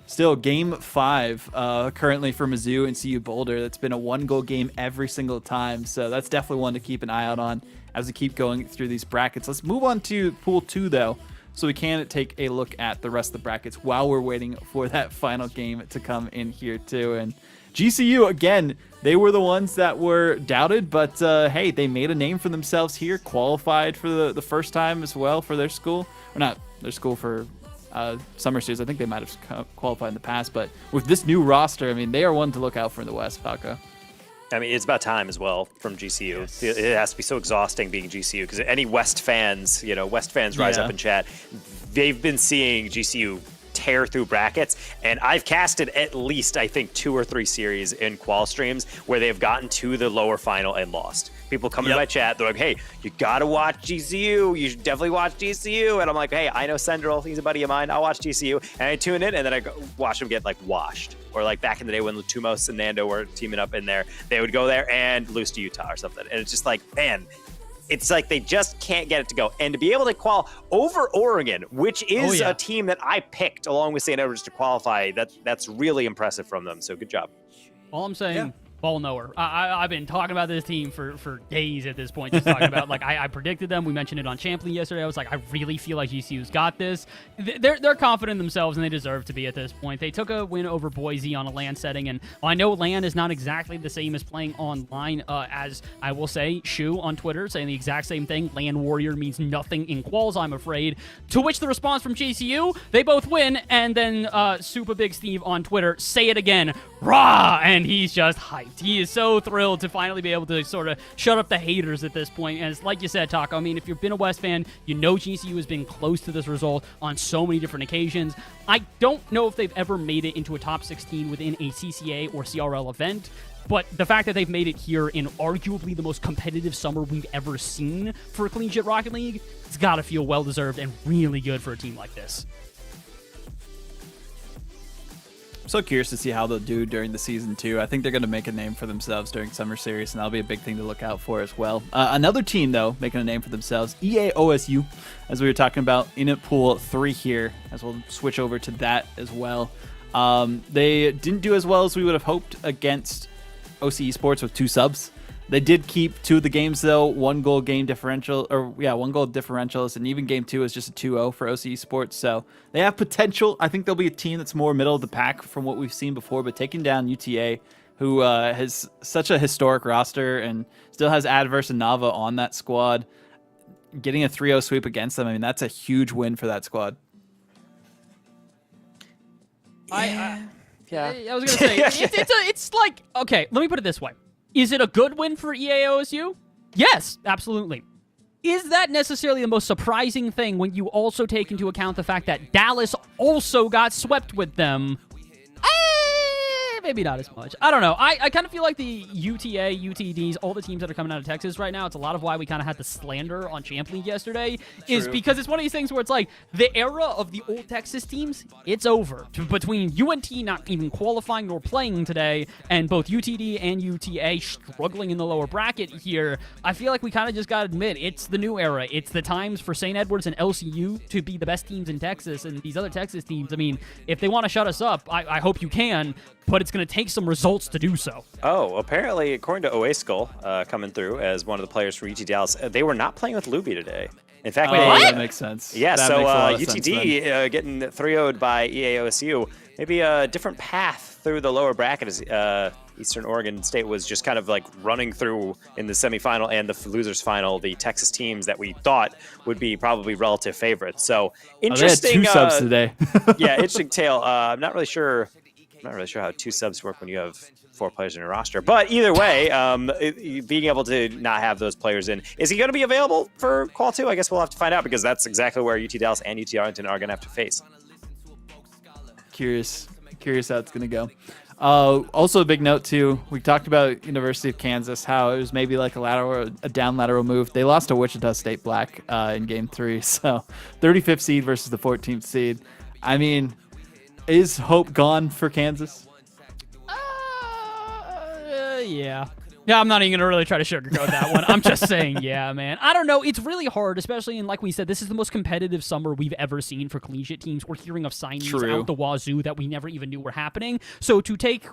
still, Game 5 currently for Mizzou and CU Boulder. That's been a 1-goal game every single time, so that's definitely one to keep an eye out on as we keep going through these brackets. Let's move on to Pool 2, though, so we can take a look at the rest of the brackets while we're waiting for that final game to come in here, too. And GCU, again, they were the ones that were doubted, but hey, they made a name for themselves here, qualified for the first time as well for their school. Or not their school, for Summer Series. I think they might have qualified in the past, but with this new roster, I mean, they are one to look out for in the West, Falco. I mean, it's about time as well from GCU. Yes. It has to be so exhausting being GCU because any West fans, rise up in chat. They've been seeing GCU tear through brackets, and I've casted at least, I think, 2 or 3 series in qual streams where they've gotten to the lower final and lost. People come into my chat, they're like, hey, you gotta watch GCU, you should definitely watch GCU, and I'm like, hey, I know Sendril, he's a buddy of mine, I'll watch GCU, and I tune in, and then I watch them get washed. Or back in the day when Lutumos and Nando were teaming up in there, they would go there and lose to Utah or something, and it's just man, it's they just can't get it to go. And to be able to qual over Oregon, which is a team that I picked along with St. Edwards to qualify, that's really impressive from them. So good job. All I'm saying, ball knower. I've been talking about this team for days at this point, just talking about, I predicted them. We mentioned it on Champion yesterday. I was like, I really feel like GCU's got this. They're confident in themselves, and they deserve to be at this point. They took a win over Boise on a LAN setting, and I know LAN is not exactly the same as playing online, as I will say, Shu on Twitter saying the exact same thing. LAN Warrior means nothing in quals, I'm afraid. To which the response from GCU, they both win, and then Super Big Steve on Twitter, say it again, rah, and he's just hyped. He is so thrilled to finally be able to sort of shut up the haters at this point. And it's like you said, Taco, I mean, if you've been a West fan, you know GCU has been close to this result on so many different occasions. I don't know if they've ever made it into a top 16 within a CCA or CRL event, but the fact that they've made it here in arguably the most competitive summer we've ever seen for a collegiate Rocket League, it's got to feel well-deserved and really good for a team like this. So curious to see how they'll do during the season too. I think they're going to make a name for themselves during Summer Series, and that'll be a big thing to look out for as well. Another team, though, making a name for themselves, EAOSU, as we were talking about in Pool 3 here, as we'll switch over to that as well. They didn't do as well as we would have hoped against OC Esports with 2 subs. They did keep 2 of the games, though, 1-goal game differential, 1-goal differentials, and even game 2 is just a 2-0 for OC Sports. So they have potential. I think they'll be a team that's more middle of the pack from what we've seen before, but taking down UTA, who has such a historic roster and still has Adverse and Nava on that squad, getting a 3-0 sweep against them, I mean, that's a huge win for that squad. I was going to say, it's like, okay, let me put it this way. Is it a good win for EAOSU? Yes, absolutely. Is that necessarily the most surprising thing when you also take into account the fact that Dallas also got swept with them? Maybe not as much. I don't know. I kind of feel like the UTA, UTDs, all the teams that are coming out of Texas right now, it's a lot of why we kind of had the slander on Champ League yesterday, is because it's one of these things where it's like the era of the old Texas teams, it's over. Between UNT not even qualifying nor playing today, and both UTD and UTA struggling in the lower bracket here, I feel like we kind of just got to admit, it's the new era. It's the times for St. Edwards and LCU to be the best teams in Texas, and these other Texas teams, I mean, if they want to shut us up, I hope you can, but it's going to take some results to do so. Oh, apparently, according to Oaskull, coming through as one of the players for UT Dallas, they were not playing with Luby today. In fact, that makes sense. Yeah, that so makes a lot of UTD sense, getting 3-0'd by EAOSU. Maybe a different path through the lower bracket as Eastern Oregon State was just kind of running through in the semifinal and the losers final the Texas teams that we thought would be probably relative favorites. So interesting. They had 2 subs today. Yeah, interesting tale. I'm not really sure how 2 subs work when you have 4 players in your roster. But either way, being able to not have those players in, is he going to be available for Qual 2? I guess we'll have to find out because that's exactly where UT Dallas and UT Arlington are going to have to face. Curious how it's going to go. Also, a big note too. We talked about University of Kansas, how it was maybe like a down lateral move. They lost to Wichita State Black in Game 3, so 35th seed versus the 14th seed. I mean, is hope gone for Kansas? Yeah. Yeah, I'm not even going to really try to sugarcoat that one. I'm just saying, yeah, man. I don't know. It's really hard, especially in, like we said, this is the most competitive summer we've ever seen for collegiate teams. We're hearing of signings out the wazoo that we never even knew were happening. So to take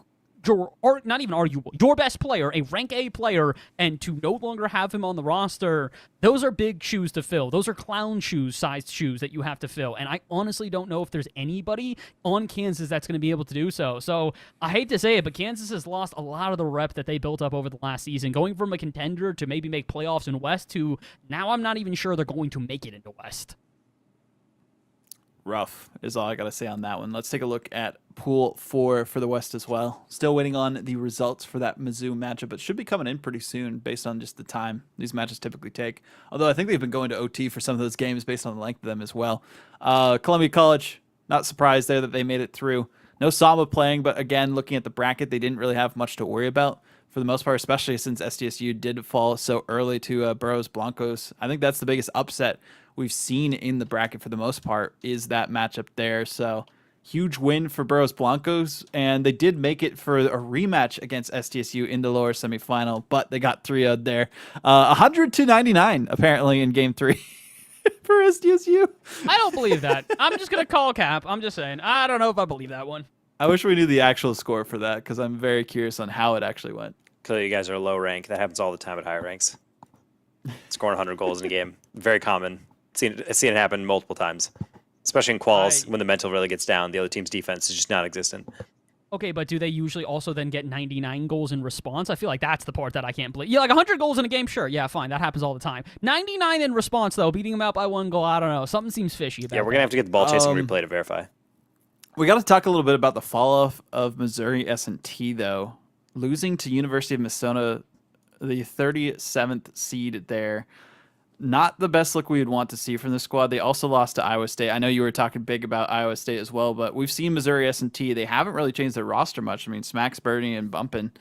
or not even arguable, your best player, a rank A player, and to no longer have him on the roster, those are big shoes to fill. Those are clown shoes-sized shoes that you have to fill. And I honestly don't know if there's anybody on Kansas that's going to be able to do so. So I hate to say it, but Kansas has lost a lot of the rep that they built up over the last season, going from a contender to maybe make playoffs in West to now I'm not even sure they're going to make it into West. Rough is all I got to say on that one. Let's take a look at Pool 4 for the West as well. Still waiting on the results for that Mizzou matchup, but should be coming in pretty soon based on just the time these matches typically take. Although I think they've been going to OT for some of those games based on the length of them as well. Columbia College, not surprised there that they made it through. No Samba playing, but again, looking at the bracket, they didn't really have much to worry about for the most part, especially since SDSU did fall so early to Burros Blancos. I think that's the biggest upset we've seen in the bracket for the most part is that matchup there. So huge win for Burros Blancos, and they did make it for a rematch against SDSU in the lower semifinal, but they got 3-0'd there. 100-99 apparently in Game 3 for SDSU. I don't believe that. I'm just going to call cap. I'm just saying. I don't know if I believe that one. I wish we knew the actual score for that because I'm very curious on how it actually went. Clearly you guys are low rank. That happens all the time at higher ranks. Scoring 100 goals in a game. Very common. Seen it happen multiple times, especially in quals when the mental really gets down. The other team's defense is just non-existent. Okay, but do they usually also then get 99 goals in response? I feel like that's the part that I can't believe. Yeah, like 100 goals in a game, sure. Yeah, fine. That happens all the time. 99 in response, though. Beating them out by 1 goal, I don't know. Something seems fishy about that. Yeah, we're going to have to get the ball chasing replay to verify. We got to talk a little bit about the fall-off of Missouri S&T, though. Losing to University of Minnesota, the 37th seed there. Not the best look we would want to see from the squad. They also lost to Iowa State. I know you were talking big about Iowa State as well, but we've seen Missouri S&T. They haven't really changed their roster much. I mean, Smack's burning and bumping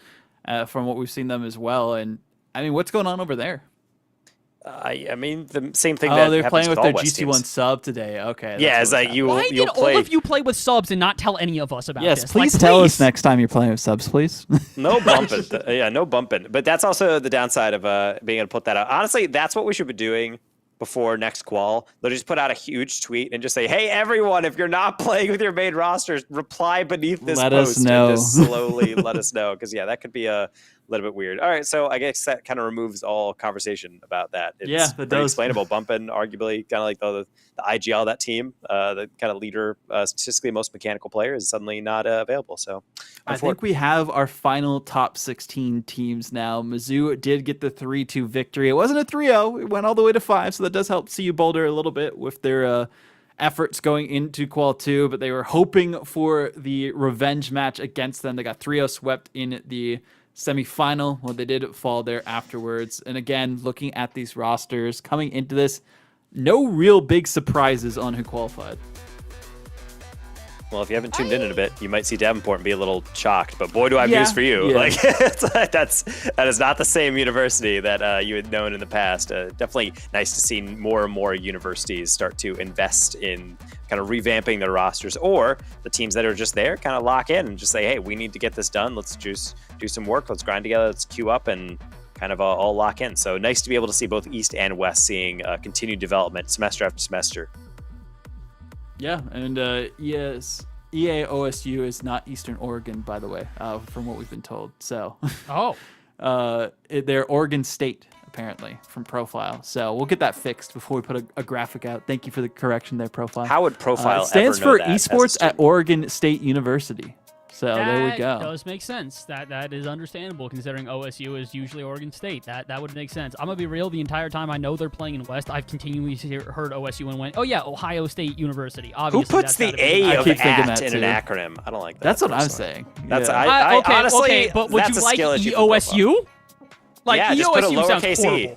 from what we've seen them as well. And, I mean, what's going on over there? I mean, the same thing that they're playing with their West GC1 teams. sub today. Okay. Yeah, it's like Why did all of you play with subs and not tell any of us about this? Yes, please tell us next time you're playing with subs, please. No bumping. Yeah, no bumping. But that's also the downside of being able to put that out. Honestly, that's what we should be doing before next qual. They'll just put out a huge tweet and just say, hey, everyone, if you're not playing with your main rosters, reply beneath this let post us know. and just slowly let us know. Because, yeah, that could be a little bit weird. All right, so I guess that kind of removes all conversation about that. It's that does. explainable. Bumping, arguably, kind of like the IGL of that team, the kind of leader, statistically most mechanical player is suddenly not available. So I think we have our final top 16 teams now. Mizzou did get the 3-2 victory. It wasn't a 3-0. It went all the way to 5, so that does help CU Boulder a little bit with their efforts going into Qual 2, but they were hoping for the revenge match against them. They got 3-0 swept in the semifinal. Well, they did fall there afterwards. And again, looking at these rosters coming into this, no real big surprises on who qualified. Well, if you haven't tuned in a bit, you might see Davenport and be a little shocked. But boy, do I have news for you! Yeah. Like that is not the same university that you had known in the past. Definitely nice to see more and more universities start to invest in kind of revamping their rosters, or the teams that are just there kind of lock in and just say, "Hey, we need to get this done. Let's just do some work. Let's grind together. Let's queue up and kind of all lock in." So nice to be able to see both East and West seeing continued development semester after semester. Yeah, and EAOSU is not Eastern Oregon, by the way, from what we've been told. So, they're Oregon State, apparently, from Profile. So we'll get that fixed before we put a graphic out. Thank you for the correction there, Profile. How would Profile it stands ever know for that Esports at Oregon State University. So there we go. That does make sense. That is understandable considering OSU is usually Oregon State. That would make sense. I'm gonna be real. The entire time I know they're playing in West, I've continually heard OSU and went, oh yeah, Ohio State University. Obviously, who puts the A of at in an acronym? I don't like that. That's what I'm saying. That's yeah. I honestly. Okay, but would that's you a like skill issue for EOSU? Like yeah, just put a EOSU sounds lowercase horrible. e.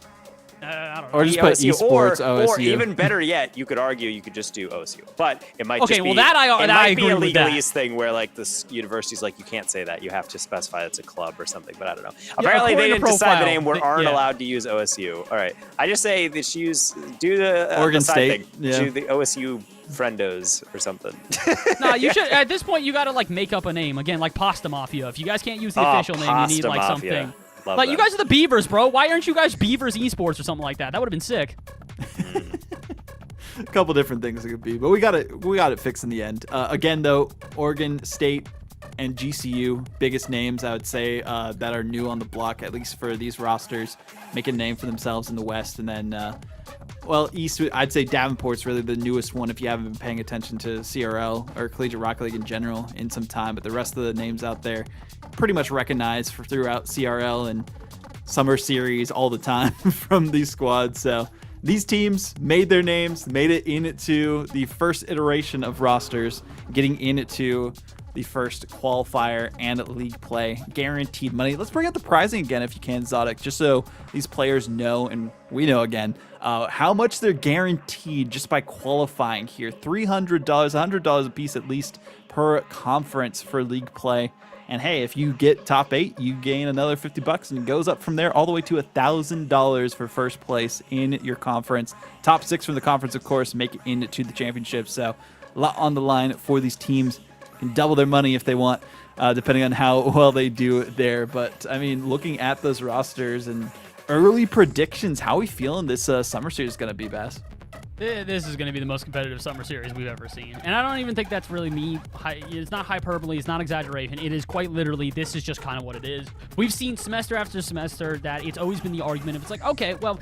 I don't know. Or just put OSU, esports or OSU. even better yet, you could argue you could just do OSU, but it might Okay, just be well, that I might be agree a with that. legalese thing where like this university's like you can't say that, you have to specify it's a club or something. But I don't know. Apparently they according to didn't decide the profile, name. We aren't yeah. allowed to use OSU. All right, I just say they should do the Oregon the side State, thing. yeah. Do the OSU friendos or something. No, you should. At this point, you got to like make up a name again, like Pasta Mafia. If you guys can't use the Oh, official name, you need Pasta like Mafia. something. Love Like you that. guys are the Beavers, bro. Why aren't you guys Beavers Esports or something like that? That would have been sick. A couple different things it could be, but we got it fixed in the end. Again, though, Oregon State and GCU, biggest names I would say that are new on the block, at least for these rosters, making a name for themselves in the West. And then, East, I'd say Davenport's really the newest one if you haven't been paying attention to CRL or Collegiate Rocket League in general in some time. But the rest of the names out there, pretty much recognized throughout CRL and Summer Series all the time from these squads. So these teams made their names, made it into the first iteration of rosters, getting into the first qualifier and league play. Guaranteed money. Let's bring out the pricing again if you can, Zodic, just so these players know and we know again how much they're guaranteed just by qualifying here. $300, $100 a piece at least per conference for league play. And hey, if you get top 8, you gain another $50 and it goes up from there all the way to $1,000 for first place in your conference. Top 6 from the conference, of course, make it into the championship. So a lot on the line for these teams. Can double their money if they want, depending on how well they do there. But I mean, looking at those rosters and early predictions, how are we feeling this summer series is going to be, Bass? This is going to be the most competitive summer series we've ever seen. And I don't even think that's really me. It's not hyperbole. It's not exaggeration. It is quite literally, this is just kind of what it is. We've seen semester after semester that it's always been the argument of it's like, okay, well,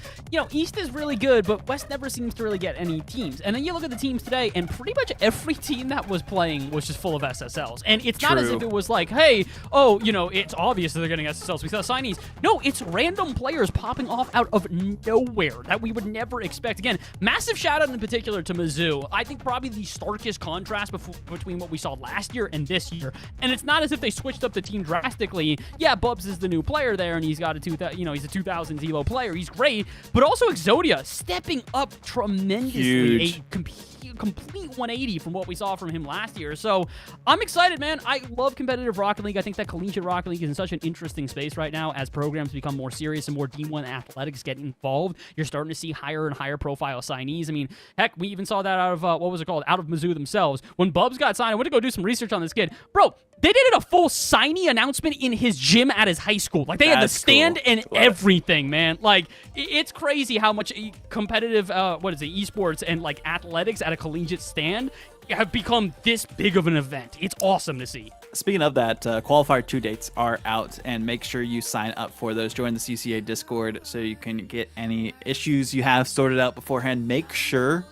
East is really good, but West never seems to really get any teams. And then you look at the teams today, and pretty much every team that was playing was just full of SSLs. And it's not as if it was like, hey, it's obvious that they're getting SSLs. We saw signees. No, it's random players popping off out of nowhere that we would never expect. Again, massive shout out in particular to Mizzou. I think probably the starkest contrast between what we saw last year and this year. And it's not as if they switched up the team drastically. Yeah, Bubs is the new player there, and he's got he's a 2000s Evo player. He's great, but also Exodia stepping up tremendously. Huge. A complete 180 from what we saw from him last year. So I'm excited, man. I love competitive Rocket League. I think that collegiate Rocket League is in such an interesting space right now as programs become more serious and more D1 athletics get involved. You're starting to see higher and higher profile signees. I mean, heck, we even saw that out of, out of Mizzou themselves. When Bubs got signed, I went to go do some research on this kid. Bro, they did a full signee announcement in his gym at his high school. Like, they had the stand and everything, man. Like, it's crazy how much competitive, esports and, like, athletics at a collegiate stand have become this big of an event. It's awesome to see. Speaking of that, Qualifier 2 dates are out, and make sure you sign up for those. Join the CCA Discord so you can get any issues you have sorted out beforehand. Make sure...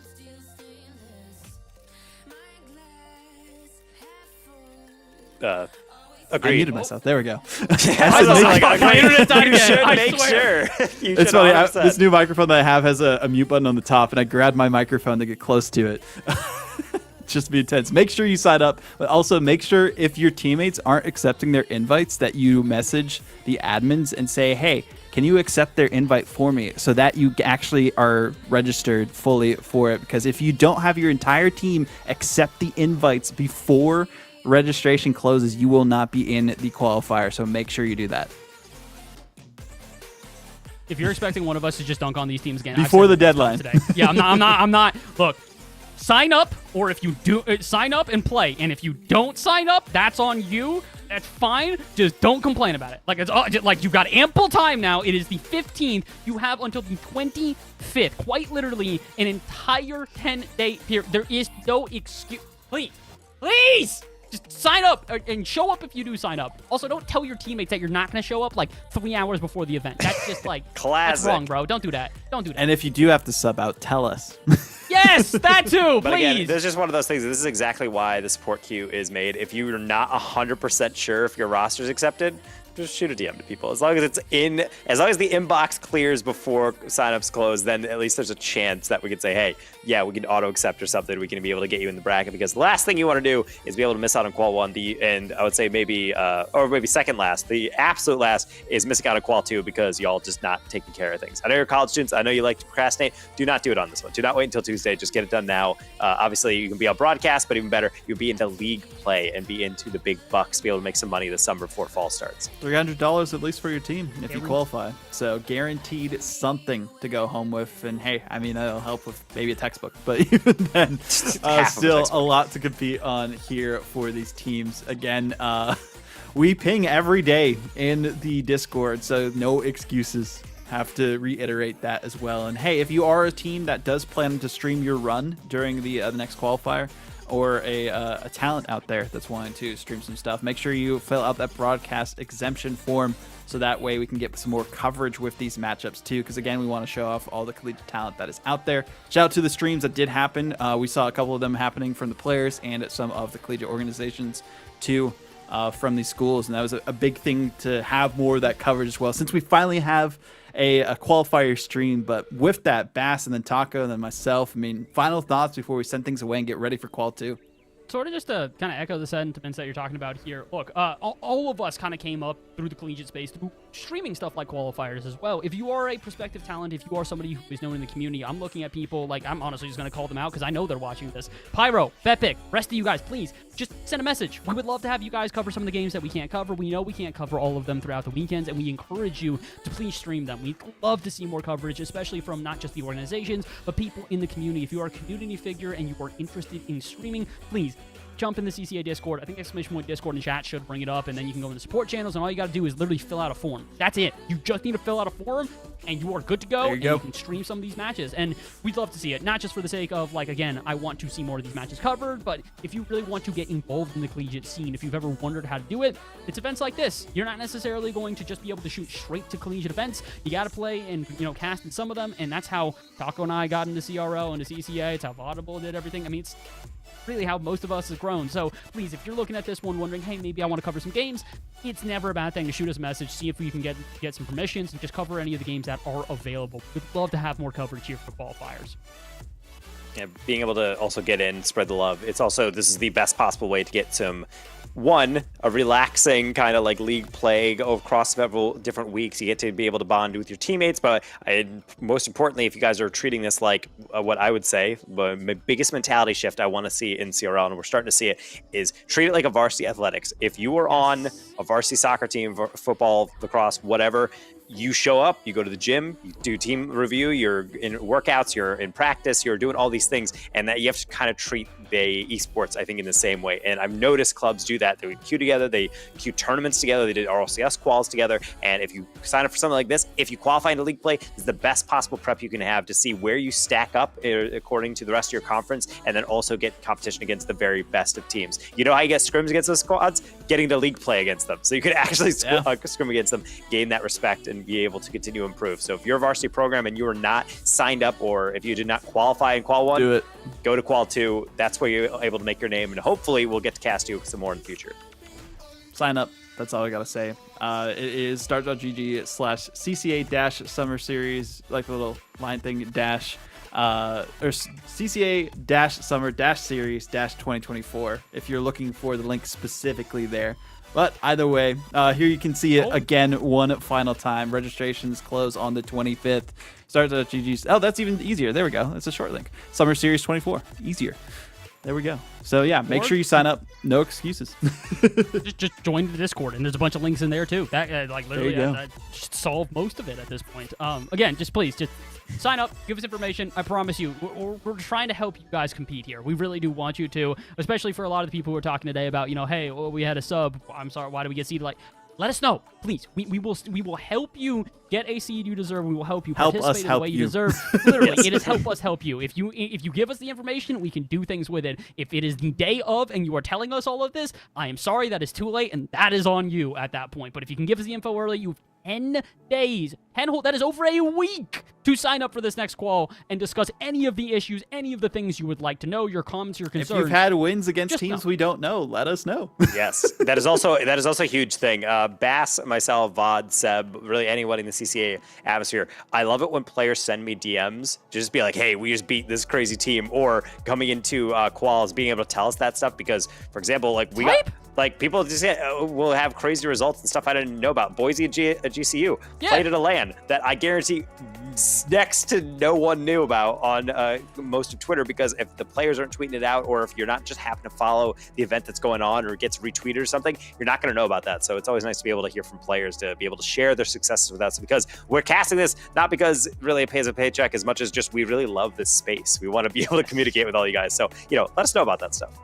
Agreed. I muted myself. There we go. My internet died You again. should I make swear. sure. You It's should funny. 100%. This new microphone that I have has a mute button on the top, and I grabbed my microphone to get close to it. Just to be intense. Make sure you sign up, but also make sure if your teammates aren't accepting their invites that you message the admins and say, hey, can you accept their invite for me, so that you actually are registered fully for it. Because if you don't have your entire team accept the invites before registration closes, you will not be in the qualifier. So make sure you do that If you're expecting one of us to just dunk on these teams again before I've the said it deadline. today. Yeah, I'm not. Look, sign up, or if you do sign up and play, and if you don't sign up, that's on you. That's fine. Just don't complain about it. Like, it's like you've got ample time now. It is the 15th. You have until the 25th. Quite literally an entire 10-day period. There is no excuse. Please. Just sign up and show up if you do sign up. Also, don't tell your teammates that you're not going to show up like 3 hours before the event. That's just like Classic. That's wrong, bro. Don't do that. Don't do that. And if you do have to sub out, tell us. Yes, that too. But again, Please. this is just one of those things. This is exactly why the support queue is made. If you're not 100% sure if your roster's accepted, just shoot a DM to people. As long as the inbox clears before signups close, then at least there's a chance that we could say, hey, yeah, we can auto accept or something. We can be able to get you in the bracket, because the last thing you want to do is be able to miss out on qual 1. And I would say maybe second last. The absolute last is missing out on qual 2 because y'all just not taking care of things. I know you're college students. I know you like to procrastinate. Do not do it on this one. Do not wait until Tuesday. Just get it done now. Obviously, you can be on broadcast, but even better, you'll be into league play and be into the big bucks, be able to make some money this summer before fall starts. $300 at least for your team if you qualify. So guaranteed something to go home with. And hey, I mean, that'll help with maybe a textbook, but even then, still a lot to compete on here for these teams. Again, we ping every day in the Discord, so no excuses. Have to reiterate that as well. And hey, if you are a team that does plan to stream your run during the next qualifier, or a talent out there that's wanting to stream some stuff, make sure you fill out that broadcast exemption form, so that way we can get some more coverage with these matchups too, because again, we want to show off all the collegiate talent that is out there. Shout out to the streams that did happen. We saw a couple of them happening from the players and some of the collegiate organizations too, from these schools, and that was a big thing to have more of that coverage as well, since we finally have a qualifier stream. But with that, Bass and then Taco and then myself, I mean, final thoughts before we send things away and get ready for qual 2. Sort of just to kind of echo the sentiments that you're talking about here. Look, all of us kind of came up through the collegiate space through streaming stuff like qualifiers as well. If you are a prospective talent, if you are somebody who is known in the community, I'm looking at people like, I'm honestly just going to call them out because I know they're watching this. Pyro, Betpic, rest of you guys, please just send a message. We would love to have you guys cover some of the games that we can't cover. We know we can't cover all of them throughout the weekends, and we encourage you to please stream them. We'd love to see more coverage, especially from not just the organizations, but people in the community. If you are a community figure and you are interested in streaming, please jump in the CCA Discord. I think !Discord and chat should bring it up, and then you can go in the support channels, and all you got to do is literally fill out a form. That's it. You just need to fill out a form, and you are good to go. You can stream some of these matches, and we'd love to see it. Not just for the sake of, like, again, I want to see more of these matches covered, but if you really want to get involved in the collegiate scene, if you've ever wondered how to do it, it's events like this. You're not necessarily going to just be able to shoot straight to collegiate events. You got to play and, cast in some of them, and that's how Taco and I got into CRO and to CCA. It's how Audible did everything. I mean, it's really how most of us has grown. So please, if you're looking at this one wondering, hey, maybe I want to cover some games, it's never a bad thing to shoot us a message, see if we can get some permissions, and just cover any of the games that are available. We'd love to have more coverage here for qualifiers. Yeah, being able to also get in, spread the love. It's also, this is the best possible way to get some, a relaxing kind of like league play across several different weeks. You get to be able to bond with your teammates, but most importantly, if you guys are treating this like what I would say, my biggest mentality shift I want to see in CRL, and we're starting to see it, is treat it like a varsity athletics. If you are on a varsity soccer team, football, lacrosse, whatever, you show up, you go to the gym, you do team review, you're in workouts, you're in practice, you're doing all these things, and that you have to kind of treat the esports, I think, in the same way. And I've noticed clubs do that. They queue together, they queue tournaments together, they did RLCS quals together, and if you sign up for something like this, if you qualify into league play, it's the best possible prep you can have to see where you stack up according to the rest of your conference, and then also get competition against the very best of teams. You know how you get scrims against those squads? Getting to league play against them. So you could actually scrim against them, gain that respect, and be able to continue to improve. So if you're a varsity program and you are not signed up, or if you did not qualify in qual 1, go to qual 2. That's where you're able to make your name, and hopefully we'll get to cast you some more in the future. Sign up. That's all I gotta say. It is start.gg/CCA-Summer Series, like the little line thing, dash, or CCA-Summer-Series-2024, if you're looking for the link specifically there. But either way, here you can see it again one final time. Registrations close on the 25th. Start.gg. Oh, that's even easier. There we go. It's a short link. Summer Series 24. Easier. There we go. So yeah, make sure you sign up. No excuses. just join the Discord, and there's a bunch of links in there too. That literally that should solve most of it at this point. Again, just please sign up, give us information. I promise you, we're trying to help you guys compete here. We really do want you to, especially for a lot of the people who are talking today about, hey, we had a sub. I'm sorry, why did we get seeded? Like, let us know, please. We will help you get a seed you deserve. We will help you participate in the way you deserve. Literally, it is help us help you. If you give us the information, we can do things with it. If it is the day of and you are telling us all of this, I am sorry, that is too late, and that is on you at that point. But if you can give us the info early, you have 10 days. That is over a week to sign up for this next qual and discuss any of the issues, any of the things you would like to know, your comments, your concerns. If you've had wins against Just teams know. we don't know, let us know. Yes, that is also a huge thing. Bass, myself, Vod, Seb, really anyone in the CCA atmosphere. I love it when players send me DMs to just be like, "Hey, we just beat this crazy team," or coming into quals, being able to tell us that stuff. Because, for example, like we got. Like, people just will have crazy results and stuff I didn't know about. Boise at GCU played at a LAN that I guarantee next to no one knew about on most of Twitter, because if the players aren't tweeting it out, or if you're not just happen to follow the event that's going on, or it gets retweeted or something, you're not going to know about that. So it's always nice to be able to hear from players, to be able to share their successes with us, because we're casting this not because really it pays a paycheck as much as just we really love this space. We want to be able to communicate with all you guys. So, let us know about that stuff.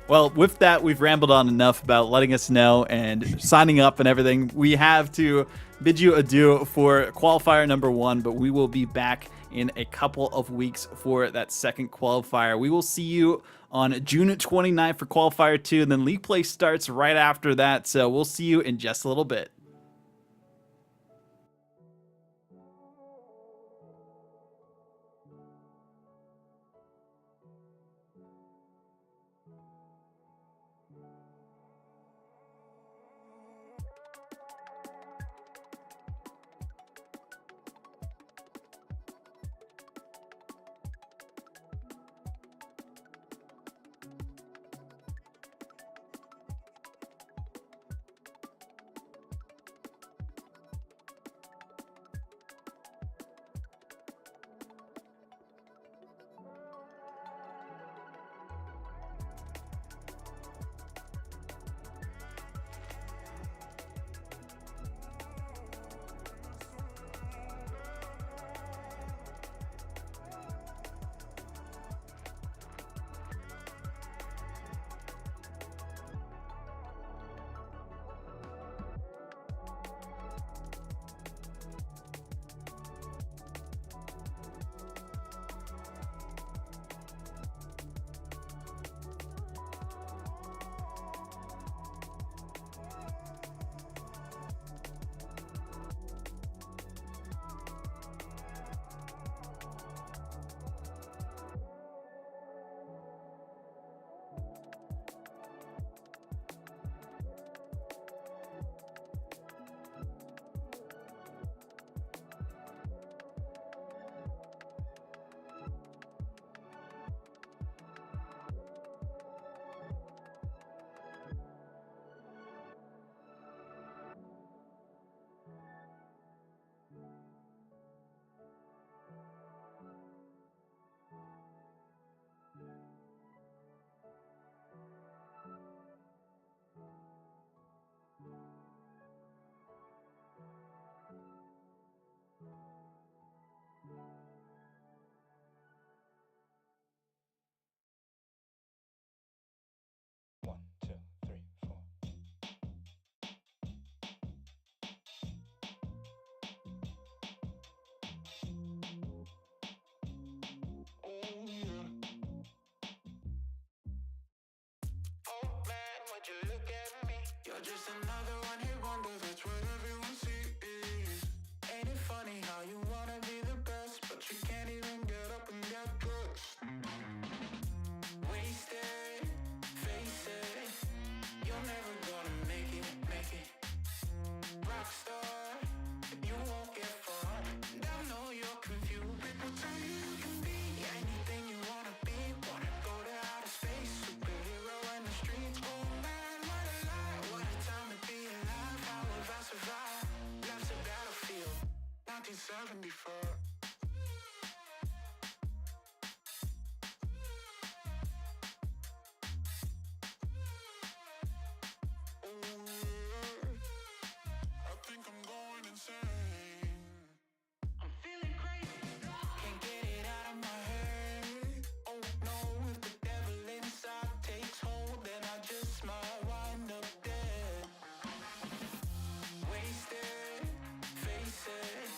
Well, with that, we've rambled on enough about letting us know and signing up and everything. We have to bid you adieu for qualifier number 1, but we will be back in a couple of weeks for that second qualifier. We will see you on June 29th for qualifier 2, and then league play starts right after that. So we'll see you in just a little bit. You're just another one hit wonder, that's what everyone sees. Ain't it funny how you wanna be the best, but you can't even get up and get dressed? Wasted, face it, you're never gonna make it. Rockstar, you won't get far. I know you're confused. People tell you you can be anything you wanna be. Wanna go to outer space, superhero in the streets. Oh man, what a lie, what a time to be alive. How have I survived? Life's a battlefield, 1974. I think I'm going insane. I'm feeling crazy. Can't get it out of my head. Oh no, if the devil inside takes hold, then I just might wind up dead. Wasted, face it,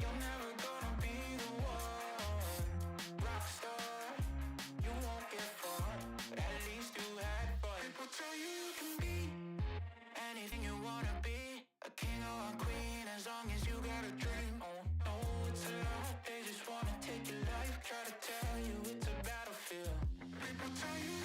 you're never gonna be the one. Rockstar, you won't get far, but at least you had fun. People tell you you can be anything you wanna be, a king or a queen, as long as you got a dream. Oh no, it's a lot, they just wanna take your life. Try to tell you it's a battlefield. People tell you